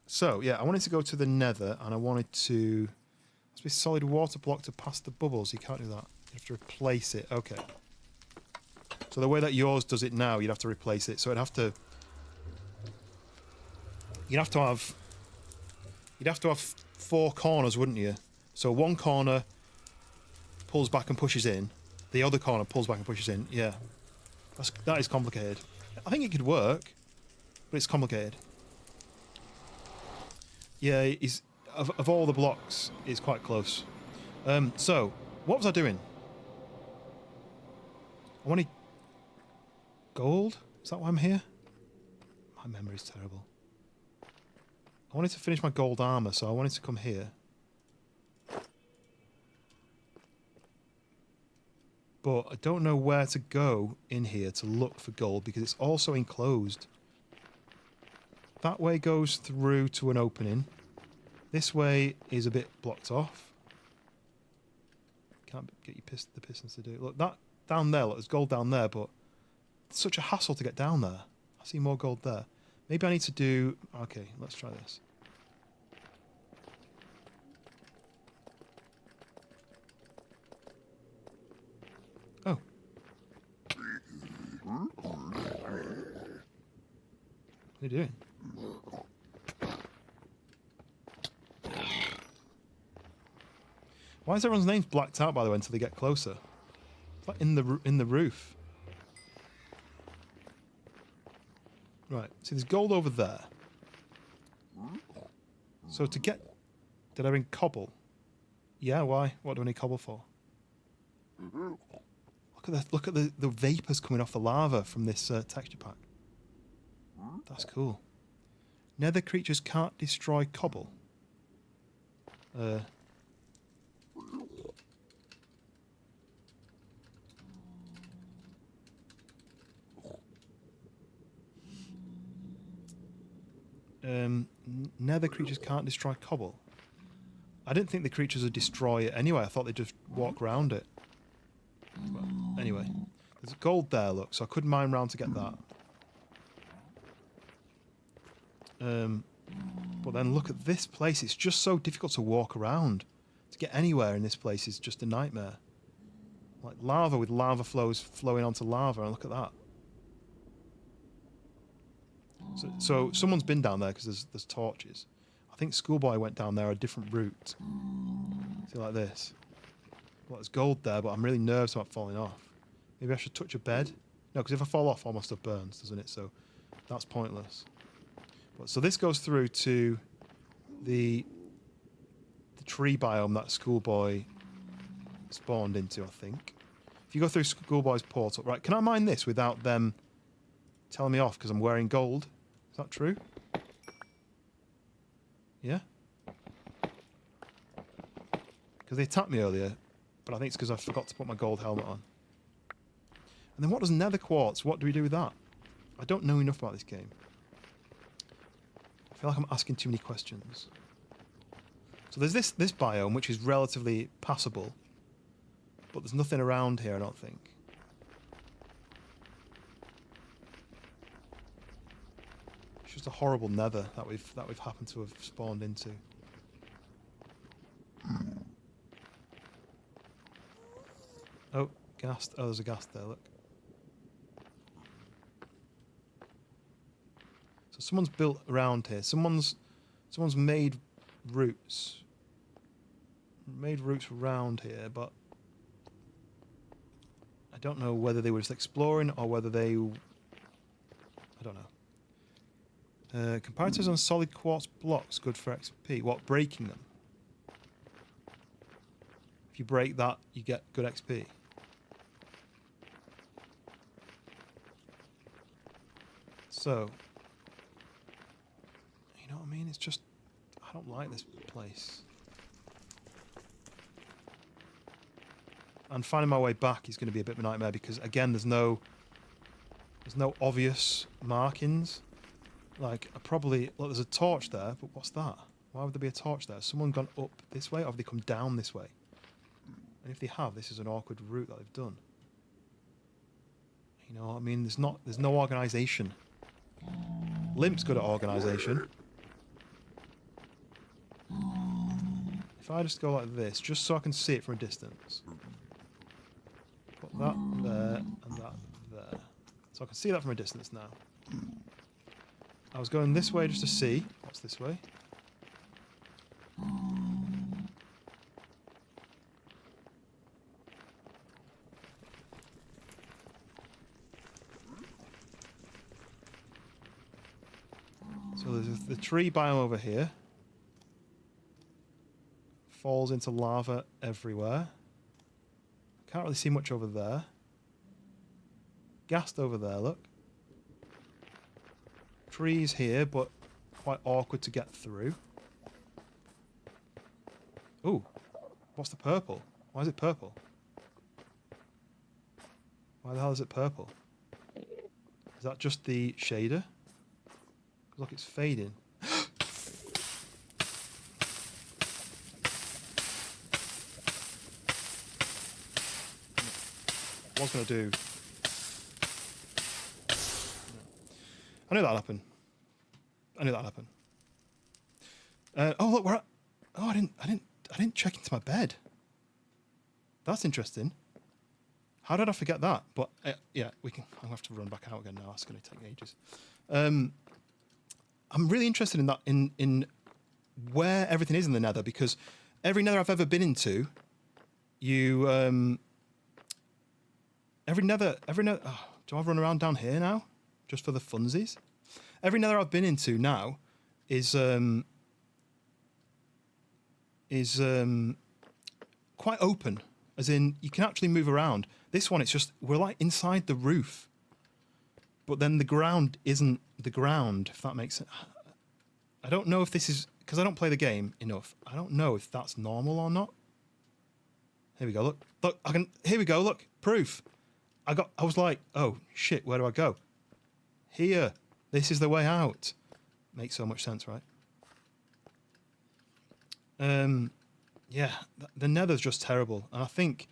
So, yeah, I wanted to go to the nether, and I wanted to... Must be a solid water block to pass the bubbles. You can't do that. You have to replace it. Okay. So the way that yours does it now, you'd have to replace it. So it'd have to... You'd have to have 4 corners, wouldn't you? So one corner pulls back and pushes in. The other corner pulls back and pushes in. Yeah. That is complicated. I think it could work, but it's complicated. Yeah, of all the blocks, it's quite close. So, what was I doing? I wanted gold? Is that why I'm here? My memory's terrible. I wanted to finish my gold armor, so I wanted to come here. But I don't know where to go in here to look for gold because it's also enclosed. That way goes through to an opening. This way is a bit blocked off. Can't get the pistons to do it. Look, that down there, look, there's gold down there, but it's such a hassle to get down there. I see more gold there. Maybe I need to do... Okay, let's try this. Oh. What are you doing? Why is everyone's names blacked out, by the way, until they get closer? It's like in the roof. Right, see there's gold over there. So to get... Did I bring cobble? Yeah, why? What do I need cobble for? Look at the vapours coming off the lava from this texture pack. That's cool. Nether creatures can't destroy cobble. Nether creatures can't destroy cobble. I didn't think the creatures would destroy it anyway. I thought they'd just walk around it. But anyway, there's gold there, look, so I could mine round to get that. But then look at this place. It's just so difficult to walk around. To get anywhere in this place is just a nightmare. Like lava with lava flows flowing onto lava, and look at that. So someone's been down there because there's torches. I think Schoolboy went down there a different route. See, like this. Well, there's gold there, but I'm really nervous about falling off. Maybe I should touch a bed? No, because if I fall off, all my stuff burns, doesn't it? So that's pointless. But, so this goes through to the tree biome that Schoolboy spawned into, I think. If you go through Schoolboy's portal... Right, can I mine this without them telling me off because I'm wearing gold? Is that true? Yeah? Because they attacked me earlier, but I think it's because I forgot to put my gold helmet on. And then what does nether quartz? What do we do with that? I don't know enough about this game. I feel like I'm asking too many questions. So there's this biome, which is relatively passable, but there's nothing around here, I don't think. It's just a horrible nether that we've happened to have spawned into. Oh, ghast. Oh, there's a ghast there, look. So someone's built around here. Someone's made routes. Made routes around here, but I don't know whether they were just exploring or whether they... I don't know. Comparators on solid quartz blocks, good for XP. What, breaking them? If you break that, you get good XP. So, you know what I mean? It's just, I don't like this place. And finding my way back is going to be a bit of a nightmare because, again, there's no obvious markings. Like, look, there's a torch there, but what's that? Why would there be a torch there? Has someone gone up this way, or have they come down this way? And if they have, this is an awkward route that they've done. You know what I mean? There's no organisation. Limp's good at organisation. If I just go like this, just so I can see it from a distance. Put that there, and that there. So I can see that from a distance now. I was going this way just to see. What's this way? there's the tree biome over here. Falls into lava everywhere. Can't really see much over there. Gassed over there, look. Trees here, but quite awkward to get through. Ooh, what's the purple? Why is it purple? Why the hell is it purple? Is that just the shader? Look, it's fading. What was going to do? I knew that'd happen. I knew that'd happen. Oh look, we're at... Oh, I didn't check into my bed. That's interesting. How did I forget that? But yeah, we can. I'm gonna have to run back out again now. That's gonna take ages. I'm really interested in that in where everything is in the Nether, because every Nether I've ever been into, you every Nether. Oh, do I run around down here now, just for the funsies? Every Nether I've been into now is quite open, as in you can actually move around. This one, it's just we're like inside the roof, but then the ground isn't the ground, if that makes sense. I don't know if this is because I don't play the game enough. I don't know if that's normal or not. Here we go. Look. I can. Here we go. Look, proof. I was like, oh shit, where do I go? Here. This is the way out. Makes so much sense, right? Yeah, the Nether's just terrible, and I think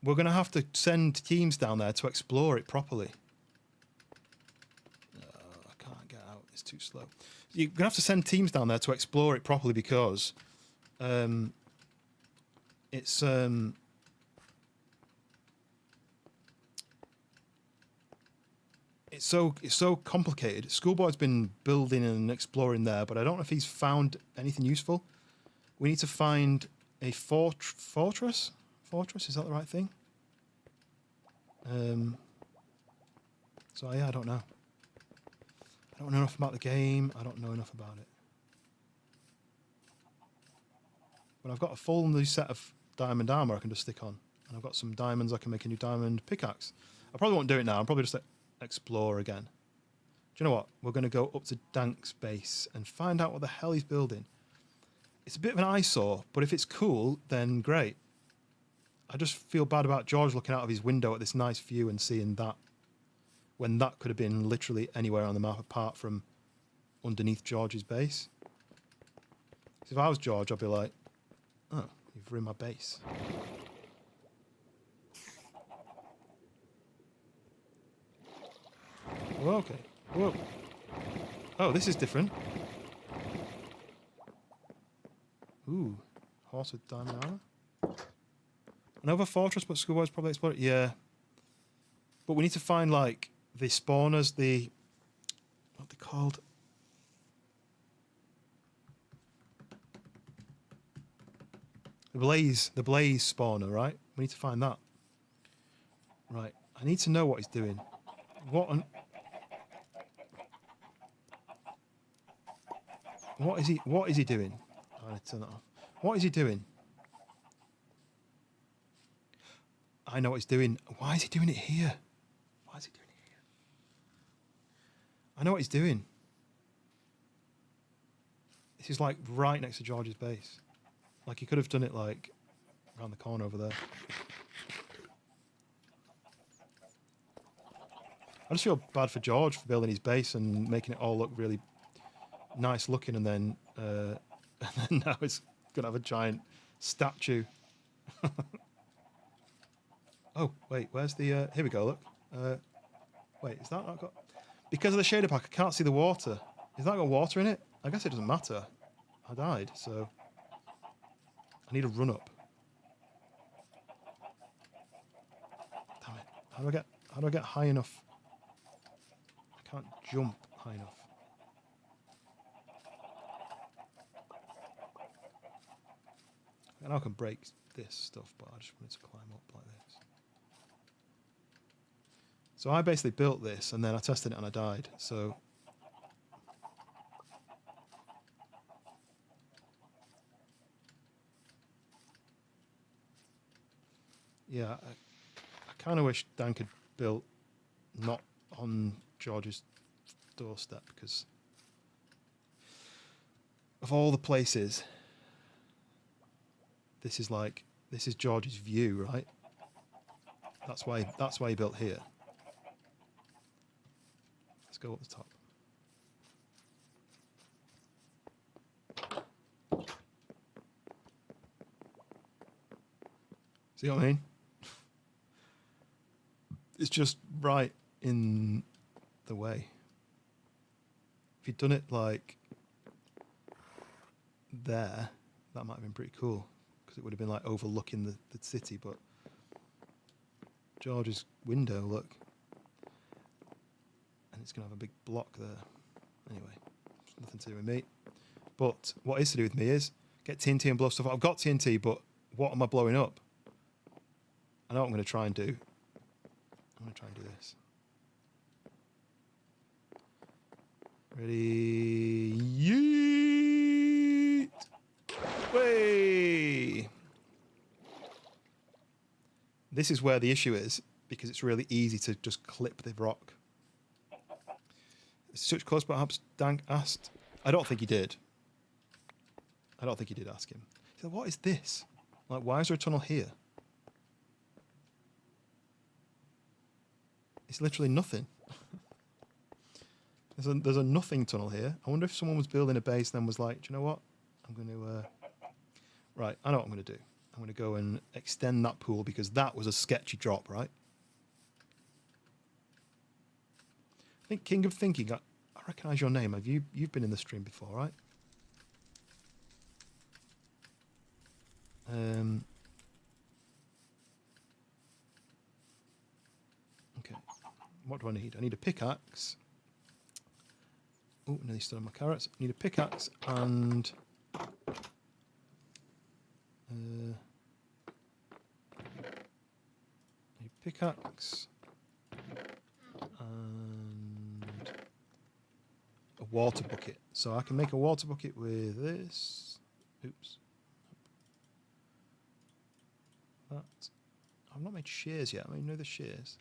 we're going to have to send teams down there to explore it properly. I can't get out, it's too slow. You're going to have to send teams down there to explore it properly, because it's so complicated. Schoolboy's been building and exploring there, but I don't know if he's found anything useful. We need to find a fortress. Fortress, is that the right thing? So yeah, I don't know. I don't know enough about the game. I don't know enough about it. But I've got a full new set of diamond armor I can just stick on, and I've got some diamonds. I can make a new diamond pickaxe. I probably won't do it now. I'll probably just explore again. Do you know what? We're going to go up to Dank's base and find out what the hell he's building. It's a bit of an eyesore, but if it's cool, then great. I just feel bad about George looking out of his window at this nice view and seeing that, when that could have been literally anywhere on the map apart from underneath George's base. If I was George, I'd be like, oh, you've ruined my base. Whoa, okay. Whoa. Oh, this is different. Ooh, horse with diamond armor. Another fortress, but Schoolboy's probably explored it. Yeah. But we need to find, like, the spawners, what are they called? The blaze spawner, right? We need to find that. Right. I need to know what he's doing. What is he doing? I need to turn that off. What is he doing? I know what he's doing. Why is he doing it here? Why is he doing it here? I know what he's doing. This is like right next to George's base. Like he could have done it like around the corner over there. I just feel bad for George for building his base and making it all look really nice looking, and then now it's gonna have a giant statue. Oh wait, where's the? Here we go. Look. Wait, is that not got? Because of the shader pack, I can't see the water. Is that got water in it? I guess it doesn't matter. I died, so I need a run up. Damn it! How do I get high enough? I can't jump high enough. I know I can break this stuff, but I just wanted to climb up like this. So I basically built this, and then I tested it and I died. So Yeah, I kind of wish Dan could build not on George's doorstep, because of all the places, this is George's view, right? That's why he built here. Let's go up the top. See what I mean? It's just right in the way. If you'd done it like there, that might have been pretty cool, because it would have been like overlooking the city. But George's window, look, and it's going to have a big block there. Anyway, it's nothing to do with me. But what is to do with me is get TNT and blow stuff up. I've got TNT, but what am I blowing up? I know what I'm going to try and do. I'm going to try and do this. Ready? Yeet! Way! This is where the issue is, because it's really easy to just clip the rock. Such close, perhaps Dank asked. I don't think he did. I don't think he did ask him. He said, what is this? Like, why is there a tunnel here? It's literally nothing. There's a nothing tunnel here. I wonder if someone was building a base and then was like, do you know what? I'm going to... Right, I know what I'm going to do. I'm going to go and extend that pool, because that was a sketchy drop, right? I think King of Thinking, I recognise your name. You've been in the stream before, right? Okay. What do I need? I need a pickaxe. Oh, nearly stood on my carrots. I need a pickaxe and... a pickaxe and a water bucket. So I can make a water bucket with this. Oops. That. I've not made shears yet. I mean, no, the shears.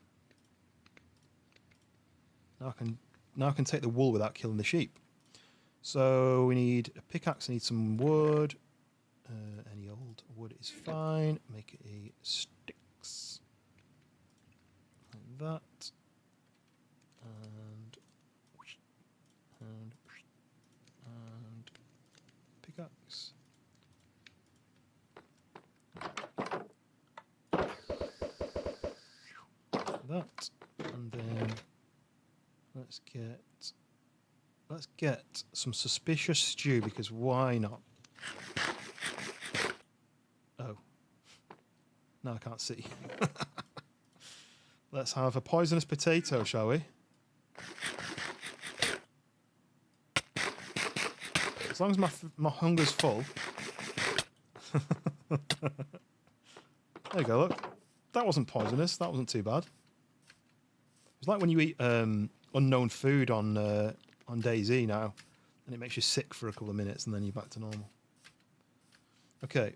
Now I can take the wool without killing the sheep. So we need a pickaxe. I need some wood. Any old wood is fine. Make it a sticks. Like that. And pickaxe. That. And then let's get some suspicious stew, because why not? Oh. Now I can't see. Let's have a poisonous potato, shall we? As long as my hunger's full. There you go, look. That wasn't poisonous. That wasn't too bad. It's like when you eat unknown food on DayZ now, and it makes you sick for a couple of minutes, and then you're back to normal. Okay.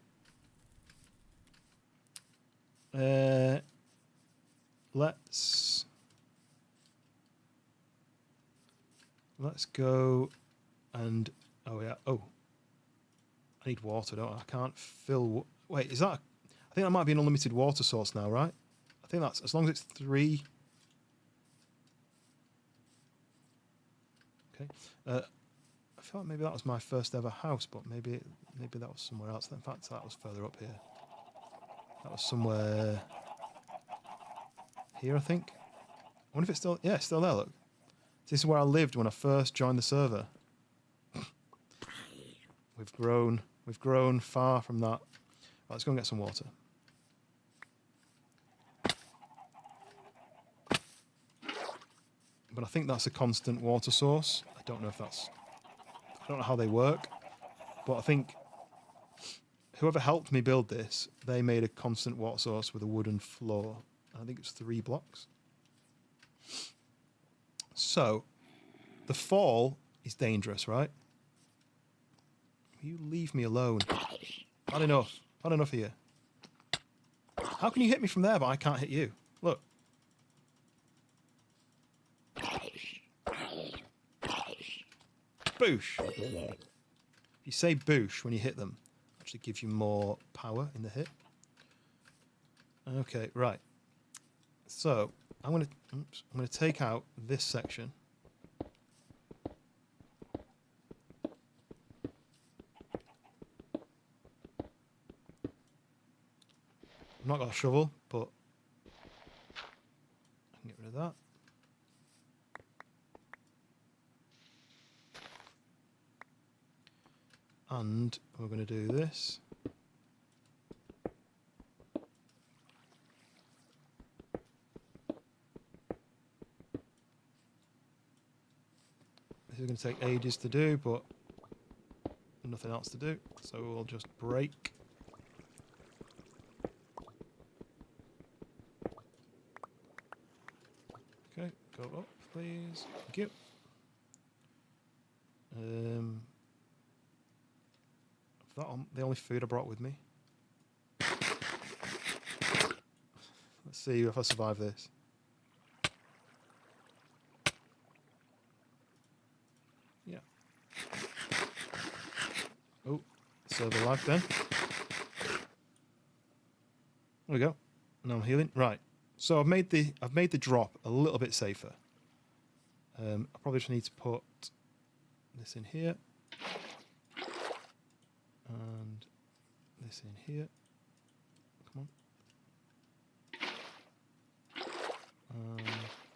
Let's go and I need water, don't I? I can't fill. Wait, is that? I think that might be an unlimited water source now, right? I think that's as long as it's 3. Okay. I feel like maybe that was my first ever house, but maybe that was somewhere else. In fact, that was further up here. That was somewhere here, I think. I wonder if it's still... Yeah, it's still there, look. This is where I lived when I first joined the server. We've grown far from that. Right, let's go and get some water. But I think that's a constant water source. I don't know how they work, but I think whoever helped me build this, they made a constant water source with a wooden floor. I think it's 3 blocks. So, the fall is dangerous, right? Will you leave me alone? Not enough. Not enough here. How can you hit me from there, but I can't hit you? Look. Boosh. If you say boosh when you hit them, it actually gives you more power in the hit. Okay, right. So I'm gonna take out this section. I've not got a shovel, but I can get rid of that. And we're going to do this. This is going to take ages to do, but nothing else to do. So we'll just break. Okay, go up, please. Thank you. That the only food I brought with me. Let's see if I survive this. Yeah. Oh, server lag then. There we go. Now I'm healing. Right. So I've made the drop a little bit safer. I probably just need to put this in here. And this in here. Come on.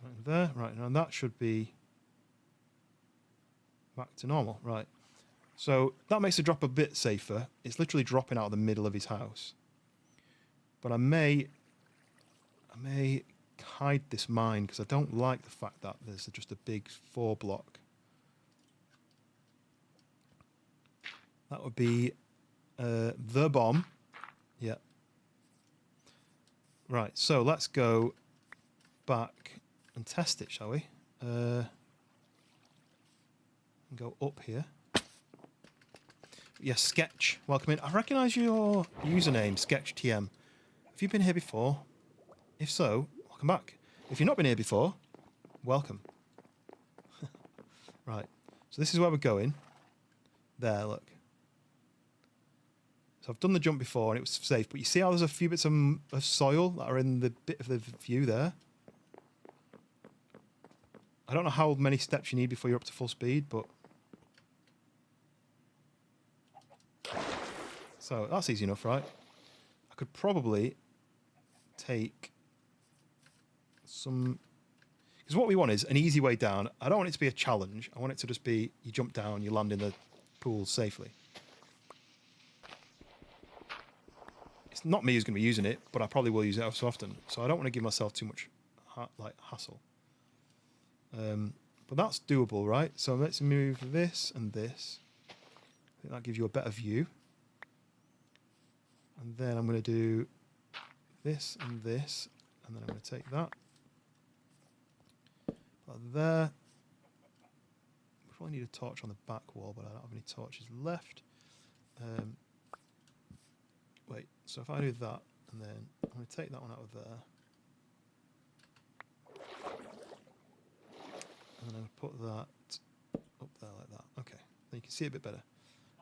Right in there. Right, now that should be back to normal. Right. So that makes the drop a bit safer. It's literally dropping out of the middle of his house. But I may hide this mine because I don't like the fact that there's just a big 4 block. That would be the bomb. Yeah. Right, so let's go back and test it, shall we? And go up here. Yes, Sketch. Welcome in. I recognise your username, SketchTM. Have you been here before? If so, welcome back. If you've not been here before, welcome. Right, so this is where we're going. There, look. So I've done the jump before and it was safe, but you see how there's a few bits of soil that are in the bit of the view there? I don't know how many steps you need before you're up to full speed, but... So that's easy enough, right? I could probably take some... Because what we want is an easy way down. I don't want it to be a challenge. I want it to just be, you jump down, you land in the pool safely. It's not me who's going to be using it, but I probably will use it ever so often. So I don't want to give myself too much hassle. But that's doable, right? So let's move this and this. I think that gives you a better view. And then I'm going to do this and this. And then I'm going to take that. Put that there. We probably need a torch on the back wall, but I don't have any torches left. Wait, so if I do that, and then I'm going to take that one out of there. And then I'm going to put that up there like that. Okay, then you can see it a bit better.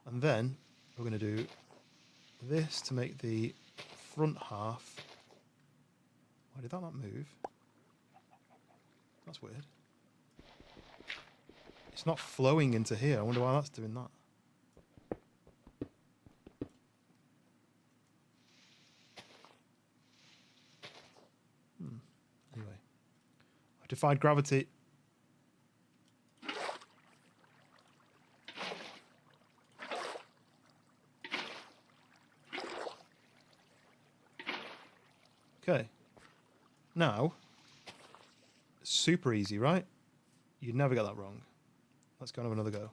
And then we're going to do this to make the front half. Why did that not move? That's weird. It's not flowing into here. I wonder why that's doing that. Anyway, I defied gravity. Okay. Now, super easy, right? You'd never get that wrong. Let's go and have another go.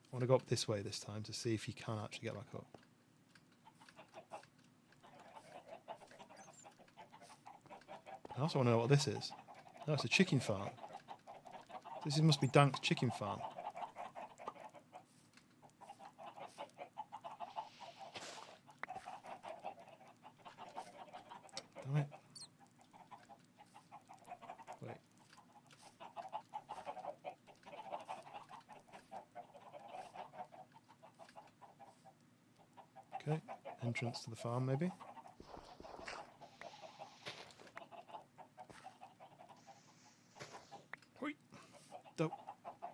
I want to go up this way this time to see if you can actually get back up. I also want to know what this is. No, it's a chicken farm. This must be Dank's chicken farm. Okay, entrance to the farm maybe. Hoi. Dope.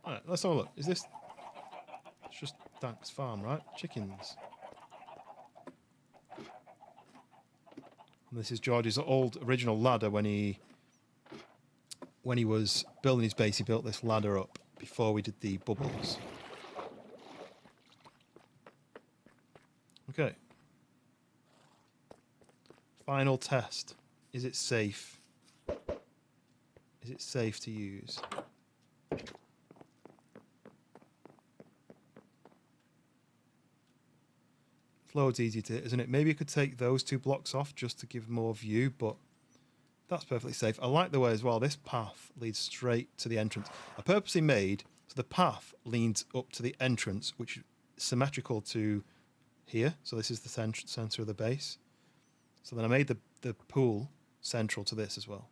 Alright, let's have a look. Is this... It's just Dank's farm, right? Chickens. And this is George's old original ladder when he was building his base. He built this ladder up before we did the bubbles. Okay. Final test. Is it safe? Is it safe to use? It's loads easier to hit, isn't it? Maybe you could take those 2 blocks off just to give more view, but that's perfectly safe. I like the way as well this path leads straight to the entrance. I purposely made so the path leads up to the entrance, which is symmetrical to here. So this is the center of the base. So then I made the pool central to this as well.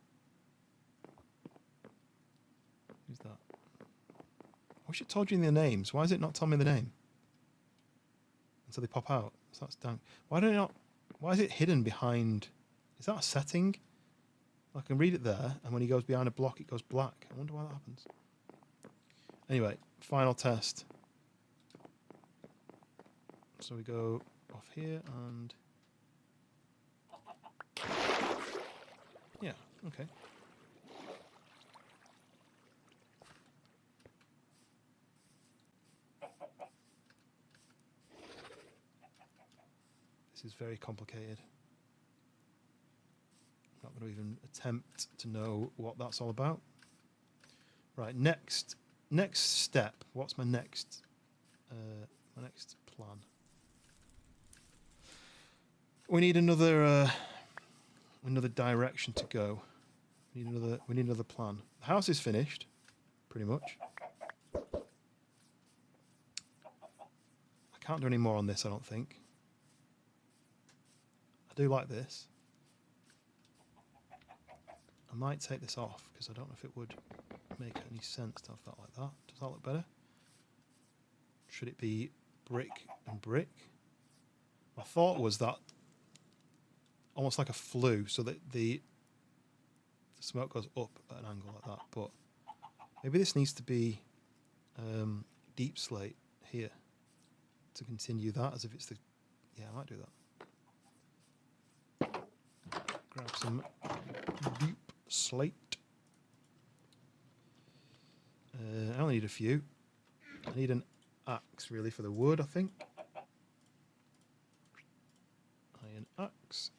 Who's that? I wish it told you the names. Why is it not telling me the name? Until they pop out. So that's down. Why don't you not? Why is it hidden behind? Is that a setting? I can read it there, and when he goes behind a block, it goes black. I wonder why that happens. Anyway, final test. So we go off here and... Yeah, okay. This is very complicated. I'm not going to even attempt to know what that's all about. Right, next step. What's my next plan? We need another direction to go. We need another plan. The house is finished, pretty much. I can't do any more on this, I don't think. I do like this. I might take this off because I don't know if it would make any sense to have that like that. Does that look better? Should it be brick and brick? My thought was that almost like a flue, so that the smoke goes up at an angle like that. But maybe this needs to be deep slate here to continue that as if it's the... Yeah, I might do that. Grab some deep slate. I only need a few. I need an axe really for the wood, I think. Iron axe.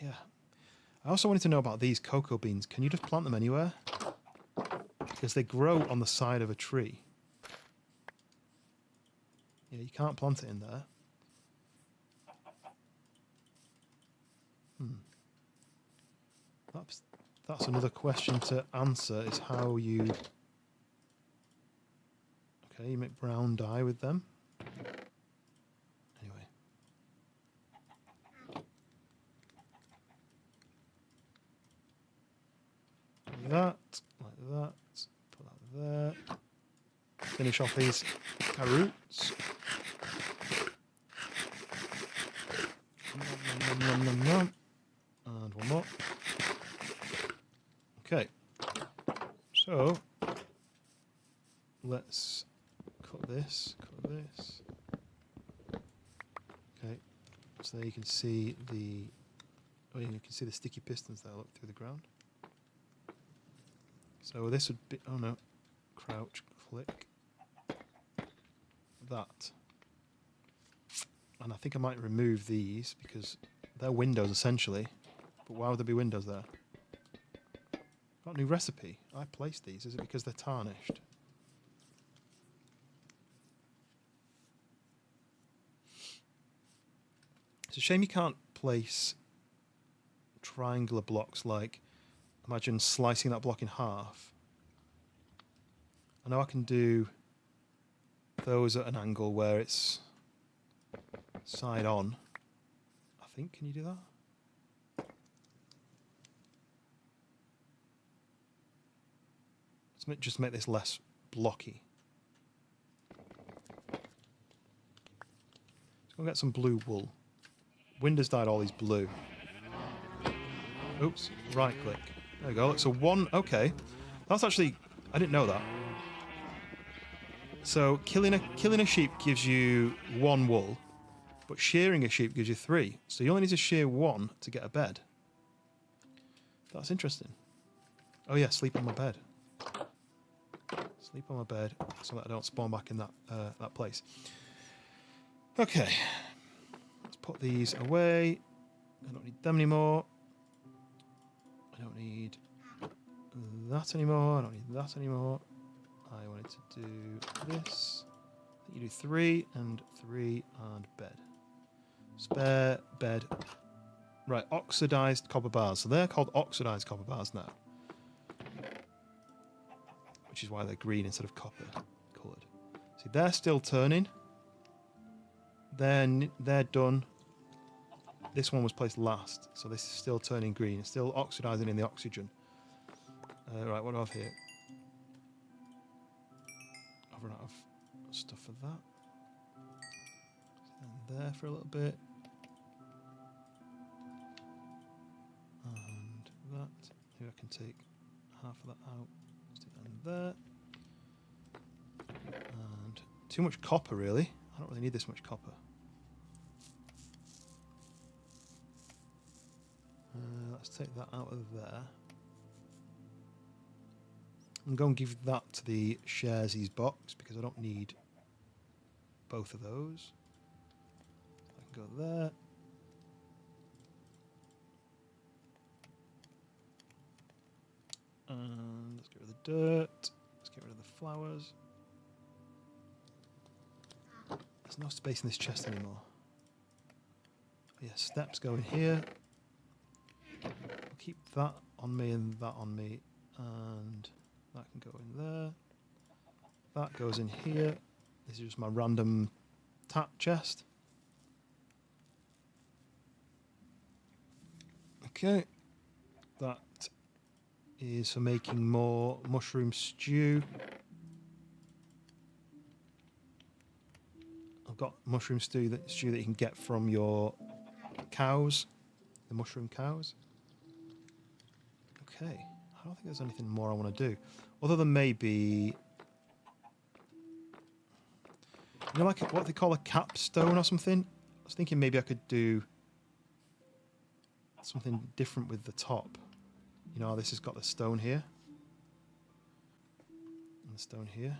Yeah. I also wanted to know about these cocoa beans. Can you just plant them anywhere? Because they grow on the side of a tree. Yeah, you can't plant it in there. That's another question to answer, is how you... Okay, you make brown dye with them. Anyway. Like that, put that there. Finish off these carrots. And one more. Okay, so let's cut this. Okay, so there you can see the... Oh, you can see the sticky pistons there, look, through the ground. So this would be... Oh no, crouch, click. That. And I think I might remove these because they're windows essentially. But why would there be windows there? Got a new recipe. I placed these. Is it because they're tarnished? It's a shame you can't place triangular blocks, like imagine slicing that block in half. I know I can do those at an angle where it's side on. I think, can you do that? just make this less blocky. Let's go get some blue wool. Wind has dyed all these blue. Oops, right click. There we go. So one, okay. That's actually, I didn't know that. So killing a sheep gives you 1 wool, but shearing a sheep gives you 3. So you only need to shear 1 to get a bed. That's interesting. Oh yeah, sleep on my bed. Sleep on my bed so that I don't spawn back in that place. Okay. Let's put these away. I don't need them anymore. I don't need that anymore. I don't need that anymore. I wanted to do this. I think you do 3 and 3 and bed. Spare bed. Right, oxidized copper bars. So they're called oxidized copper bars now. Which is why they're green instead of copper coloured. See, they're still turning. Then they're done. This one was placed last, so this is still turning green. It's still oxidizing in the oxygen. Right, what do I have here? I've run out of stuff for that. And there for a little bit. And that. Maybe I can take half of that out. Let's do that in there. And too much copper, really. I don't really need this much copper. Let's take that out of there. I'm going to give that to the Sharesies box because I don't need both of those. I can go there. And let's get rid of the dirt. Let's get rid of the flowers. There's no space in this chest anymore. Yeah, steps go in here. I'll keep that on me and that on me, and that can go in there. That goes in here. This is just my random tap chest. Okay, that is for making more mushroom stew. I've got mushroom stew that you can get from your cows, the mushroom cows. Okay, I don't think there's anything more I want to do, other than maybe, you know, like what they call a capstone or something. I was thinking maybe I could do something different with the top. You know, this has got the stone here and the stone here.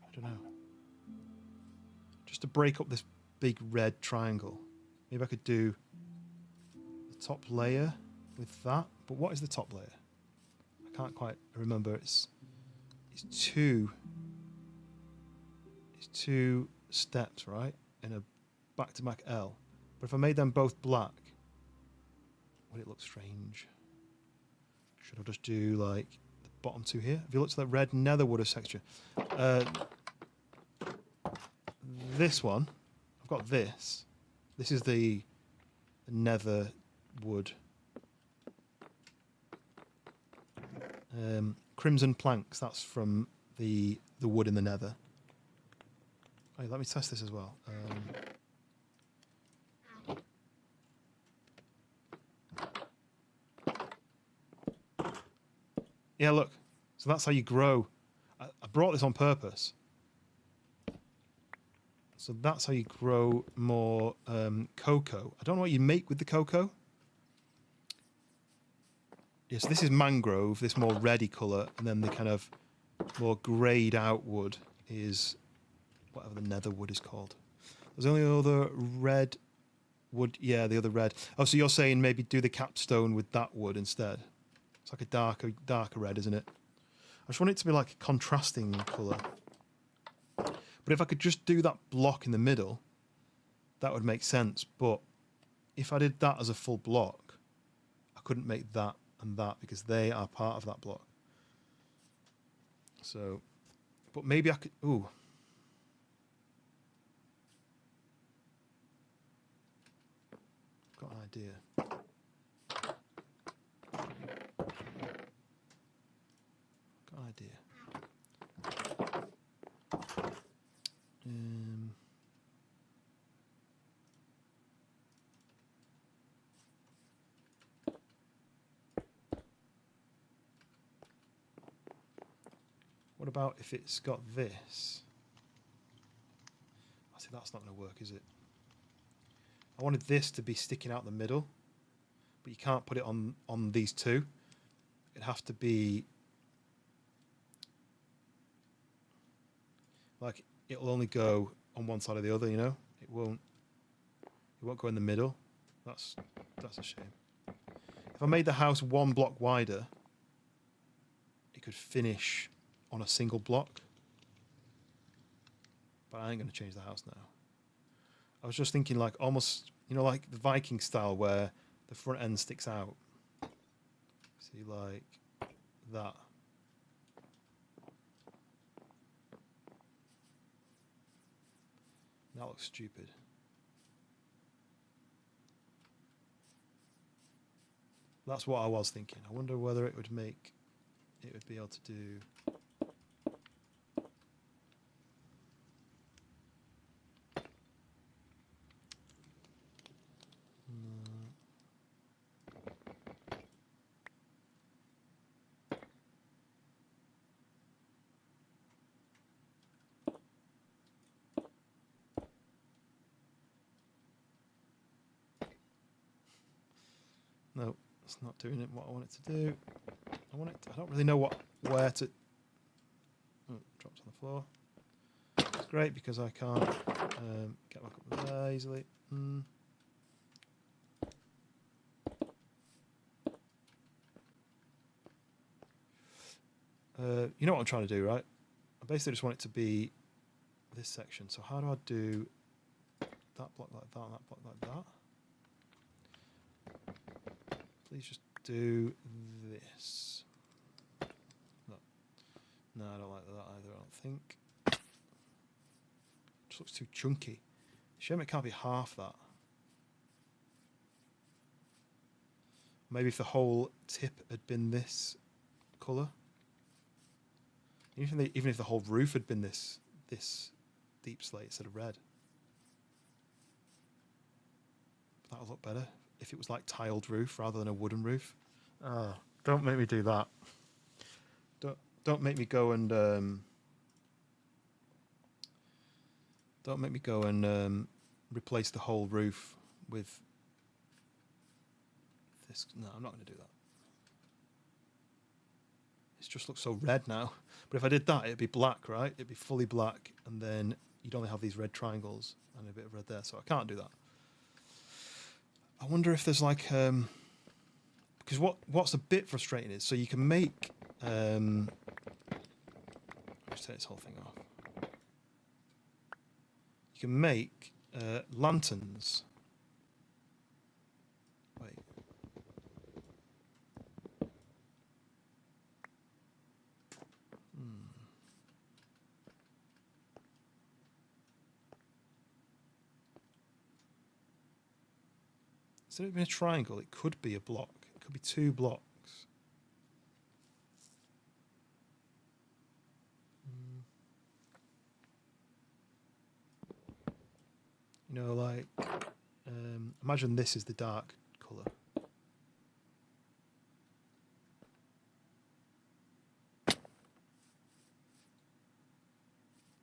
I don't know. Just to break up this big red triangle, maybe I could do the top layer with that. But what is the top layer? I can't quite remember. It's two steps, right? In a back-to-back L. But if I made them both black, would it look strange? Should I just do like the bottom 2 here? If you look at that red netherwood texture, this one, I've got this. This is the nether wood. Crimson planks, that's from the wood in the nether. Oh, let me test this as well. Yeah, look. So that's how you grow. I brought this on purpose. So that's how you grow more cocoa. I don't know what you make with the cocoa. Yes, this is mangrove, this more reddy colour, and then the kind of more greyed out wood is whatever the nether wood is called. There's only other red wood. Yeah, the other red. Oh, so you're saying maybe do the capstone with that wood instead? It's like a darker red, isn't it? I just want it to be like a contrasting colour. But if I could just do that block in the middle, that would make sense. But if I did that as a full block, I couldn't make that and that because they are part of that block. So, but maybe I could, ooh. Got an idea. Got idea. What about if it's got this? I see that's not going to work, is it? I wanted this to be sticking out the middle, but you can't put it on these two. It'd have to be like it'll only go on one side or the other, you know? It won't go in the middle. That's a shame. If I made the house one block wider, it could finish on a single block. But I ain't going to change the house now. I was just thinking like almost, you know, like the Viking style where the front end sticks out. See, like that. That looks stupid. That's what I was thinking. I wonder whether it would be able to do. No, it's not doing it what I want it to do. I don't really know where to. Oh, it drops on the floor. It's great because I can't get back up there easily. You know what I'm trying to do, right? I basically just want it to be this section. So how do I do that block like that and that block like that? Please just do this. No, I don't like that either, I don't think. It just looks too chunky. Shame it can't be half that. Maybe if the whole tip had been this colour. Even if the whole roof had been this deep slate instead of red. That would look better. If it was like tiled roof rather than a wooden roof. Oh, don't make me do that. Don't make me go and replace the whole roof with this. No, I'm not going to do that. It just looks so red now. But if I did that, it'd be black, right? It'd be fully black, and then you'd only have these red triangles and a bit of red there. So I can't do that. I wonder if there's like because what's a bit frustrating is so you can make let's take this whole thing off. You can make lanterns. Wait. Instead of being a triangle, it could be a block. It could be two blocks. You know, like, imagine this is the dark colour.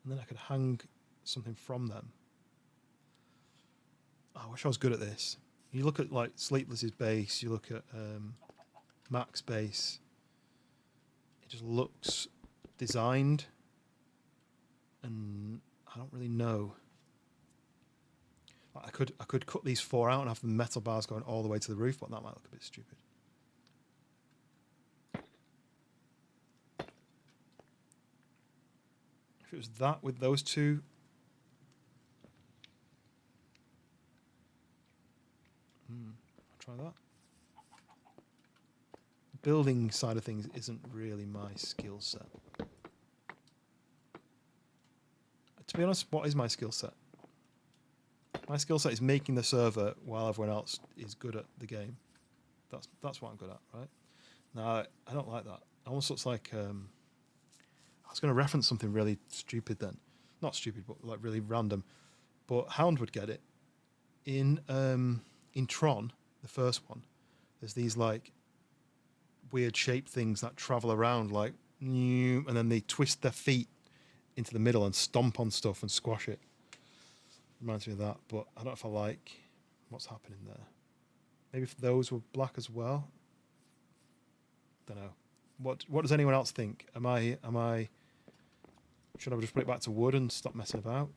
And then I could hang something from them. Oh, I wish I was good at this. You look at like Sleepless's base, you look at Mac's base, it just looks designed, and I don't really know. I could cut these four out and have the metal bars going all the way to the roof, but that might look a bit stupid. If it was that with those two. I'll try that. Building side of things isn't really my skill set. To be honest, what is my skill set? My skill set is making the server while everyone else is good at the game. That's what I'm good at, right? Now, I don't like that. It almost looks like was going to reference something really stupid then. Not stupid, but like really random. But Hound would get it. In Tron, the first one, there's these like weird shaped things that travel around like, and then they twist their feet into the middle and stomp on stuff and squash it. Reminds me of that, but I don't know if I like what's happening there. Maybe if those were black as well. Don't know. What does anyone else think? Am I should I just put it back to wood and stop messing about?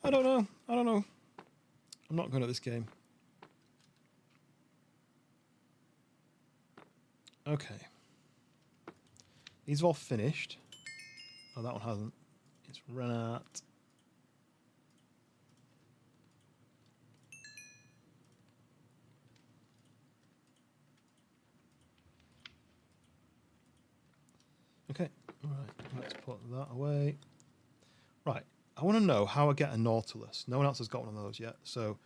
I don't know. I'm not good at this game. Okay. These have all finished. Oh, that one hasn't. It's run out. Okay. All right. Let's put that away. Right. I want to know how I get a Nautilus. No one else has got one of those yet. So,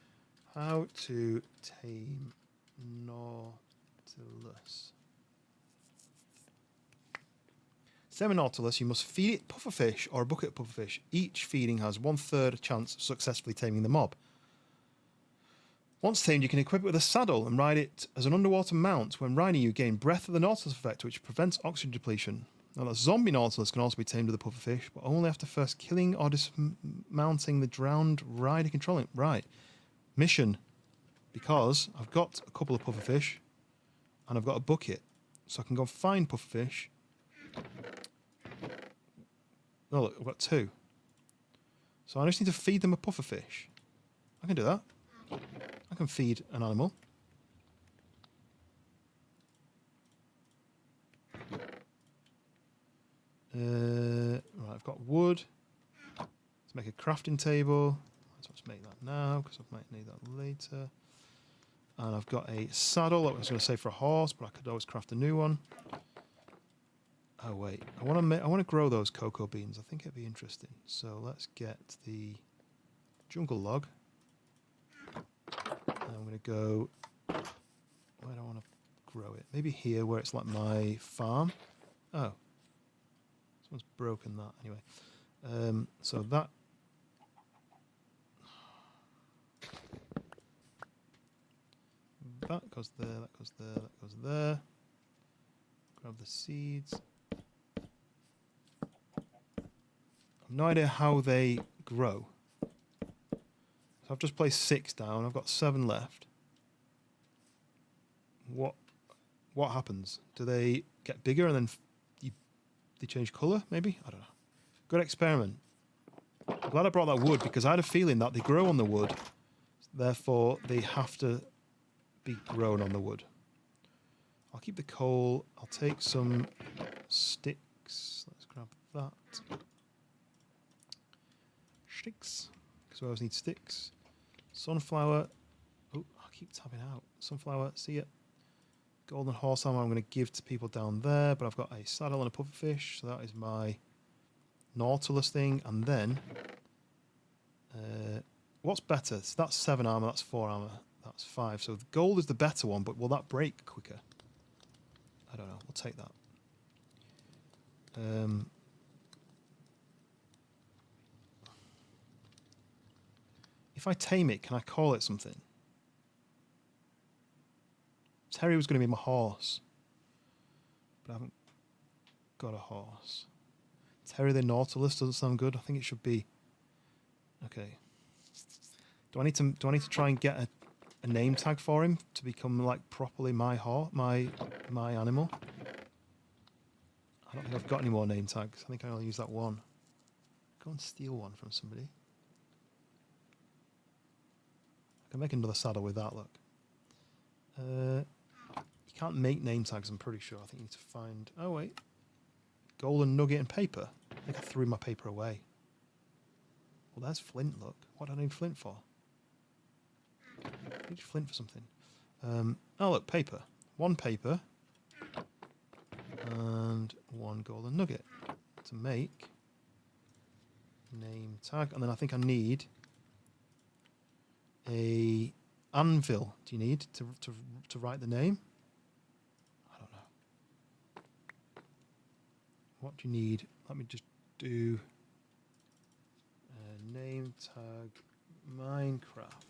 how to tame Nautilus. To tame a Nautilus, you must feed it pufferfish or a bucket of pufferfish. Each feeding has 1/3 chance of successfully taming the mob. Once tamed, you can equip it with a saddle and ride it as an underwater mount. When riding, you gain Breath of the Nautilus effect, which prevents oxygen depletion. Now, the zombie Nautilus can also be tamed with a pufferfish, but only after first killing or dismounting the drowned rider controlling it. Right. Mission. Because I've got a couple of pufferfish and I've got a bucket. So I can go find pufferfish. Oh, look, I've got 2. So I just need to feed them a pufferfish. I can do that. I can feed an animal. Right, I've got wood. Let's make a crafting table. Let's make that now because I might need that later. And I've got a saddle. I was going to say for a horse, but I could always craft a new one. Oh wait, I want to grow those cocoa beans. I think it'd be interesting. So let's get the jungle log. And I'm going to go. Where do I want to grow it? Maybe here, where it's like my farm. Oh. Someone's broken that anyway. So that goes there, that goes there, that goes there. Grab the seeds. I've no idea how they grow. So I've just placed 6 down. I've got 7 left. What happens? Do they get bigger and then they change colour, maybe? I don't know. Good experiment. I'm glad I brought that wood because I had a feeling that they grow on the wood. Therefore, they have to be grown on the wood. I'll keep the coal. I'll take some sticks. Let's grab that. Sticks. Because we always need sticks. Sunflower. Oh, I keep tapping out. Sunflower. See it. Golden horse armor I'm going to give to people down there, but I've got a saddle and a pufferfish, so that is my Nautilus thing. And then, what's better? So that's 7 armor, that's 4 armor, that's 5. So the gold is the better one, but will that break quicker? I don't know. We'll take that. If I tame it, can I call it something? Terry was going to be my horse, but I haven't got a horse. Terry the Nautilus doesn't sound good. I think it should be. Okay. Do I need to try and get a name tag for him to become like properly my animal? I don't think I've got any more name tags. I think I only use that one. Go and steal one from somebody. I can make another saddle with that. Look. You can't make name tags, I'm pretty sure. I think you need to find... Oh, wait. golden nugget and paper. I think I threw my paper away. Well, there's flint, look. What do I need flint for? I need flint for something. Oh, look, paper. 1 paper. And 1 golden nugget. To make name tag. And then I think I need a anvil. Do you need to write the name? I don't know. What do you need? Let me just do name tag Minecraft.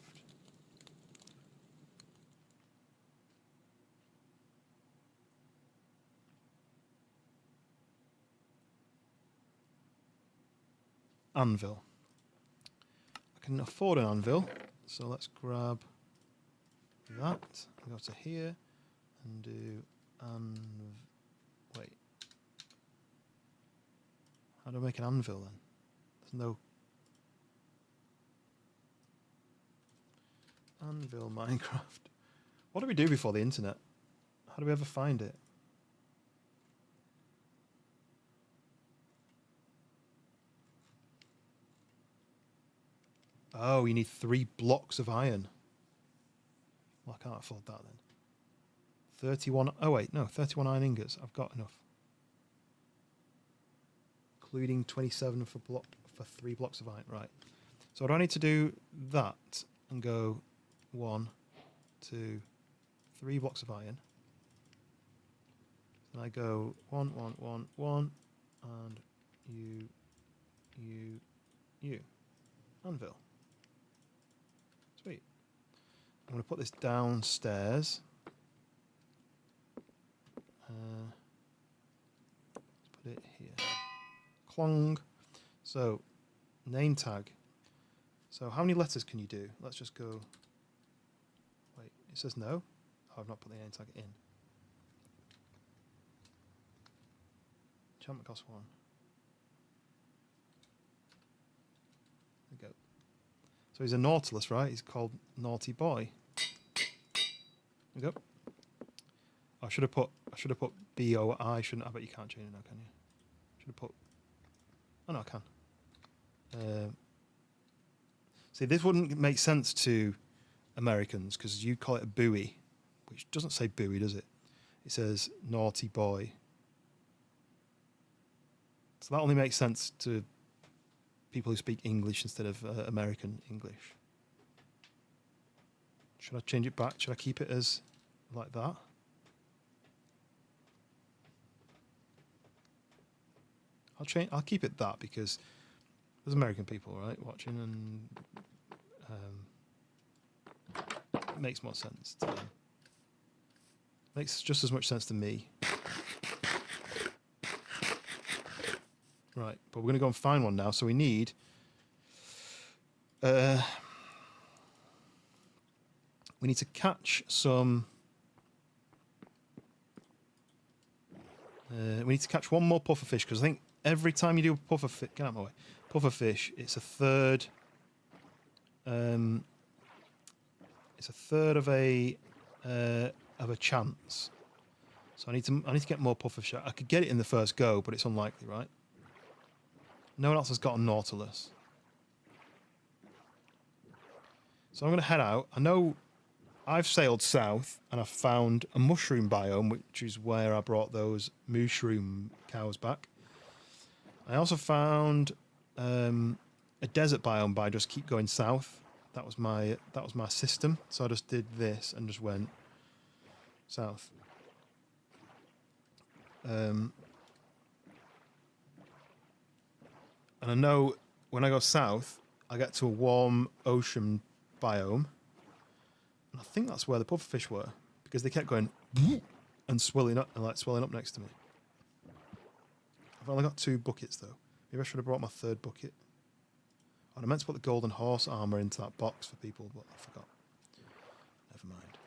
Anvil. I can afford an anvil, so let's grab that. Go to here and do wait. How do I make an anvil then? There's no anvil Minecraft. What do we do before the internet? How do we ever find it? Oh, you need 3 blocks of iron. Well, I can't afford that then. 31. Oh wait, no, 31 iron ingots. I've got enough, including 27 for 3 blocks of iron. Right. So do I need to do that and go 1, 2, 3 blocks of iron? And I go 1, 1, 1, 1, and you. Anvil. Sweet. I'm going to put this downstairs. Let's put it here. Clong. So, name tag. So, how many letters can you do? Let's just go. Wait, it says no. Oh, I've not put the name tag in. Enchantment cost 1. There we go. So he's a Nautilus, right? He's called Naughty Boy. There we go. I should have put BOI, shouldn't I? But you can't change it now, can you? Should have put. Oh no, I can. See, this wouldn't make sense to Americans because you call it a buoy, which doesn't say buoy, does it? It says Naughty Boy. So that only makes sense to people who speak English instead of American English. Should I change it back? Should I keep it as like that? I'll keep it that because there's American people, right, watching, and it makes more sense to them. Makes just as much sense to me. Right, but we're going to go and find one now. So we need to catch some. We need to catch one more pufferfish because I think every time you do a pufferfish, get out of my way. Pufferfish, it's a third. It's a third of a chance. So I need to get more pufferfish. I could get it in the first go, but it's unlikely, right? No one else has got a Nautilus. So I'm going to head out. I know I've sailed south and I've found a mushroom biome, which is where I brought those mushroom cows back. I also found a desert biome by just keep going south. That was my system. So I just did this and just went south. And I know when I go south, I get to a warm ocean biome. And I think that's where the pufferfish were, because they kept going and swelling up next to me. I've only got 2 buckets though. Maybe I should have brought my 3rd bucket. Oh, I meant to put the golden horse armor into that box for people, but I forgot. Never mind.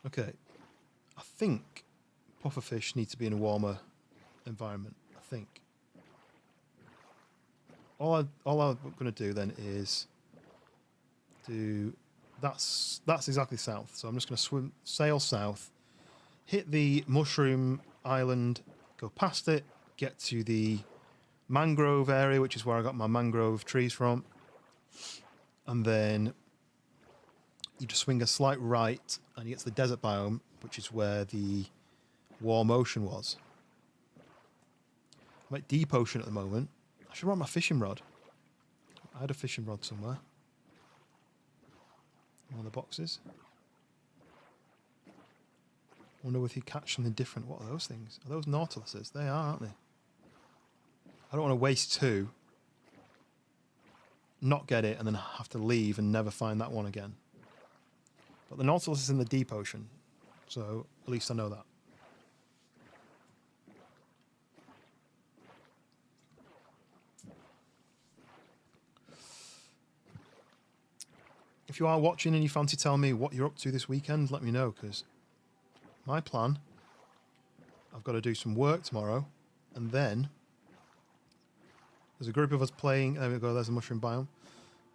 Okay, I think pufferfish need to be in a warmer environment. I think. all I'm going to do then is do that's exactly south. So I'm just going to sail south, hit the mushroom island, go past it, get to the mangrove area, which is where I got my mangrove trees from, and then you just swing a slight right and you get to the desert biome, which is where the warm ocean was. I'm at deep ocean at the moment. I should run my fishing rod. I had a fishing rod somewhere. One of the boxes. Wonder if you catch something different. What are those things? Are those nautiluses? They are, aren't they? I don't want to waste two, not get it, and then have to leave and never find that one again. But the nautilus is in the deep ocean, so at least I know that. If you are watching and you fancy telling me what you're up to this weekend, let me know, because my plan, I've got to do some work tomorrow, and then there's a group of us playing. There we go. There's a mushroom biome.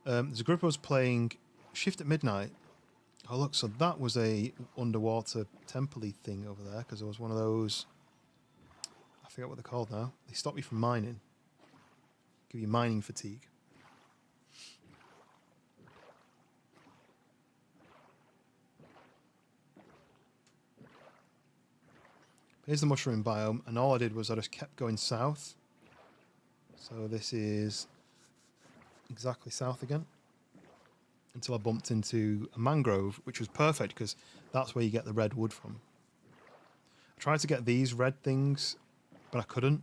There's a group of us playing Shift at Midnight. Oh look, so that was a underwater temple-y thing over there, because there was one of those. I forget what they're called now. They stop you from mining. Give you mining fatigue. Here's the mushroom biome, and all I did was I just kept going south. So this is exactly south again, until I bumped into a mangrove, which was perfect because that's where you get the red wood from. I tried to get these red things, but I couldn't.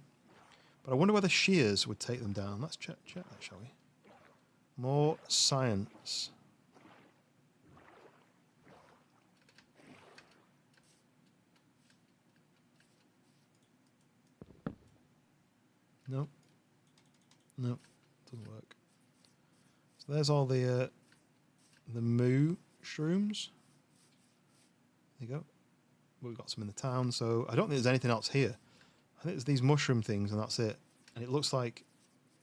But I wonder whether shears would take them down. Let's check that, shall we? More science. Nope. Nope. Doesn't work. So there's all the moo shrooms. There you go. We've got some in the town, so I don't think there's anything else here. I think there's these mushroom things, and that's it. And it looks like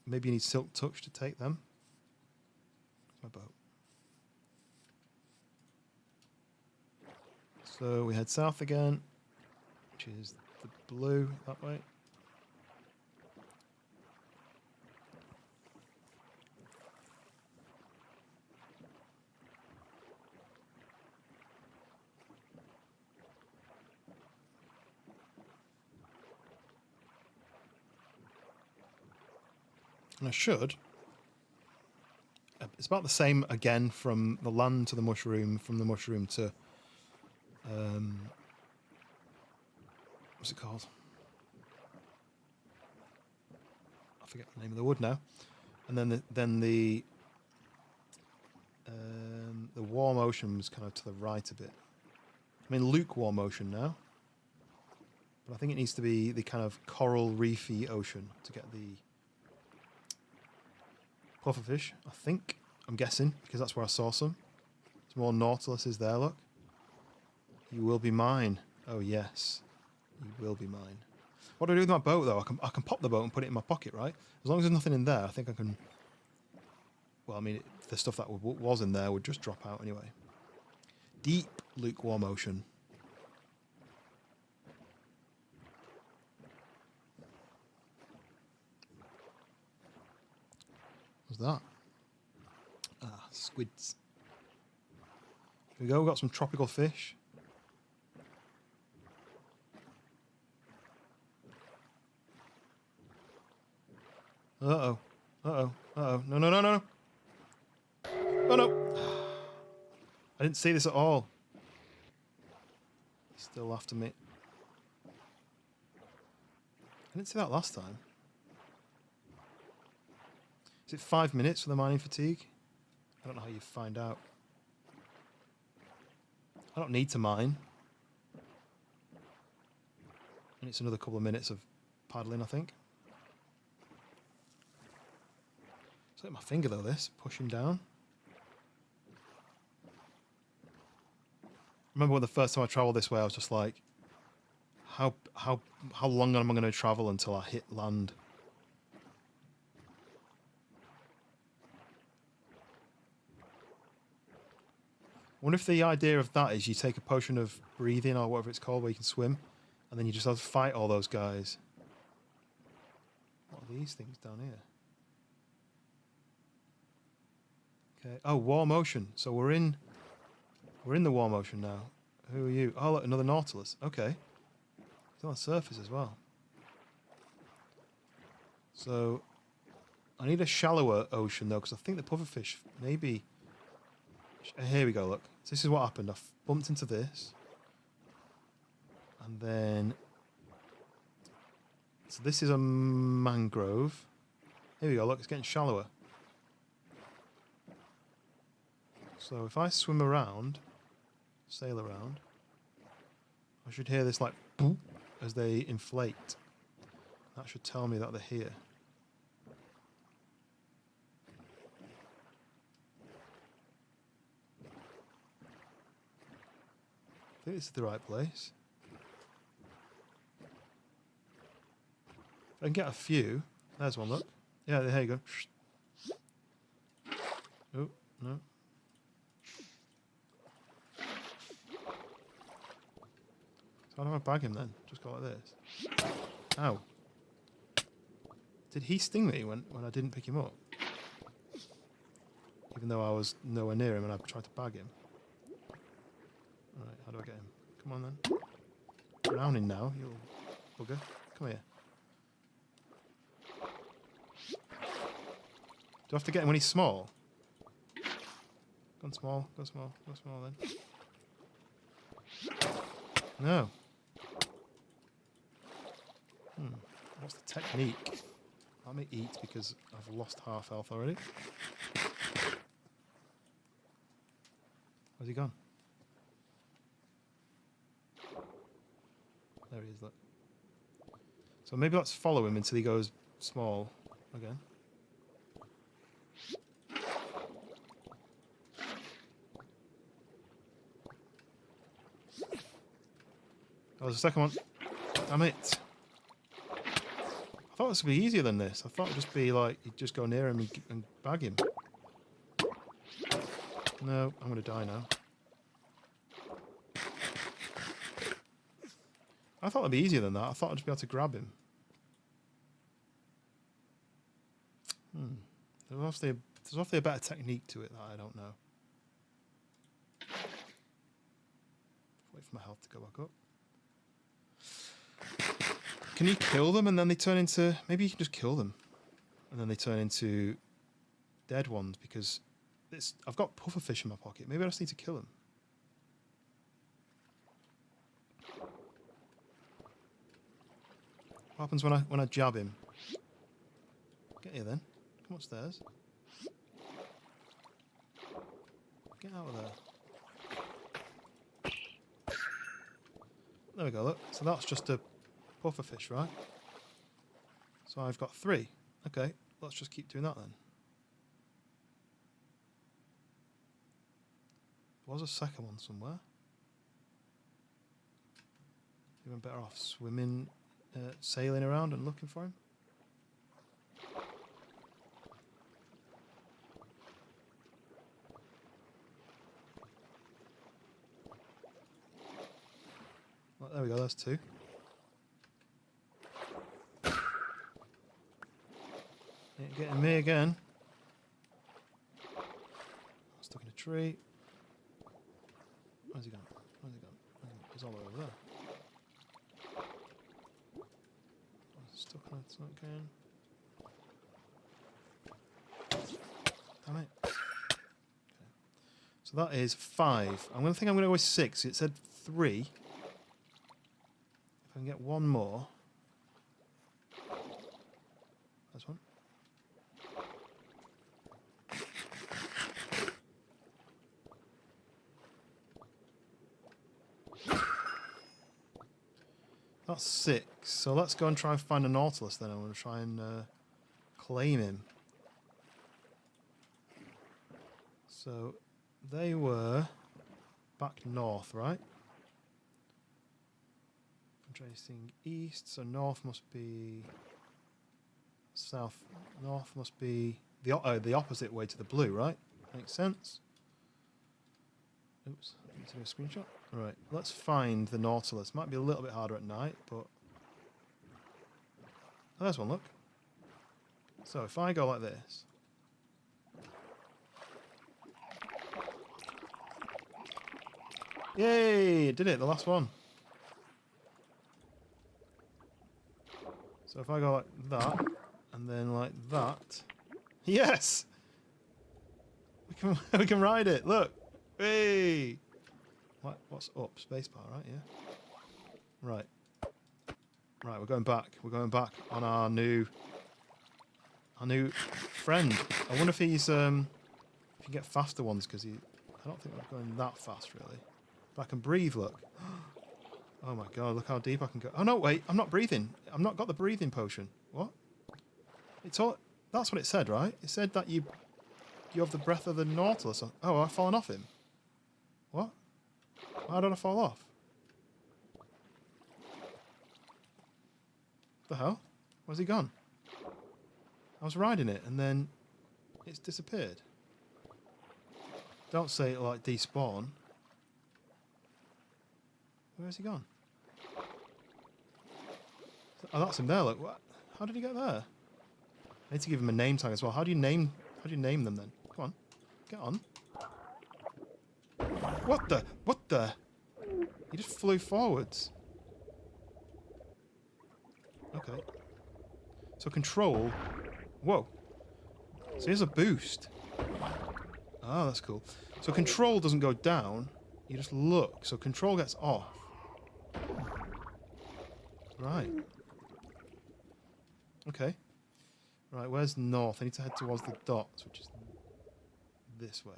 maybe you need silk touch to take them. Where's my boat? So we head south again, which is the blue that way. And I should. It's about the same again from the land to the mushroom, from the mushroom to what's it called? I forget the name of the wood now. And then the warm ocean was kind of to the right a bit. I mean lukewarm ocean now. But I think it needs to be the kind of coral reefy ocean to get the pufferfish, I think. I'm guessing, because that's where I saw some. There's more nautiluses there, look. You will be mine. Oh, yes. You will be mine. What do I do with my boat, though? I can pop the boat and put it in my pocket, right? As long as there's nothing in there, I think I can... Well, I mean, the stuff that was in there would just drop out anyway. Deep lukewarm ocean. What's that? Ah, squids. Here we go, we've got some tropical fish. Uh-oh. Uh-oh. Uh-oh. No, no, no, no. Oh, no. I didn't see this at all. Still after me. I didn't see that last time. Is it 5 minutes for the mining fatigue? I don't know how you find out. I don't need to mine. And it's another couple of minutes of paddling, I think. It's like my finger though, this, pushing down. Remember when the first time I travelled this way, I was just like, how long am I going to travel until I hit land? wonder if the idea of that is you take a potion of breathing or whatever it's called where you can swim, and then you just have to fight all those guys. What are these things down here? Okay. Oh, war motion. So we're in the war motion now. Who are you? Oh, look, another Nautilus. Okay. It's on the surface as well. So I need a shallower ocean though, because I think the pufferfish maybe. Here we go. Look, so this is what happened. I bumped into this, and then so this is a mangrove. Here we go. Look, it's getting shallower. So if I swim around, sail around, I should hear this like boop as they inflate. That should tell me that they're here. I think this is the right place. If I can get a few. There's one, look. Yeah, there you go. Oh, no. So how do I bag him then? Just go like this. Ow. Did he sting me when I didn't pick him up? Even though I was nowhere near him and I tried to bag him. Alright, how do I get him? Come on then. Drowning now, you little bugger. Come here. Do I have to get him when he's small? Gone small, go small, go small then. No. What's the technique? Let me eat because I've lost half health already. Where's he gone? There he is, look. So maybe let's follow him until he goes small again. Oh, there's a second one. Damn it. I thought this would be easier than this. I thought it'd just be like, you'd just go near him and bag him. No, I'm going to die now. I thought it'd be easier than that. I thought I'd just be able to grab him. There's obviously a better technique to it that I don't know. Wait for my health to go back up. Can you kill them and then they turn into... Maybe you can just kill them. And then they turn into dead ones because I've got pufferfish in my pocket. Maybe I just need to kill them. What happens when I jab him? Get here then. Come upstairs. Get out of there. There we go, look. So that's just a pufferfish, right? So I've got 3. Okay, let's just keep doing that then. There was a second one somewhere. Even better off swimming, sailing around and looking for him. Well, there we go, that's 2. Ain't getting me again. Stuck in a tree. Where's he gone? Where's he gone? He's all over there. Stuck on something again. Damn it. Okay. So that is 5. I'm going to go with 6. It said 3. If I can get one more. That's one. That's 6. So let's go and try and find a Nautilus then. I'm going to try and claim him. So they were back north, right? I'm tracing east, so north must be south. North must be the opposite way to the blue, right? Makes sense. Oops, I need to do a screenshot. Right, let's find the Nautilus. Might be a little bit harder at night, but... Oh, there's one, look. So if I go like this... Yay! It did it, the last one. So if I go like that, and then like that... Yes! We can ride it, look! Hey! What's up? Spacebar, right? Yeah. Right. Right, we're going back. We're going back on our new friend. I wonder if he's if you can get faster ones because I don't think we're going that fast really. But I can breathe. Look. Oh my god! Look how deep I can go. Oh no! Wait, I'm not breathing. I've not got the breathing potion. What? It's all. That's what it said, right? It said that you have the breath of the Nautilus. Oh, I've fallen off him. What? How did I fall off? The hell? Where's he gone? I was riding it and then it's disappeared. Don't say it like despawn. Where's he gone? Oh, that's him there. Look, what? How did he get there? I need to give him a name tag as well. How do you name them then? Come on, get on. What the? What the? He just flew forwards. Okay. So control. Whoa. So here's a boost. Oh, that's cool. So control doesn't go down. You just look. So control gets off. Right. Okay. Right, where's north? I need to head towards the dots, which is this way.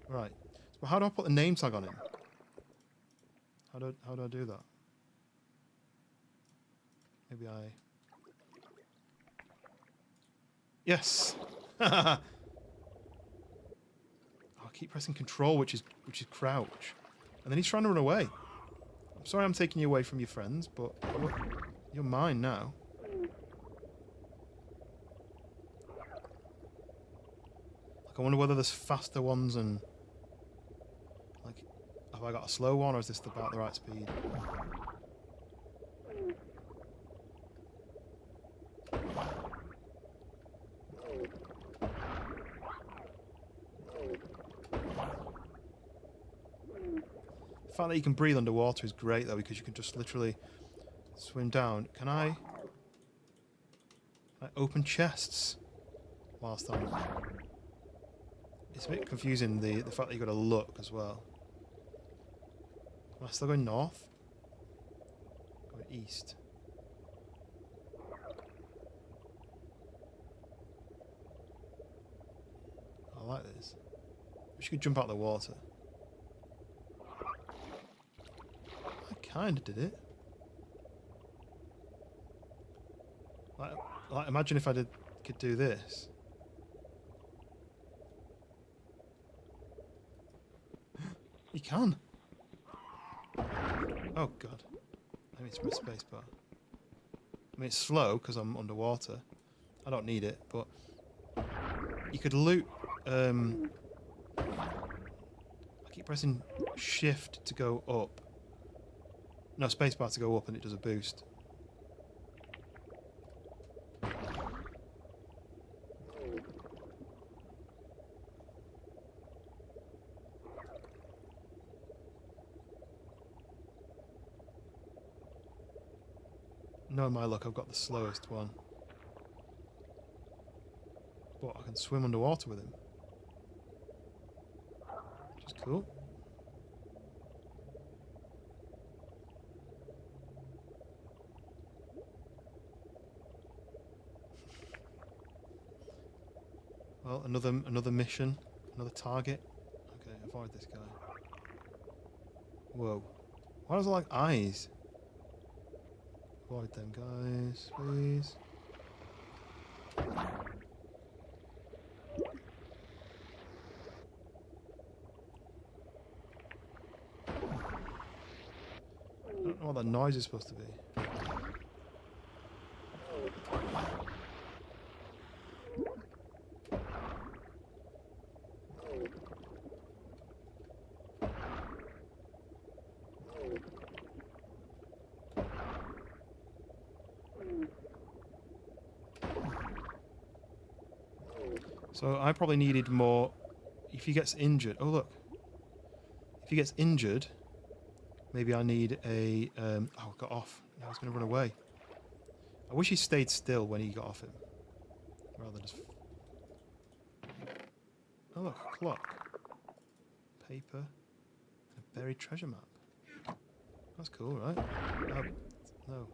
Right. So how do I put the name tag on him? How do I do that? Maybe I... Yes! I'll keep pressing control, which is crouch. And then he's trying to run away. I'm sorry I'm taking you away from your friends, but look, you're mine now. Like, I wonder whether there's faster ones and... Like, have I got a slow one or is this about the right speed? The fact that you can breathe underwater is great though, because you can just literally swim down. Can I open chests whilst I'm... It's a bit confusing, the fact that you've got to look as well. Am I still going north? Going east. I like this. Wish you could jump out of the water. I kinda did it. Like imagine if I could do this. You can. Oh god. Let me press spacebar. I mean it's slow because I'm underwater. I don't need it, but you could loot. I keep pressing shift to go up. No, spacebar to go up, and it does a boost. No, my luck, I've got the slowest one. But I can swim underwater with him. Which is cool. Well, another mission, another target. Okay, avoid this guy. Whoa. Why does it like eyes? Avoid them guys, please. I don't know what that noise is supposed to be. So I probably needed more. If he gets injured, oh look. If he gets injured, maybe I need a. Oh, I got off. Now he's going to run away. I wish he stayed still when he got off him, rather than just. Oh look, a clock, paper, and a buried treasure map. That's cool, right? No.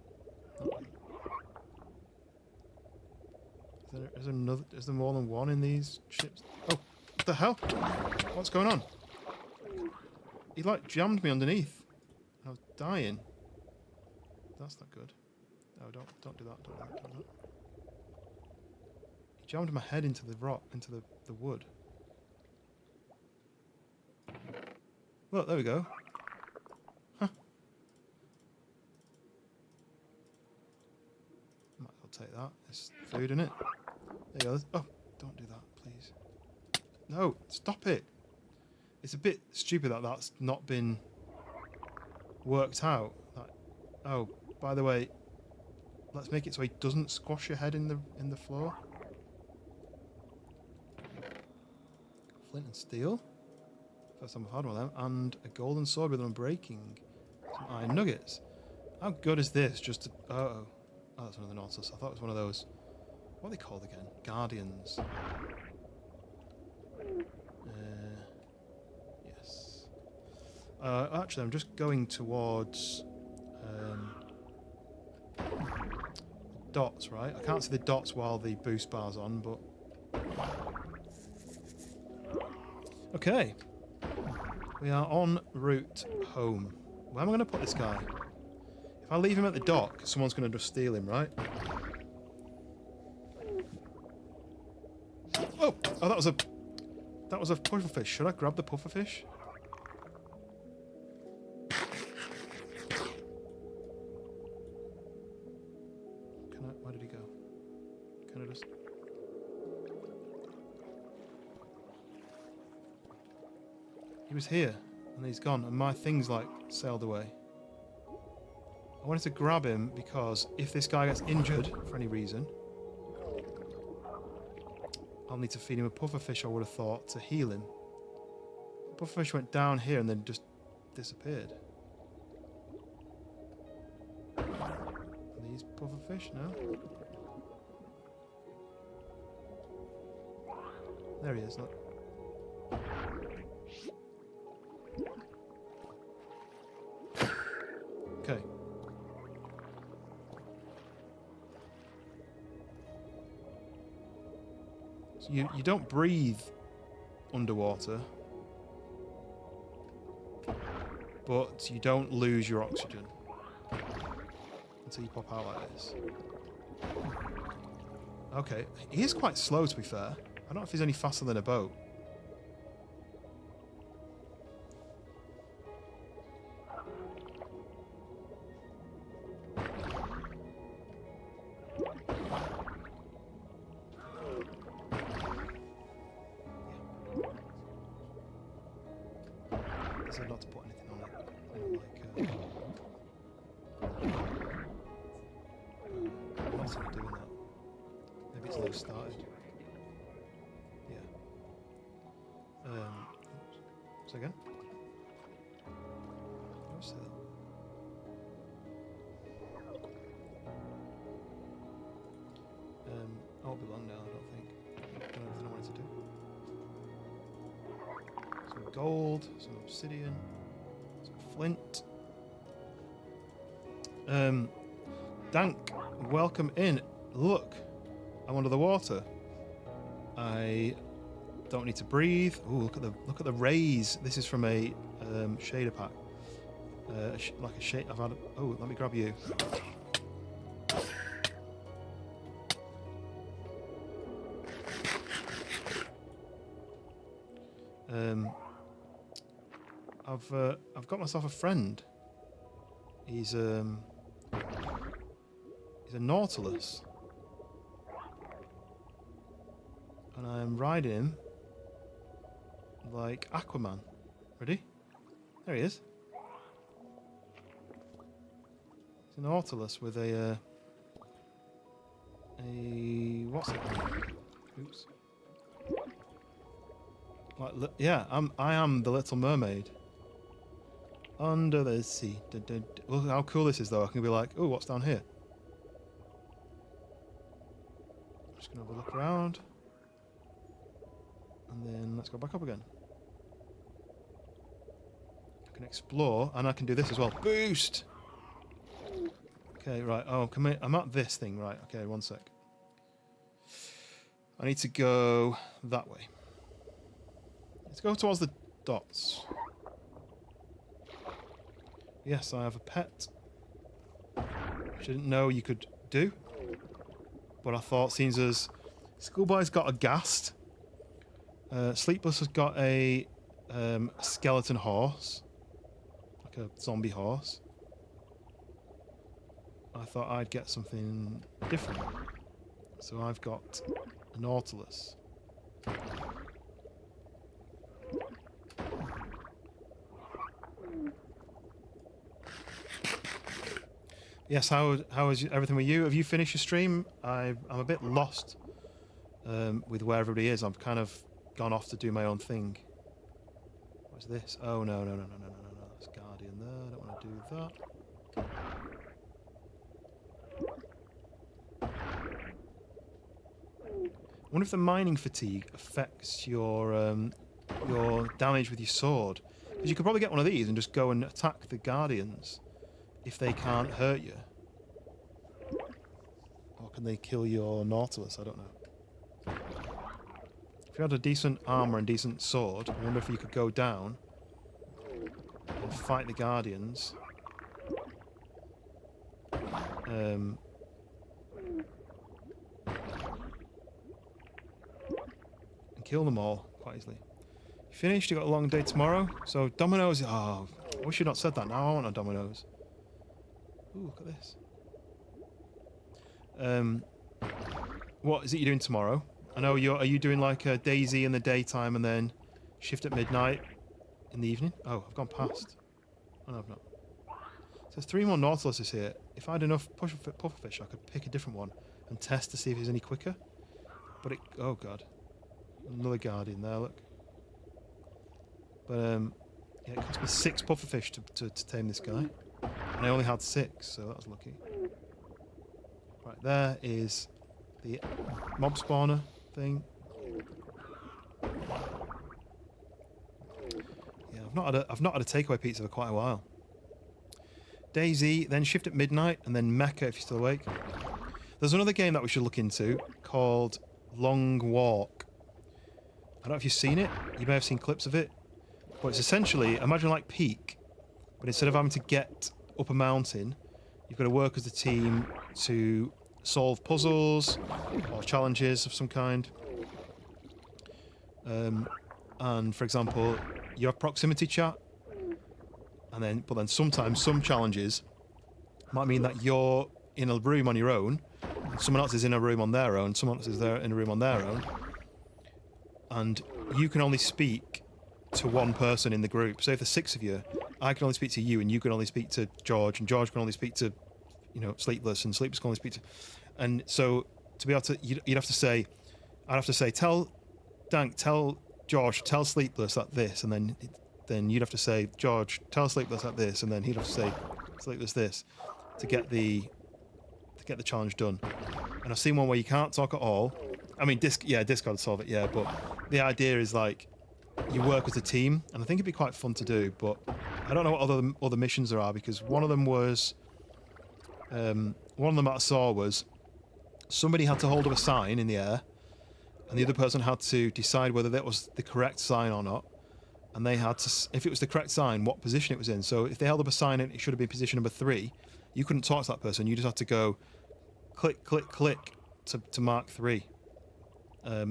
Is there another? Is there more than one in these ships? Oh, what the hell? What's going on? He like jammed me underneath. I was dying. That's not good. No, don't do that. Don't do that. He jammed my head into the rock, into the wood. Look, there we go. Huh. Might as well take that. There's food in it. There you go. Oh, don't do that, please. No, stop it. It's a bit stupid that that's not been worked out. Oh, by the way, let's make it so he doesn't squash your head in the floor. Flint and steel. First time I've had one of them. And a golden sword with unbreaking. Some iron nuggets. How good is this? Just to, oh, that's one of the Nautilus. I thought it was one of those. What are they called again? Guardians. Yes. Actually, I'm just going towards dots, right? I can't see the dots while the boost bar's on, but okay. We are en route home. Where am I going to put this guy? If I leave him at the dock, someone's going to just steal him, right? Oh, that was a pufferfish. Should I grab the pufferfish? Where did he go? Can I just? He was here, and he's gone, and my thing's like sailed away. I wanted to grab him because if this guy gets injured for any reason, I'll need to feed him a pufferfish, I would have thought, to heal him. The pufferfish went down here and then just disappeared. Are these pufferfish? No? There he is, look. Okay. So you don't breathe underwater, but you don't lose your oxygen until you pop out like this. Okay, he is quite slow to be fair. I don't know if he's any faster than a boat. I said not to put anything on it. What's it doing that? Maybe it's low started. Yeah. So again? What's that? I won't be long now, I don't think. I don't know everything I wanted to do. Some gold, some obsidian, some flint. Dank, welcome in. Look, I'm under the water. I don't need to breathe. Ooh, look at the rays. This is from a shader pack. Like a shade. I've had. Oh, let me grab you. I've got myself a friend. He's a Nautilus, and I'm riding him like Aquaman. Ready? There he is. It's a Nautilus with a what's it called? Oops. Like, yeah, I am the Little Mermaid. Under the sea. Look how cool this is, though. I can be like, oh, what's down here? Just gonna have a look around. And then let's go back up again. I can explore, and I can do this as well. Boost! Okay, right. Oh, come here. I'm at this thing, right. Okay, one sec. I need to go that way. Let's go towards the dots. Yes, I have a pet. Which I didn't know you could do. But I thought, seems as Schoolboy's got a ghast. Sleepless has got a skeleton horse. Like a zombie horse. I thought I'd get something different. So I've got a Nautilus. Yes, how is everything with you? Have you finished your stream? I'm a bit lost with where everybody is. I've kind of gone off to do my own thing. What's this? Oh, no. That's Guardian there. I don't want to do that. I wonder if the mining fatigue affects your damage with your sword. Because you could probably get one of these and just go and attack the Guardians if they can't hurt you. Or can they kill your Nautilus? I don't know. If you had a decent armor and decent sword, I wonder if you could go down and fight the Guardians. And kill them all quite easily. You finished? You got a long day tomorrow? So Domino's. Oh, I wish you'd not said that. Now I want a Domino's. Ooh, look at this. What is it you're doing tomorrow? I know are you doing like a Daisy in the daytime and then shift at midnight in the evening? Oh, I've gone past. Oh no, I've not. So there's 3 more Nautiluses here. If I had enough pufferfish, I could pick a different one and test to see if it's any quicker. But oh god. Another Guardian there, look. But yeah, it cost me 6 pufferfish to tame this guy. And I only had 6, so that was lucky. Right, there is the mob spawner thing. Yeah, I've not had a takeaway pizza for quite a while. Daisy, then shift at midnight, and then Mecha if you're still awake. There's another game that we should look into called Long Walk. I don't know if you've seen it. You may have seen clips of it. But it's essentially, imagine like Peak, but instead of having to get up a mountain, you've got to work as a team to solve puzzles or challenges of some kind. And for example, you have proximity chat, but then sometimes some challenges might mean that you're in a room on your own, and someone else is in a room on their own, someone else is there in a room on their own, and you can only speak to one person in the group. So if there's 6 of you, I can only speak to you, and you can only speak to George, and George can only speak to, Sleepless, and Sleepless can only speak to... And so, to be able to... I'd have to say, tell George, tell Sleepless that this, and then you'd have to say, George, tell Sleepless that this, and then he'd have to say, Sleepless this, to get the challenge done. And I've seen one where you can't talk at all. I mean, Discord would solve it, yeah, but the idea is like, you work as a team, and I think it'd be quite fun to do, but I don't know what other missions there are, because one of them that I saw was somebody had to hold up a sign in the air, and the other person had to decide whether that was the correct sign or not, and they had to, if it was the correct sign, what position it was in. So if they held up a sign and it should have been position number 3, you couldn't talk to that person, you just had to go click, click, click to mark 3.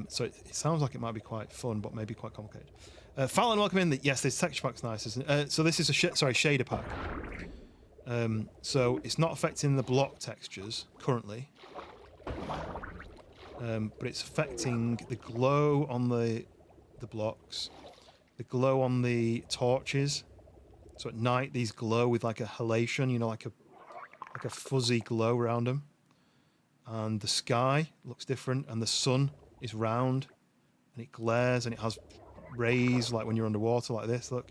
So it sounds like it might be quite fun, but maybe quite complicated. Fallon, welcome in. Yes, this texture pack's nice, isn't it? So this is a shader pack. So it's not affecting the block textures currently, but it's affecting the glow on the blocks, the glow on the torches. So at night these glow with like a halation, like a fuzzy glow around them. And the sky looks different, and the sun is round, and it glares, and it has rays, like when you're underwater like this. Look,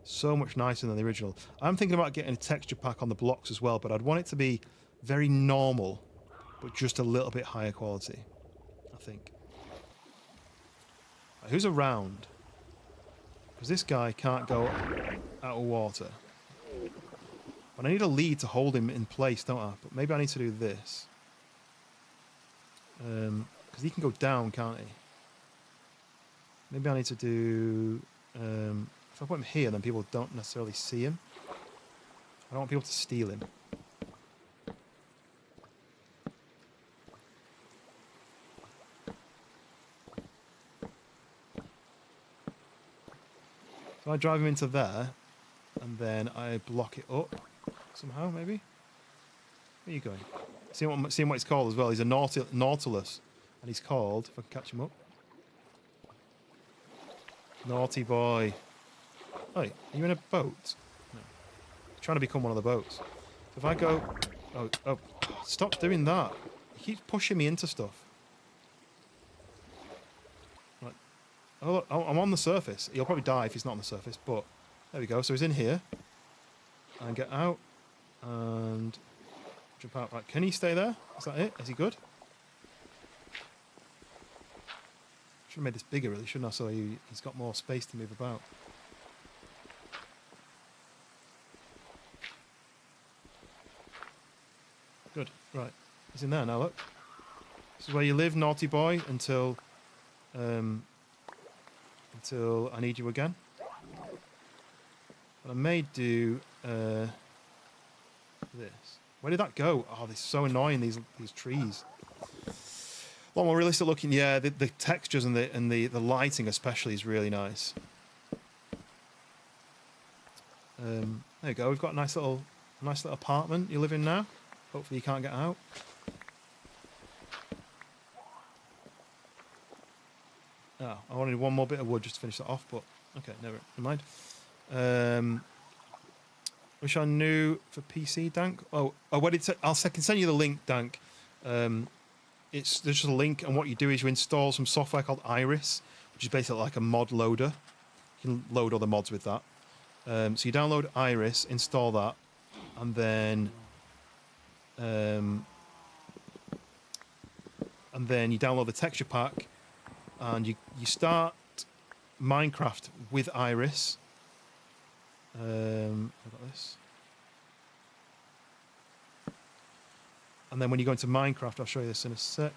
so much nicer than the original. I'm thinking about getting a texture pack on the blocks as well, but I'd want it to be very normal, but just a little bit higher quality, I think. Right, who's around? Because this guy can't go out of water. But I need a lead to hold him in place, don't I? But maybe I need to do this. Because he can go down, can't he? Maybe I need to do... if I put him here, then people don't necessarily see him. I don't want people to steal him. So I drive him into there, and then I block it up somehow, maybe? Where are you going? Seeing what he's called as well. He's a Nautilus, and he's called, if I can catch him up, Naughty boy. Oh, are you in a boat? No. He's trying to become one of the boats. So if I go... Oh, stop doing that. He keeps pushing me into stuff. Right. Oh, look, I'm on the surface. He'll probably die if he's not on the surface, but there we go. So he's in here. And get out. And jump out. Right, can he stay there? Is that it? Is he good? Should have made this bigger, really, shouldn't I? So he's got more space to move about. Good. Right. He's in there now, look. This is where you live, naughty boy, until I need you again. But I may do this. Where did that go? Oh, they're so annoying, these trees. A lot more realistic looking. Yeah, the textures and the lighting especially is really nice. There you go. We've got a nice little apartment you live in now. Hopefully you can't get out. Oh, I wanted one more bit of wood just to finish that off, but okay, never mind. Wish I knew for PC, Dank. Oh, what did I can send you the link, Dank. There's just a link, and what you do is you install some software called Iris, which is basically like a mod loader. You can load other mods with that. So you download Iris, install that, and then you download the texture pack, and you start Minecraft with Iris. I've got this. And then when you go into Minecraft, I'll show you this in a sec.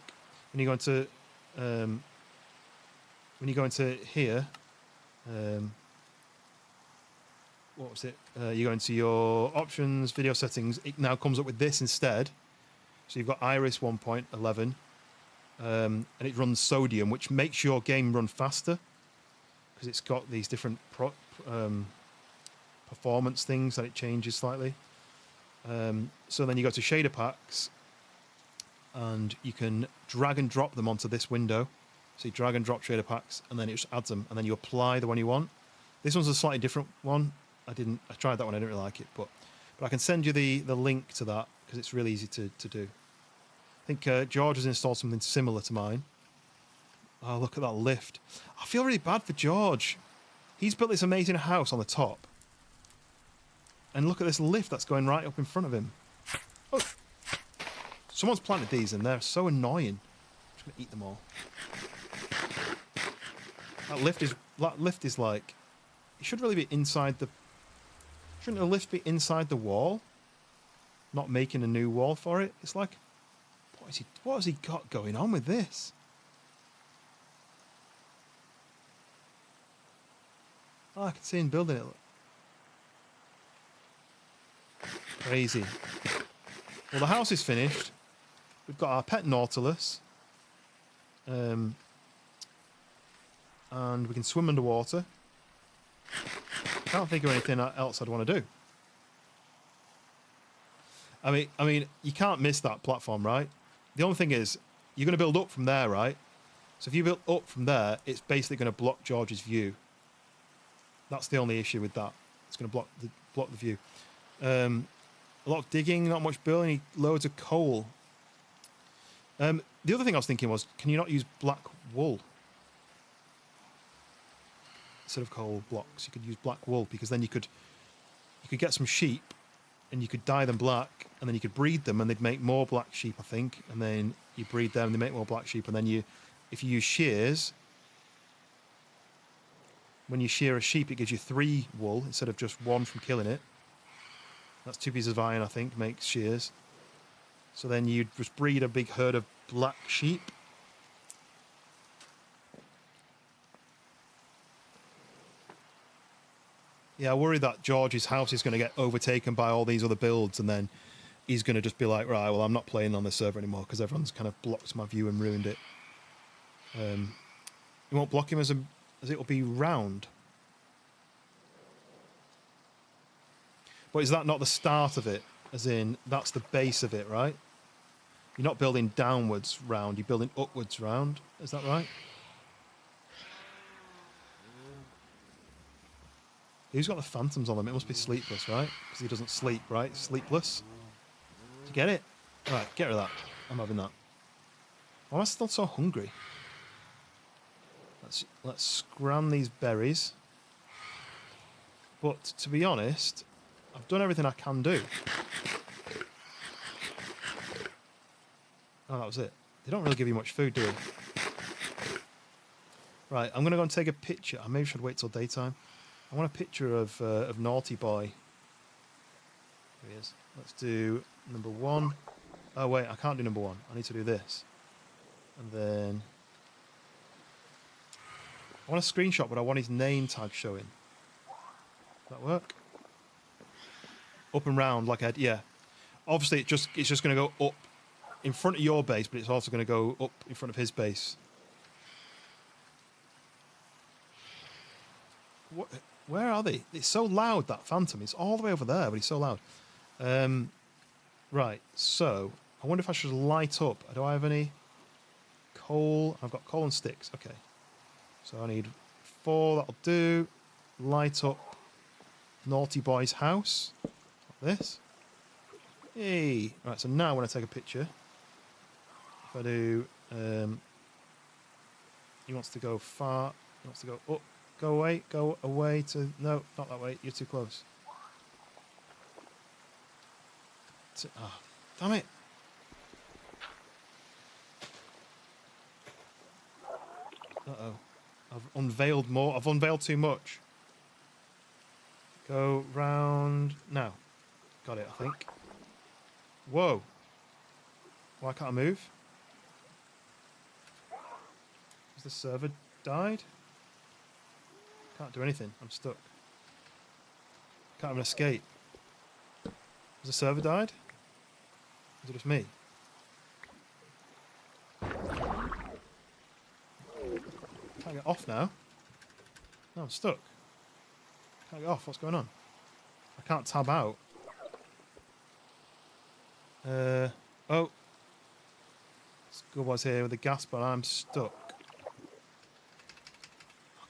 When you go into here, what was it? You go into your options, video settings. It now comes up with this instead. So you've got Iris 1.11, and it runs Sodium, which makes your game run faster because it's got these different performance things that it changes slightly. So then you go to shader packs, and you can drag and drop them onto this window. So you drag and drop shader packs, and then it just adds them, and then you apply the one you want. This one's a slightly different one. I tried that one. I didn't really like it, but I can send you the link to that because it's really easy to do. I think George has installed something similar to mine. Oh, look at that lift. I feel really bad for George. He's built this amazing house on the top. And look at this lift that's going right up in front of him. Oh, someone's planted these and they're so annoying. I'm just going to eat them all. That lift is like... It should really be inside the... Shouldn't the lift be inside the wall? Not making a new wall for it? It's like... What has he got going on with this? Oh, I can see him building it. Crazy. Well, the house is finished. We've got our pet Nautilus. And we can swim underwater. Can't think of anything else I'd want to do. I mean, you can't miss that platform, right? The only thing is, you're going to build up from there, right? So if you build up from there, it's basically going to block George's view. That's the only issue with that. It's going to block the view. A lot of digging, not much building, loads of coal. The other thing I was thinking was, can you not use black wool? instead of coal blocks. You could use black wool because then you could get some sheep and you could dye them black and then you could breed them and they'd make more black sheep, I think. And then you breed them and they make more black sheep. And then if you use shears, when you shear a sheep, it gives you 3 wool instead of just 1 from killing it. That's 2 pieces of iron, I think, makes shears. So then you'd just breed a big herd of black sheep. Yeah, I worry that George's house is going to get overtaken by all these other builds and then he's going to just be like, right, well, I'm not playing on this server anymore because everyone's kind of blocked my view and ruined it. You won't block him as it'll be round. But is that not the start of it? As in, that's the base of it, right? You're not building downwards round, you're building upwards round. Is that right? Who's got the phantoms on them? It must be Sleepless, right? Because he doesn't sleep, right? Sleepless. Did you get it? Right, get rid of that. I'm having that. Why am I still so hungry? Let's scram these berries. But to be honest, I've done everything I can do. Oh, that was it. They don't really give you much food, do they? Right, I'm going to go and take a picture. I maybe should wait till daytime. I want a picture of Naughty Boy. Here he is. Let's do number 1. Oh, wait, I can't do number 1. I need to do this. And then... I want a screenshot, but I want his name tag showing. Does that work? Up and round, like I... Yeah. Obviously, it's just going to go up in front of your base, but it's also going to go up in front of his base. What... Where are they? It's so loud, that phantom. It's all the way over there, but it's so loud. Right, so I wonder if I should light up. Do I have any coal? I've got coal and sticks. Okay. So I need 4. That'll do. Light up Naughty Boy's house. Like this. Hey. Right, so now when I take a picture, if I do... he wants to go far. He wants to go up. Go away to... No, not that way. You're too close. Oh, damn it. Uh-oh. I've unveiled more. I've unveiled too much. Go round... Now. Got it, I think. Whoa. Why can't I move? Has the server died? Can't do anything. I'm stuck. Can't even escape. Has the server died? Is it just me? Can't get off now. No, I'm stuck. Can't get off. What's going on? I can't tab out. Oh. Schoolboy's here with the gas, but I'm stuck.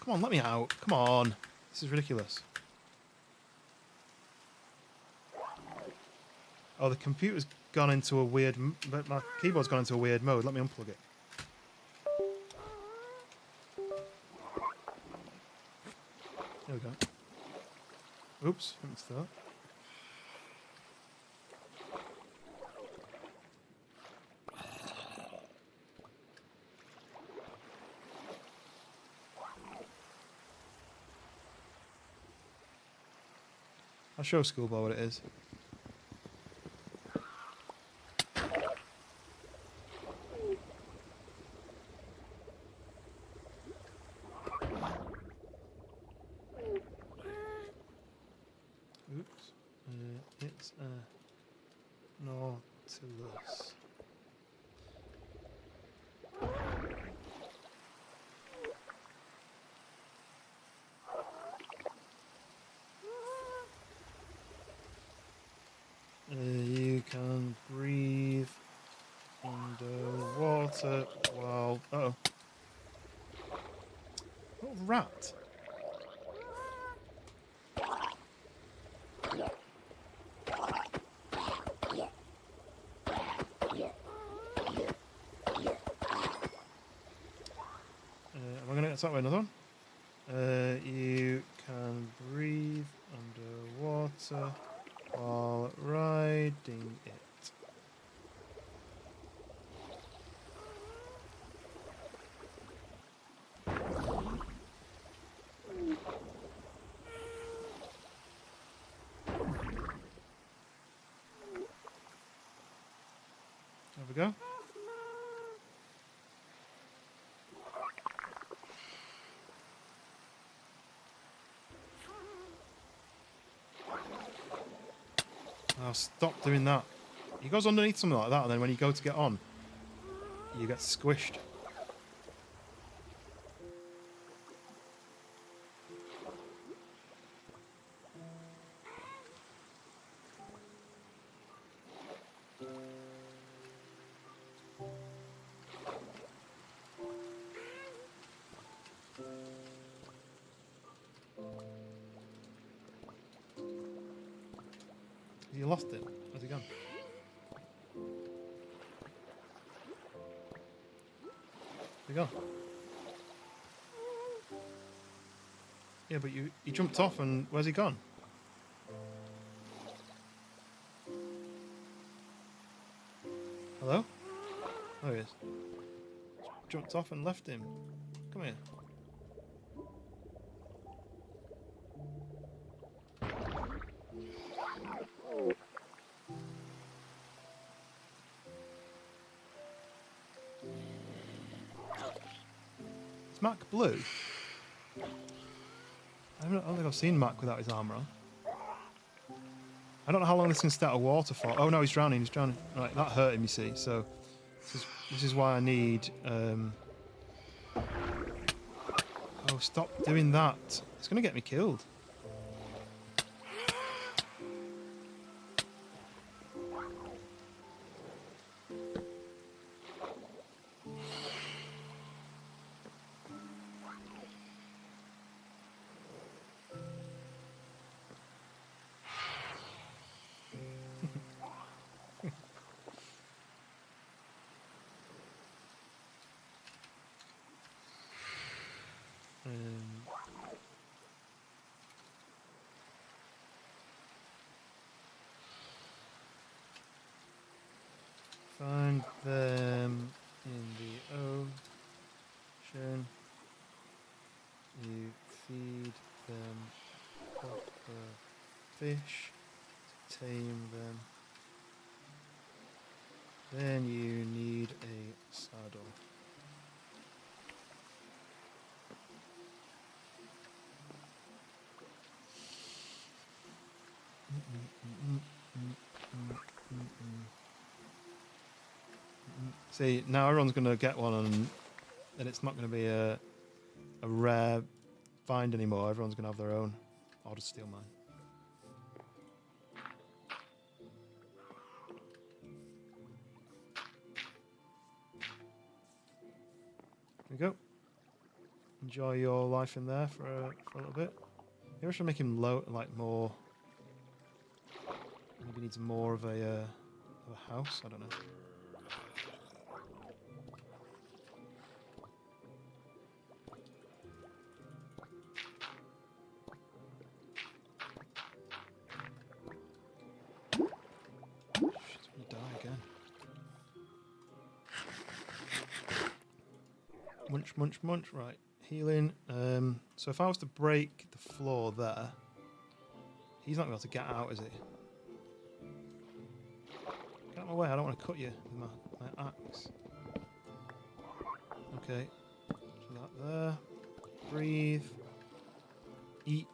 Come on, let me out. Come on. This is ridiculous. Oh, the computer's gone into a weird... My keyboard's gone into a weird mode. Let me unplug it. There we go. Oops. Let me start. I'll show Schoolboy what it is. Oops. It's a Nautilus. You can breathe underwater while... Uh-oh. Little rat. Am I going to get attacked by another one? You can breathe underwater while riding it. There we go. Oh, stop doing that. He goes underneath something like that, and then when you go to get on, you get squished. Have you lost it? Where's he gone? Where's he gone? Yeah, but you jumped off, and where's he gone? Hello? There he is. Jumped off and left him. Come here. Is Mac blue? I don't think I've seen Mac without his armour on. I don't know how long this can stay out of water for. Oh no, he's drowning, he's drowning. Right, that hurt him, you see, so this is why I need... Oh, stop doing that. It's going to get me killed. Find them in the ocean. You feed them proper fish to tame them. Then you need a saddle. See, now everyone's going to get one, and it's not going to be a rare find anymore. Everyone's going to have their own. I'll just steal mine. There we go. Enjoy your life in there for a little bit. Maybe I should make him like more. Maybe needs more of a house. I don't know. Munch, munch, munch. Right, healing. So if I was to break the floor there, he's not going to be able to get out, is he? Get out of my way. I don't want to cut you with my axe. Okay. Do that there. Breathe. Eat.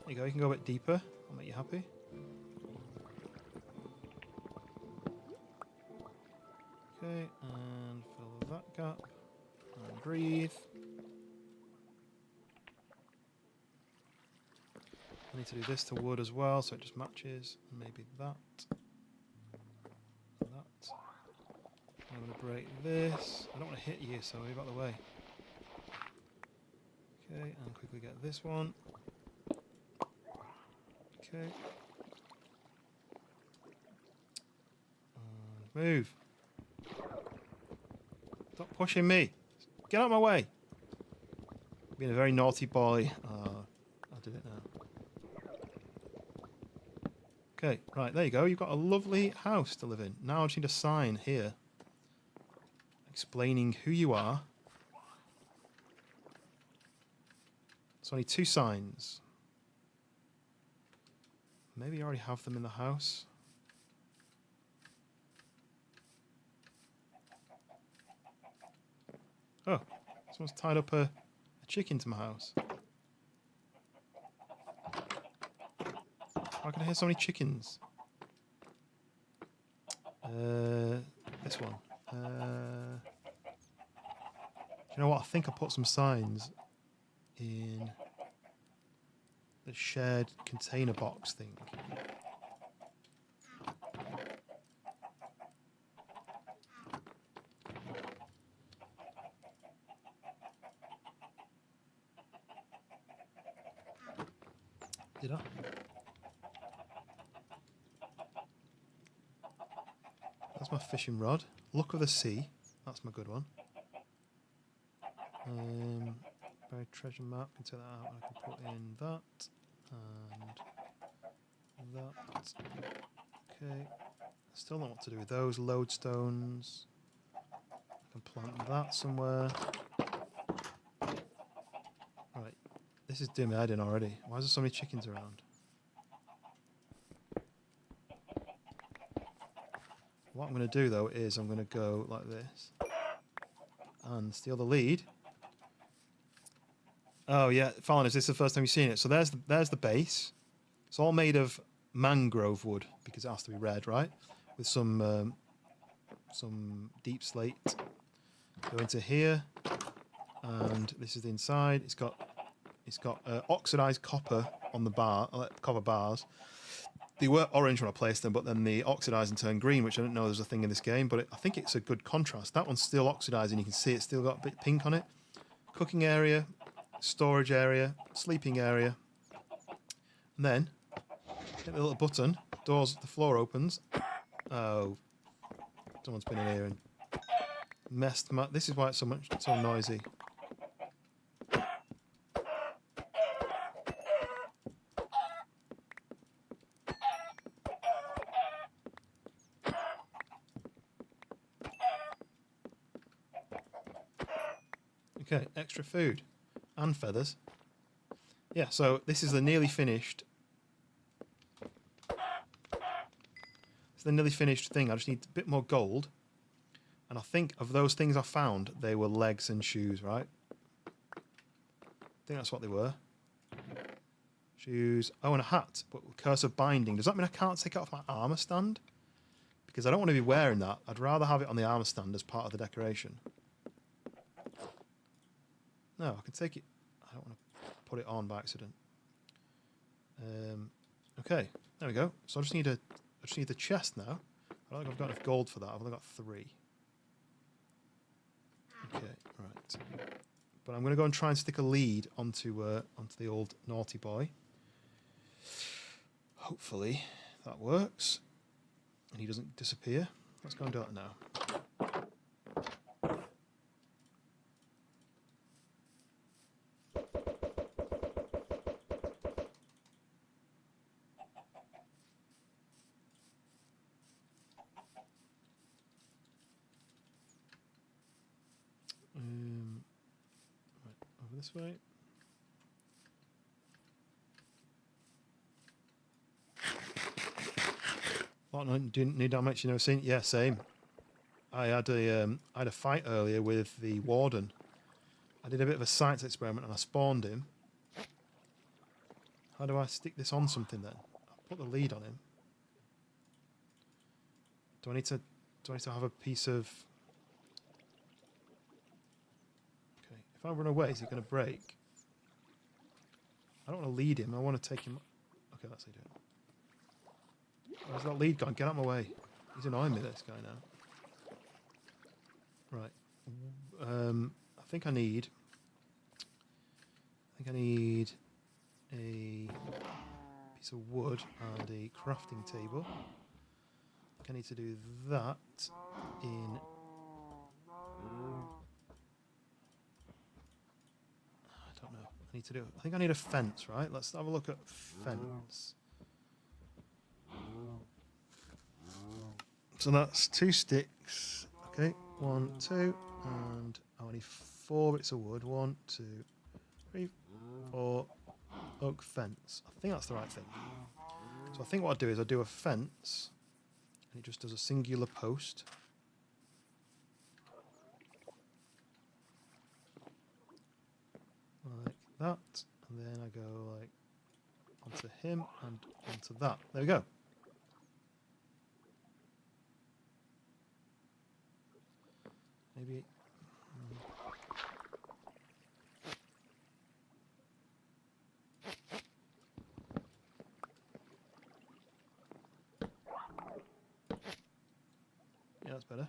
There you go. You can go a bit deeper. I'll make you happy. Okay, and fill that gap, and breathe. I need to do this to wood as well, so it just matches. Maybe that. And that. I'm going to break this. I don't want to hit you, so move out of the way. Okay, and quickly get this one. Okay. And move. Stop pushing me. Get out of my way! Being a very naughty boy. I'll do it now. Okay, right, there you go. You've got a lovely house to live in. Now I just need a sign here explaining who you are. So I need 2 signs. Maybe I already have them in the house. Oh, someone's tied up a chicken to my house. How can I hear so many chickens? This one. Do you know what? I think I put some signs in the shared container box thing. Did I? That's my fishing rod. Look of the sea. That's my good one. Buried treasure map. Can take that out. I can put in that and that. Okay. Still don't know what to do with those lodestones. I can plant that somewhere. Right. This is doing my head in already. Why is there so many chickens around? What I'm going to do though is I'm going to go like this and steal the lead. Oh yeah, Fallon, is this the first time you've seen it? So there's the base. It's all made of mangrove wood because it has to be red, right? With some deep slate. Go into here, and this is the inside. It's got oxidized copper on the copper bars. They were orange when I placed them, but then they oxidized and turned green, which I didn't know there was a thing in this game, but I think it's a good contrast. That one's still oxidizing. You can see it's still got a bit pink on it. Cooking area, storage area, sleeping area. And then, hit the little button, the floor opens. Oh, someone's been in here and messed them up. This is why it's so noisy. Okay, extra food and feathers. Yeah, so this is the nearly finished. It's the nearly finished thing. I just need a bit more gold. And I think of those things I found, they were legs and shoes, right? I think that's what they were. Shoes. Oh, and a hat, but curse of binding. Does that mean I can't take it off my armor stand? Because I don't want to be wearing that. I'd rather have it on the armor stand as part of the decoration. No, I can take it. I don't want to put it on by accident. Okay, there we go. So I just need the chest now. I don't think I've got enough gold for that. I've only got 3. Okay, right. But I'm going to go and try and stick a lead onto the old naughty boy. Hopefully that works, and he doesn't disappear. Let's go and do that now. Right, over this way. Oh, no, didn't need that much. You never seen it? Yeah, same. I had a fight earlier with the warden. I did a bit of a science experiment and I spawned him. How do I stick this on something then? I'll put the lead on him. Do I need to have a piece of? Okay, if I run away, is he going to break? I don't want to lead him. I want to take him. Okay, that's how you do it. Where's that lead gone? Get out of my way. He's annoying me, this guy now. Right. I think I need a piece of wood and a crafting table. I need to do that in to do? I think I need a fence, right? Let's have a look at fence. So that's 2 sticks. Okay, 1, 2, and I need 4 bits of wood. 1, 2, 3, 4. Oak fence. I think that's the right thing. So I think what I do is I do a fence, and it just does a singular post. Like that, and then I go like onto him and onto that. There we go. Maybe. Yeah, that's better.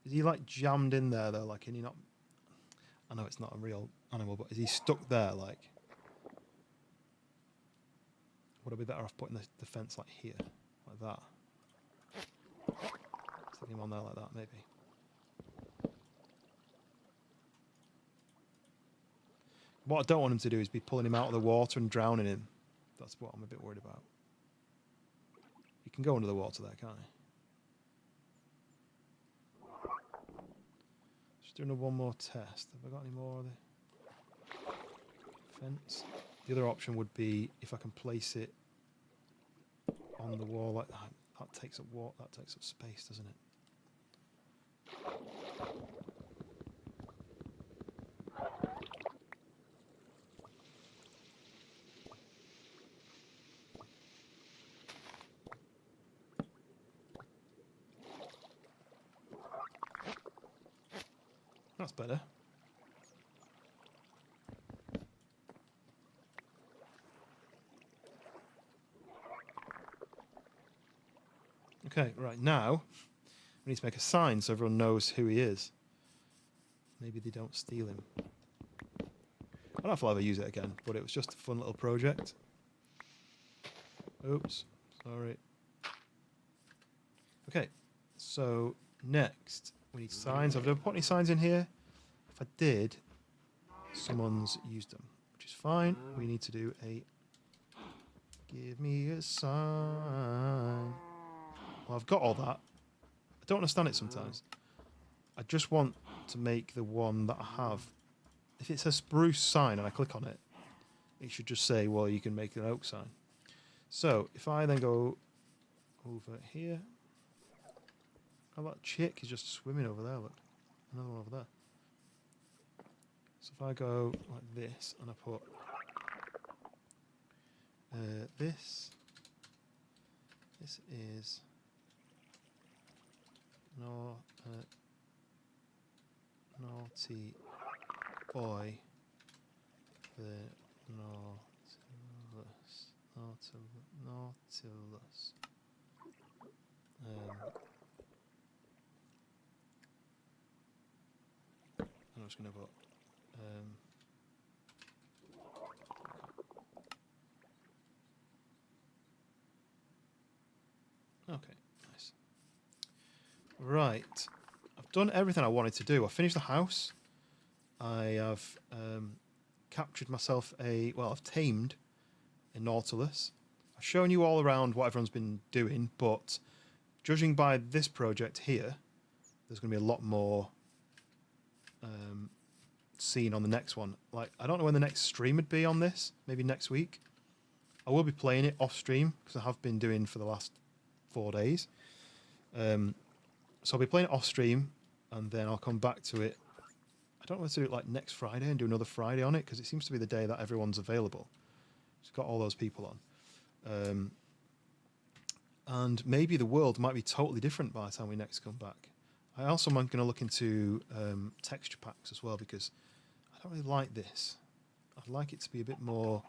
Is he like jammed in there though? Like, can you not? I know it's not a real animal, but is he stuck there? Like, would I be better off putting the fence like here, like that? Stick him on there like that, maybe. What I don't want him to do is be pulling him out of the water and drowning him. That's what I'm a bit worried about. He can go under the water there, can't he? Just doing one more test. Have I got any more of the fence? The other option would be if I can place it on the wall like that. That takes up space, doesn't it? That's better. Okay, right, now we need to make a sign so everyone knows who he is. Maybe they don't steal him. I don't know if I'll ever use it again, but it was just a fun little project. Oops, sorry. Okay, so next we need signs. I've never put any signs in here. If I did, someone's used them, which is fine. We need to do a give me a sign. Well, I've got all that. I don't understand it sometimes. I just want to make the one that I have. If it says spruce sign and I click on it, it should just say, well, you can make an oak sign. So if I then go over here, oh, that chick is just swimming over there, look. Another one over there. So if I go like this and I put this is naughty boy, the Nautilus. I'm just going to put okay, nice. Right, I've done everything I wanted to do. I finished the house. I have captured myself I've tamed a Nautilus. I've shown you all around what everyone's been doing, but judging by this project here, there's going to be a lot more seen on the next one. Like, I don't know when the next stream would be on this. Maybe next week. I will be playing it off stream because I have been doing for the last 4 days. So I'll be playing it off stream, and then I'll come back to it. I don't know whether to do it like next Friday and do another Friday on it, because it seems to be the day that everyone's available. It's got all those people on. And maybe the world might be totally different by the time we next come back. I also am going to look into texture packs as well, because I don't really like this. I'd like it to be a bit more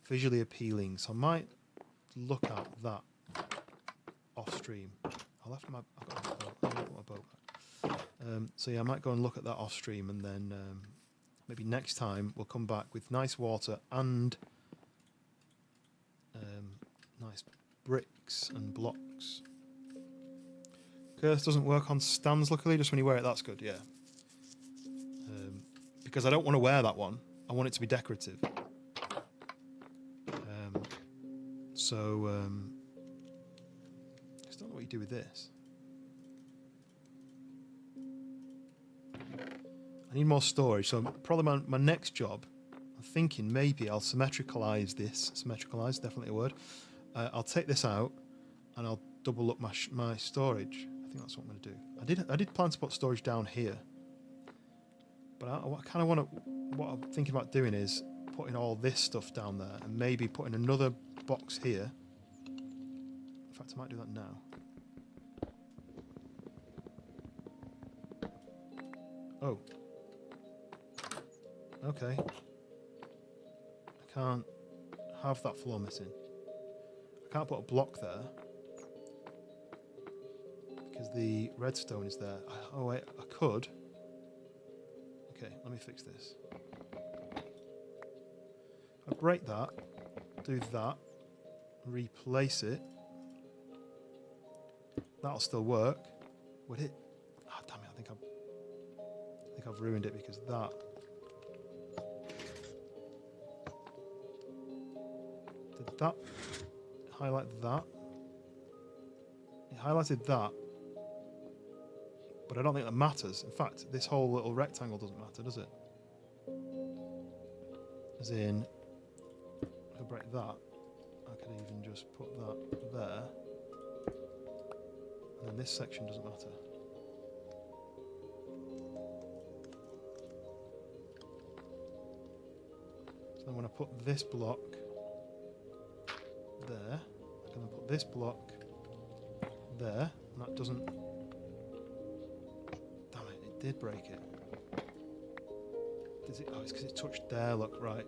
visually appealing, so I might look at that off stream. I've got my boat back. So yeah, I might go and look at that off stream, and then maybe next time we'll come back with nice water and nice bricks and blocks. Curse doesn't work on stands, luckily, just when you wear it, that's good, yeah. because I don't want to wear that one. I want it to be decorative. So I just don't know what you do with this. I need more storage, so probably my next job, I'm thinking maybe I'll symmetricalize this. Symmetricalize, definitely a word. I'll take this out and I'll double up my storage. I think that's what I'm going to do. I did plan to put storage down here, but what I'm thinking about doing is putting all this stuff down there and maybe putting another box here. In fact, I might do that now. Oh. Okay. I can't have that floor missing. I can't put a block there because the redstone is there. Oh wait, I could. Okay, let me fix this. I break that, do that, replace it. That'll still work. Would it? Ah, damn it! I think I've ruined it because that. Did that highlight that? It highlighted that, but I don't think that matters. In fact, this whole little rectangle doesn't matter, does it? As in, if I break that, I could even just put that there, and then this section doesn't matter. So then when I put this block there, I can then put this block there, and that doesn't... Damn it, it did break it. Does it? Oh, it's because it touched there, look, right.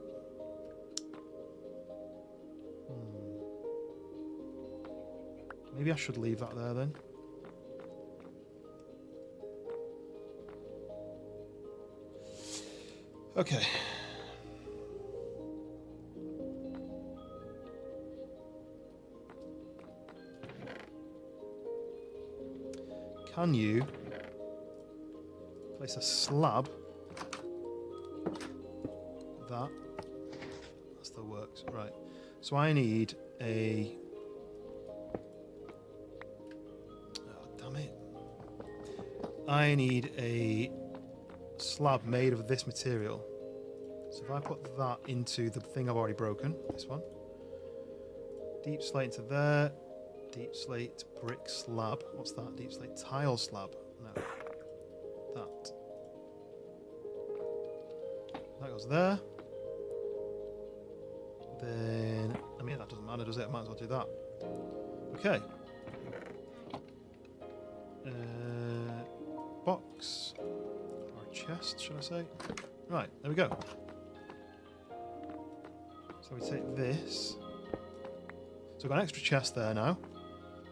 Maybe I should leave that there then. Okay. Can you place a slab? That still works, right? So I need a. Oh, damn it! I need a slab made of this material. So if I put that into the thing I've already broken, this one, deep slate into there. Deep slate brick slab. What's that? Deep slate tile slab. No. That. That goes there. Then, I mean, that doesn't matter, does it? I might as well do that. Okay. Box. Or a chest, should I say? Right, there we go. So we take this. So we've got an extra chest there now.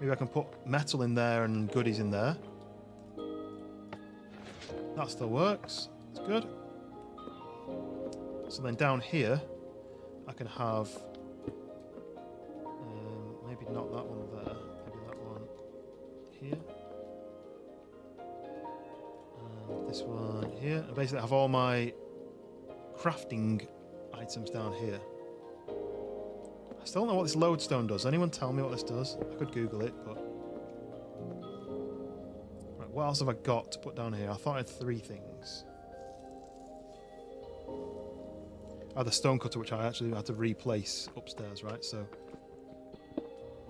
Maybe I can put metal in there and goodies in there. That still works. That's good. So then down here, I can have maybe not that one there, maybe that one here, and this one here. And basically, I have all my crafting items down here. I still don't know what this lodestone does. Anyone tell me what this does? I could Google it, but... Right, what else have I got to put down here? I thought I had 3 things. I had the stone cutter, which I actually had to replace upstairs, right? So...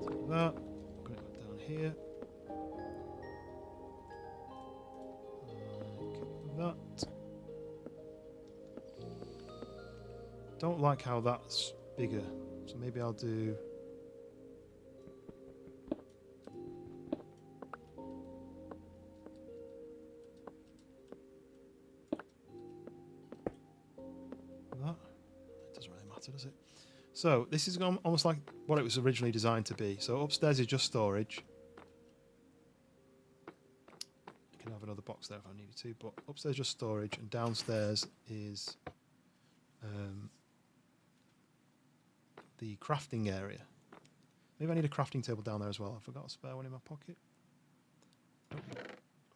Take that. I'm going to go down here. Like that. Don't like how that's bigger. So maybe I'll do... that. It doesn't really matter, does it? So this is almost like what it was originally designed to be. So upstairs is just storage. You can have another box there if I needed to, but upstairs is just storage, and downstairs is... the crafting area. Maybe I need a crafting table down there as well. I forgot a spare one in my pocket. Nope. I've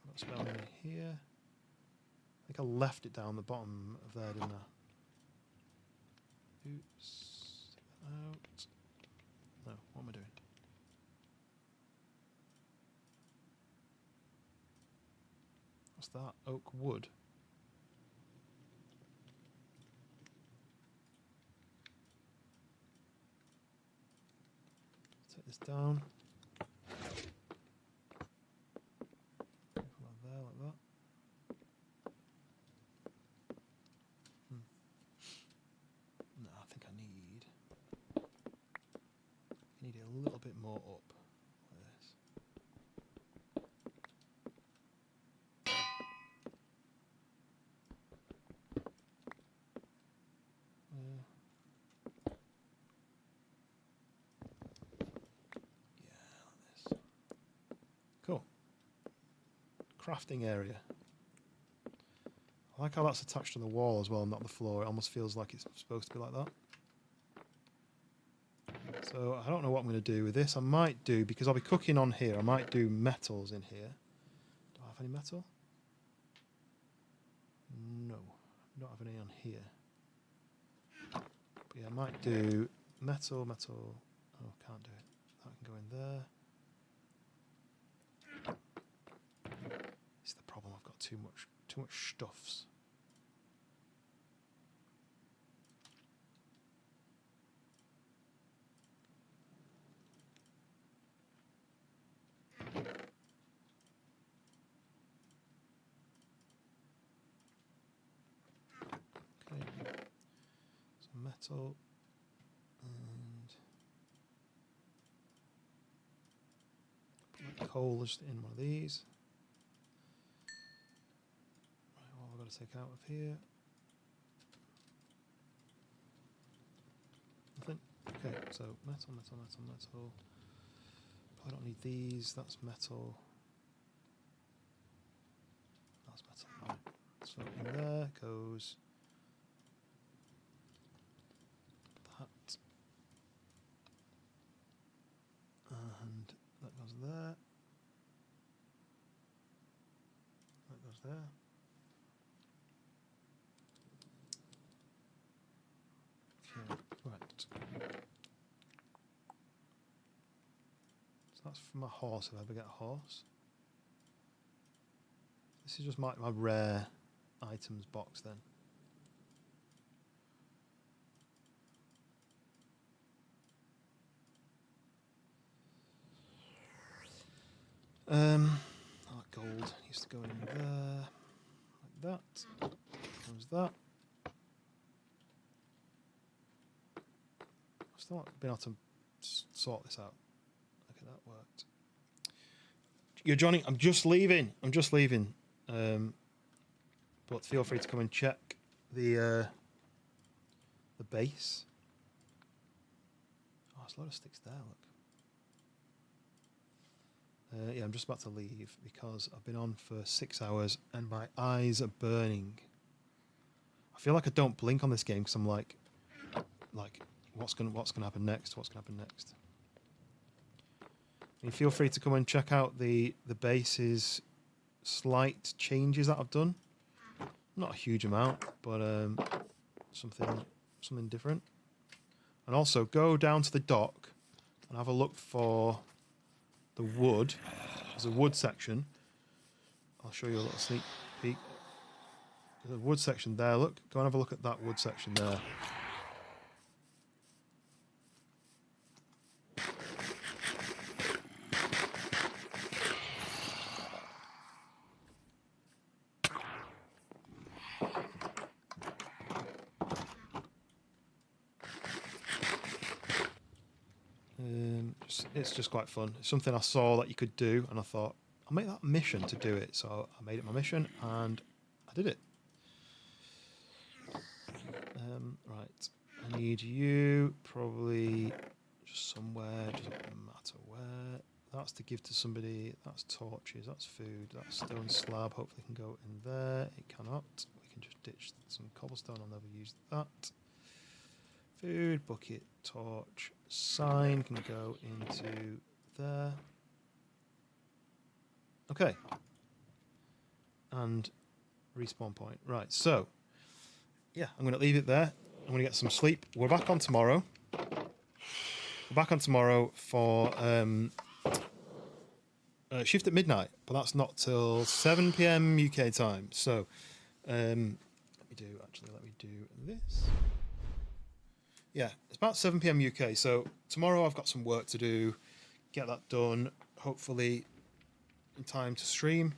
got a spare one in here. think I left it down the bottom of there, didn't I? Oops. Out. No, what am I doing? What's that? Oak wood. Take this down. Like there, like that. No, I think I need it a little bit more up, like this. Yeah, like this. Cool. Crafting area. I like how that's attached to the wall as well, not the floor. It almost feels like it's supposed to be like that. So I don't know what I'm going to do with this. I might do, because I'll be cooking on here, I might do metals in here. Do I have any metal? No, I don't have any on here. But yeah, I might do metal. Oh, can't do it. That can go in there. It's the problem. I've got too much stuffs. Okay. Some metal and put my coal just in one of these. Right, what have I got to take out of here? Nothing. Okay, so metal. I don't need these. That's metal. That's metal. Right. So in there goes that, and that goes there. That goes there. Okay, right. So that's for my horse, if I ever get a horse. This is just my rare items box then. That gold used to go in there, like that. Comes that. I've still not been able to sort this out. Okay, that worked. You're joining. I'm just leaving. But feel free to come and check the base. Oh, there's a lot of sticks there. Look. Yeah, I'm just about to leave because I've been on for 6 hours and my eyes are burning. I feel like I don't blink on this game because I'm like, what's gonna happen next? What's gonna happen next? I mean, feel free to come and check out the base's slight changes that I've done. Not a huge amount, but something different. And also go down to the dock and have a look for the wood. There's a wood section. I'll show you a little sneak peek. There's a wood section there. Look, go and have a look at that wood section there. It's just quite fun. It's something I saw that you could do, and I thought I'll make that a mission to do it. So I made it my mission, and I did it. Right, I need you probably just somewhere. Doesn't matter where. That's to give to somebody. That's torches. That's food. That's stone slab. Hopefully, it can go in there. It cannot. We can just ditch some cobblestone. I'll never use that. Food, bucket, torch, sign can go into there. Okay. And Respawn point. Right, so, yeah, I'm going to leave it there. I'm going to get some sleep. We're back on tomorrow. We're back on tomorrow for shift at midnight, but that's not till 7 p.m. UK time. So, let me do this. Yeah, it's about 7 p.m. UK. So tomorrow I've got some work to do, get that done, hopefully in time to stream.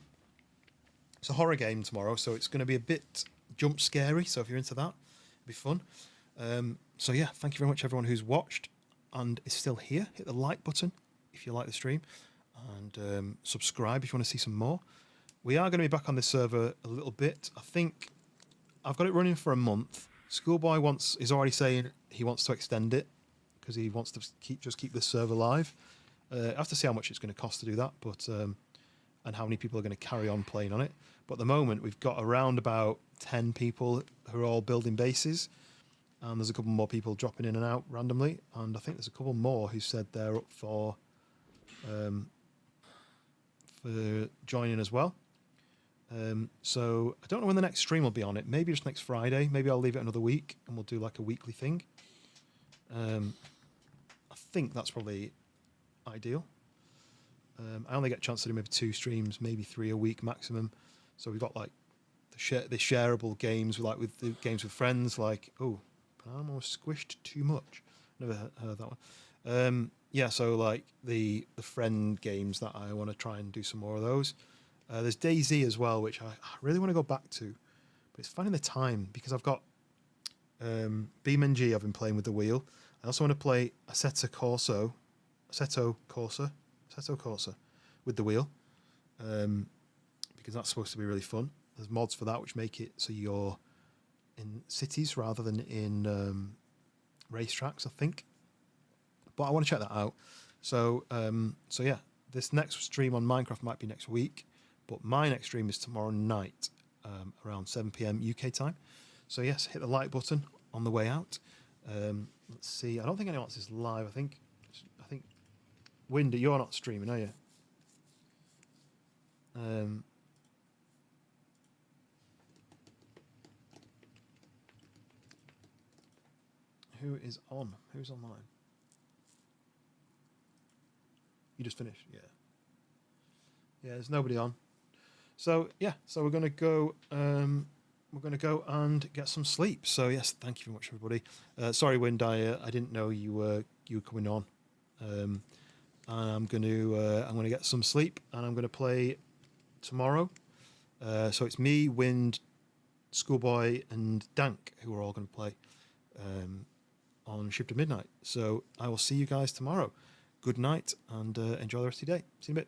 It's a horror game tomorrow, so it's going to be a bit jump scary. So if you're into that, it'll be fun. So yeah, thank you very much everyone who's watched and is still here. Hit the like button if you like the stream, and subscribe if you want to see some more. We are going to be back on this server a little bit. I think I've got it running for a month. Schoolboy is already saying he wants to extend it because he wants to keep this server live. I have to see how much it's going to cost to do that, but and how many people are going to carry on playing on it. But at the moment, we've got around about 10 people who are all building bases, and there's a couple more people dropping in and out randomly, and I think there's a couple more who said they're up for joining as well. So I don't know when the next stream will be on it. Maybe just next Friday. Maybe I'll leave it another week and we'll do like a weekly thing. I think that's probably ideal. I only get a chance to do maybe 2 streams, maybe 3 a week maximum. So we've got like the shareable games, like with the games with friends, like, oh, I'm almost squished too much. Never heard that one. Yeah, so like the friend games that I want to try and do some more of those. There's DayZ as well, which I really want to go back to, but it's finding the time because I've got BeamNG I've been playing with the wheel. I also want to play Assetto Corsa with the wheel, because that's supposed to be really fun. There's mods for that which make it so you're in cities rather than in racetracks, I think. But I want to check that out. So yeah, this next stream on Minecraft might be next week. But my next stream is tomorrow night, around 7 p.m. UK time. So yes, hit the like button on the way out. Let's see. I don't think anyone else is live. I think Winder, you're not streaming, are you? Who is on? Who's online? You just finished, yeah. Yeah, there's nobody on. So yeah, so we're gonna go and get some sleep. So yes, thank you very much, everybody. Sorry, Wind, I didn't know you were coming on. And I'm gonna get some sleep, and I'm gonna play tomorrow. So it's me, Wind, Schoolboy, and Dank who are all gonna play on Shift of Midnight. So I will see you guys tomorrow. Good night, and enjoy the rest of your day. See you in a bit.